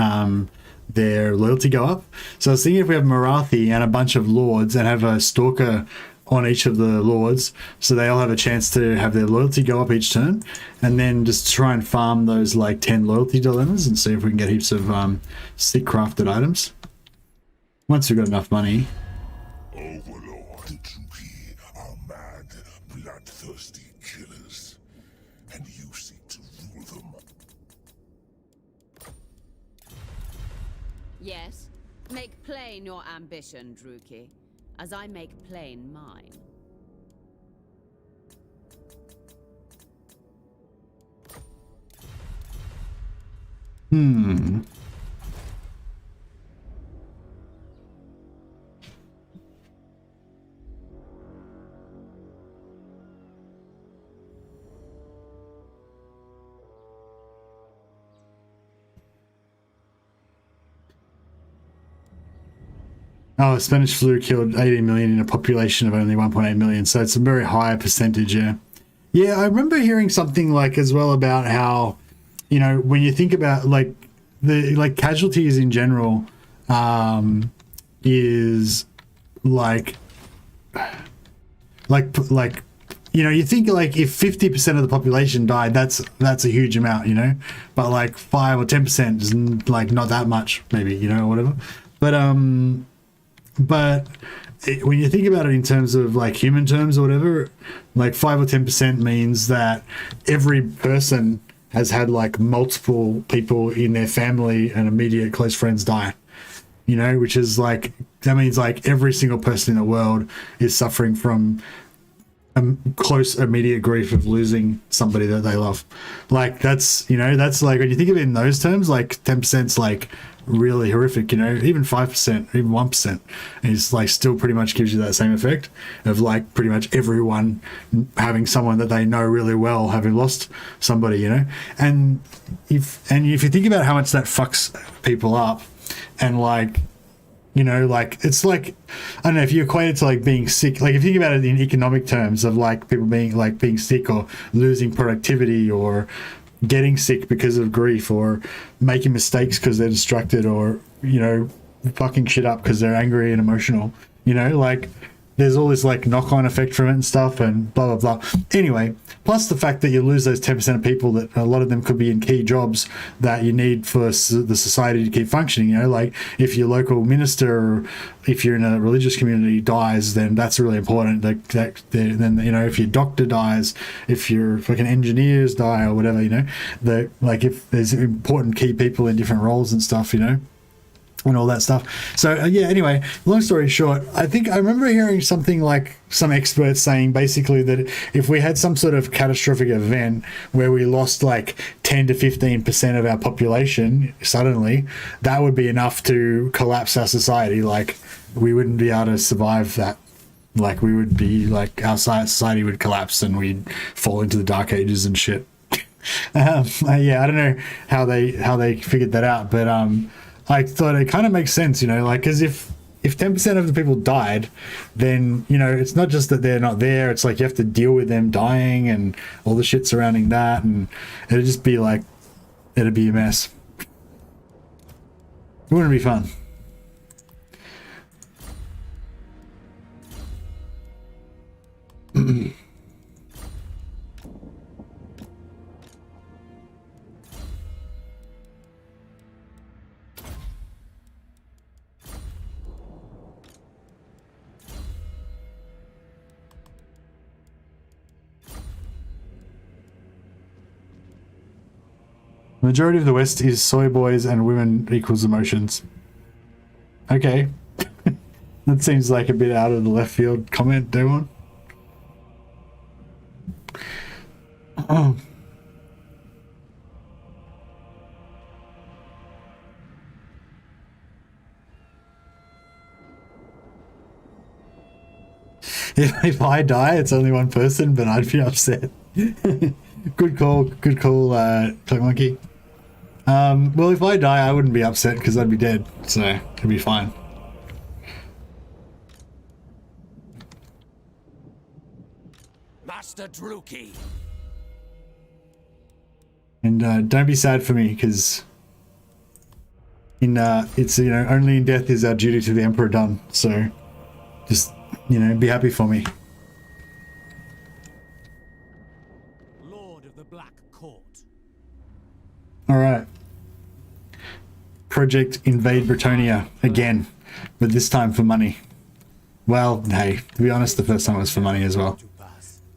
their loyalty go up. So I was thinking if we have Morathi and a bunch of lords and have a stalker on each of the lords, so they all have a chance to have their loyalty go up each turn, and then just try and farm those like 10 loyalty dilemmas and see if we can get heaps of sick crafted items once we've got enough money. Overlord, the Druki are mad, bloodthirsty killers, and you seek to rule them. Yes, make plain your ambition, Druki, as I make plain mine. Oh, Spanish flu killed 80 million in a population of only 1.8 million, so it's a very high percentage, yeah. Yeah, I remember hearing something like as well about how, you know, when you think about like the like casualties in general, is like you know, you think like if 50% of the population died, that's a huge amount, you know, but like 5 or 10% is like not that much, maybe, you know, or whatever. But when you think about it in terms of like human terms or whatever, like 5 or 10% means that every person has had like multiple people in their family and immediate close friends die, you know, which is like, that means like every single person in the world is suffering from close immediate grief of losing somebody that they love. Like that's, you know, that's like when you think of it in those terms, like 10%'s like really horrific, you know. Even 5%, even 1% is like still pretty much gives you that same effect of like pretty much everyone having someone that they know really well having lost somebody, you know. And if you think about how much that fucks people up, and like, you know, like it's like, I don't know, if you equate it to like being sick, like if you think about it in economic terms of like people being sick or losing productivity or getting sick because of grief or making mistakes because they're distracted or, you know, fucking shit up because they're angry and emotional, you know, like there's all this like knock-on effect from it and stuff and blah, blah, blah. Anyway, plus the fact that you lose those 10% of people that a lot of them could be in key jobs that you need for the society to keep functioning, you know, like if your local minister or if you're in a religious community dies, then that's really important. Then, you know, if your doctor dies, if your fucking engineers die or whatever, you know, like if there's important key people in different roles and stuff, you know, and all that stuff. So yeah, anyway, long story short, I think I remember hearing something like some experts saying basically that if we had some sort of catastrophic event where we lost like 10 to 15% of our population suddenly, that would be enough to collapse our society. Like we wouldn't be able to survive that. Like we would be like our society would collapse and we'd fall into the dark ages and shit. Yeah, I don't know how they figured that out, but I thought it kind of makes sense, you know, like, because if 10% of the people died, then, you know, it's not just that they're not there, it's like you have to deal with them dying and all the shit surrounding that, and it'd just be like, it'd be a mess. It wouldn't be fun. The majority of the West is soy boys and women equals emotions. Okay. That seems like a bit out of the left field comment, Devon. Oh. If I die, it's only one person, but I'd be upset. Good call, Cloak Monkey. Well, if I die, I wouldn't be upset because I'd be dead, so it'd be fine. Master Druki. And don't be sad for me, because it's, you know, only in death is our duty to the Emperor done. So just, you know, be happy for me. Lord of the Black Court. All right. Project Invade Bretonnia again, but this time for money. Well, hey, to be honest, the first time it was for money as well.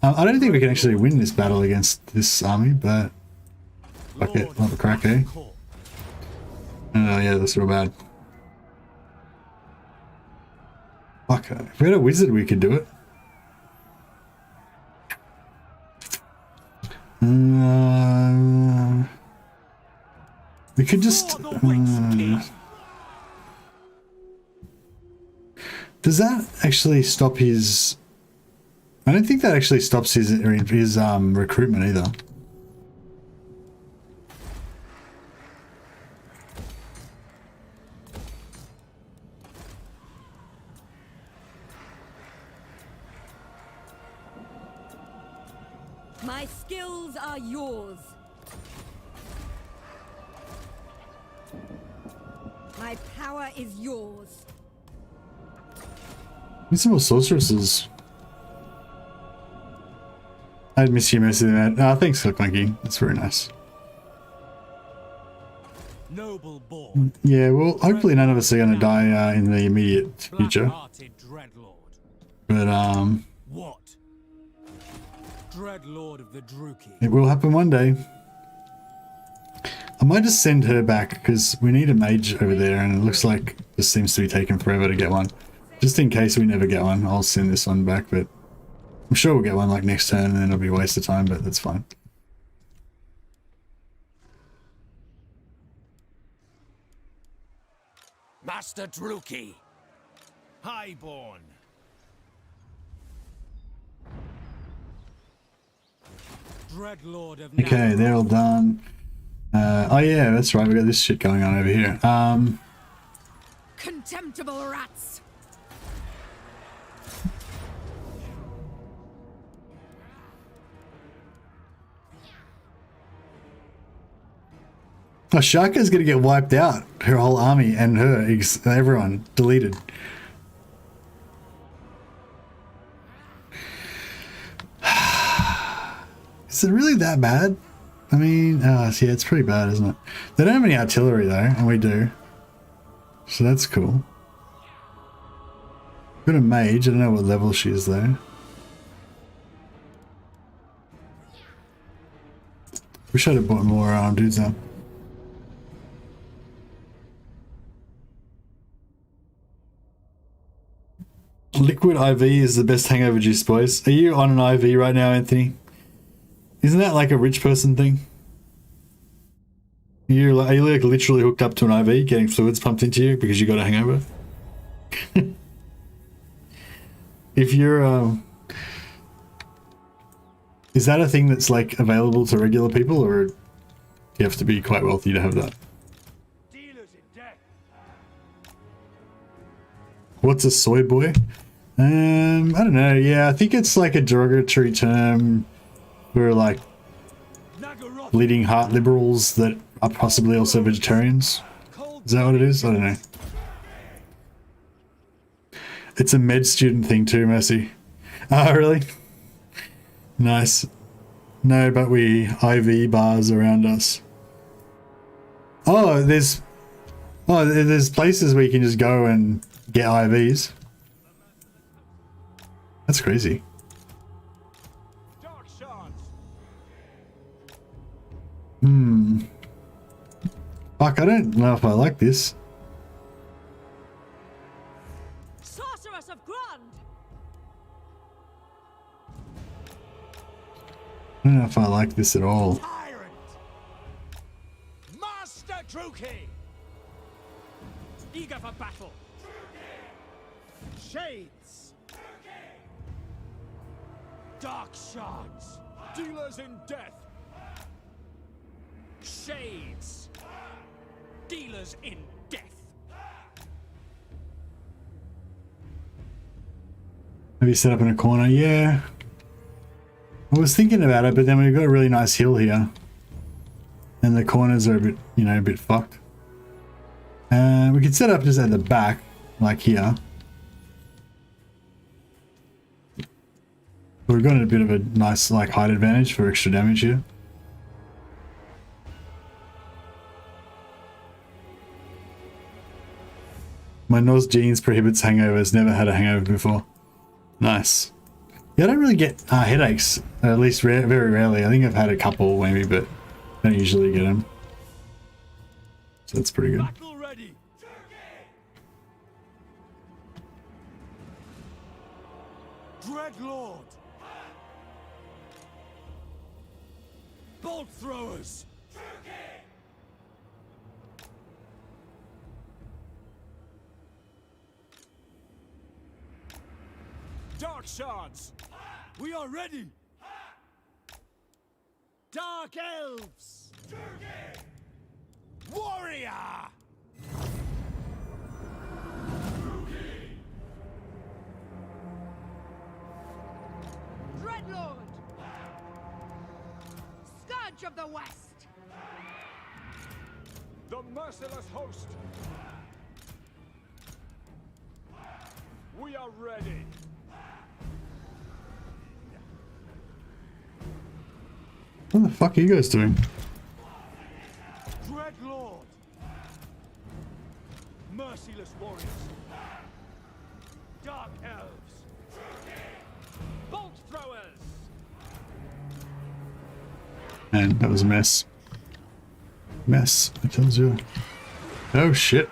I don't think we can actually win this battle against this army, but fuck it, not a crack, eh? Oh yeah, that's real bad. Fuck, if we had a wizard, we could do it. We could just... does that actually stop his... I don't think that actually stops his recruitment either. My skills are yours. My power is yours. Need some more sorceresses. I'd miss you most of that. Oh, thanks, Cook Monkey. That's very nice. Noble born. Yeah, well, hopefully none of us are going to die in the immediate future. But, What? Dreadlord of the Druki. it will happen one day. I might just send her back, because we need a mage over there, and it looks like this seems to be taking forever to get one. Just in case we never get one, I'll send this one back, but I'm sure we'll get one like next turn, and then it'll be a waste of time, but that's fine. Master Druki. Highborn. Dreadlord of Okay, Naval. they're all done. Oh yeah, that's right, we got this shit going on over here. Contemptible rats! Oh, Shaka's gonna get wiped out. Her whole army and her, everyone, deleted. Is it really that bad? I mean, yeah, it's pretty bad, isn't it? They don't have any artillery though, and we do. So that's cool. Got a mage, I don't know what level she is though. Wish I'd have bought more dudes now. Liquid IV is the best hangover juice, boys. Are you on an IV right now, Anthony? Isn't that like a rich person thing? Are you like literally hooked up to an IV, getting fluids pumped into you because you got a hangover? If you're, is that a thing that's like available to regular people, or do you have to be quite wealthy to have that? Dealers in death. What's a soy boy? I don't know. Yeah, I think it's like a derogatory term for like bleeding heart liberals that are possibly also vegetarians. Is that what it is? I don't know. It's a med student thing too, Mercy. Oh, really? Nice. No, but we IV bars around us. Oh, there's places where you can just go and get IVs. That's crazy. Fuck, I don't know if I like this. Sorceress of Grand! I don't know if I like this at all. Tyrant! Master Druki! Eager for battle! Shades. Dark shards. Dealers in death. Shades! Dealers in death! Maybe set up in a corner. Yeah. I was thinking about it, but then we've got a really nice hill here. And the corners are a bit, you know, a bit fucked. We could set up just at the back, like here. We've got a bit of a nice, like, height advantage for extra damage here. My Nos genes prohibits hangovers. Never had a hangover before. Nice. Yeah, I don't really get headaches, at least very rarely. I think I've had a couple maybe, but I don't usually get them. So that's pretty good. Battle ready. Dreadlord. Bolt throwers. Dark shards. We are ready. Dark elves! Warrior! Dreadlord! Scourge of the West! The merciless host. We are ready. What the fuck are you guys doing? Dreadlord. Merciless warriors. Dark elves. Bolt throwers. Man, that was a mess. Mess, I tells you. Oh shit.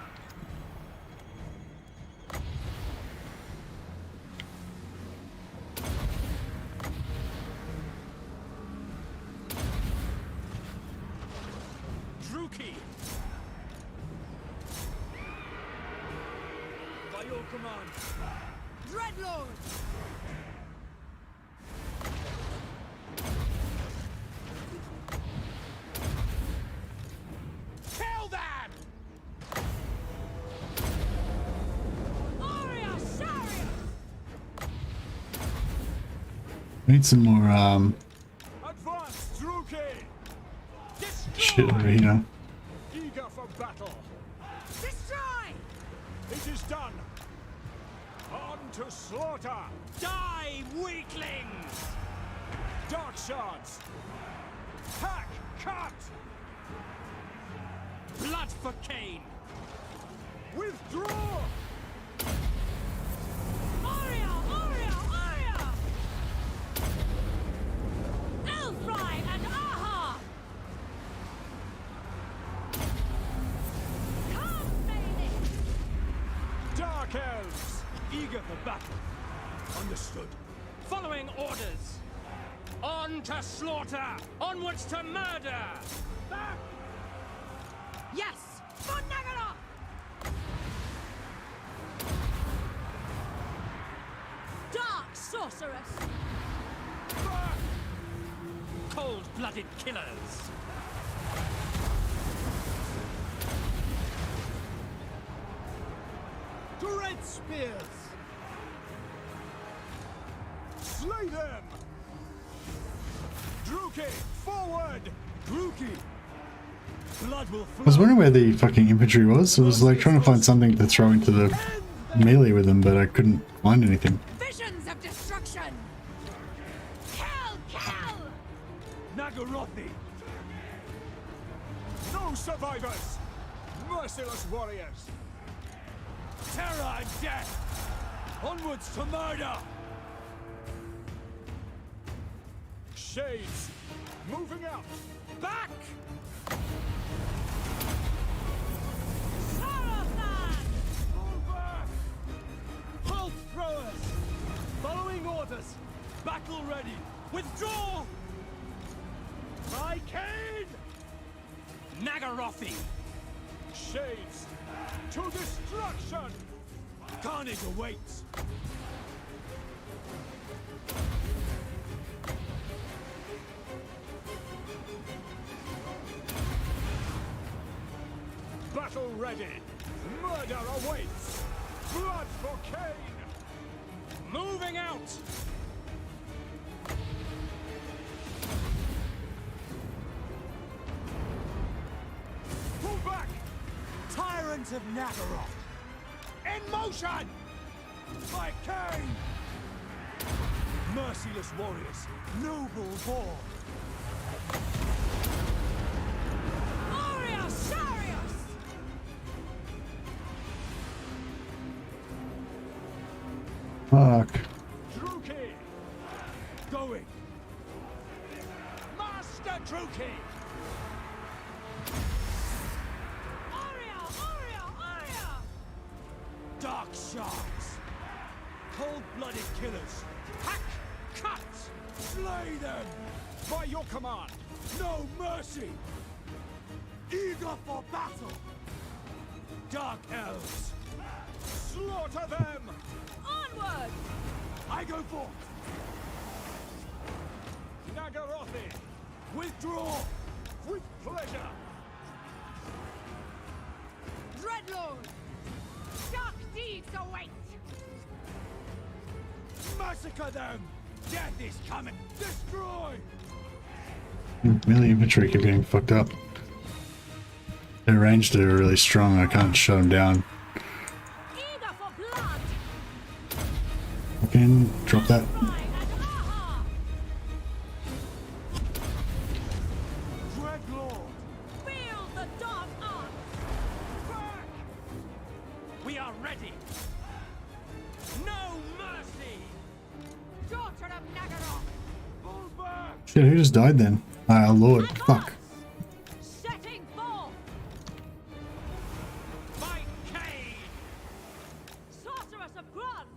Need some more shit over here. Eager for battle. Destroy! It is done. On to slaughter. Die, weaklings! Dark shards. Hack, cut. Blood for Cain! Withdraw. Aria! Aria! Aria! Elfry and Aha! Come, baby! Dark elves. Eager for battle. Understood. Following orders. On to slaughter! Onwards to murder! Back! Yes! For Nagara! Dark sorceress! Back! Cold-blooded killers! Red spears! Slay them! Druki, forward! Druki! Blood will flow. I was wondering where the fucking infantry was. I was like trying to find something to throw into the melee with them, but I couldn't find anything. Visions of destruction! Kill! Kill! Nagarothi! No survivors! Merciless warriors! Terror and death! Onwards to murder! Shades! Moving out! Back! Move back! Bolt throwers! Following orders! Battle ready! Withdraw! My cane! Nagarothi! Shades! To destruction! Carnage awaits! Battle ready! Murder awaits! Blood for Cain! Moving out! Pull back! Tyrant of Nagaroth! In motion! My Cain! Merciless warriors! Noble born! Aurea Sarius! Fuck. Druki! Going! Master Druki! Aurea! Aurea! Aurea! Dark sharks! Cold-blooded killers! Hack! Cut! Slay them! By your command! No mercy! Eager for battle! Dark elves! Slaughter them! Onward! I go forth! Nagarothi! Withdraw! With pleasure! Dreadlord! Dark deeds await! Massacre them! Death is coming! Destroy! Melee infantry keep getting fucked up. Their ranged are really strong. I can't shut them down. Eager for blood! Again, drop that. Dreadlord! Wield the dark arm! Back! We are ready! No mercy! Daughter of Nagaroth! Pull back! Shit, who just died then? Ah, Lord. Fuck. Setting forth! By Cain! Sorceress of Grund!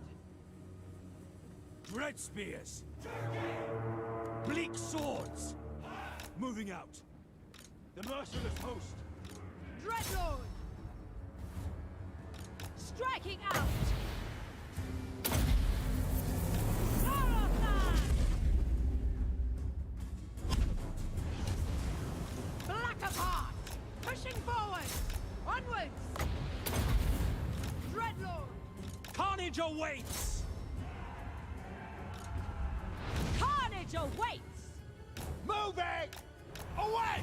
Dread spears! Bleak swords! Moving out! The merciless host! Dreadlord! Striking out! Sarathan! Black of heart! Pushing forward! Onwards! Dreadlord! Carnage awaits! Carnage awaits! Moving! Away!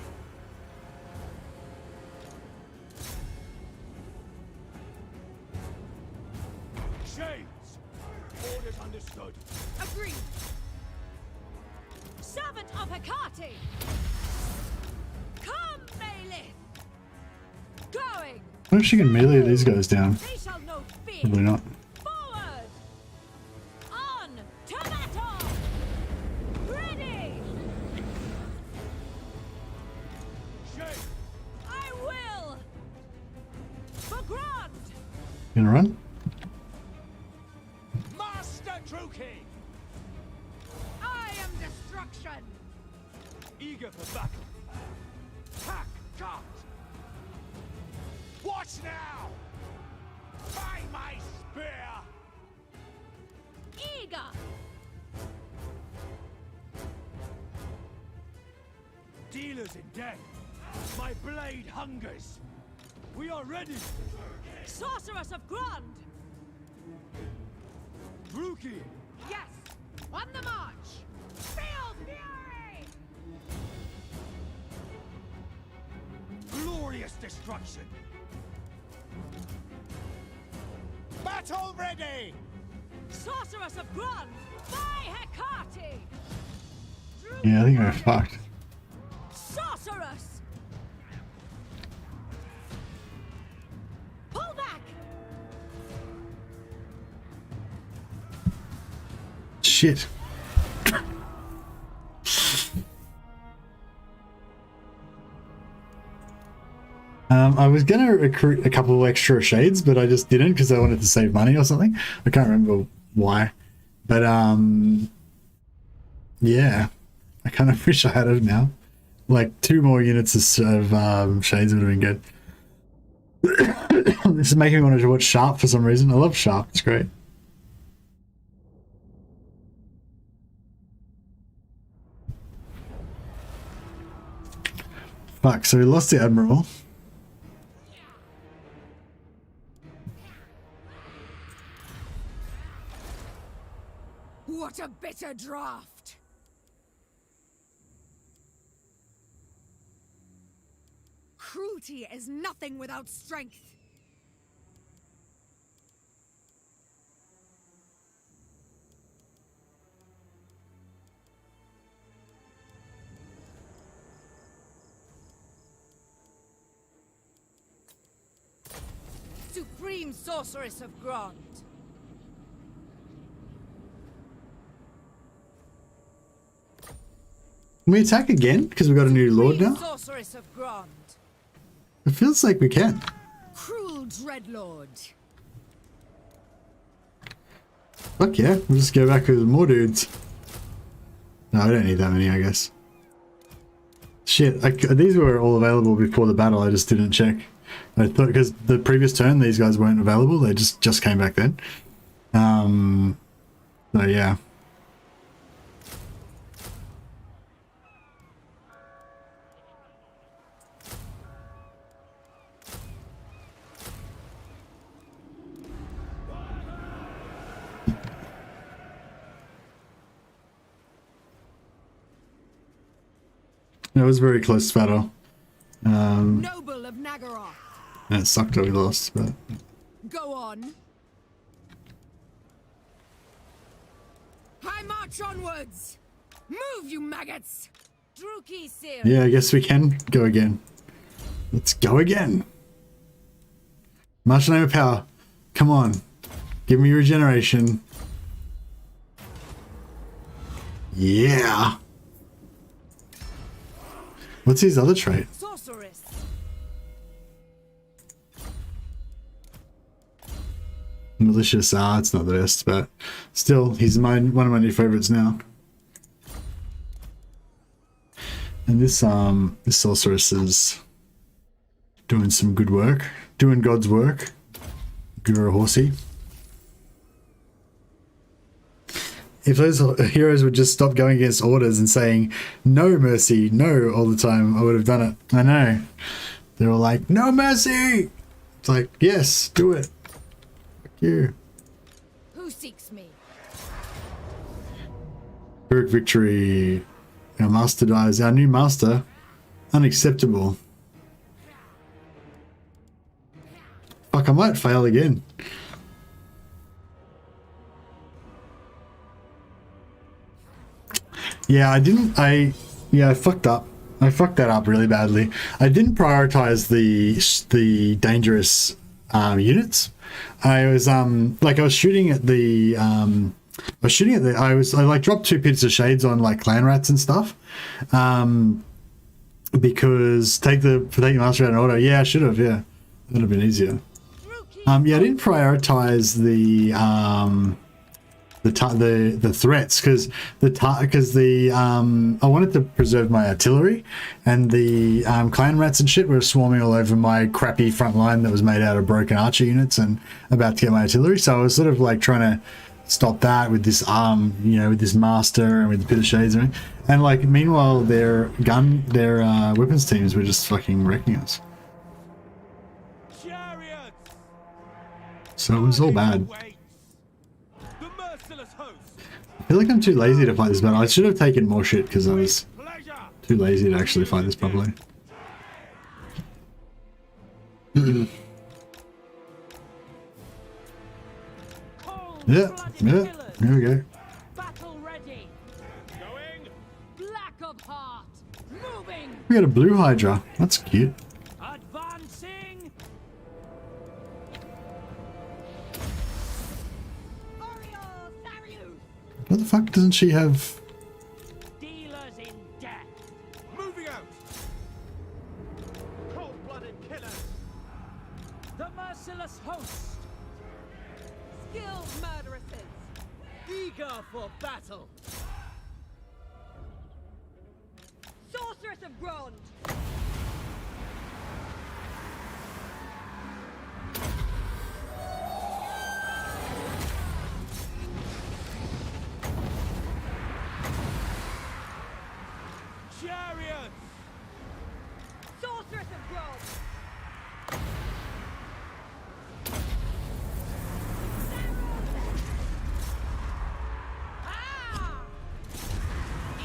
Shades! Orders understood. Agreed! Servant of Hecate! Come, Malekith! Going! I wonder if she can melee these guys down. They shall know fear! Probably not. Forward! On! To battle! Ready! Shades! I will! For Grund! You gonna run? Master Druki! for battle. Hack, cut! Watch now! By my spear! Eager. Dealers in death! My blade hungers! We are ready! Sorceress of Grund. Rookie! Yes! On the march! Feel fury! Glorious destruction! Battle ready! Sorceress of Grund. By Hecate. Yeah, I think I fucked. Sorceress. Pull back. Shit. I was gonna recruit a couple of extra shades, but I just didn't because I wanted to save money or something. I can't remember why, but yeah, I kind of wish I had it now. Like 2 more units of shades would have been good. This is making me want to watch Sharp for some reason. I love Sharp; it's great. Fuck, so we lost the Admiral. What a bitter draft! Cruelty is nothing without strength. Supreme Sorceress of Grond. Can we attack again? Because we've got a new lord now? Sorceress of Grond. It feels like we can. Cruel Dreadlord. Fuck yeah, we'll just go back with more dudes. No, I don't need that many, I guess. Shit, these were all available before the battle, I just didn't check. I thought, because the previous turn these guys weren't available, they just came back then. So yeah. It was a very close battle. Noble of Nagaroth. And it sucked that we lost, but... Go on. I march onwards. Move, you maggots. Druki Seal. Yeah, I guess we can go again. Let's go again. March in the name of power. Come on. Give me regeneration. Yeah. What's his other trait? Sorceress. Malicious. It's not the best, but still, he's one of my new favorites now. And this sorceress is doing some good work, doing God's work. Give her a horsey. If those heroes would just stop going against orders and saying no mercy, no all the time, I would have done it. I know. They're all like, no mercy. It's like, yes, do it. Fuck you. Who seeks me? Heroic victory. Our master dies. Our new master. Unacceptable. Fuck, I might fail again. Yeah, I fucked up. I fucked that up really badly. I didn't prioritize the dangerous units. I was shooting at the I dropped 2 pits of shades on like clan rats and stuff. Because take the master out in auto. Yeah, I should have, yeah. That would have been easier. Yeah, I didn't prioritize the threats, because I wanted to preserve my artillery, and the clan rats and shit were swarming all over my crappy front line that was made out of broken archer units and about to get my artillery. So I was sort of like trying to stop that with this with this master and with the pit of shades and like meanwhile their weapons teams were just fucking wrecking us. So it was all bad. I feel like I'm too lazy to fight this battle. I should have taken more shit because I was too lazy to actually fight this properly. Yeah, here we go. Battle ready. Going. Black of heart. Moving. We got a blue Hydra. That's cute. Advancing. What the fuck doesn't she have? Dealers in death. Moving out. Cold-blooded killers. The merciless host. Skilled murderesses. Eager for battle. Sorceress of Grond. Chariots. Sorceress of Grond.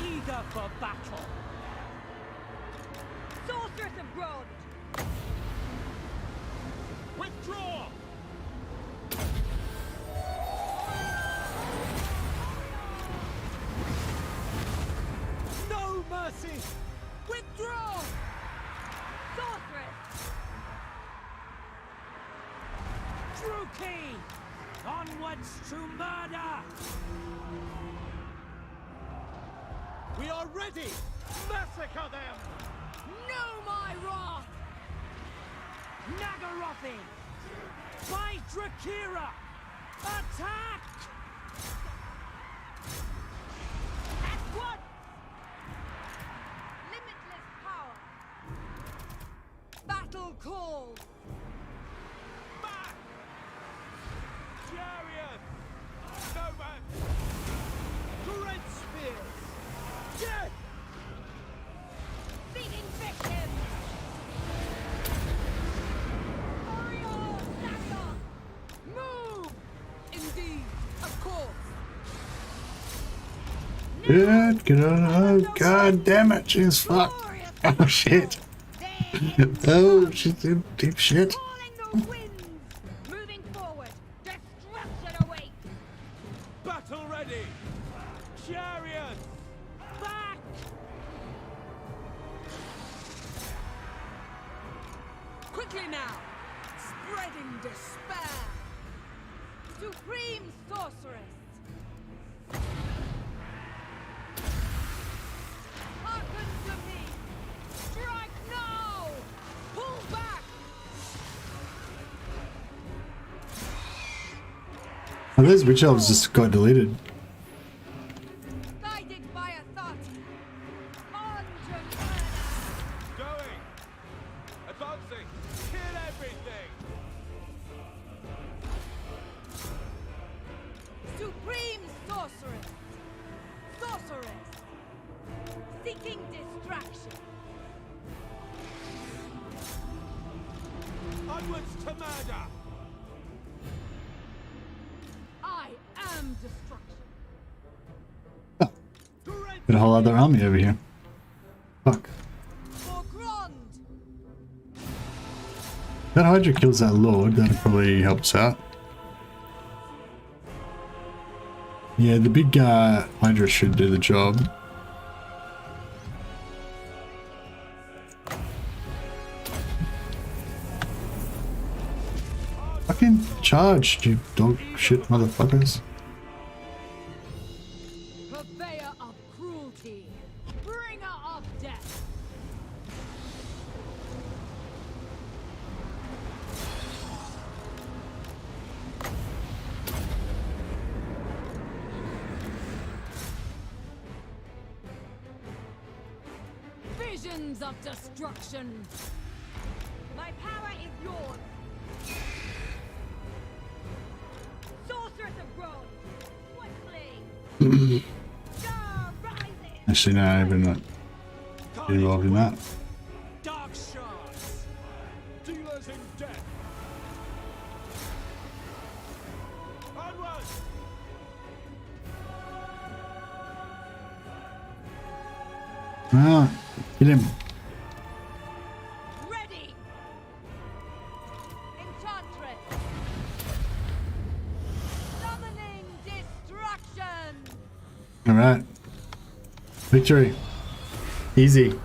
Eager for battle. Sorceress of Grond. Withdraw. No mercy. Withdraw. Sorceress. Druki! Onwards to murder! We are ready. Massacre them. Know my wrath. Nagarothi! By Drakira! Attack! At once. Limitless power. Battle call. Back. Chariots. No man. Great spears. Death. Seeking victims. Move! Indeed, of course. Good, get on. Oh god damn it, she's fucked. Oh shit. Oh, she's in deep shit. Calling the winds. Moving forward. Destruction awaits. Battle ready. Chariots. Back. Quickly now. Spreading despair. Supreme sorceress. Hearken to me. Strike now. Pull back. Oh, those witch elves just got deleted. Guided by a thought. On to murder. Going. Advancing. Kill everything. Supreme sorceress. Sorceress. Seeking distraction. Onwards to murder. I am destruction. Got a whole other army over here. Fuck. For Grond. That Hydra kills that Lord, that probably helps out. Yeah, the big Hydra should do the job. Fucking charge, you dog shit motherfuckers. Purveyor of cruelty. Bringer of death. Visions of destruction. My power is yours. Sorceress of growth. Swiftly. Star rising. Actually, no, I'm not involved in that. Dark shards. Dealers in death. Onward. Ah, kill him. Ready. Enchantress. Summoning destruction. All right. Victory. Easy.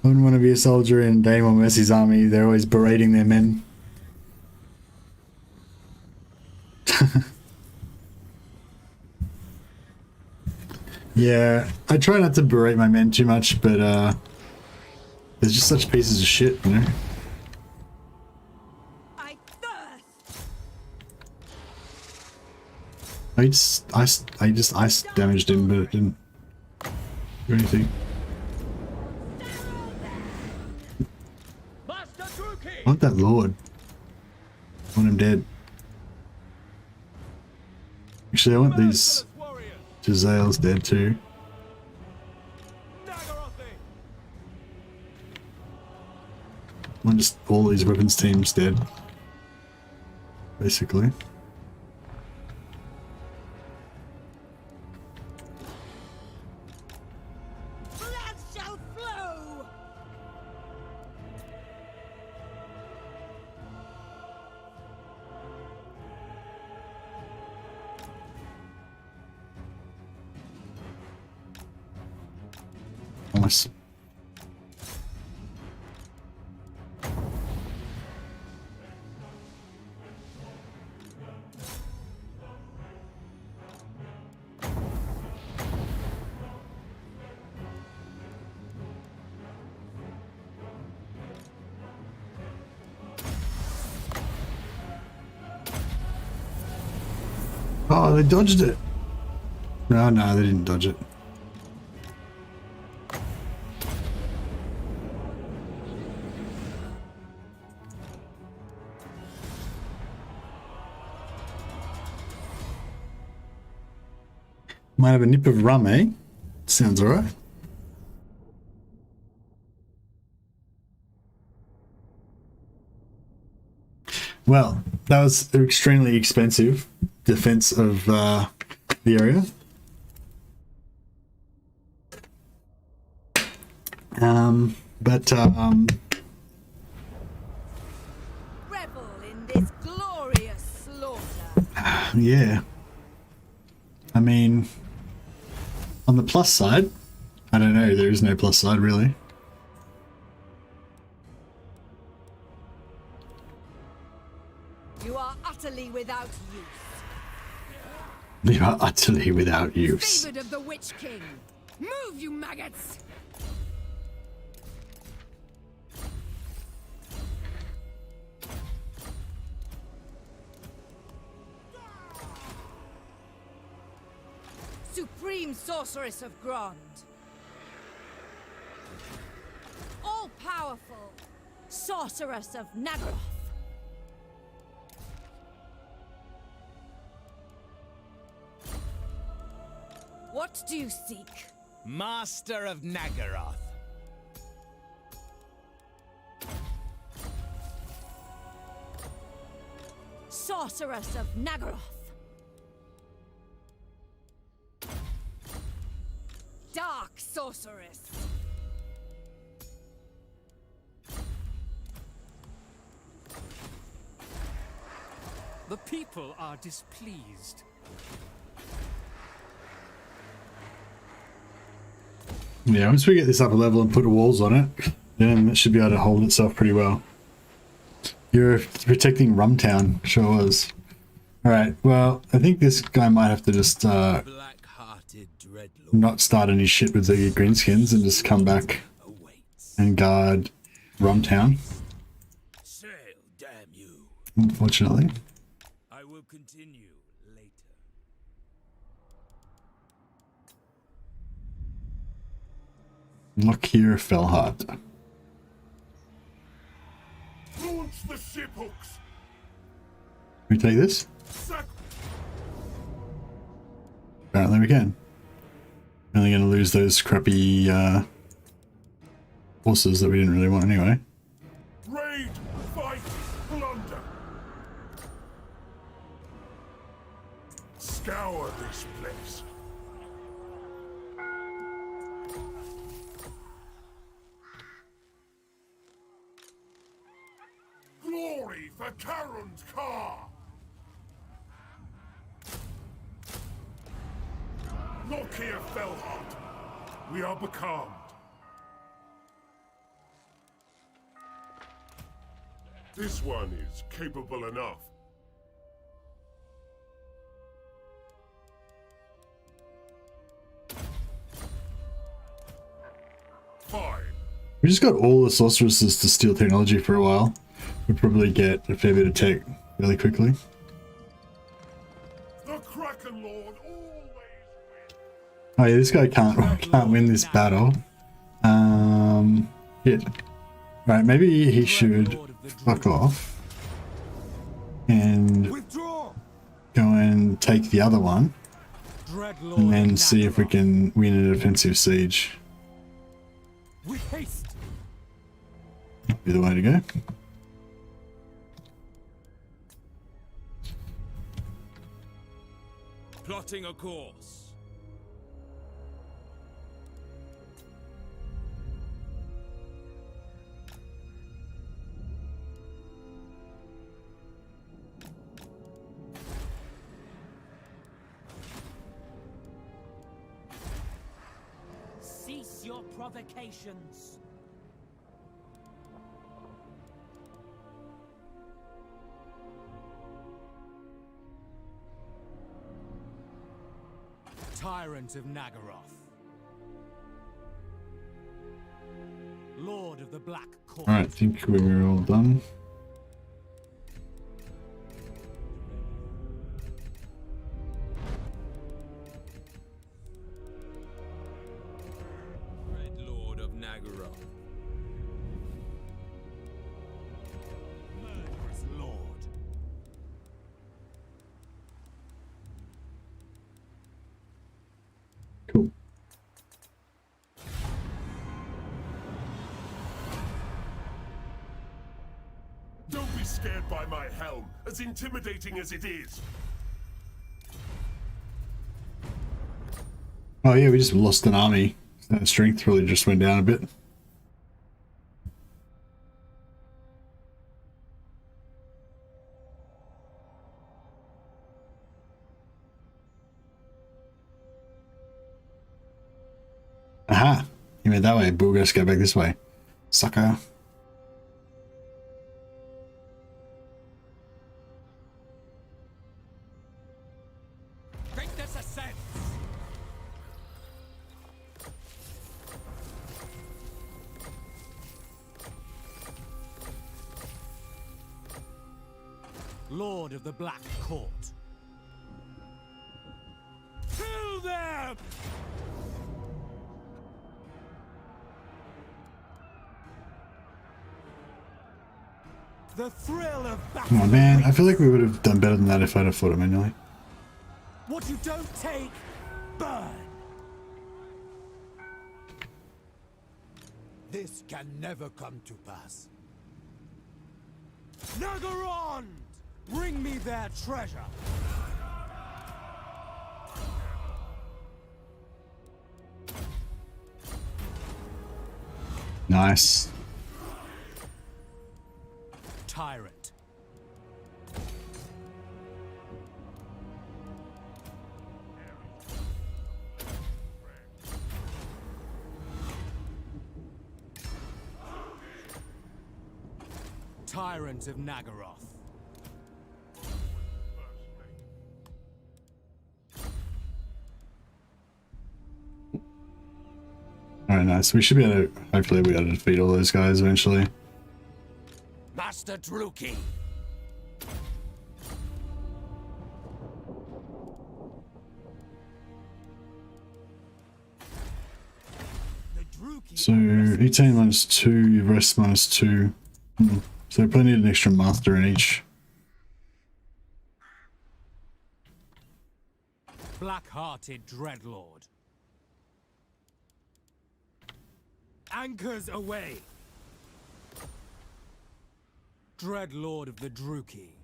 Wouldn't want to be a soldier in Daemon Mercy's army. They're always berating their men. Yeah, I try not to berate my men too much, but they're just such pieces of shit, you know? I thirst. I just ice damaged him, but it didn't do anything. Master Druki. I want that lord. I want him dead. Actually, I want these Jazales dead too. I want just all these weapons teams dead. Basically. Blood shall flow. Nice. Oh, they dodged it. No, they didn't dodge it. Might have a nip of rum, eh? Sounds alright. Well, that was an extremely expensive defense of the area. Revel in this glorious slaughter. Yeah. I mean, on the plus side, I don't know, there is no plus side really. You are utterly without use. You are utterly without use. Favored of the Witch King. Move, you maggots! Supreme Sorceress of Grond. All-powerful Sorceress of Nagaroth. What do you seek? Master of Nagaroth. Sorceress of Nagaroth. Dark Sorceress. The people are displeased. Yeah, once we get this up a level and put walls on it, then it should be able to hold itself pretty well. You're protecting Rumtown, sure was. Alright, well, I think this guy might have to just not start any shit with the greenskins and just come back and guard Rumtown. Sail, damn you. Unfortunately. I will continue later. Lokhir, Fellheart. Launch the ship hooks. Can we take this? Sack. Apparently we can. Only going to lose those crappy horses that we didn't really want anyway. Raid, fight, plunder. Scour this place. Glory for Karen's car! Lokhir, Fellheart. We are becalmed. This one is capable enough. Fine. We just got all the sorceresses to steal technology for a while. We'd probably get a fair bit of tech really quickly. The Kraken Lord always wins. Oh yeah, this guy can't win this battle. Shit. Right, maybe he should fuck off and go and take the other one, and then see if we can win a defensive siege. With haste. Be the way to go. Plotting a course. Cease your provocations. Tyrant of Nagaroth. Lord of the Black Court. Alright, I think we're all done. Red Lord of Nagaroth. Murderous Lord. Cool. Don't be scared by my helm, as intimidating as it is. Oh yeah, we just lost an army. Strength really just went down a bit. Aha! You went that way, Bulgars, go back this way. Sucker. Break this ascent. Lord of the Black Court. Kill them! The thrill of battle. Come on, man. I feel like we would have done better than that if I'd have fought it manually. What you don't take, burn. This can never come to pass. Nagaron! Bring me their treasure. Nice. Tyrant. Tyrant of Nagaroth. Alright, nice. We should be able to, hopefully we able to defeat all those guys eventually. Master Druki. The So E10 -2, rest -2. So we probably need an extra master in each. Black-hearted dreadlord. Anchors away. Dreadlord of the Druki.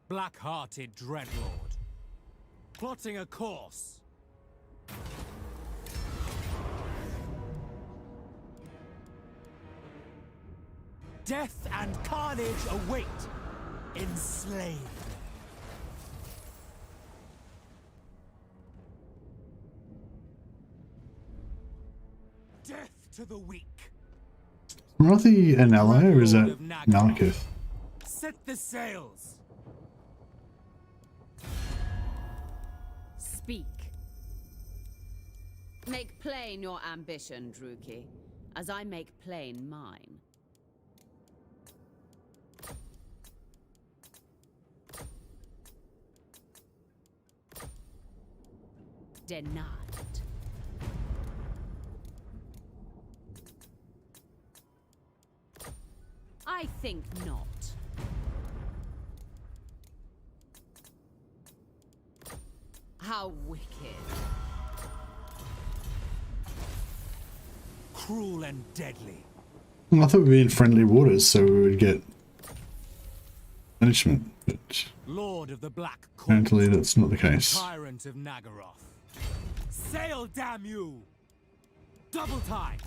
Black-hearted dreadlord. Plotting a course. Death and carnage await. Enslave. Death to the weak. Morathi an ally, or is that Malekith? Set the sails. Speak. Make plain your ambition, Druki, as I make plain mine. Denied. I think not. How wicked. Cruel and deadly. Well, I thought we'd be in friendly waters, so we would get punishment, but Lord of the Black Court. apparently that's not the case. Tyrant of Nagaroth. Sail, damn you! Double time!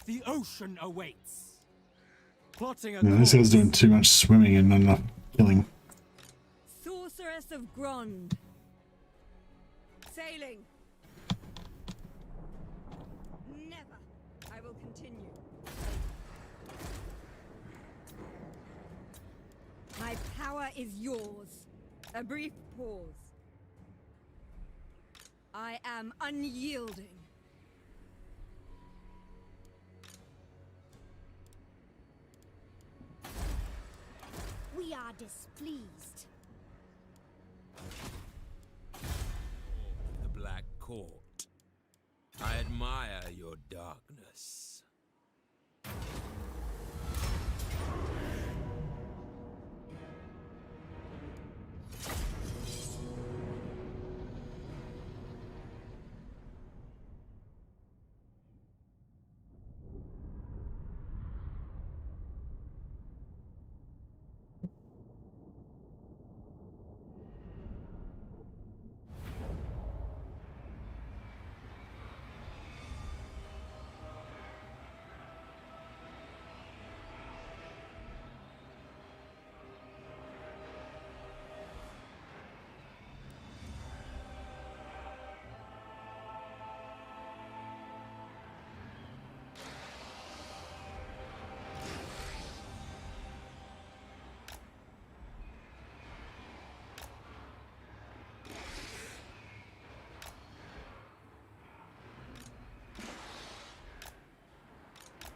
The ocean awaits. Plotting a This guy's doing too much swimming and not enough killing. Sorceress of Grond. Sailing. Never. I will continue. My power is yours. A brief pause. I am unyielding. We are displeased. The Black Court. I admire your darkness.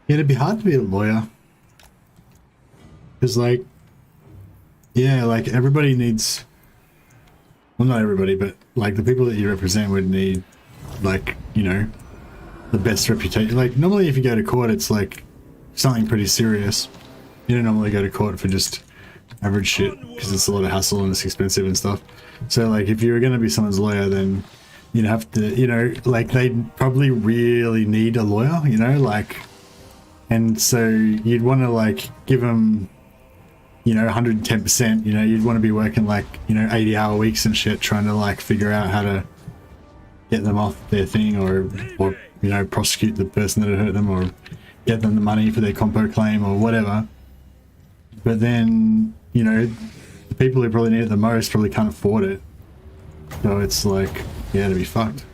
Yeah, it'd be hard to be a lawyer. Because, like, yeah, like, everybody needs... Well, not everybody, but, like, the people that you represent would need, like, you know, the best reputation. Like, normally if you go to court, it's, like, something pretty serious. You don't normally go to court for just average shit, because it's a lot of hassle and it's expensive and stuff. So, like, if you were going to be someone's lawyer, then you'd have to, you know, like, they'd probably really need a lawyer, you know, like... And so you'd want to, like, give them, you know, 110%, you know, you'd want to be working, like, you know, 80-hour weeks and shit, trying to, like, figure out how to get them off their thing, or you know, prosecute the person that had hurt them, or get them the money for their compo claim, or whatever. But then, you know, the people who probably need it the most probably can't afford it. So it's like, yeah, to be fucked.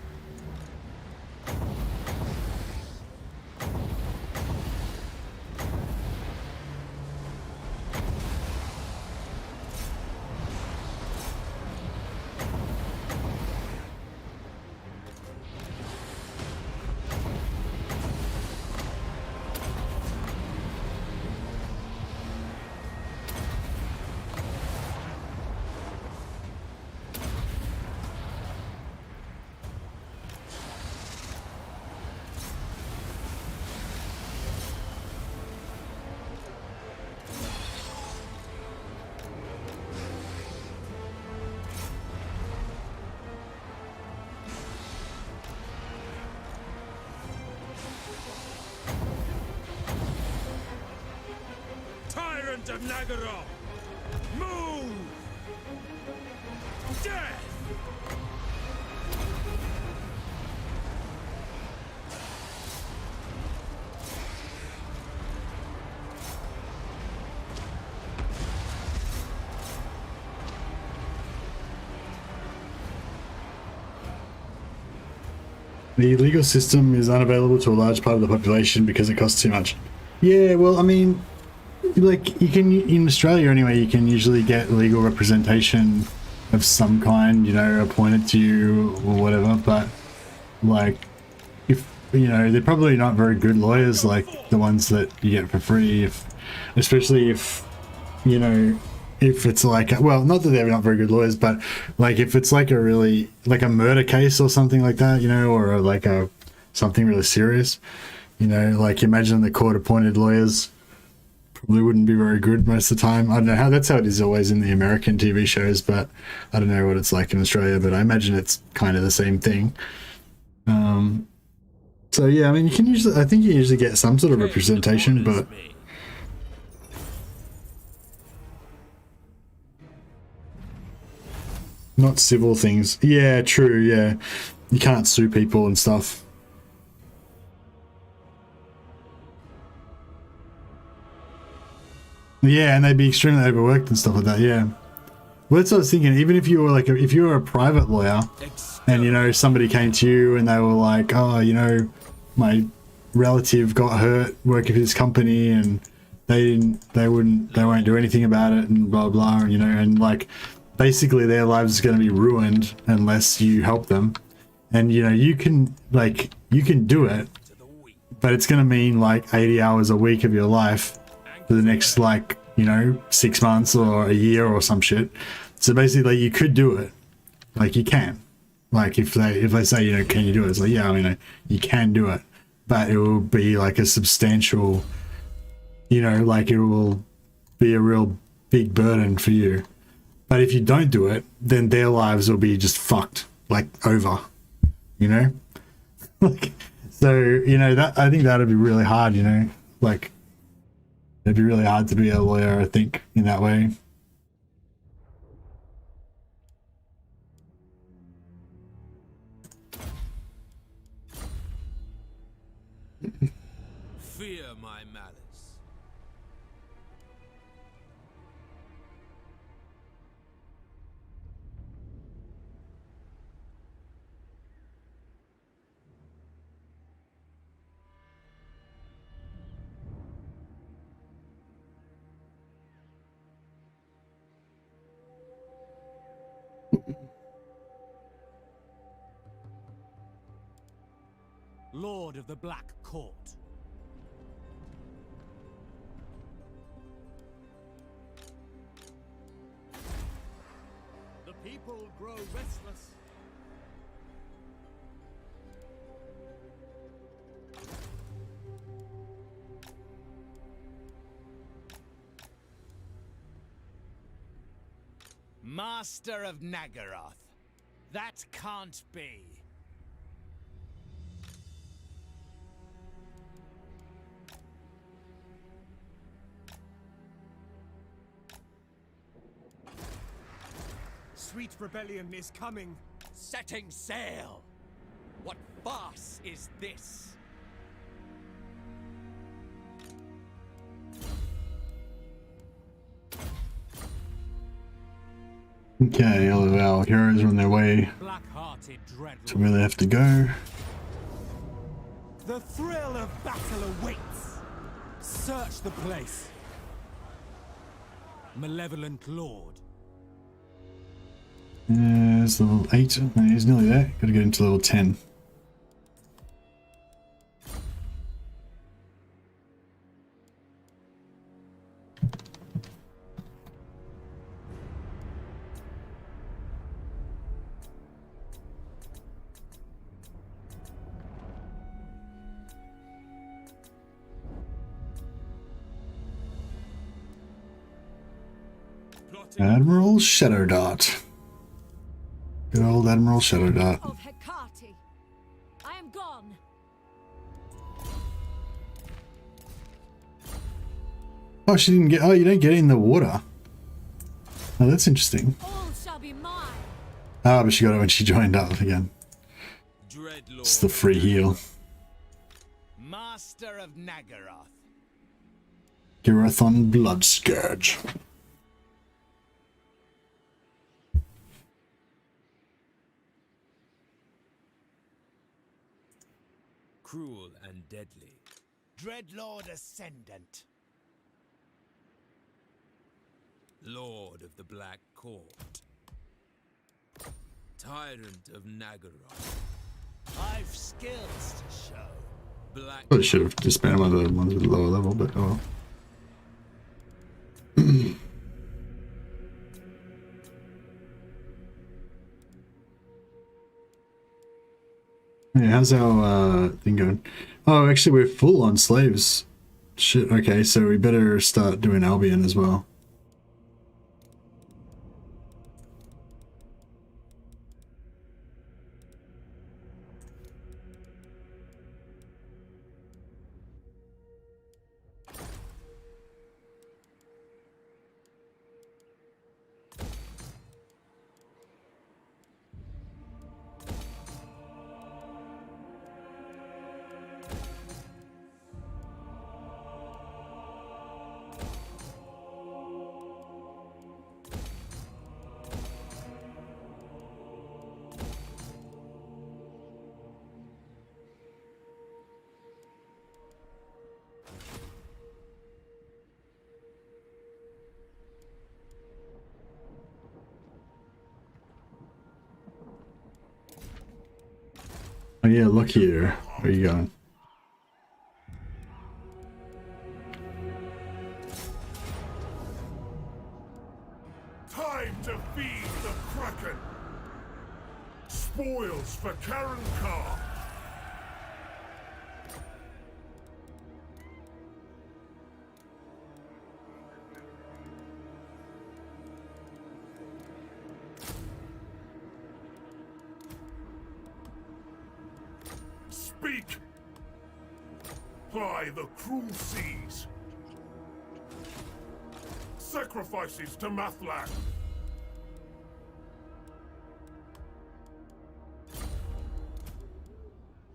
tyrant of Nagaroth! Move! Death! The legal system is unavailable to a large part of the population because it costs too much. Yeah, well, I mean, like, you can, in Australia anyway, you can usually get legal representation of some kind, you know, appointed to you or whatever, but, like, if, you know, they're probably not very good lawyers like the ones that you get for free, especially if, you know, if it's like, well, not that they're not very good lawyers, but like if it's like a really, like a murder case or something like that, you know, or like something really serious, you know, like imagine the court appointed lawyers probably wouldn't be very good most of the time. I don't know how, that's how it is always in the American TV shows, but I don't know what it's like in Australia, but I imagine it's kind of the same thing. So yeah, I mean, you can usually, I think you usually get some sort of representation, but not civil things. Yeah, true, yeah. You can't sue people and stuff. Yeah, and they'd be extremely overworked and stuff like that, yeah. Well, that's what I was thinking. Even if you were like, if you were a private lawyer and, you know, somebody came to you and they were like, oh, you know, my relative got hurt working for this company and they won't do anything about it and blah, blah, you know, and like, basically their lives are going to be ruined unless you help them. And, you know, you can do it, but it's going to mean like 80 hours a week of your life for the next, like, you know, 6 months or a year or some shit. So basically you could do it. Like, you can. Like, if they say, you know, can you do it? It's like, yeah, I mean, you can do it, but it will be like a substantial, you know, like it will be a real big burden for you. But if you don't do it, then their lives will be just fucked, like, over, you know? Like, so, you know, that, I think that'd be really hard, you know? Like, it'd be really hard to be a lawyer, I think, in that way. Fear my malice. Lord of the Black Court. The people grow restless. Master of Nagaroth. That can't be. Sweet rebellion is coming. Setting sail! What farce is this? Okay, all of our heroes are on their way to where they have to go. The thrill of battle awaits. Search the place. Malevolent Lord. It's level 8. No, he's nearly there. Gotta get into level 10. Admiral Shadow Dart. Good old Admiral Shadow Dart. Of Hecate. I am gone. Oh, she didn't get. Oh, you don't get it in the water. Oh, that's interesting. All shall be mine. Ah, but she got it when she joined up again. It's the free heal. Master of Nagaroth. Girathon Blood Scourge. Cruel and deadly. Dreadlord Ascendant. Lord of the Black Court. Tyrant of Nagaroth. I've skills to show. Black. Probably should have disbanded one of the ones with lower level, but oh well. Yeah, how's our thing going? Oh, actually, we're full on slaves. Shit, okay, so we better start doing Albion as well. Oh yeah, Lokhir. Where are you going? Time to feed the Kraken! Spoils for Karen Carr! Speak! By the cruel seas! Sacrifices to Mathlan!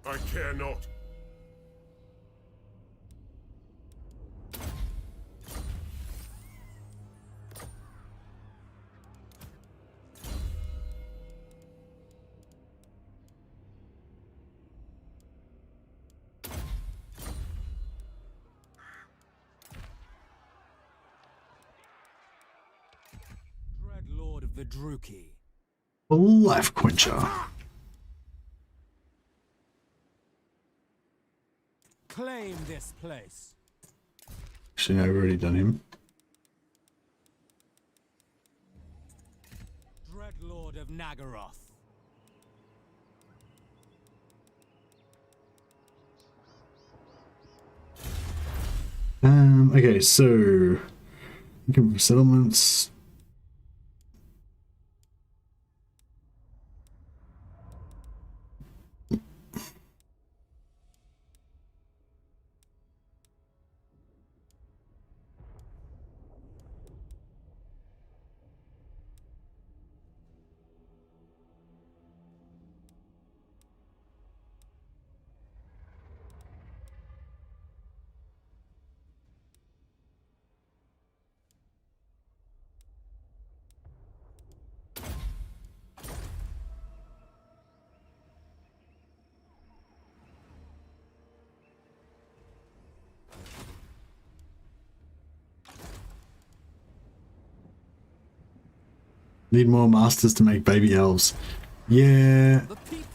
I care not. Dreadlord of the Druki. Life Quencher. Claim this place. Actually, no, I've already done him. Dreadlord of Nagaroth. Okay, so income settlements. Need more masters to make baby elves. Yeah.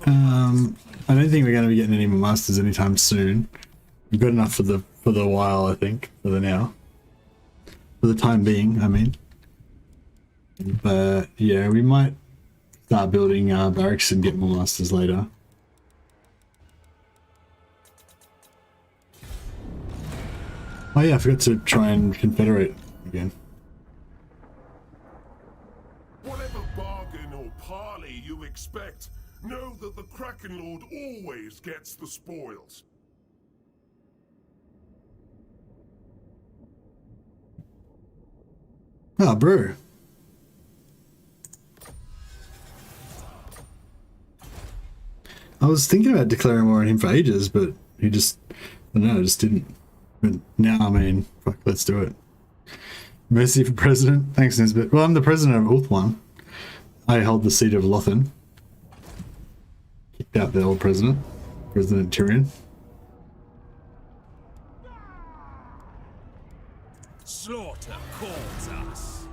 I don't think we're going to be getting any more masters anytime soon. We've got enough for the while, I think, for the now. For the time being, I mean. But yeah, we might start building barracks and get more masters later. Oh yeah, I forgot to try and confederate again. Whatever bargain or parley you expect, know that the Kraken Lord always gets the spoils. Oh, bro. I was thinking about declaring war on him for ages, but he just, I don't know, just didn't. But now, I mean, fuck, let's do it. Mercy for president. Thanks, Nisbet. Well, I'm the president of Ulthuan. I hold the seat of Lokhir. Kicked out the old president, President Tyrion. Slaughter calls us.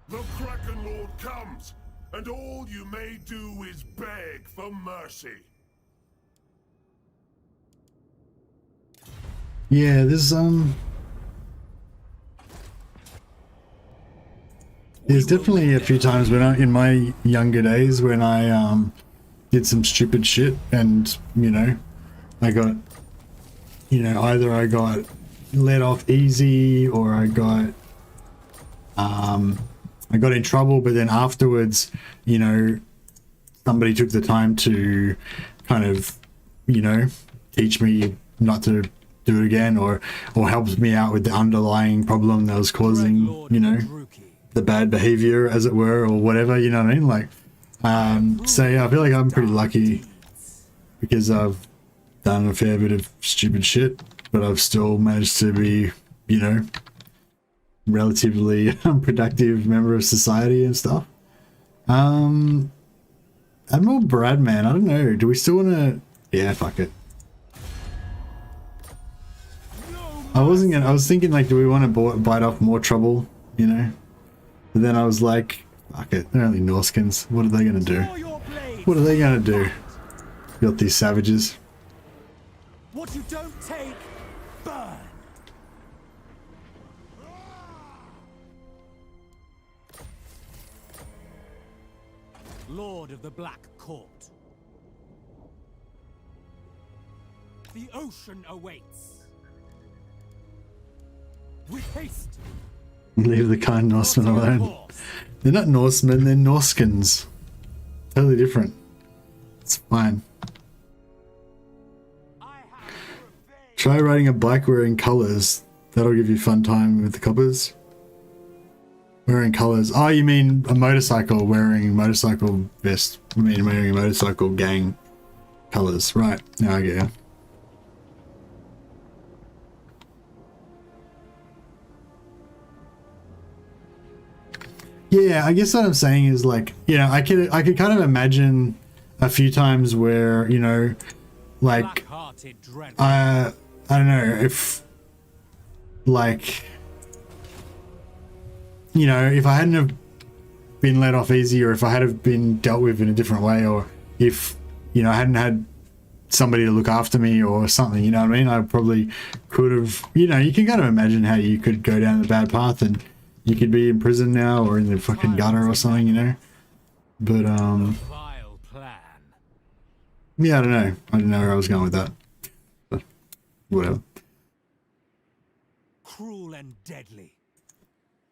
The Kraken Lord comes, and all you may do is beg for mercy. Yeah, there's definitely a few times when in my younger days when I did some stupid shit and, you know, I got, you know, either I got let off easy or I got in trouble, but then afterwards, you know, somebody took the time to kind of, you know, teach me not to do it again, or helped me out with the underlying problem that was causing, you know, the bad behavior, as it were, or whatever, you know what I mean? Like, so yeah, I feel like I'm pretty lucky because I've done a fair bit of stupid shit, but I've still managed to be, you know, relatively productive member of society and stuff. Admiral Bradman, I don't know, do we still want to, yeah, fuck it. I was thinking, like, do we want to bite off more trouble, you know? But then I was like, fuck it, they're only Norskins. What are they going to do? What are they going to do? Got these savages. What you don't take, burn. Lord of the Black Court. The ocean awaits. With haste. Leave the kind Norsemen alone. They're not Norsemen, they're Norskins. Totally different. It's fine. Try riding a bike wearing colours. That'll give you fun time with the coppers. Wearing colours. Oh, you mean a motorcycle wearing motorcycle vest. I mean wearing a motorcycle gang colours. Right, now I get you. Yeah, I guess what I'm saying is, like, you know, I could kind of imagine a few times where, you know, like, I don't know, if, like, you know, if I hadn't have been let off easy, or if I had have been dealt with in a different way, or if, you know, I hadn't had somebody to look after me or something, you know what I mean? I probably could have, you know, you can kind of imagine how you could go down the bad path and you could be in prison now or in the fucking gutter or something, you know? But, yeah, I don't know. I didn't know where I was going with that. But whatever. Cruel and deadly.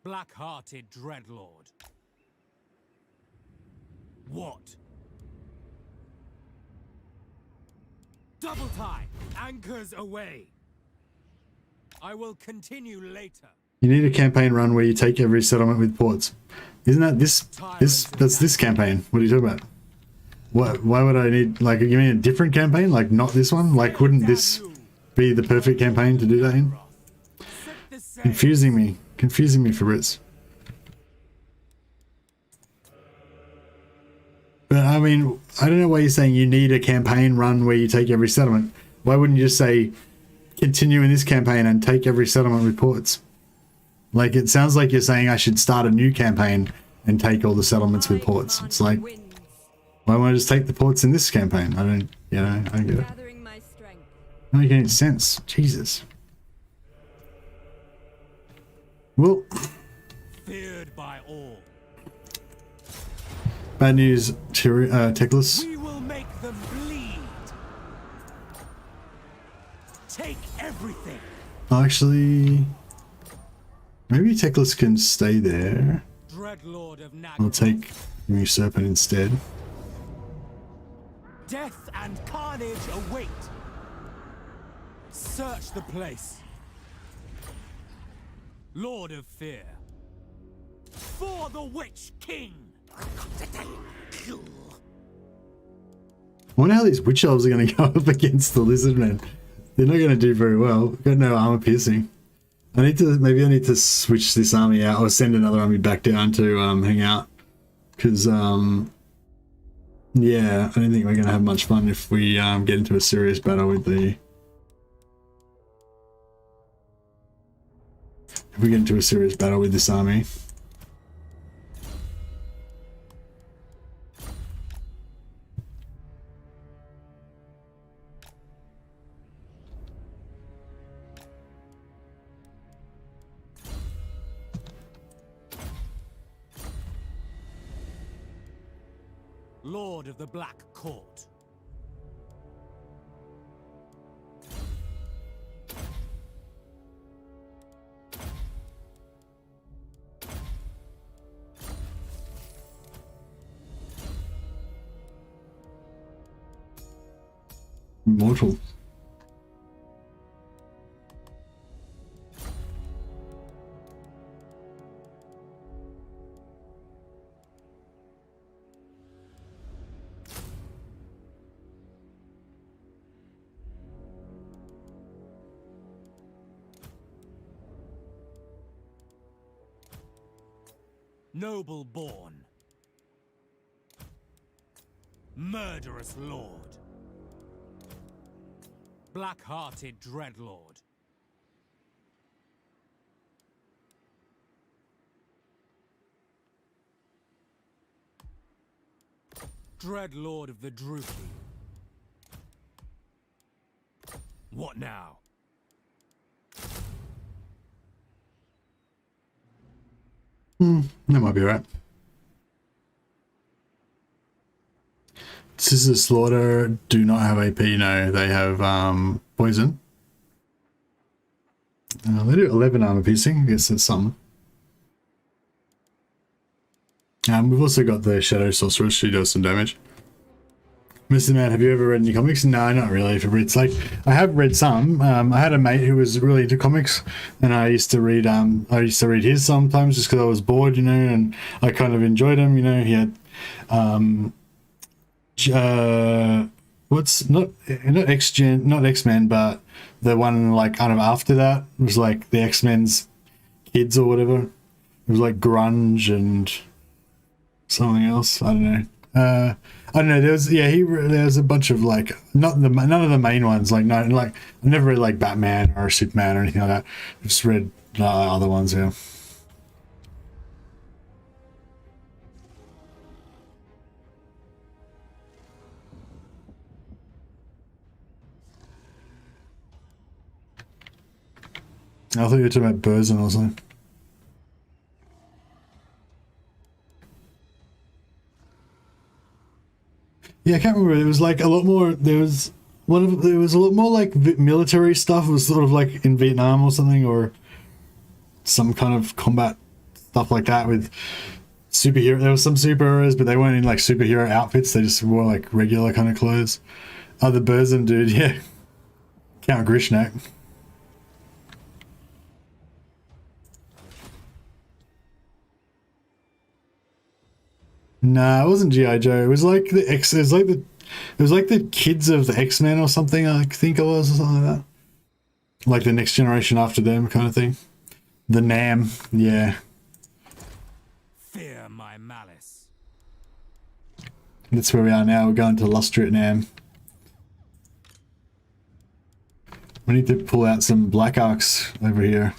Black-hearted dreadlord. What? Double tie! Anchors away! I will continue later. You need a campaign run where you take every settlement with ports. Isn't that that's this campaign? What are you talking about? What? Why would I need, like, you mean a different campaign? Like, not this one? Like, wouldn't this be the perfect campaign to do that in? Confusing me for Brits. But I mean, I don't know why you're saying you need a campaign run where you take every settlement. Why wouldn't you just say continue in this campaign and take every settlement with ports? Like, it sounds like you're saying I should start a new campaign and take all the settlements with ports. It's like, why won't I just take the ports in this campaign? I don't, you know, I don't get it. Don't make any sense. Jesus. Well, feared by all. Bad news, Techless. We will make them bleed. Take everything. Actually, maybe Techless can stay there. I'll take Usurpant instead. Death and carnage await. Search the place. Lord of Fear. For the Witch King. I wonder how these witch elves are going to go up against the lizard men. They're not going to do very well. Got no armor piercing. Maybe I need to switch this army out or send another army back down to hang out. Because yeah, I don't think we're going to have much fun if we get into a serious battle with the... If we get into a serious battle with this army. Lord of the Black Court. Immortal. Noble born. Murderous lord. Black-hearted dreadlord. Dreadlord of the Druki. What now? That might be right. Scissor Slaughter do not have AP, no, they have poison. They do 11 armor piercing, I guess that's something. We've also got the Shadow Sorceress, she does some damage. Mr. Man, have you ever read any comics? No, not really for Brits. Like, I have read some. I had a mate who was really into comics, and I used to read his sometimes just because I was bored, you know, and I kind of enjoyed him, you know. He had what's not X-Men, but the one like kind of after that was like the X-Men's kids or whatever. It was like grunge and something else. I don't know. I don't know. There was a bunch of like none of the main ones. Like no, like I never read like Batman or Superman or anything like that. I just read other ones. Yeah. I thought you were talking about Burzin or something. Yeah, I can't remember. It was like a lot more. There was a lot more like military stuff. It was sort of like in Vietnam or something, or some kind of combat stuff like that with superhero. There was some superheroes, but they weren't in like superhero outfits. They just wore like regular kind of clothes. Oh, the Burzin dude, yeah, Count Grishnak. Nah, it wasn't G.I. Joe. It was like the kids of the X-Men or something, I think it was, or something like that. Like the next generation after them kind of thing. The Nam, yeah. Fear my malice. That's where we are now. We're going to Lustrit Nam. We need to pull out some Black Arks over here.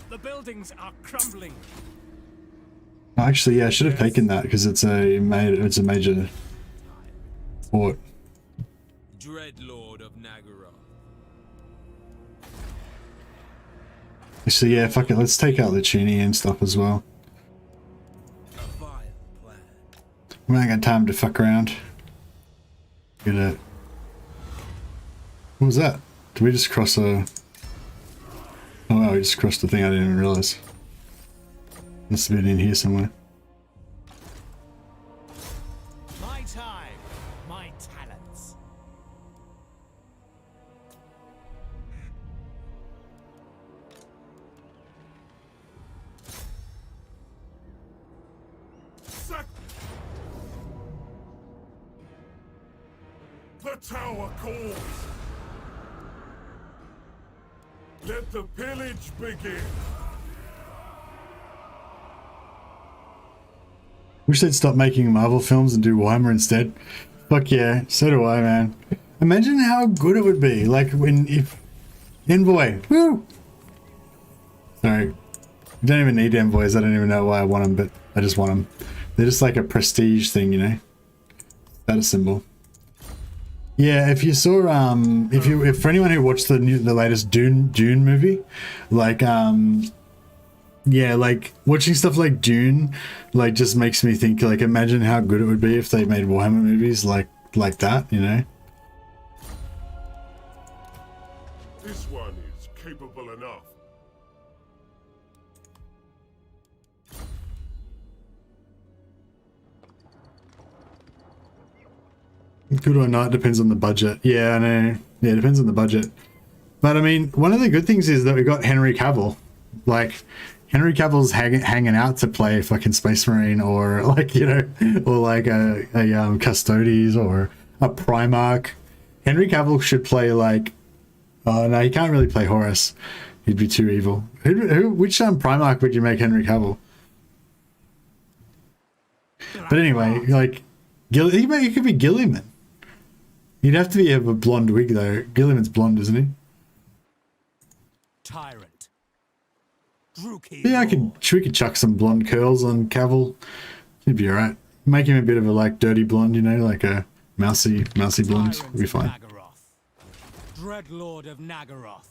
The buildings are crumbling. Actually, yeah, I should have taken that because it's a major fort. Dreadlord of Nagara. Actually, yeah, fuck it. Let's take out the Chini and stuff as well. We ain't got time to fuck around. What was that? Did we just cross a... Oh wow, we just crossed the thing I didn't even realize. Must have been in here somewhere. My time, my talents. The tower calls. Let the pillage begin. Wish they'd stop making Marvel films and do Warhammer instead. Fuck yeah, so do I, man. Imagine how good it would be, like if Envoy, woo! Sorry, you don't even need envoys. I don't even know why I want them, but I just want them. They're just like a prestige thing, you know. Status symbol. Yeah, if you saw, if for anyone who watched the latest Dune movie, like, yeah, like watching stuff like Dune, like just makes me think, like, imagine how good it would be if they made Warhammer movies like that, you know. This one is capable enough. Good or not depends on the budget. Yeah, I know. Yeah, it depends on the budget. But I mean, one of the good things is that we got Henry Cavill. Like, Henry Cavill's hanging out to play fucking Space Marine, or like, you know, or like a Custodes or a Primarch. Henry Cavill should play like, oh no, he can't really play Horus. He'd be too evil. Which Primarch would you make Henry Cavill? But anyway, like, he could be Gilliman. You'd have to have a blonde wig though. Gilliman's blonde, isn't he? Tyrant. Yeah, we could chuck some blonde curls on Cavill. He'd be alright. Make him a bit of a like dirty blonde, you know, like a mousy blonde. Would be fine. Dreadlord of Nagaroth.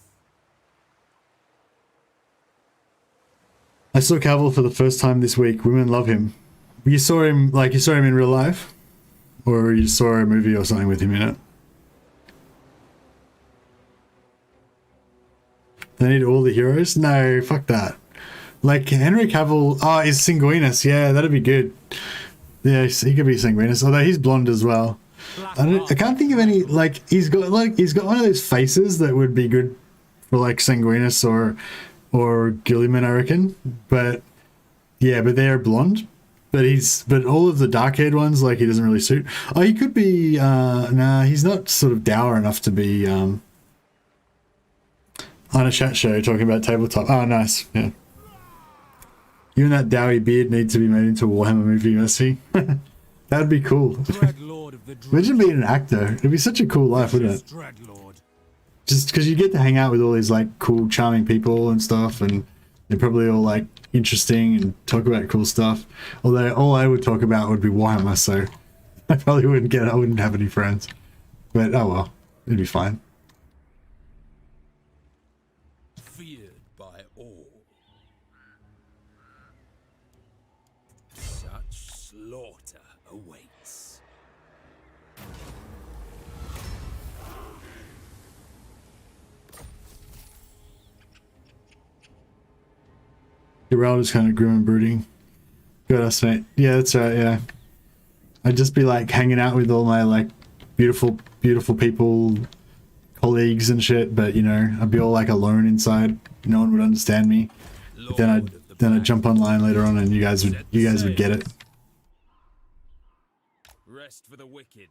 I saw Cavill for the first time this week. Women love him. You saw him in real life? Or you saw a movie or something with him in it? They need all the heroes? No, fuck that. Like, Henry Cavill... Oh, is Sanguinus. Yeah, that'd be good. Yeah, he could be Sanguinus. Although he's blonde as well. I can't think of any... Like, he's got one of those faces that would be good for, like, Sanguinus or Gilliman, I reckon. But, yeah, but they're blonde. But all of the dark-haired ones, like, he doesn't really suit. Oh, he could be, nah, he's not sort of dour enough to be, on a chat show talking about tabletop. Oh, nice, yeah. You and that doughy beard need to be made into a Warhammer movie, Mercy. That'd be cool. Imagine being an actor. It'd be such a cool life, wouldn't it? Just because you get to hang out with all these, like, cool, charming people and stuff, and they're probably all, like, interesting and talk about cool stuff. Although all I would talk about would be Warhammer, so I probably wouldn't have any friends. But oh well, it'd be fine. Feared by all. Such slaughter awaits. Gerald is kind of grim and brooding. Good, us, mate. Yeah, that's right, yeah. I'd just be like hanging out with all my like beautiful people, colleagues and shit, but you know, I'd be all like alone inside. No one would understand me. But then I'd jump online later on and you guys would get it. Rest for the wicked.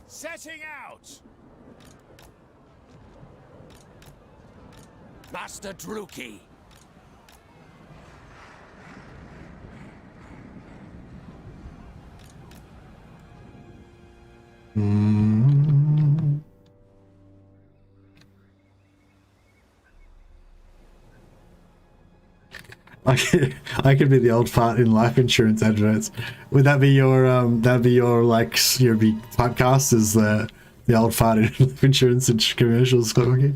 Setting out! Master Druki. I could be the old fart in life insurance adverts. Would that be your like your be typecast as the old fart in life insurance and commercials? Dreadlord,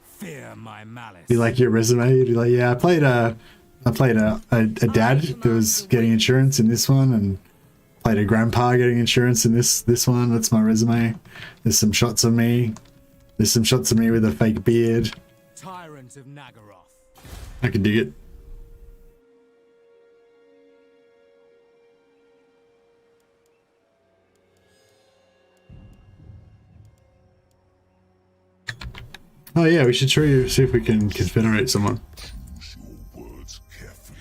fear my malice. Be like your resume. You'd be like, yeah, I played a dad that was getting insurance in this one, and played a grandpa getting insurance in this one. That's my resume. There's some shots of me. There's some shots of me with a fake beard. tyrant of Nagaroth. I can dig it. Oh yeah, we should see if we can confederate someone. Choose your words carefully.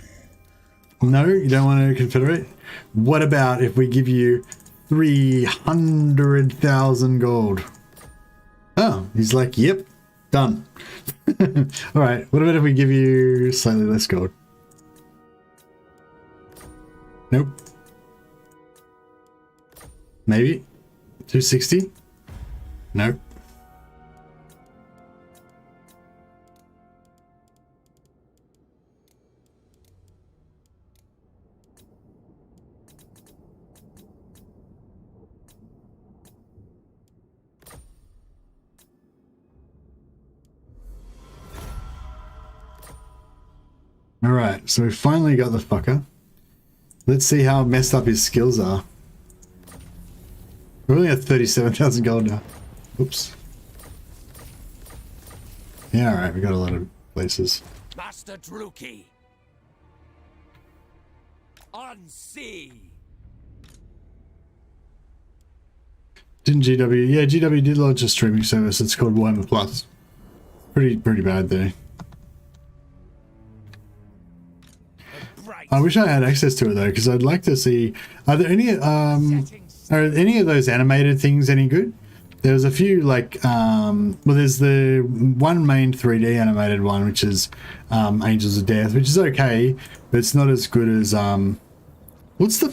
No, you don't want to confederate? What about if we give you 300,000 gold? Oh, he's like, yep, done. Alright, what about if we give you slightly less gold? Nope. Maybe? 260? Nope. Alright, so we finally got the fucker. Let's see how messed up his skills are. We're only at 37,000 gold now. Oops. Yeah, alright, we got a lot of places. Master Druki. On sea. Didn't GW? Yeah, GW did launch a streaming service. It's called Warhammer Plus. Pretty bad there. I wish I had access to it though, because I'd like to see. Are there any are any of those animated things any good? There's a few like well, there's the one main 3D animated one, which is Angels of Death, which is okay, but it's not as good as what's the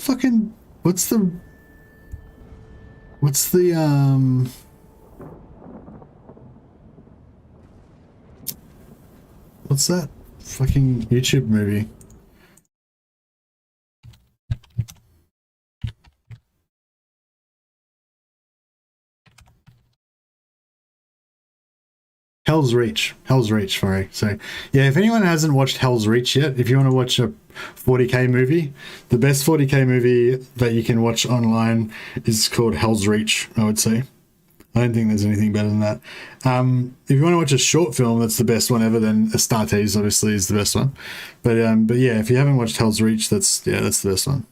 what's that fucking YouTube movie? Hell's Reach, sorry. So yeah, if anyone hasn't watched Hell's Reach yet, if you want to watch a 40k movie, the best 40k movie that you can watch online is called Hell's Reach, I would say. I don't think there's anything better than that. If you want to watch a short film, that's the best one ever, then Astartes obviously is the best one. But yeah, if you haven't watched Hell's Reach, that's the best one.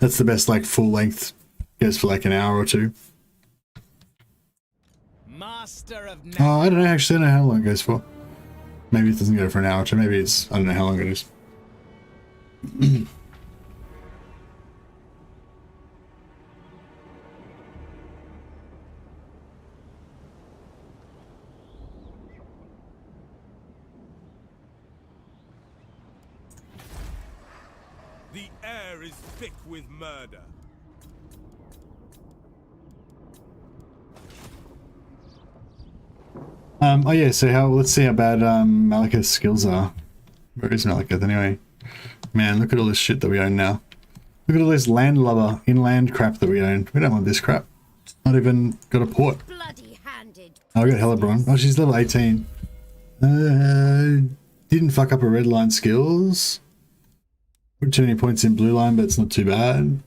That's the best like full length, goes for like an hour or two. Oh, I don't know, actually I don't know how long it goes for. Maybe it doesn't go for an hour or two, maybe it's, I don't know how long it is. The air is thick with murder. Oh yeah, so let's see how bad Malekith's skills are. Where is Malekith anyway? Man, look at all this shit that we own now. Look at all this landlubber, inland crap that we own. We don't want this crap. Not even got a port. Oh, I got Hellebron. Oh, she's level 18. Didn't fuck up her red line skills. Put too many points in blue line, but it's not too bad.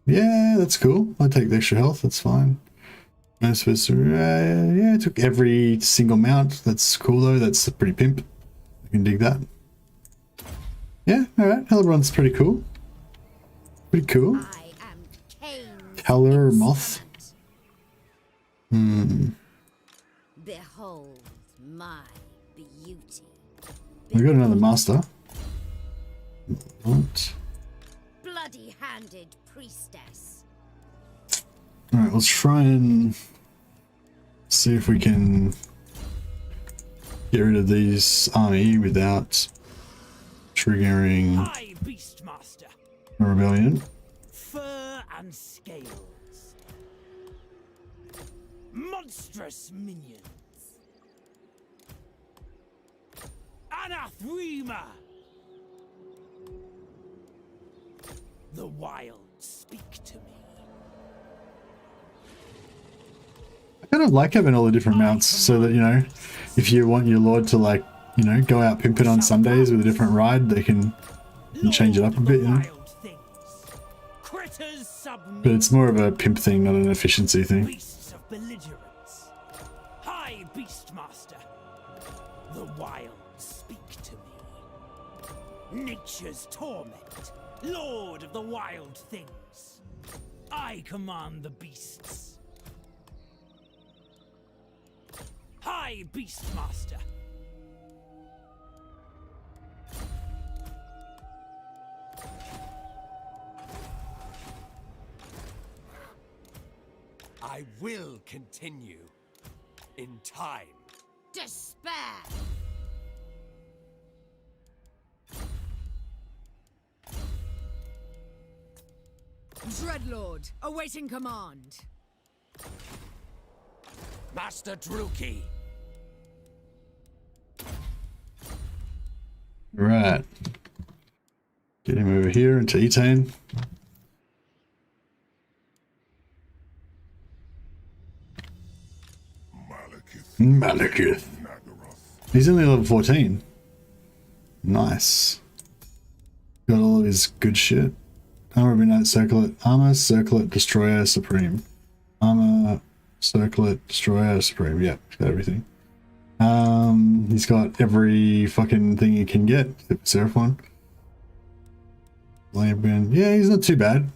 Yeah, that's cool. I'll take the extra health, that's fine. I'm supposed to, yeah, I took every single mount. That's cool though, that's pretty pimp. I can dig that. Yeah, alright, Hellebron's pretty cool. Pretty cool. Teller Moth. Behold my beauty. We got another master. What? Bloody-handed priestess. Alright, let's try and see if we can get rid of these army without triggering a rebellion. Fur and scales. Monstrous minions. Anathema. The wild speak to me. I kind of like having all the different mounts so that, you know, if you want your lord to, like, you know, go out pimping on Sundays with a different ride, they can change it up a bit, you know. But it's more of a pimp thing, not an efficiency thing. High Beastmaster. The wilds speak to me. Nature's torment. Lord of the wild things. I command the beasts. High Beastmaster. I will continue in time. Despair! Dreadlord, awaiting command. Master Druki. Right. Get him over here into Etane. Malekith. He's only level 14. Nice. Got all of his good shit. Armor, Midnight, Circlet, Armor, Circlet, Destroyer, Supreme. Armor, Circlet, Destroyer, Supreme. Yep, he's got everything. He's got every fucking thing you can get, except Seraphon. Lambian. Yeah, he's not too bad.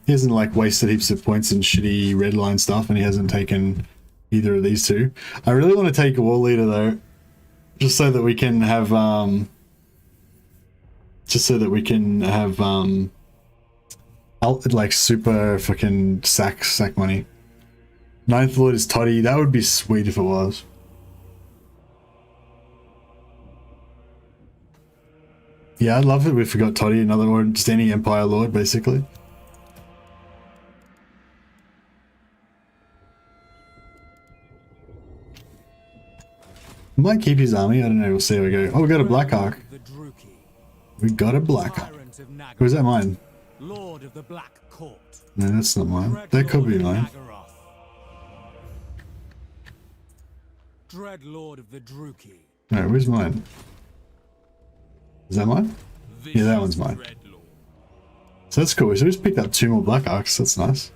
He hasn't like wasted heaps of points and shitty red line stuff, and he hasn't taken either of these two. I really want to take a war leader though, just so that we can have like super fucking sack money. Ninth Lord is Toddy. That would be sweet if it was. Yeah, I'd love it if we got Toddy, another one, just any Empire Lord basically. Might keep his army, I don't know, we'll see how we go. Oh, we got a Black Ark. We got a Black Ark. Or is that mine? Lord of the Black Court. No, that's not mine. That could be mine. Dreadlord of the Druki. No, where's mine? Is that mine? Yeah, that one's mine. So that's cool. So we just picked up 2 more Black Arks. That's nice.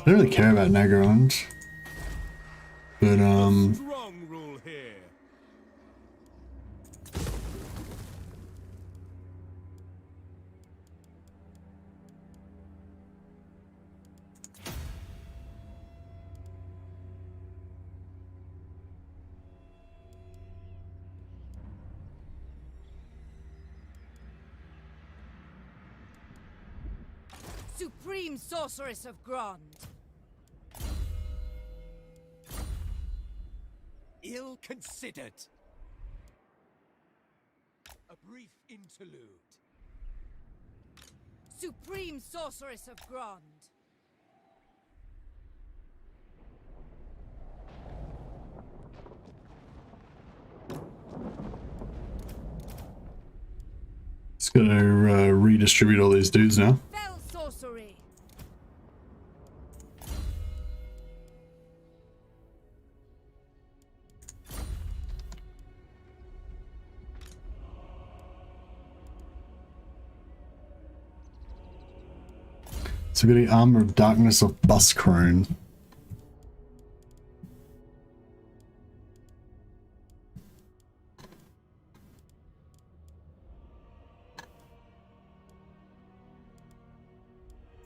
I don't really care about Nagarond. But, Strong rule here. Supreme Sorceress of Grond. Ill considered. A brief interlude. Supreme Sorceress of Grond. it's gonna redistribute all these dudes now. Fell Sorcery. So we got the Armor of Darkness of Buscrone.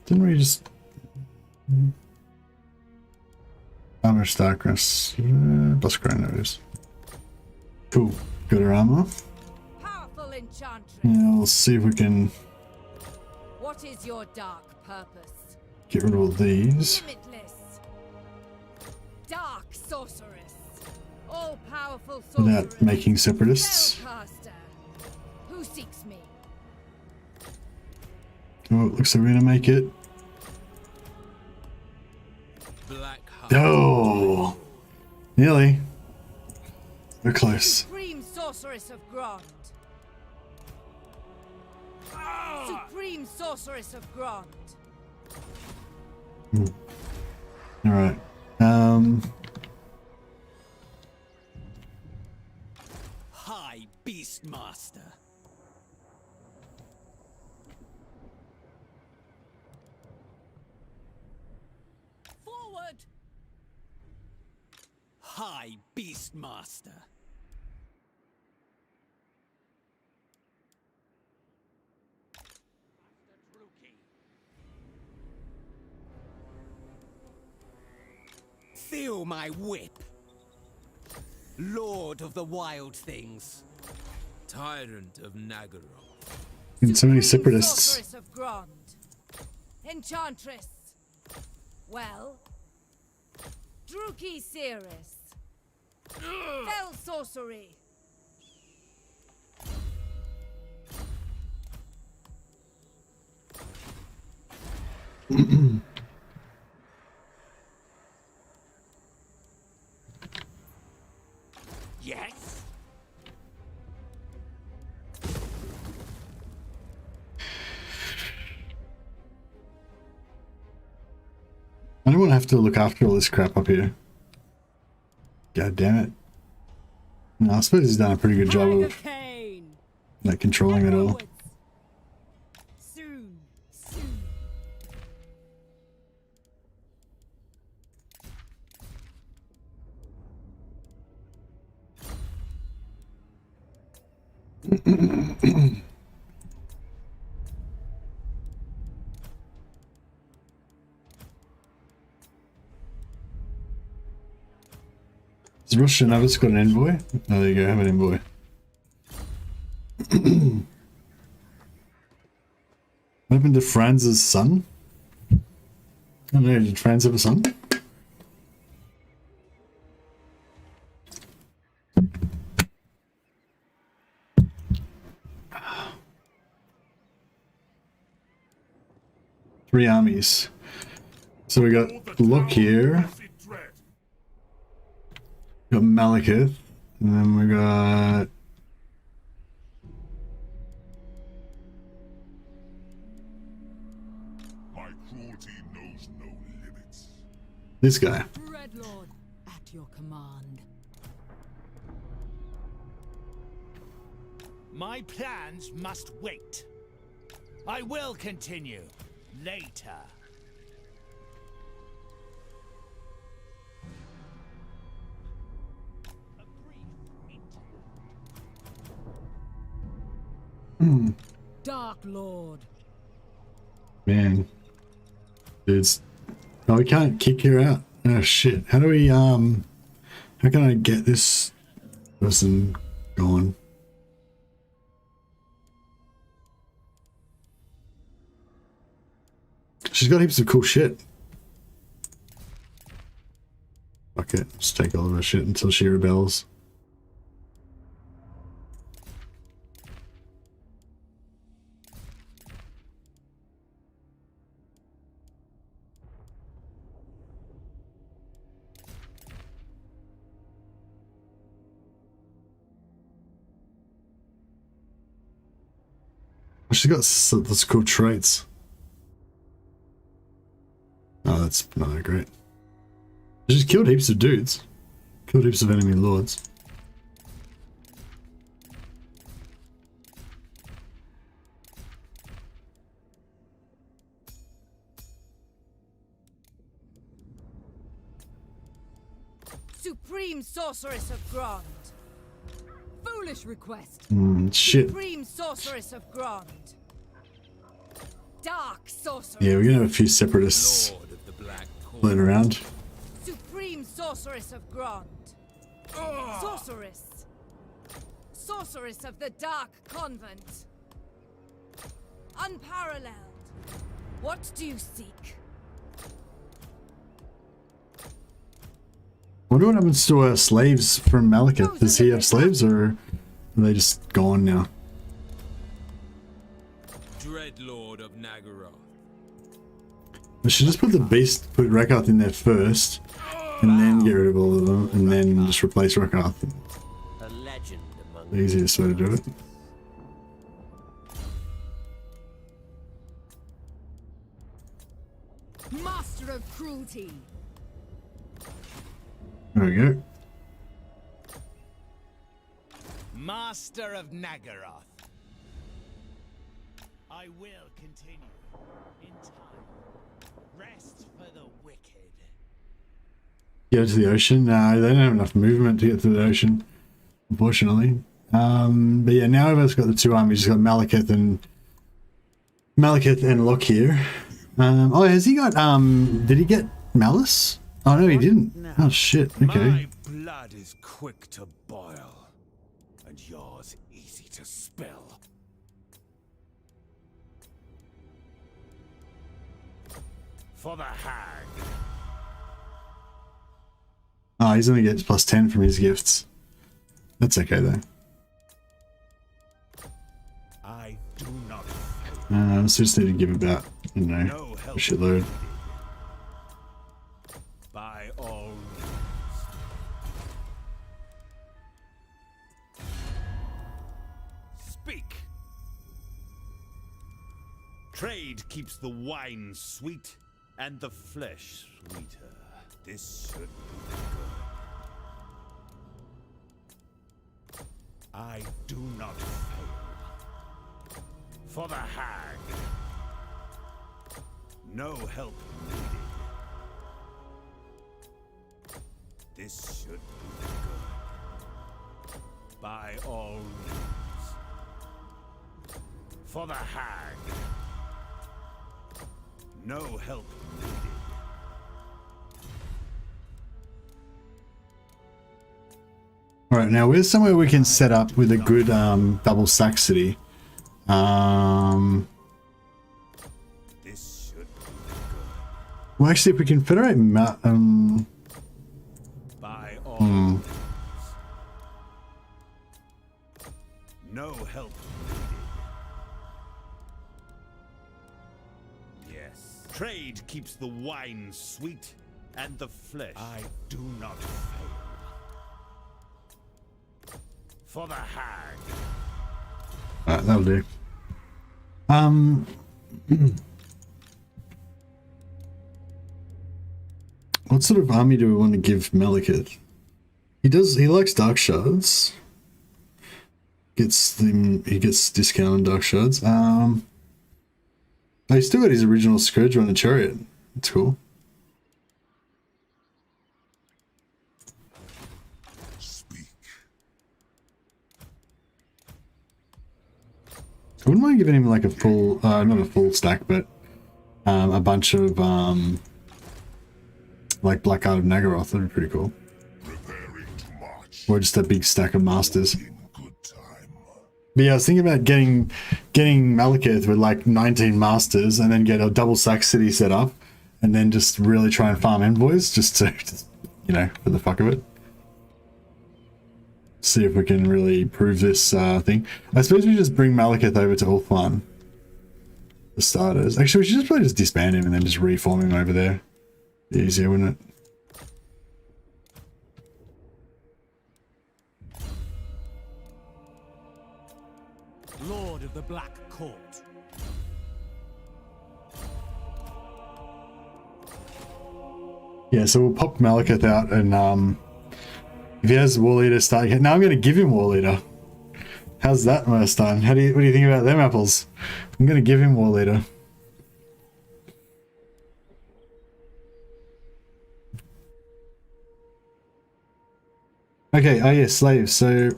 Didn't we just... Armor of Darkness... Buscrone, there it is. Cool. Got our armor. Powerful enchantress. Yeah, we'll see if we can What is your dark purpose? get rid of all these. Limitless. Dark sorceress. All powerful sorceress. Without making separatists. Spellcaster. Who seeks me? Oh, it looks like we're gonna make it. Black Oh! Nearly. We're close. Supreme Sorceress of Grond. Supreme Sorceress of Grond. Alright. High Beastmaster. High Beastmaster. Feel my whip. Lord of the Wild Things. Tyrant of Nagaroth. And so many Supreme separatists. Sorceress of Grond. Enchantress. Well. Druki Cirrus. Fell Sorcery. Yes. I don't want to have to look after all this crap up here. God damn it. No, I suppose he's done a pretty good job of like controlling it all. Soon. Has Russia Nova's got an envoy? Oh, there you go, have an envoy. What happened to Franz's son? I don't know, did Franz have a son? Three armies. So we got Lokhir. Got Malekith, and then we got My cruelty knows no limits. this guy. Dreadlord, at your command. My plans must wait. I will continue later. Dark Lord. Man. Dudes. Oh, we can't kick her out. Oh shit. How do we how can I get this person going? She's got heaps of cool shit. Fuck it. Just take all of her shit until she rebels. She's got those cool traits. Oh, that's not that great. She just killed heaps of dudes. Killed heaps of enemy lords. Supreme Sorceress of Grond. Foolish request. Shit. Supreme Sorceress of Grond. Dark Sorceress. Yeah, we're gonna have a few separatists floating around. Supreme Sorceress of Grond. Sorceress. Sorceress of the Dark Convent. Unparalleled. What do you seek? I wonder what happens to our slaves from Malekith. Does he have slaves, or are they just gone now? Dreadlord of Nagaroth. We should just put the beast, put Rakath in there first, and then get rid of all of them, and then just replace Rakath. A legend among The easiest way to do it. Master of cruelty. There we go. Master of Nagaroth. I will continue in time. Rest for the wicked. Get to the ocean? No, they don't have enough movement to get to the ocean, unfortunately. But yeah, now we've got the two armies. We've got Malekith and Lokhir. Oh, has he got, did he get Malice? Oh no, he didn't. Oh shit, okay. My blood is quick to boil, and yours easy to spill. For the hag. Oh, he's only gets +10 from his gifts. That's okay though. I do not. So just need to give about, I don't know, a shitload. By all means. Speak. Trade keeps the wine sweet and the flesh sweeter. This should be good. I do not fail. For the hag. No help needed. This should be good. By all means. For the hag. No help needed. Alright, now where's somewhere we can set up with a good double sack city? Well, actually, if we can federate By all means. No help needed. Yes. Trade keeps the wine sweet and the flesh. I do not fail. For the hag. Alright, that'll do. What sort of army do we want to give Malekith? He likes dark shards. He gets discount on dark shards. Oh, he's still got his original Scourger on the chariot. That's cool. I wouldn't mind giving him like a full, not a full stack, but a bunch of like Black Art of Nagaroth. That'd be pretty cool. Or just a big stack of masters. But yeah, I was thinking about getting Malekith with like 19 masters, and then get a double sack city set up, and then just really try and farm envoys, just to, you know, for the fuck of it. See if we can really prove this thing. I suppose we just bring Malekith over to Ulthuan for starters. Actually, we should just probably just disband him and then just reform him over there. Be easier, wouldn't it? Lord of the Black Court. Yeah, so we'll pop Malekith out, and if he has War Leader start, now I'm going to give him War Leader. How's that, Murstan? What do you think about them apples? I'm going to give him War Leader. Okay, oh yeah, slaves. So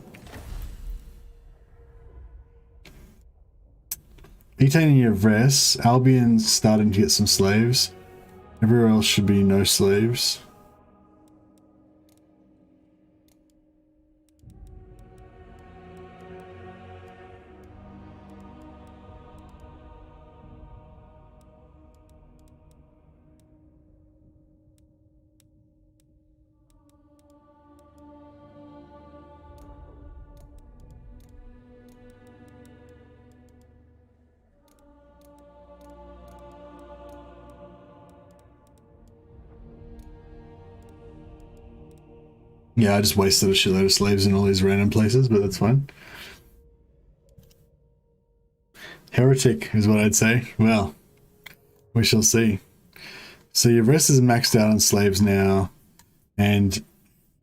Etane and Yvres, Albion's starting to get some slaves. Everywhere else should be no slaves. Yeah, I just wasted a shitload of slaves in all these random places, but that's fine. Heretic is what I'd say. Well, we shall see. So Yvres is maxed out on slaves now, and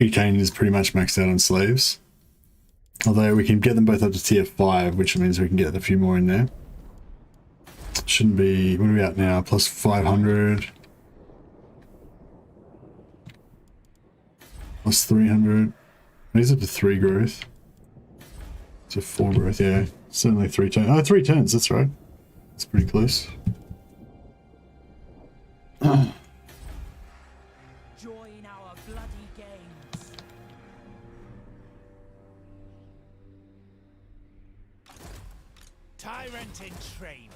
Etane is pretty much maxed out on slaves. Although we can get them both up to tier 5, which means we can get a few more in there. Shouldn't be... what are we at now? Plus 500. Plus 300. He's up to 3 growth. To 4 growth, yeah. Certainly 3 turns. Oh, 3 turns, that's right. That's pretty close. Join our bloody games. Tyrant in training.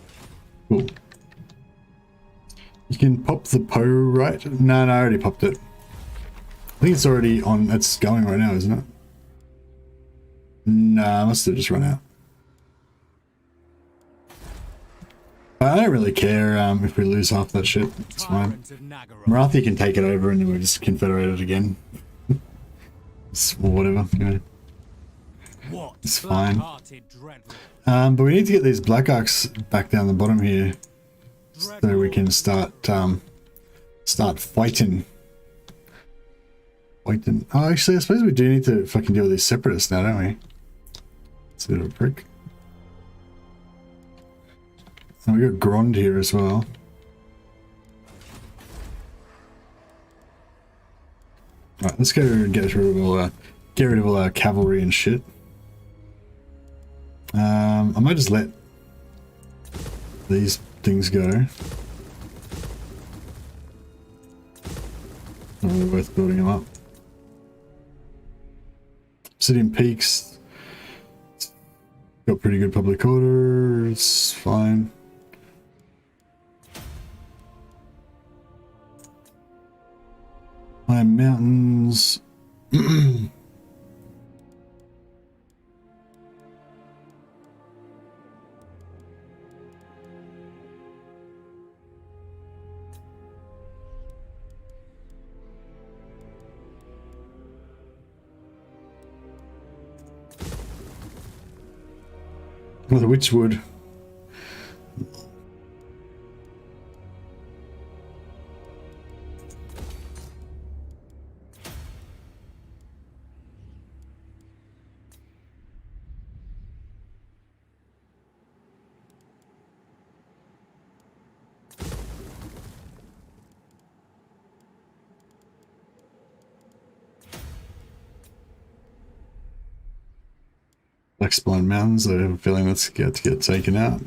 Cool. You can pop the Poe, right? No, I already popped it. I think it's already on. It's going right now, isn't it? Nah, I must have just run out. I don't really care if we lose half that shit. It's fine. Morathi can take it over and then we'll just confederate it again. Or whatever, you know. It's fine. But we need to get these black arcs back down the bottom here. So we can start fighting. Oh, actually, I suppose we do need to fucking deal with these separatists now, don't we? It's a bit of a prick. And we got Grond here as well. Alright, let's go and get rid of all our cavalry and shit. I might just let these things go. Not really worth building them up. Obsidian Peaks. Got pretty good public order. It's fine. Iron Mountains. Well, the Witchwood. Black Spline Mountains, I have a feeling that's got to get taken out.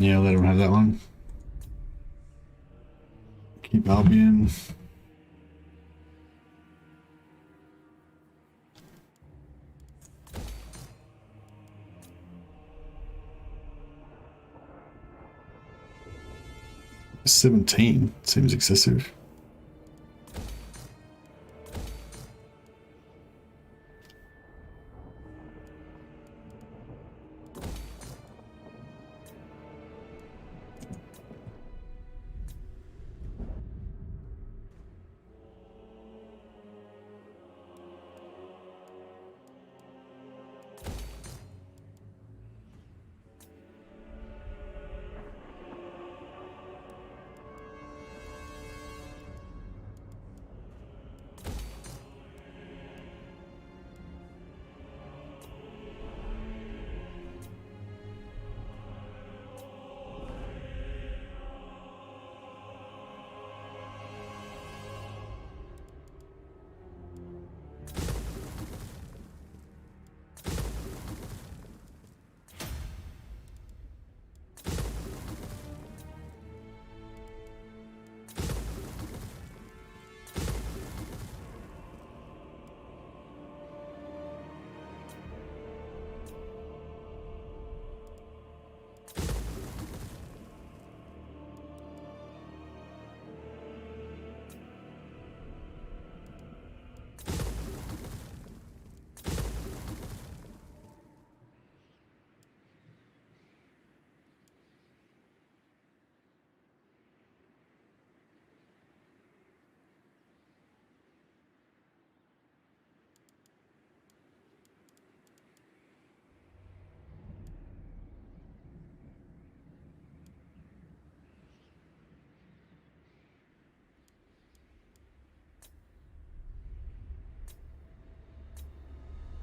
Yeah, let him have that one. Keep Albion. $17 seems excessive.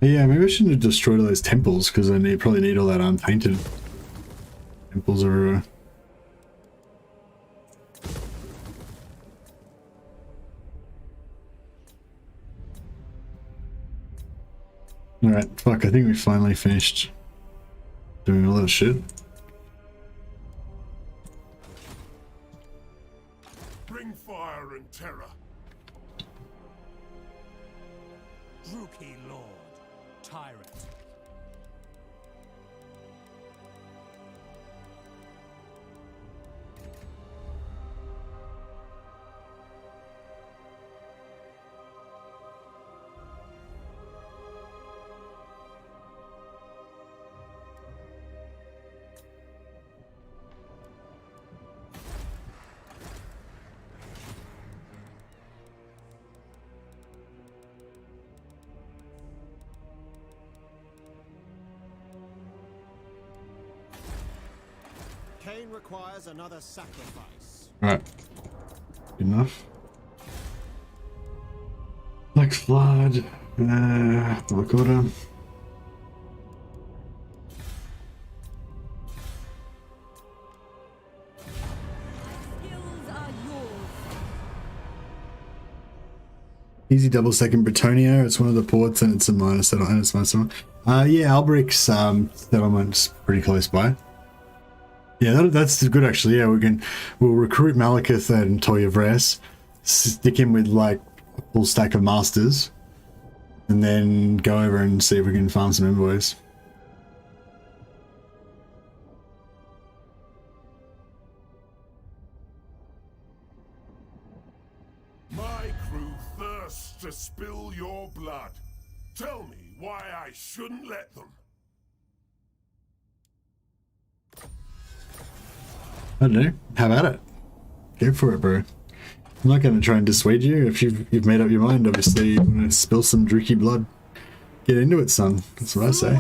Yeah, maybe I shouldn't have destroyed all those temples because I probably need all that unpainted temples everywhere. Alright, fuck, I think we finally finished doing all that shit. Bring fire and terror. Druki Lord, Tyrant. Cain requires another sacrifice. Right. Good enough. Black Flood. Black Order. Easy double second Bretonnia. It's one of the ports and it's a minor settlement. And it's minor settlement. Yeah, Alberic's settlement's pretty close by. Yeah, that's good actually. Yeah, we'll recruit Malekith and Toya, stick him with like a full stack of masters, and then go over and see if we can farm some envoys. My crew thirsts to spill your blood. Tell me why I shouldn't let them. I don't know. How about it? Go for it, bro. I'm not going to try and dissuade you. If you've made up your mind, obviously you want to spill some Druki blood. Get into it, son. That's what I say.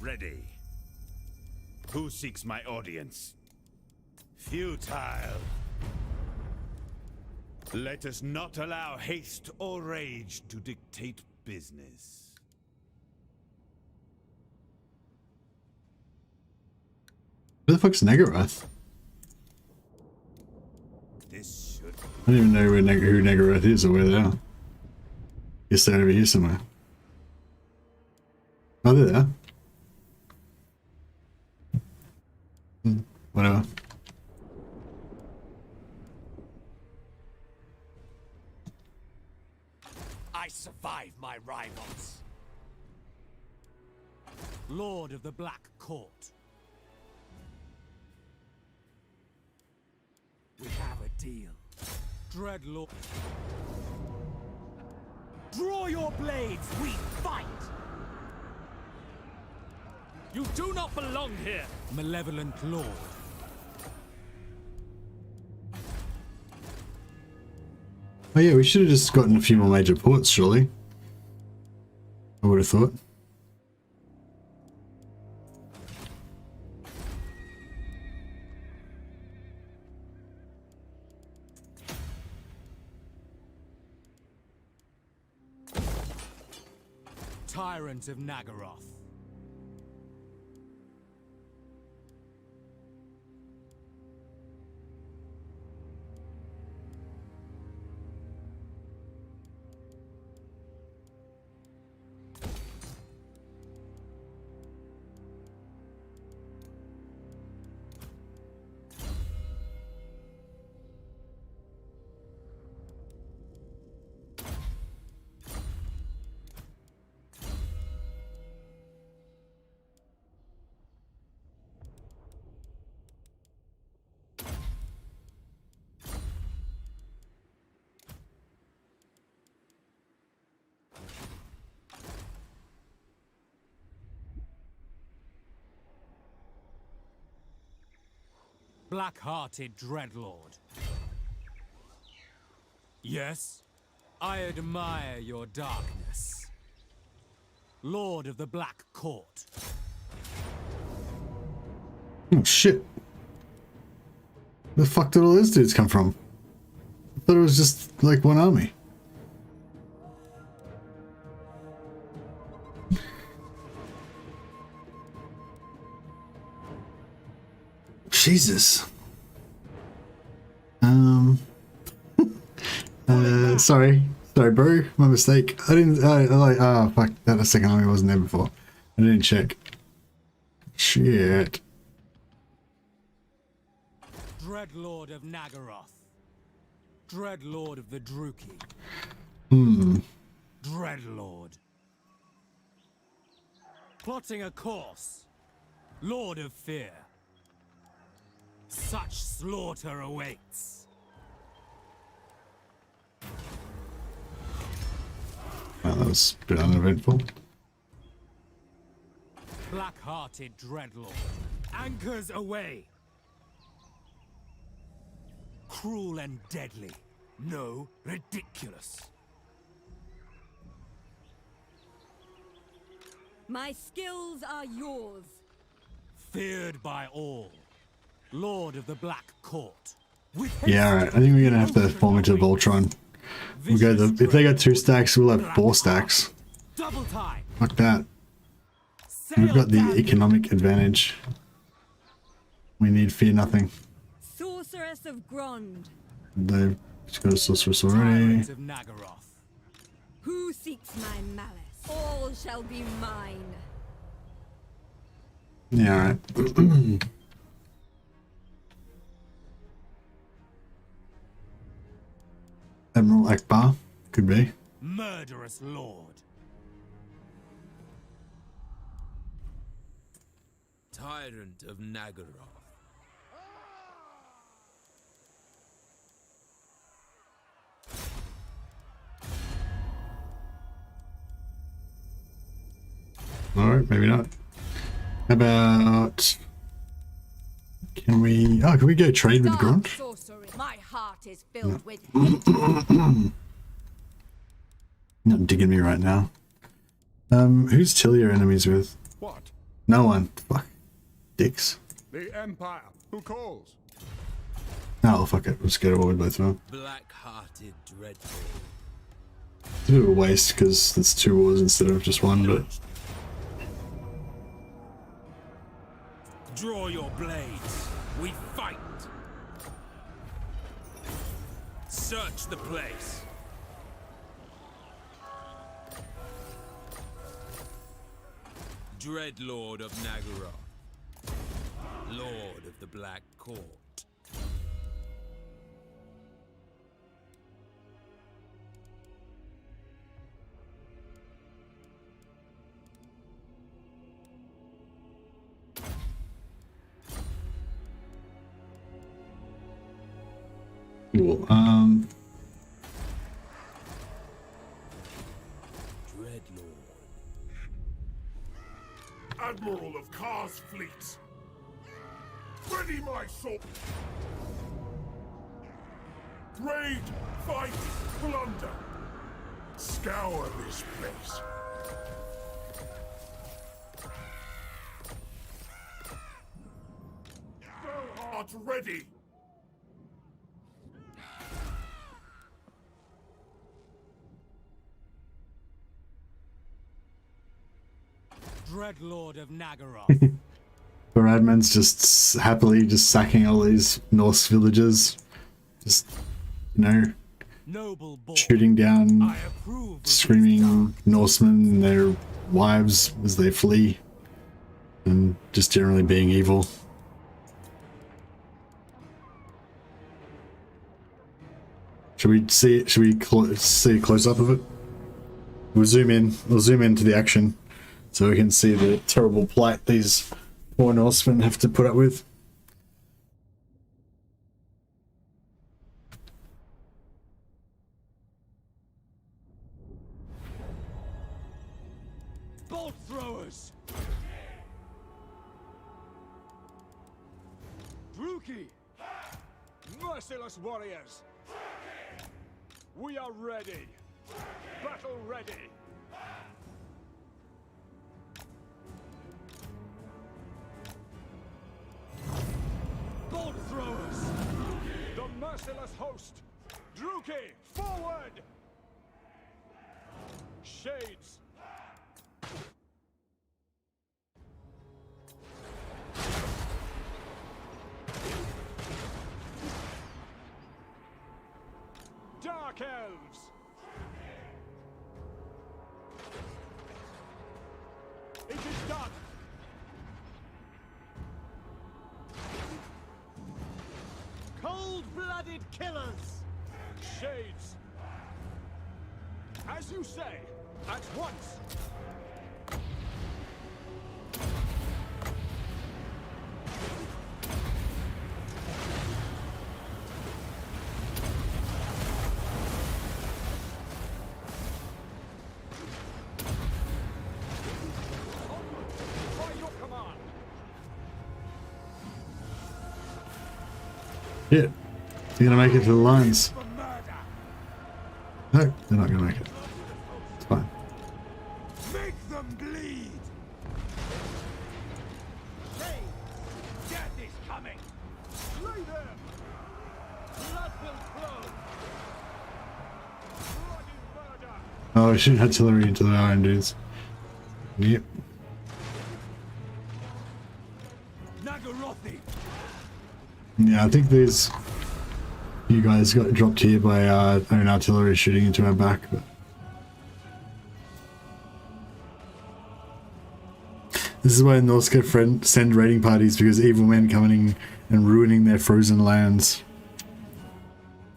Ready. Who seeks my audience? Futile. Let us not allow haste or rage to dictate business. Who the fuck's Negaroth? This should... I don't even know who Negaroth is or where they are. Guess they're over here somewhere. Oh, they're there. Whatever. I survive my rivals. Lord of the Black Court. We have a deal. Dreadlord. Draw your blades, we fight! You do not belong here! Malevolent Lord. Oh yeah, we should have just gotten a few more major ports, surely. I would have thought. Tyrant of Nagaroth. Black-hearted dreadlord. Yes, I admire your darkness. Lord of the Black Court. Oh shit. Where the fuck did all those dudes come from? I thought it was just like one army. Jesus. Sorry, bro, my mistake. I didn't. Fuck, that second army wasn't there before. I didn't check. Shit. Dreadlord of Nagaroth. Dreadlord of the Druki. Dreadlord. Plotting a course. Lord of Fear. Such slaughter awaits. Well, that was a bit uneventful. Black-hearted dreadlord. Anchors away. Cruel and deadly. No, ridiculous. My skills are yours. Feared by all. Lord of the Black Court. Yeah, alright. I think we're gonna have to form into Voltron. We'll go if they got 2 stacks, we'll have 4 stacks. Double time. Fuck that. We've got the economic advantage. We need fear nothing. Sorceress of Grond. They've just got a sorceress already. Who seeks my malice? All shall be mine. Yeah, alright. Admiral Akbar, could be. Murderous lord. Tyrant of Nagaroth. Alright, maybe not. How about... Can we go trade with Grunt? My heart is filled with Not digging me right now. Who's Tillier enemies with? What? No one. Fuck. Dicks. The Empire. Who calls? Oh, fuck it. Let's get away with both of them. Black-hearted dreadful. It's a bit of a waste because it's 2 wars instead of just 1, but... Draw your blades. We fight. Search the place. Dreadlord of Nagaroth. Lord of the Black Court. Cool. Admiral of Kar's fleet. Ready my sword. Raid, fight, plunder. Scour this place. Fellheart ready. Dreadlord of Nagaroth. Baradman's just happily just sacking all these Norse villages. Just, you know, shooting down screaming Norsemen and their wives as they flee. And just generally being evil. Should we see a close up of it? We'll zoom into the action. So we can see the terrible plight these poor Norsemen have to put up with. Bolt throwers. Druki Druki! Merciless warriors! We are ready! Battle ready! Bolt throwers! The merciless host! Druki, forward! Shades! Dark elves! It is done! Cold-blooded killers! Shades! As you say, at once! Shit. You're gonna make it to the lines. No, they're not gonna make it. It's fine. Make them bleed! Hey! Death is coming! Slay them! Blood will flow! Bloody murder! Oh, we shoot artillery into the iron dudes. Yep. Yeah, I think there's... You guys got dropped here by own artillery shooting into our back. But... This is why Norse send raiding parties, because evil men coming in and ruining their frozen lands.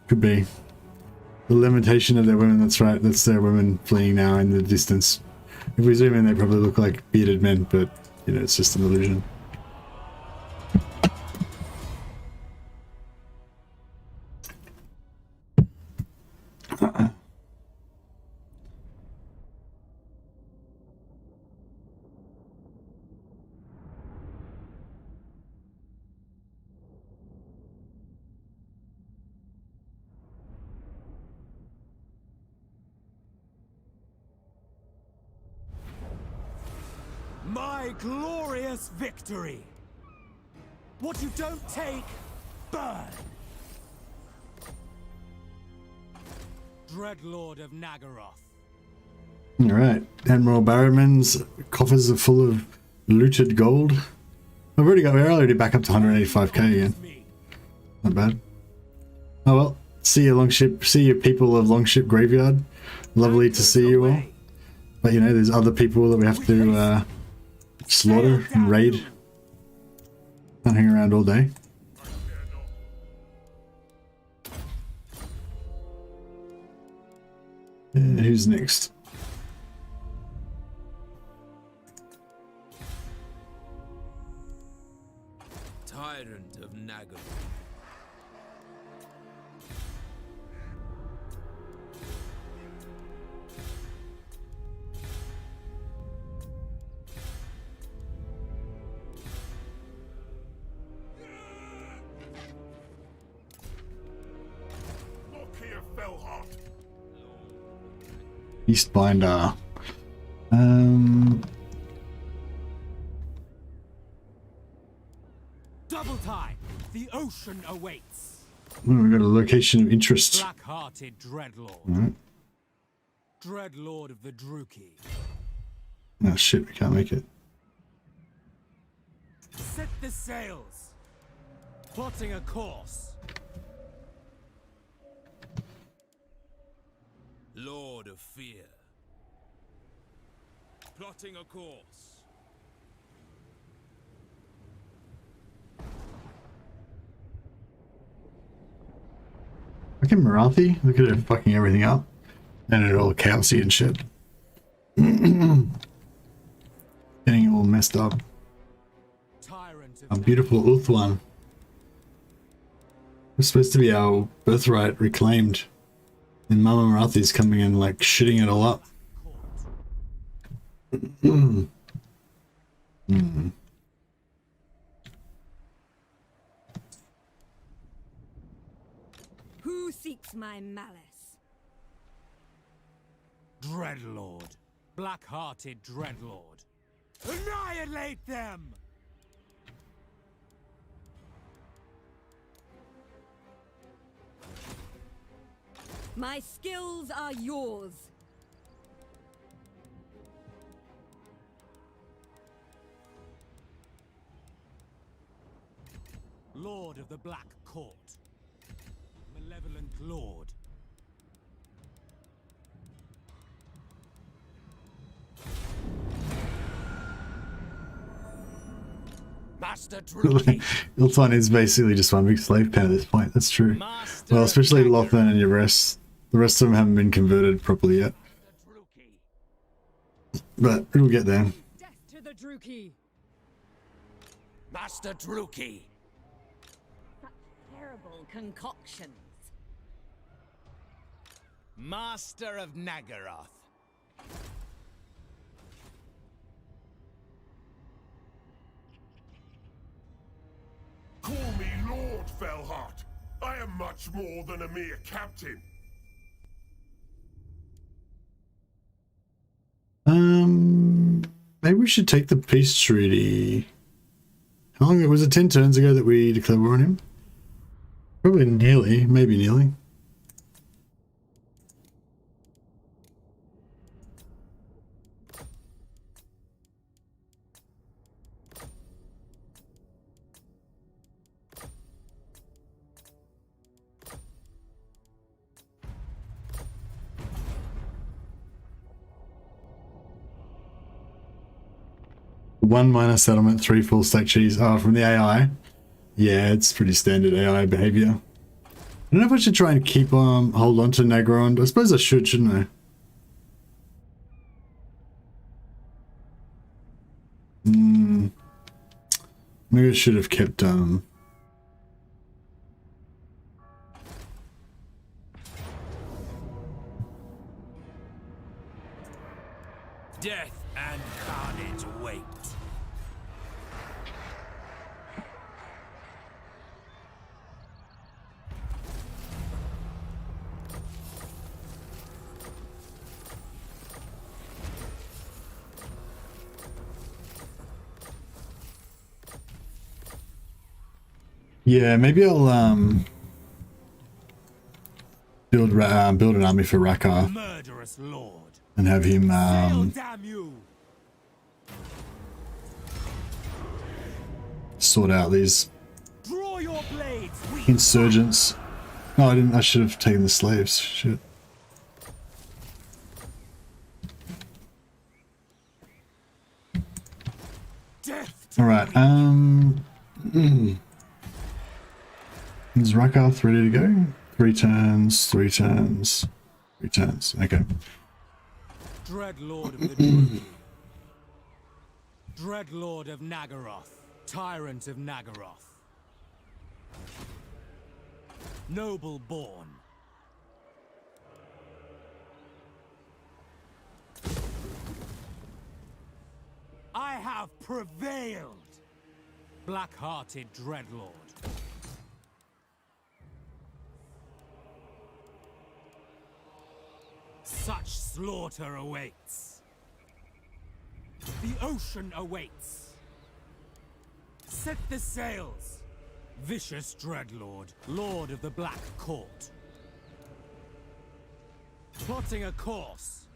Could be. The limitation of their women, that's right, that's their women fleeing now in the distance. If we zoom in, they probably look like bearded men, but, you know, it's just an illusion. My glorious victory! What you don't take, burn! Dreadlord of Nagaroth. Alright, Admiral Barrowman's coffers are full of looted gold. We're already back up to 185k again. Not bad. Oh well, see you Longship, see you people of Longship Graveyard. Lovely to see you all. But you know, there's other people that we have to slaughter and raid. Can't hang around all day. Who's next? Tyrant of Nagaroth. Lokhir, Fellheart. Eastbinder. Double time! The ocean awaits! Well, we've got a location of interest. Black-hearted Dreadlord. Right. Dreadlord of the Druki. Oh shit, we can't make it. Set the sails! Plotting a course. Lord of Fear. Plotting a course. Look at Morathi. Look at her fucking everything up. And it all chaosy and shit. Getting all messed up. A beautiful Ulthuan. It's supposed to be our birthright reclaimed. And Mama Morathi's coming in like shitting it all up. Who seeks my malice? Dreadlord. Black-hearted Dreadlord. Annihilate them! My skills are yours. Lord of the Black Court. Malevolent Lord. Master Druki. Ulthuan is basically just one big slave pen at this point. That's true. Well, especially Lokhir and your rest. The rest of them haven't been converted properly yet. But it'll get there. Death to the Druki. Master Druki. Such terrible concoctions. Master of Nagaroth. Call me Lord Fellheart. I am much more than a mere captain. Maybe we should take the peace treaty. How long was it? 10 turns ago that we declared war on him? Probably nearly, maybe nearly. One minor settlement, 3 full stack cheese. Oh, from the AI. Yeah, it's pretty standard AI behavior. I don't know if I should try and keep hold on to Nagron. I suppose I should, shouldn't I? Maybe I should have kept Death and carnage await. Yeah, maybe I'll build an army for Rakkar Murderous Lord. and have him Damn you. sort out these Draw your blades, insurgents. Oh, I didn't. I should have taken the slaves. Shit. All right. Is Rakkar ready to go? 3 turns. 3 turns. 3 turns. Okay. Dreadlord of the Druki. Dreadlord of Nagaroth. Tyrant of Nagaroth. Noble born. I have prevailed. Black-hearted Dreadlord. Such slaughter awaits. The ocean awaits. Set the sails. Vicious Dreadlord, Lord of the Black Court. Plotting a course.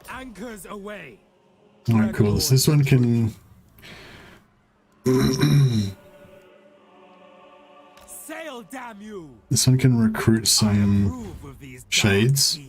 Anchors away. Alright, cool. So this one can... Sail, damn you! This one can recruit some shades.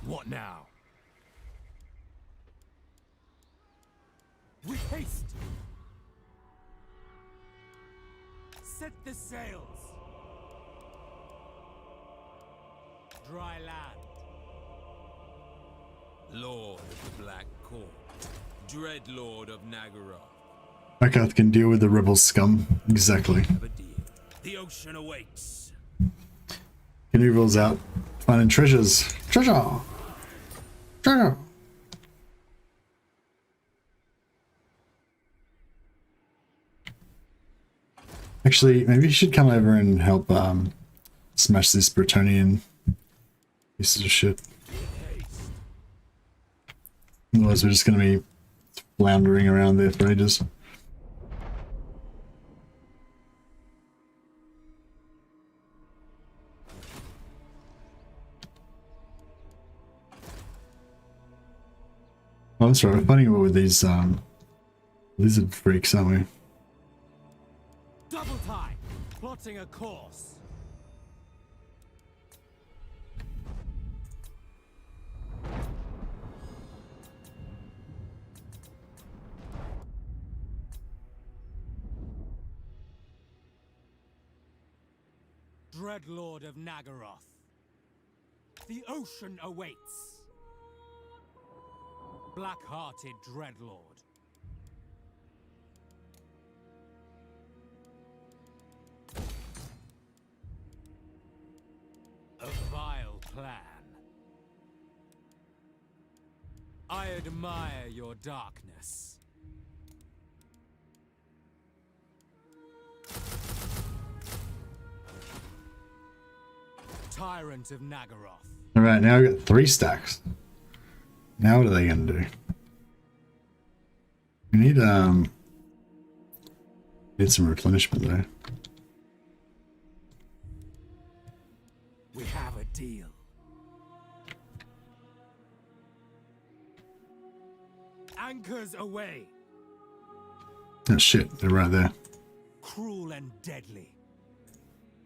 What now? With haste! Set the sails! dry land. Lord of the Black Court, Dread Lord of Nagaroth. Rakarth can deal with the rebel scum. Exactly. Have a deal. The ocean awaits. Canoevil's out finding treasures. Treasure! Treasure! Actually, maybe you should come over and help smash this Bretonnian pieces of shit. Otherwise we're just going to be floundering around there for ages. Oh, that's right, we're fighting war with these lizard freaks, aren't we? Double time, plotting a course. Dreadlord of Nagaroth. The ocean awaits. Black-hearted Dreadlord. A vile plan. I admire your darkness. Tyrant of Nagaroth. Alright, now we've got 3 stacks. Now what are they gonna do? We need some replenishment though. We have a deal. Anchors away. Oh shit, they're right there. Cruel and deadly.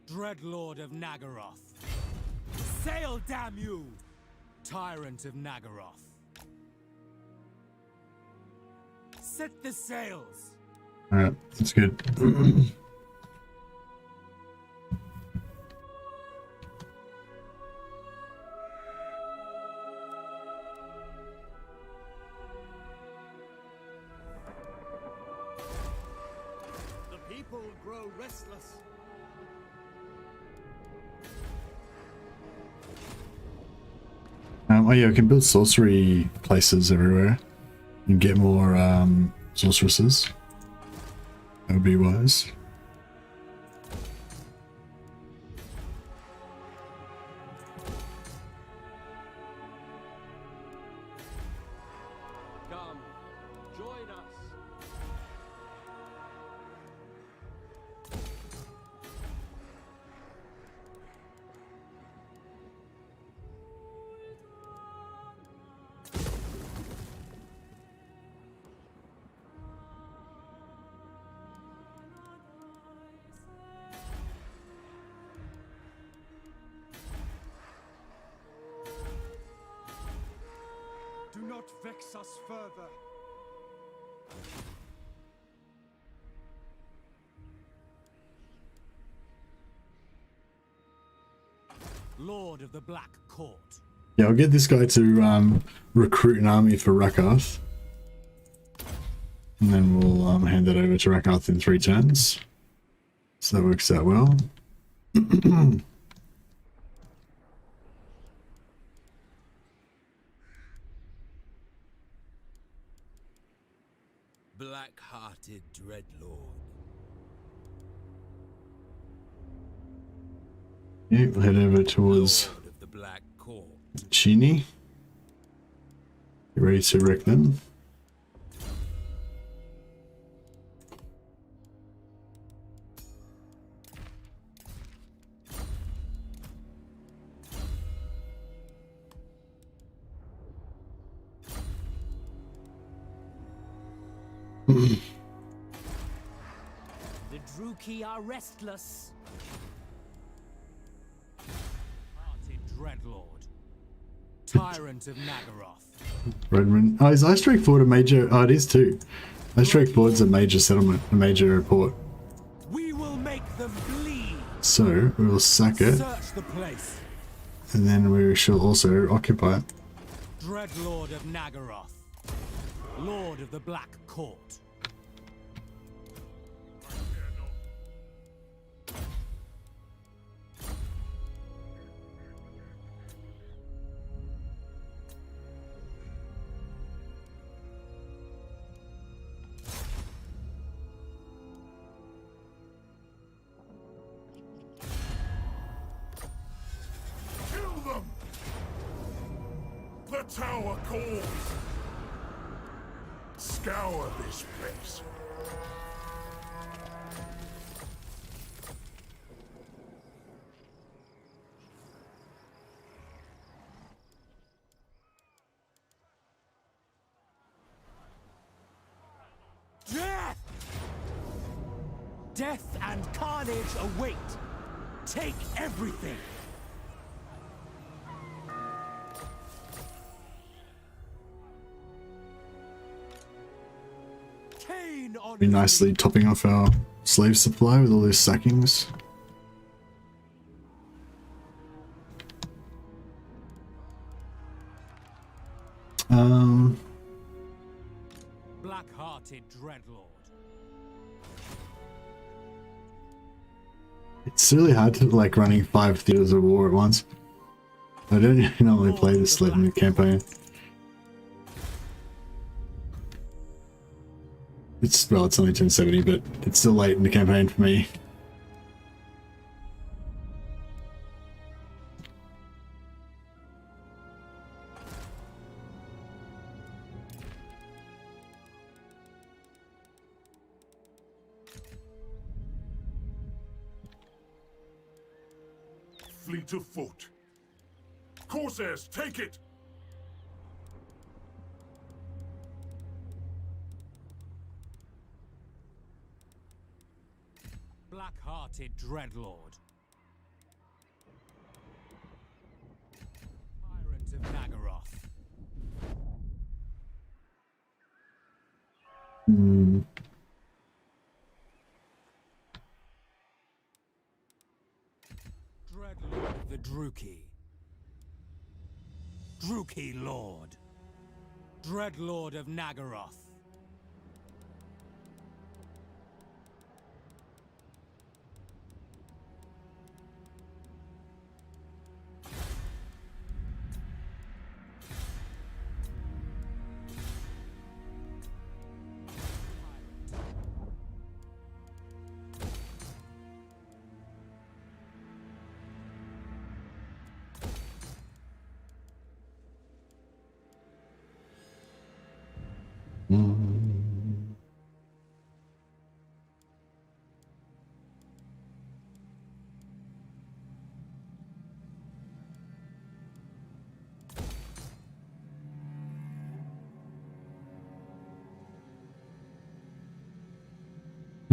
Dreadlord of Nagaroth. Sail, damn you! Tyrant of Nagaroth. Set the sails. Alright, that's good. The people grow restless. Oh yeah, we can build sorcery places everywhere and get more sorceresses. That would be wise. Come, join us. Do not vex us further. Lord of the Black Court. Yeah, I'll get this guy to recruit an army for Rakarth. And then we'll hand that over to Rakarth in 3 turns. So that works out well. Black-hearted Dreadlord. Yeah, we'll head over towards Lord of the Black Court. Chini. Get ready to wreck them. The Druki are restless. Hearted Dreadlord. Tyrant of Nagaroth. Redmond. Oh, is Ice Drake Ford a major? Oh, it is too. Ice Drake Ford's a major settlement, a major port. We will make them bleed. So we will sack it. Search the place. and then we shall also occupy it. Dreadlord of Nagaroth, Lord of the Black Court. Tower calls. Scour this place. Death! Death and carnage await. Take everything. Be nicely topping off our slave supply with all these sackings. Black-hearted dreadlord. It's really hard to like running 5 theaters of war at once. I don't normally play this late in the campaign. It's only 1070, but it's still late in the campaign for me. Fleet of foot. Corsairs, take it! Black-hearted dreadlord. Tyrant of Nagaroth. Dreadlord of the Druki. Druki Lord. Dreadlord of Nagaroth.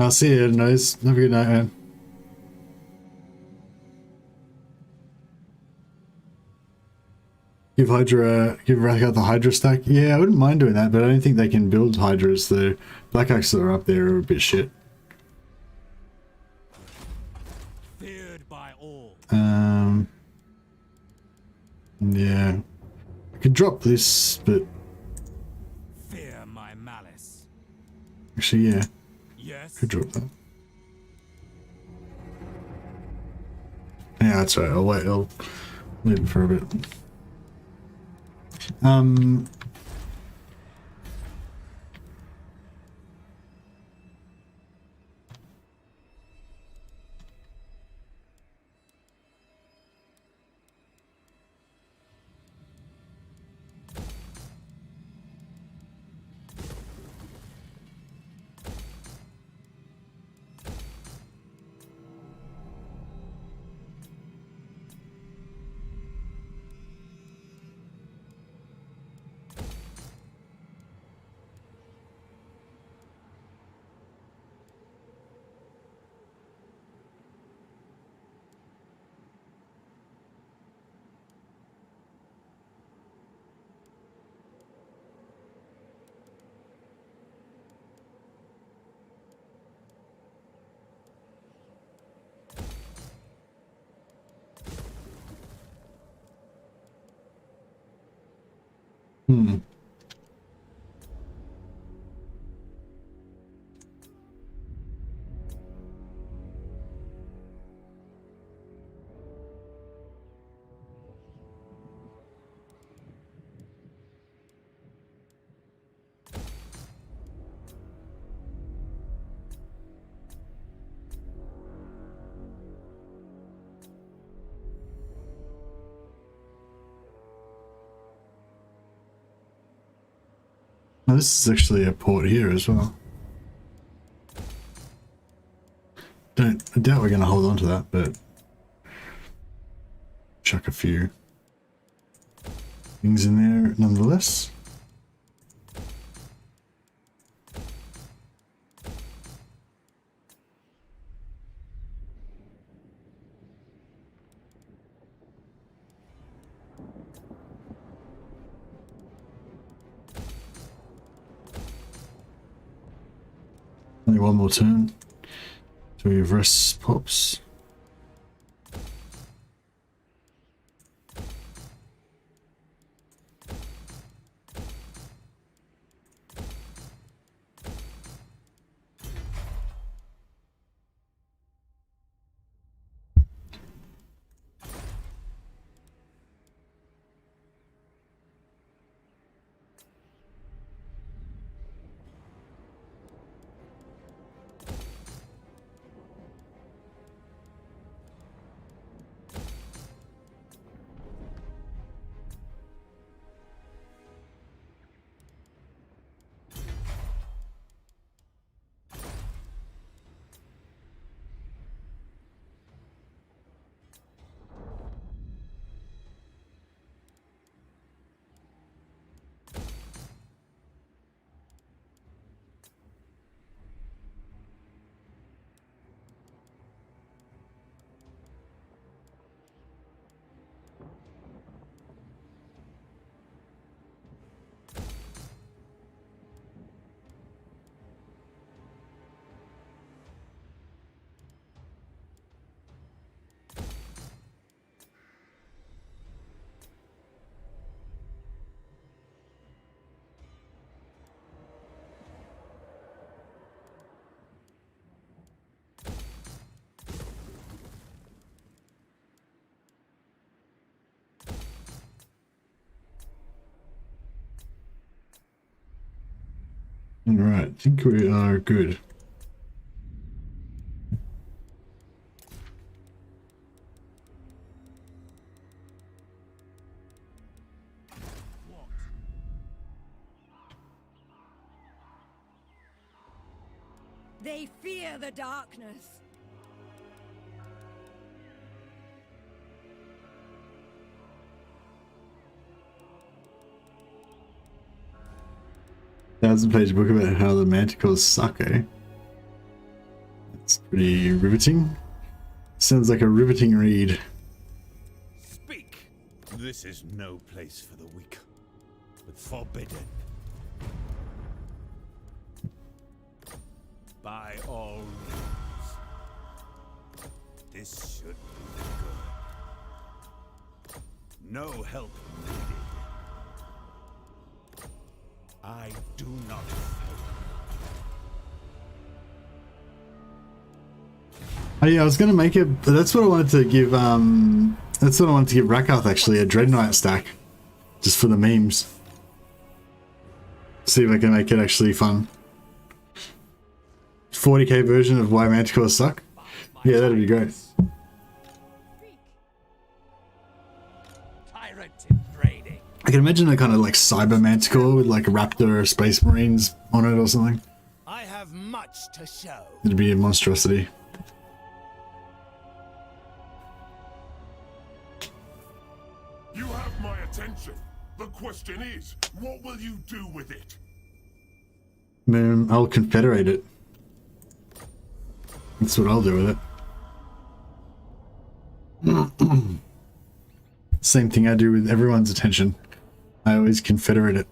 I'll see you, guys. Have a good night, man. Give Rack out the Hydra stack. Yeah, I wouldn't mind doing that, but I don't think they can build Hydras. The Black Axe that are up there are a bit shit. Feared by all. Yeah. I could drop this, but Fear my malice. actually, yeah. Yes. Could drop that. Yeah, that's right. I'll wait. I'll leave it for a bit. Oh, this is actually a port here as well. I doubt we're going to hold on to that, but chuck a few things in there nonetheless. Only one more turn. So we have rest pops. Alright, I think we are good. They fear the darkness. Thousand-page book about how the manticores suck, eh? It's pretty riveting. Sounds like a riveting read. Speak! This is no place for the weak, but forbidden. By all rules, this should be good. No help needed. I do not Oh yeah, I was gonna make it. That's what I wanted to give. That's what I wanted to give Rakath actually, a Dread Knight stack, just for the memes. See if I can make it actually fun. 40k version of why manticores suck. Yeah, that'd be great. I can imagine a kind of like cyber manticore with like a raptor or space marines on it or something. I have much to show. It'd be a monstrosity. You have my attention. The question is, what will you do with it? I'll confederate it. That's what I'll do with it. Same thing I do with everyone's attention. I always confederate it.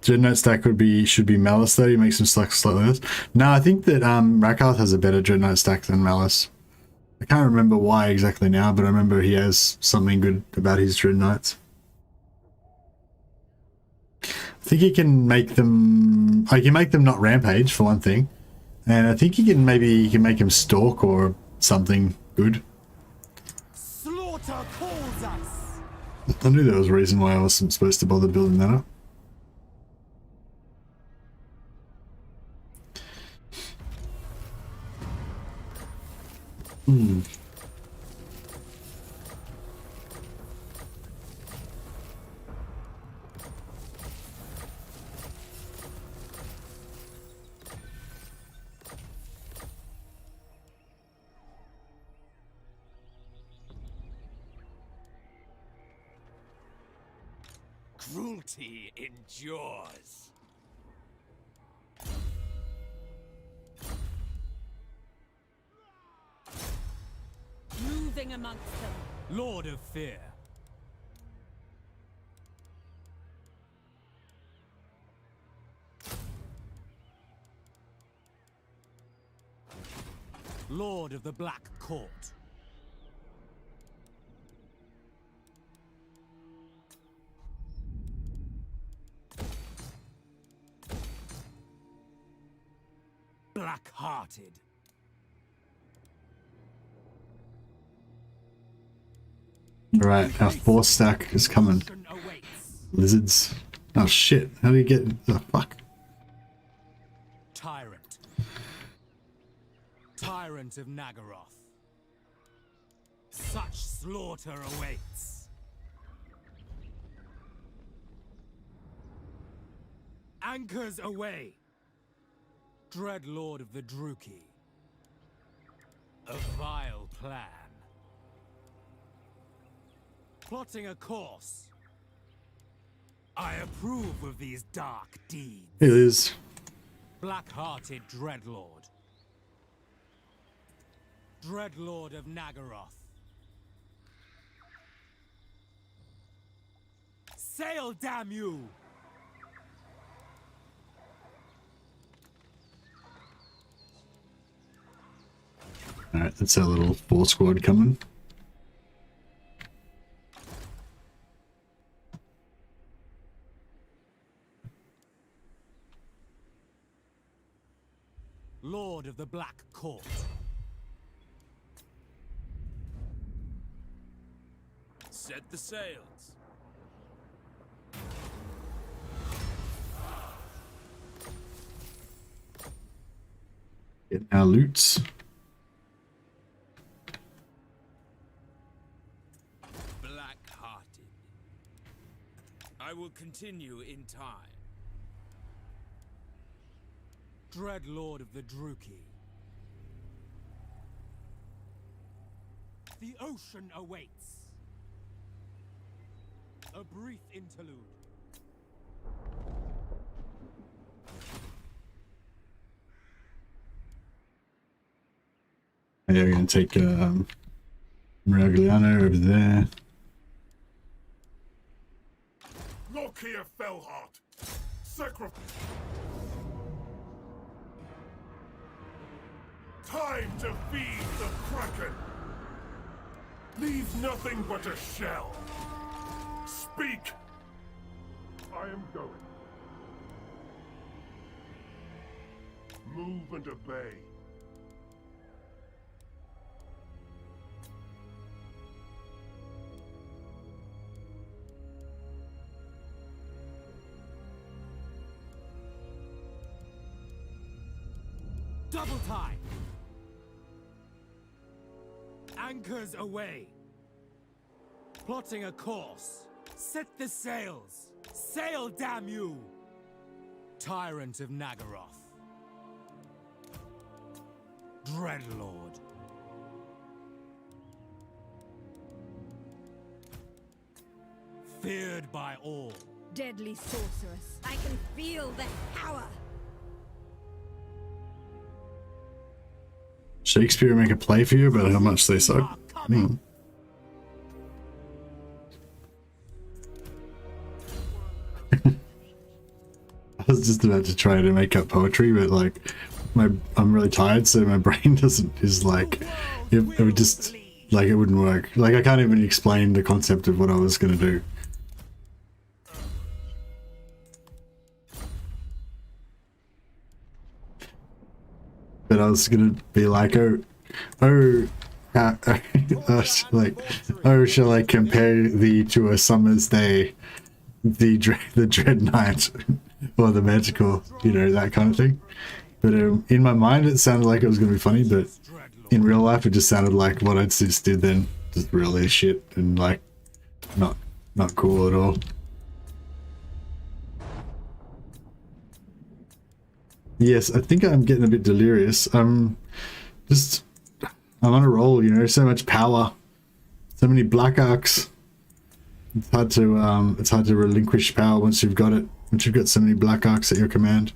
Dread Knight stack should be Malice though. You make some stacks slightly less. No, I think that Rakath has a better Dread Knight stack than Malice. I can't remember why exactly now, but I remember he has something good about his Dread Knights. I think he can make them. I can make them not rampage for one thing, and I think he can make him stalk or something good. Slaughter calls us. I knew there was a reason why I wasn't supposed to bother building that up. cruelty endures. Moving amongst them. Lord of Fear. Lord of the Black Court. Black-hearted. Right, our 4 stack is coming. Lizards. Oh shit, how do you get the fuck? Tyrant. Tyrant of Nagaroth. Such slaughter awaits. Anchors away. Dread Lord of the Druki. A vile plan. Plotting a course. I approve of these dark deeds. It is. Black-hearted Dreadlord. Dreadlord of Nagaroth. Sail, damn you! Alright, that's our little 4 squad coming. Lord of the Black Court. Set the sails. Getting our loots. Black-hearted. I will continue in time. Dread Lord of the Druki. The ocean awaits. A brief interlude. Yeah, we're gonna take Miragliano over there. Lokhir Fellheart. Sacrifice. Time to feed the Kraken. Leave nothing but a shell. Speak. I am going. Move and obey. Double time. Anchors away. Plotting a course. Set the sails. Sail, damn you! Tyrant of Nagaroth. Dreadlord. Feared by all. Deadly sorceress. I can feel the power. Shakespeare make a play for you about how much they suck. Hmm. I was just about to try to make up poetry, but like I'm really tired, so my brain is like it would just like it wouldn't work. Like I can't even explain the concept of what I was gonna do. But I was gonna be like, shall I compare thee to a summer's day, the dread night, or the magical, you know, that kind of thing. But in my mind, it sounded like it was gonna be funny, but in real life, it just sounded like what I just did then, just really shit and like not cool at all. Yes, I think I'm getting a bit delirious. I'm on a roll, you know, so much power, so many black arcs, It's hard to relinquish power once you've got it. Once you've got so many black arcs at your command.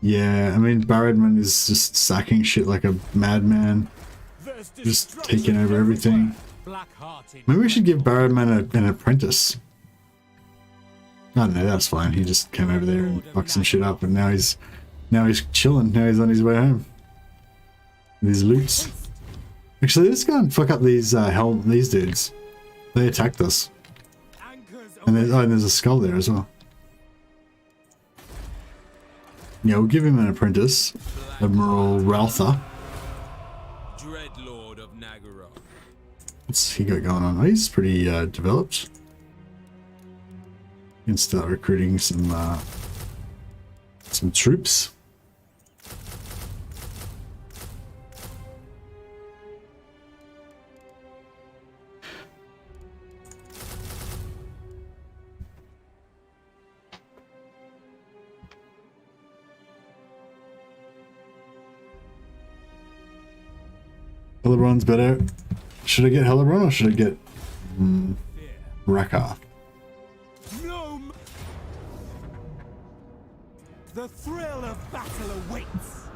Yeah, I mean, Barradman is just sacking shit like a madman. Just taking over everything. Maybe we should give Barradman an apprentice. I don't know, that's fine. He just came over there and fucked some shit up, and now he's chilling. Now he's on his way home. With his loots. Actually, let's go and fuck up these these dudes. They attacked us. And there's a skull there as well. Yeah, we'll give him an apprentice, Admiral Raltha. Dreadlord of Nagara. What's he got going on? Oh, he's pretty developed. You can start recruiting some troops. Hellebrand's better. Should I get Hellebrand or should I get Raka? No. The thrill of battle awaits.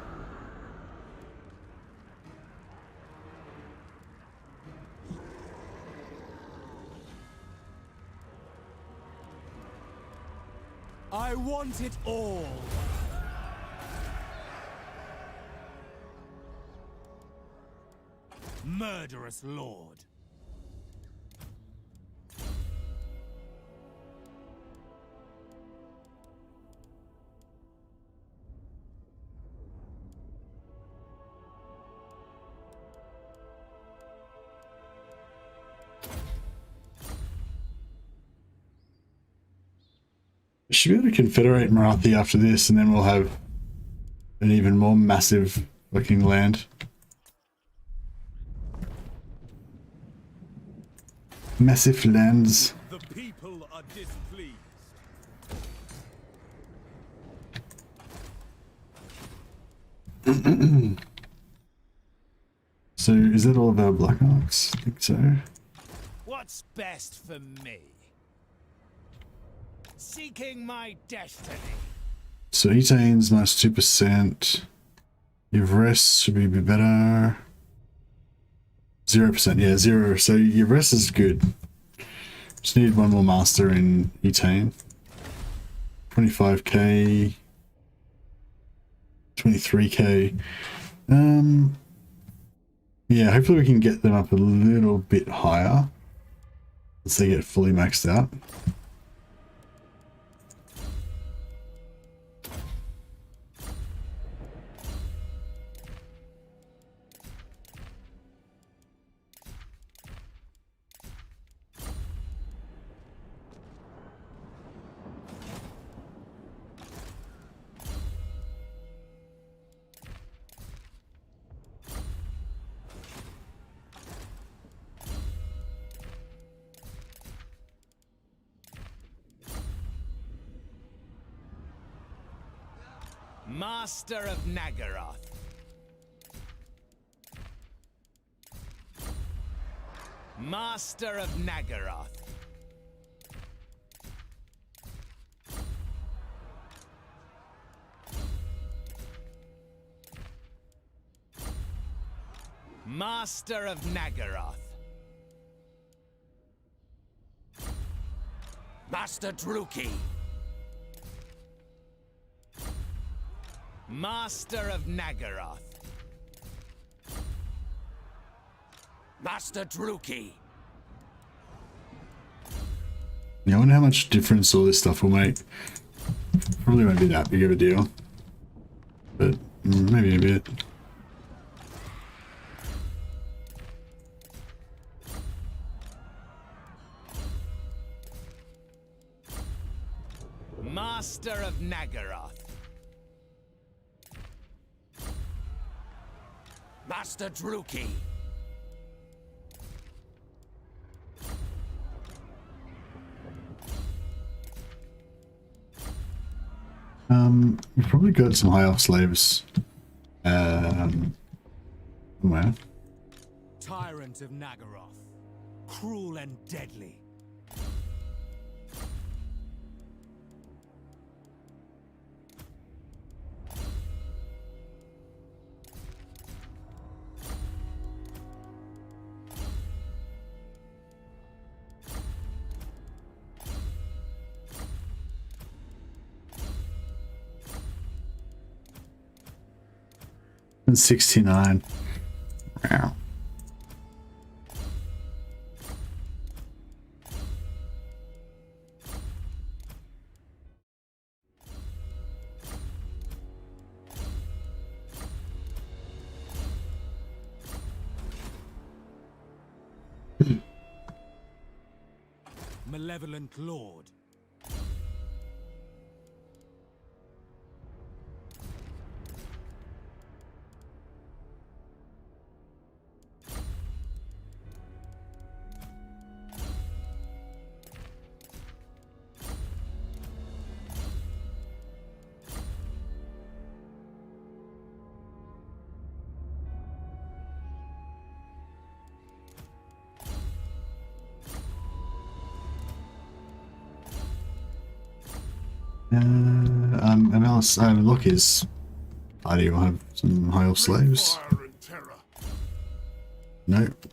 I want it all. Murderous lord. I should be able to confederate Morathi after this, and then we'll have an even more massive fucking land. Massive lands. The people are displeased. So, is that all of our Black Arks? I think so. What's best for me? Seeking my destiny. So, Etane's minus 2%. Your rest should be a bit better. 0%, yeah, 0. So your rest is good. Just need one more master in Etane. 25k. 23k. Yeah, hopefully we can get them up a little bit higher once they get fully maxed out. Master of Nagaroth. Master of Nagaroth. Master of Nagaroth. Master Druki. Master of Nagaroth. Master Druki. Yeah, I wonder how much difference all this stuff will make. Probably won't be that big of a deal, but maybe a bit. Master of Nagaroth. Master Druki. We've probably got some high elf slaves. Somewhere. Tyrant of Nagaroth, cruel and deadly. And 69. Wow. Malevolent Lord. Lokhir's party will have some high elf slaves. Nope.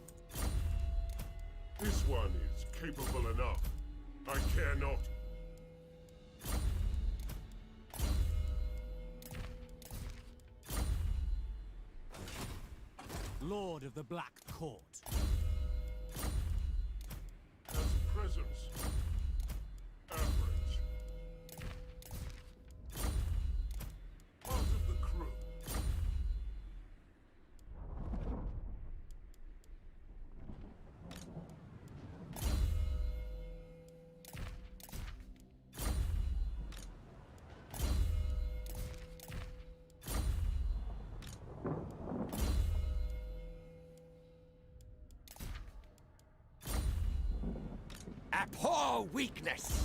This one is capable enough. I care not. Lord of the Black Court. Has presence. Average. Part of the crew. Abhor weakness!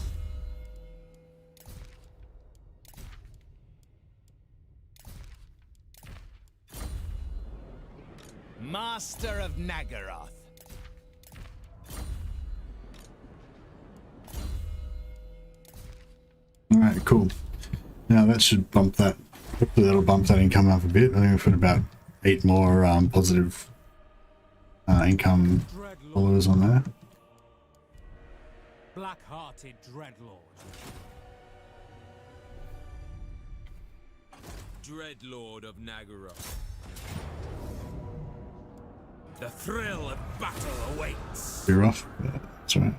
Master of Nagaroth. Alright, cool. Now that should bump that. Hopefully that'll bump that income up a bit. I think we've put about 8 more positive income followers on there. Black-hearted Dreadlord. Dreadlord of Nagaroth. The thrill of battle awaits. Be rough, but that's right.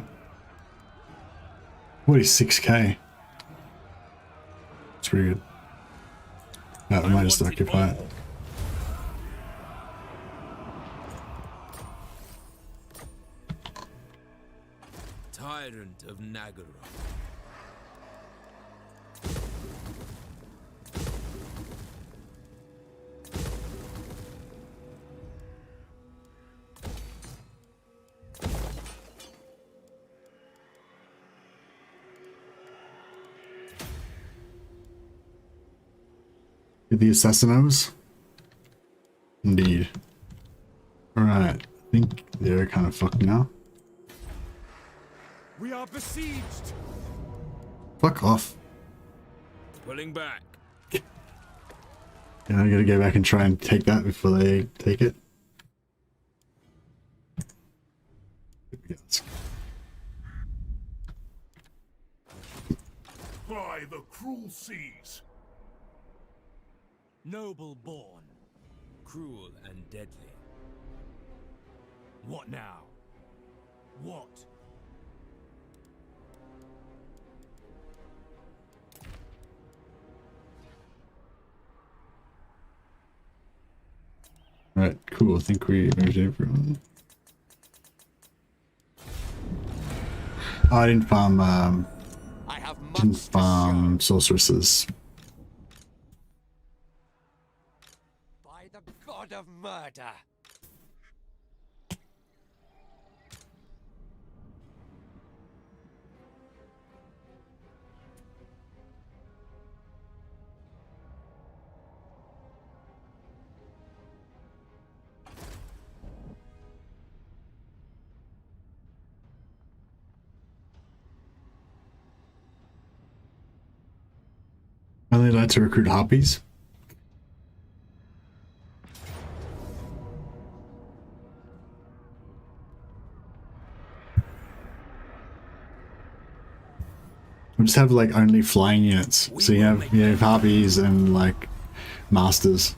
46k. It's pretty good. No, we might just occupy it. Tyrant of Nagaroth. The Assassinos? Indeed. Alright, I think they're kind of fucked now. We are besieged! Fuck off. Pulling back. Yeah, I gotta go back and try and take that before they take it. By the cruel seas. Noble born. Cruel and deadly. What now? What? Alright, cool. I think we moved everyone. Oh, I didn't farm sorceresses. By the god of murder. Only allowed to recruit harpies. We just have like only flying units. So you have harpies and like masters.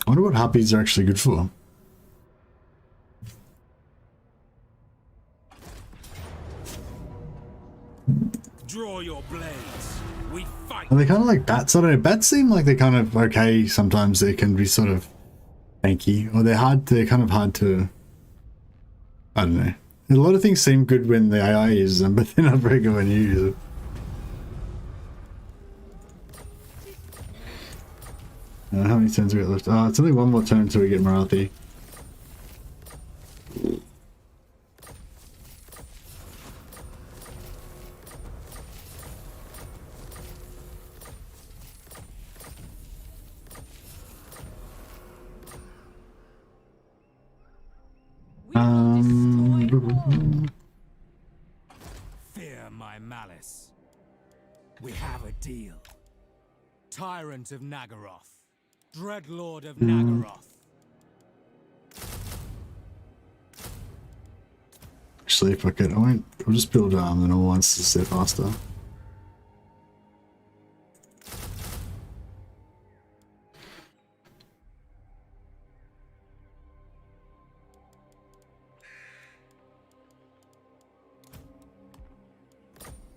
I wonder what harpies are actually good for. Draw your blades. We fight. Are they kind of like bats? I don't know. Bats seem like they're kind of okay. Sometimes they can be sort of tanky, or they're hard. They're kind of hard to. I don't know. A lot of things seem good when the AI uses them, but they're not very good when you use it. How many turns we got left? Oh, it's only one more turn until we get Morathi. Fear my malice. We have a deal. Tyrant of Nagaroth. Dreadlord of Nagaroth. Actually, if I could, I'll just build the normal ones to stay faster.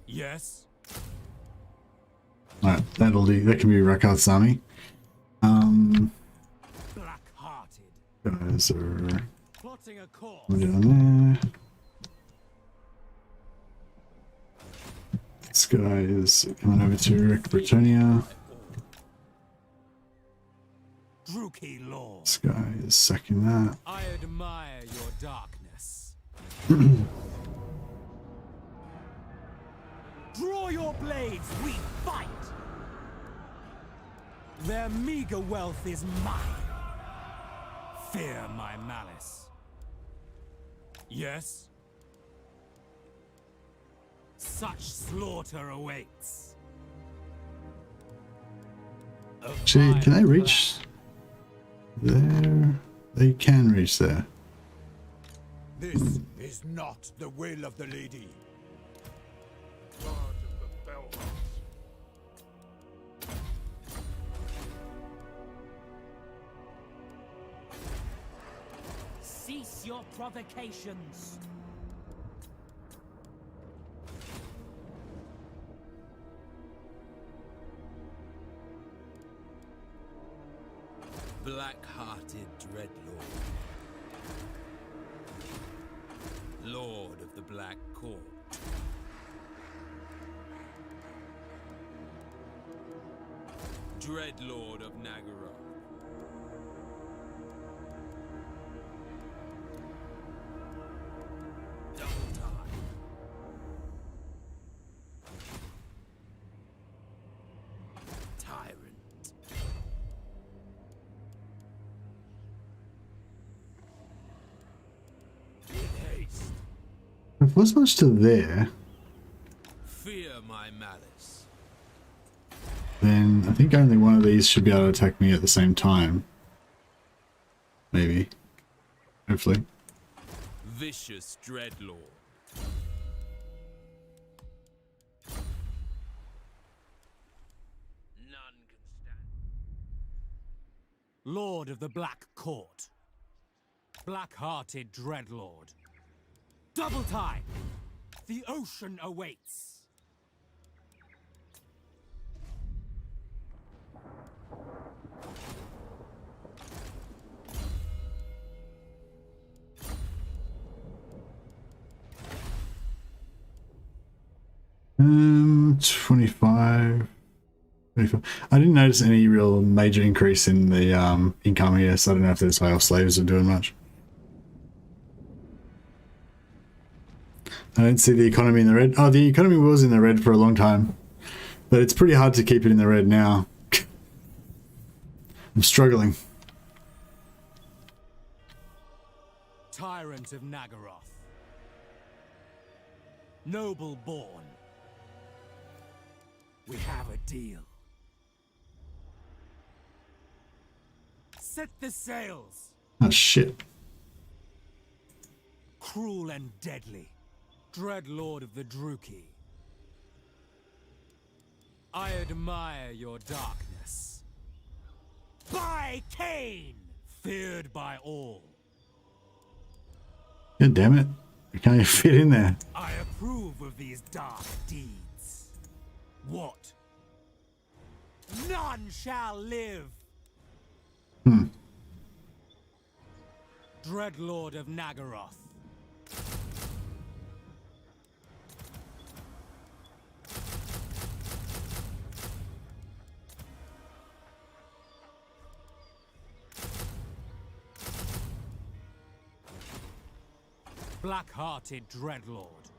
Yes. Alright, that'll do. That can be Rakat's army. Black-hearted. Guys are Plotting a course. down there. This guy is coming over to Bretonnia. Druki Lord. This guy is sacking that. I admire your darkness. Draw your blades, we fight! Their meager wealth is mine. Fear my malice. Yes? Such slaughter awaits. Actually, can I reach there? They can reach there. This is not the will of the lady. God of the Fellheart. Cease your provocations. Black-hearted Dreadlord. Lord of the Black Court. Dreadlord of Nagaroth. Double time. Tyrant. With haste. If what's much to there, Fear my malice. then I think only one of these should be able to attack me at the same time. Maybe. Hopefully. Vicious Dreadlord. None can stand. Lord of the Black Court. Black-hearted Dreadlord. Double time! The ocean awaits. Um, 25. 24. I didn't notice any real major increase in the income here, so I don't know if those Isle slaves are doing much. I don't see the economy in the red. Oh, the economy was in the red for a long time, but it's pretty hard to keep it in the red now. I'm struggling. Tyrant of Nagaroth. Noble born. We have a deal. Set the sails. Oh shit. Cruel and deadly. Dread Lord of the Druki. I admire your darkness. By Cain! Feared by all. God damn it. I can't even fit in there. I approve of these dark deeds. What? None shall live. Dreadlord of Nagaroth. Black-hearted Dreadlord.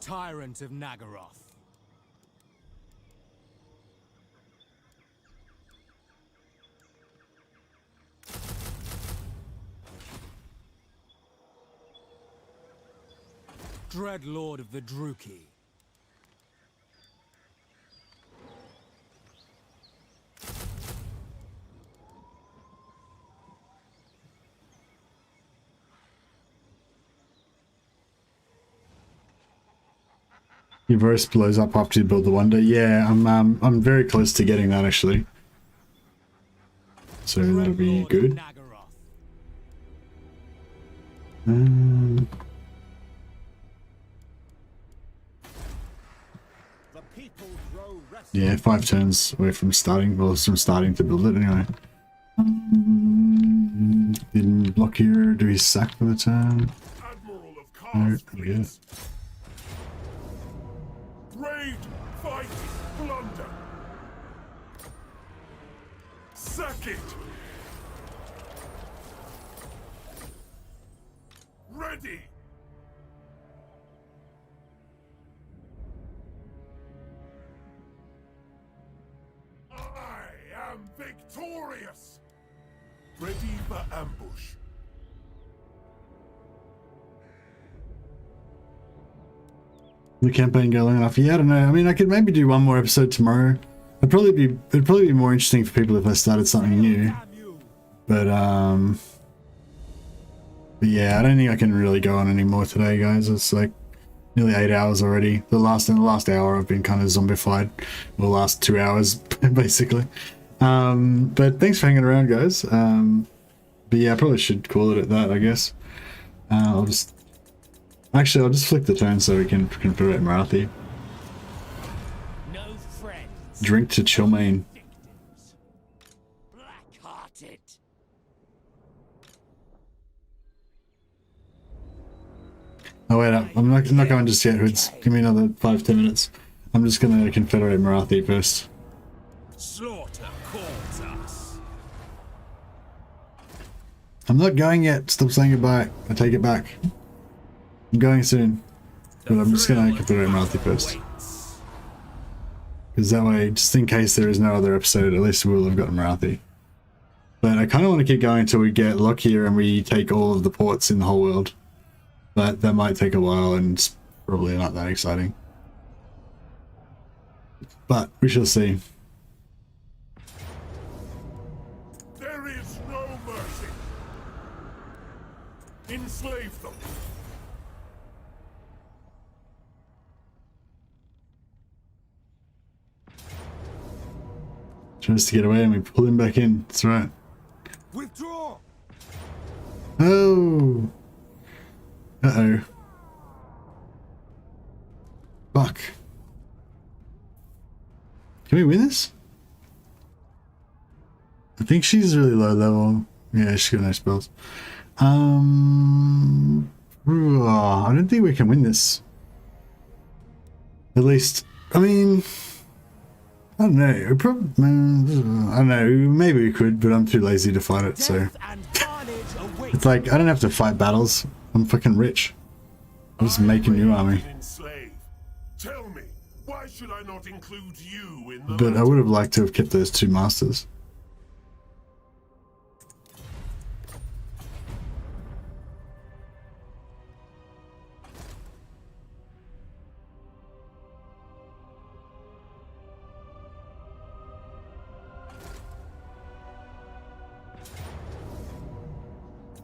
Tyrant of Nagaroth. Dreadlord of the Druki. Your voice blows up after you build the wonder. Yeah, I'm very close to getting that actually. So that'll be good. Yeah, 5 turns away from starting. Well, from starting to build it anyway. Didn't Lokhir do his sack for the turn? No, yeah. Raid, fight, plunder. Sack it. Ready. I am victorious. Ready for ambush. The campaign go long enough? Yeah, I don't know. I mean, I could maybe do one more episode tomorrow. It'd probably be more interesting for people if I started something new. But yeah, I don't think I can really go on anymore today, guys. It's like nearly 8 hours already. The last hour I've been kind of zombified. The last 2 hours basically. But thanks for hanging around, guys. But yeah, I probably should call it at that, I guess. I'll just flick the turn so we can confederate Morathi. No friends. Drink to Chilmaine. Black-hearted. Oh wait, I'm not going just yet, Hoods. Give me another 5-10 minutes. I'm just gonna confederate Morathi first. Slaughter calls us. I'm not going yet. Stop saying goodbye. I take it back. I'm going soon. But I'm just gonna confederate Morathi first. Because that way, just in case there is no other episode, at least we'll have gotten Morathi. But I kind of want to keep going until we get Lokhir and we take all of the ports in the whole world. But that might take a while and it's probably not that exciting. But we shall see. There is no mercy. Enslave them. Tries to get away and we pull him back in. That's right. Withdraw. Oh. Uh-oh. Fuck. Can we win this? I think she's really low level. Yeah, she's got no spells. I don't think we can win this. At least, I mean, I don't know. I don't know. Maybe we could, but I'm too lazy to fight it. So it's like I don't have to fight battles. I'm fucking rich. I'm just making a new army. Tell me, why should I not include you in the But I would have liked to have kept those 2 masters.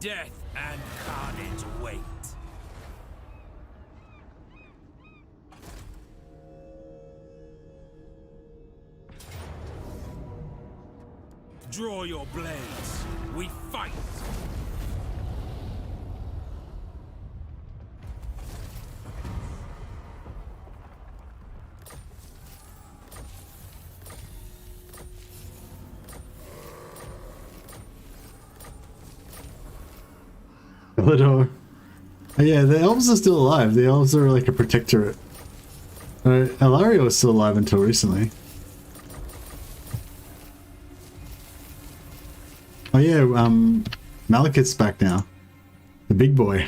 Death and carnage wait. Draw your blades. We fight. Oh, yeah, the elves are still alive. The elves are like a protectorate. Alaria was still alive until recently. Oh yeah, Malekith's back now. The big boy.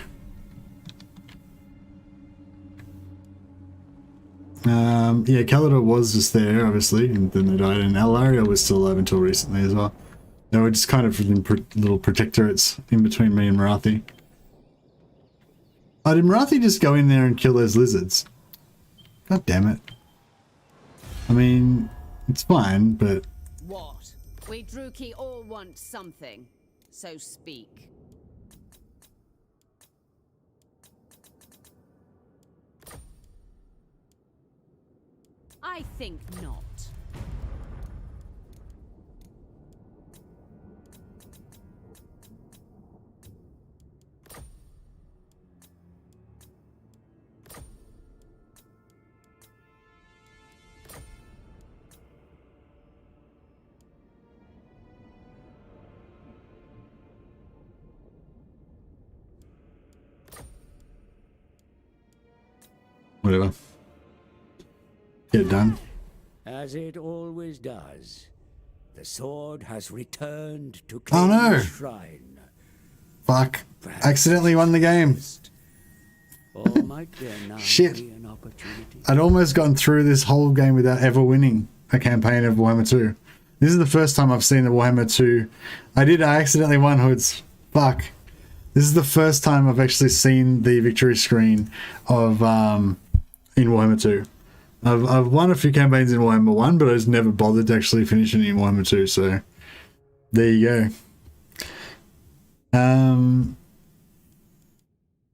Yeah, Kalidor was just there, obviously, and then they died, and Alaria was still alive until recently as well. They were just kind of little protectorates in between me and Morathi. Oh, did Morathi just go in there and kill those lizards? God damn it. I mean, it's fine, but... What? We Druki all want something, so speak. I think not. Whatever. Get it done. As it always does, the sword has returned to Oh no! King's shrine. Fuck. Accidentally won the game. Or might there now Shit. be an opportunity? I'd almost gotten through this whole game without ever winning a campaign of Warhammer 2. This is the first time I've seen the Warhammer 2. I accidentally won Hoods. Fuck. This is the first time I've actually seen the victory screen of in Warhammer 2. I've won a few campaigns in Warhammer 1, but I just never bothered to actually finish it in Warhammer 2, so there you go.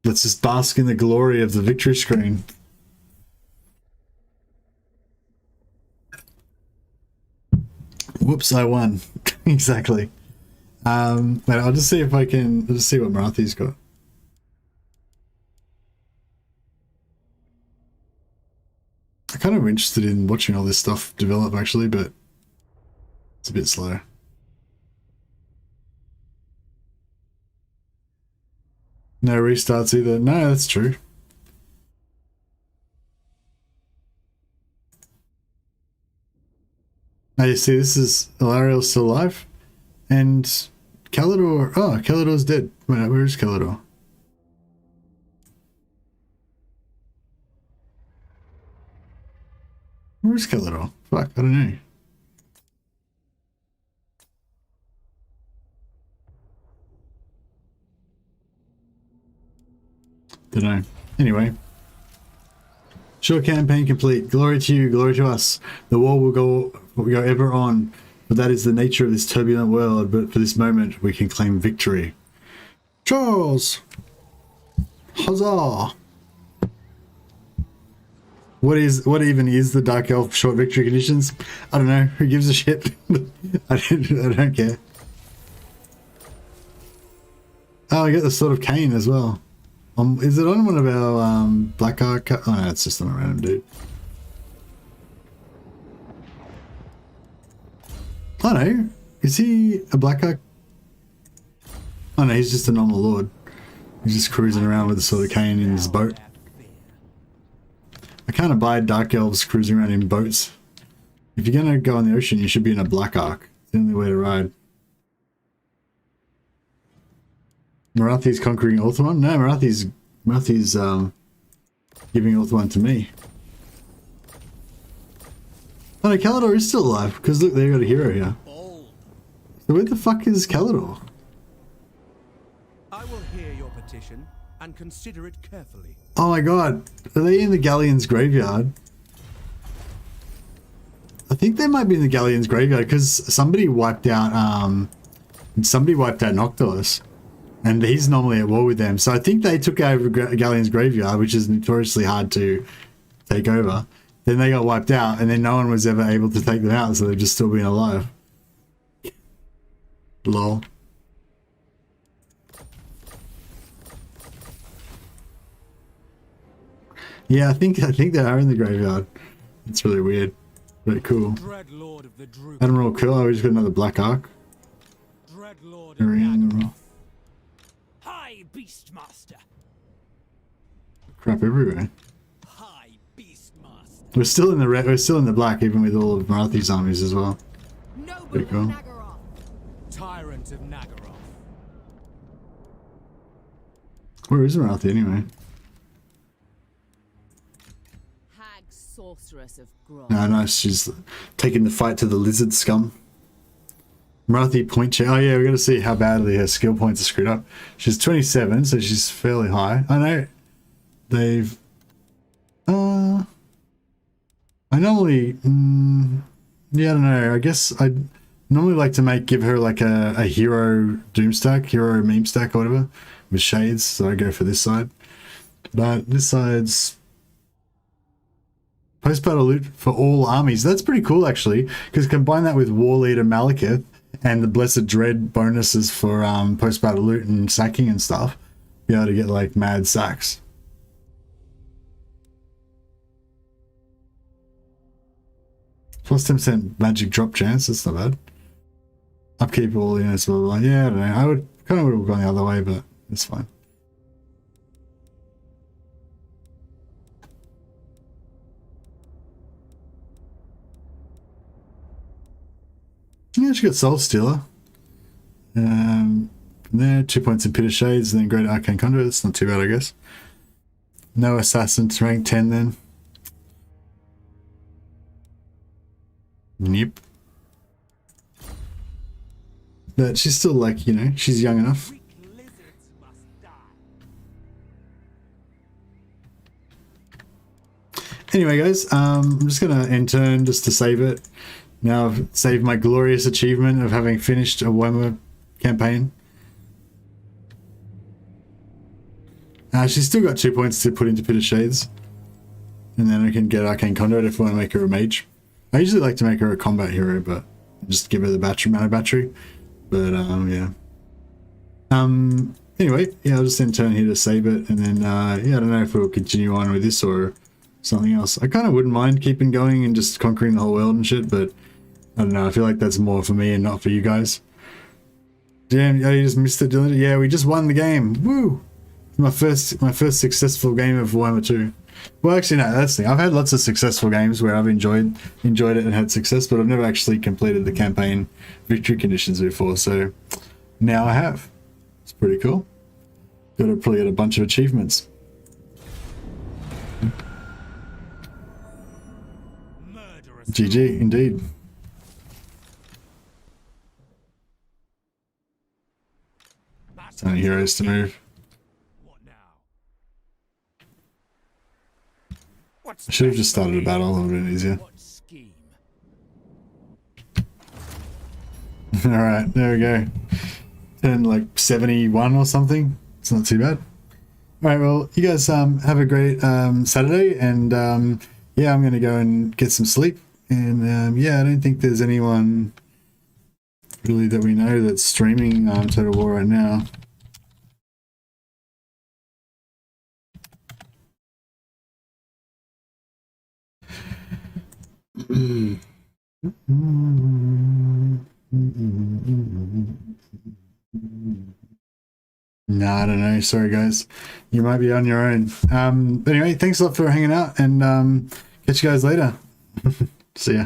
Let's just bask in the glory of the victory screen. Whoops, I won. Exactly. Wait, I'll just see if I can... I'll just see what Morathi's got. I'm kind of interested in watching all this stuff develop, actually, but it's a bit slow. No restarts either. No, that's true. Now you see, this is Alariel's still alive, and Kalidor. Oh, Kalidor's dead. Wait, where is Kalidor? Where's Kalidor? Fuck, I don't know. Don't know. Anyway. Short campaign complete. Glory to you, glory to us. The war will go ever on, but that is the nature of this turbulent world. But for this moment, we can claim victory. Charles! Huzzah! What even is the Dark Elf short victory conditions? I don't know. Who gives a shit? I don't care. Oh, I get the Sword of Cain as well. Is it on one of our Black Ark? Oh no, it's just on a random dude. Oh no, is he a Black Ark? Oh no, he's just a normal lord. He's just cruising around with the Sword of Cain in his boat. I can't abide Dark Elves cruising around in boats. If you're gonna go on the ocean, you should be in a Black Ark. It's the only way to ride. Morathi's conquering Ulthuan? No, Morathi's giving Ulthuan to me. Oh no, Kalidor is still alive, because look, they got a hero here. So where the fuck is Kalidor? I will hear your petition and consider it carefully. Oh my god, are they in the Galleon's graveyard? I think they might be in the Galleon's graveyard, because somebody wiped out Nocturus. and he's normally at war with them. So I think they took over Galleon's graveyard, which is notoriously hard to take over. Then they got wiped out, and then no one was ever able to take them out, so they've just still been alive. Lol. Yeah, I think they are in the graveyard. It's really weird, but cool. Admiral Cool. Oh, we just got another black arc. High Beastmaster. Crap everywhere. We're still in the red. We're still in the black, even with all of Morathi's armies as well. Pretty cool. Tyrant of Nagaroth. Where is Morathi anyway? Hag sorceress of Groth. No, nice. She's taking the fight to the lizard scum. Morathi point check. Oh yeah, we're gonna see how badly her skill points are screwed up. She's 27, so she's fairly high. I know they've. I normally, yeah, I don't know. I guess I normally like to give her like a hero doom stack, hero meme stack, or whatever, with shades. So I go for this side. But this side's post-battle loot for all armies. That's pretty cool actually, because combine that with War Leader Malekith and the Blessed Dread bonuses for post-battle loot and sacking and stuff, be able to get like mad sacks. Plus 10% magic drop chance, that's not bad. Upkeep all units, blah, blah, blah. Yeah, I don't know. I would have gone the other way, but it's fine. Yeah, she got Soul Stealer. From there, 2 points in Pit of Shades, and then Great Arcane Conduit. That's not too bad, I guess. No Assassins, rank 10 then. Yep. But she's still like, you know, she's young enough. Anyway, guys, I'm just going to end turn just to save it. Now I've saved my glorious achievement of having finished a Warhammer campaign. She's still got 2 points to put into Pit of Shades. And then I can get Arcane Conduit if I want to make her a mage. I usually like to make her a combat hero, but just give her the amount of battery. But yeah. Anyway, yeah, I'll just end turn here to save it, and then yeah, I don't know if we'll continue on with this or something else. I kind of wouldn't mind keeping going and just conquering the whole world and shit, but I don't know. I feel like that's more for me and not for you guys. Damn, oh, you just missed it, Dylan. Yeah, we just won the game. Woo! My first successful game of Warhammer 2. Well, actually, no, that's the thing. I've had lots of successful games where I've enjoyed it and had success, but I've never actually completed the campaign victory conditions before, so now I have. It's pretty cool. Got to probably get a bunch of achievements. GG, indeed. Time heroes to move. I should have just started a battle a little bit easier. Alright, there we go. Turn like 71 or something. It's not too bad. Alright, well, you guys have a great Saturday, and yeah, I'm going to go and get some sleep. And yeah, I don't think there's anyone really that we know that's streaming Total War right now. No, I don't know. Sorry, guys. You might be on your own. But anyway, thanks a lot for hanging out, and catch you guys later. See ya.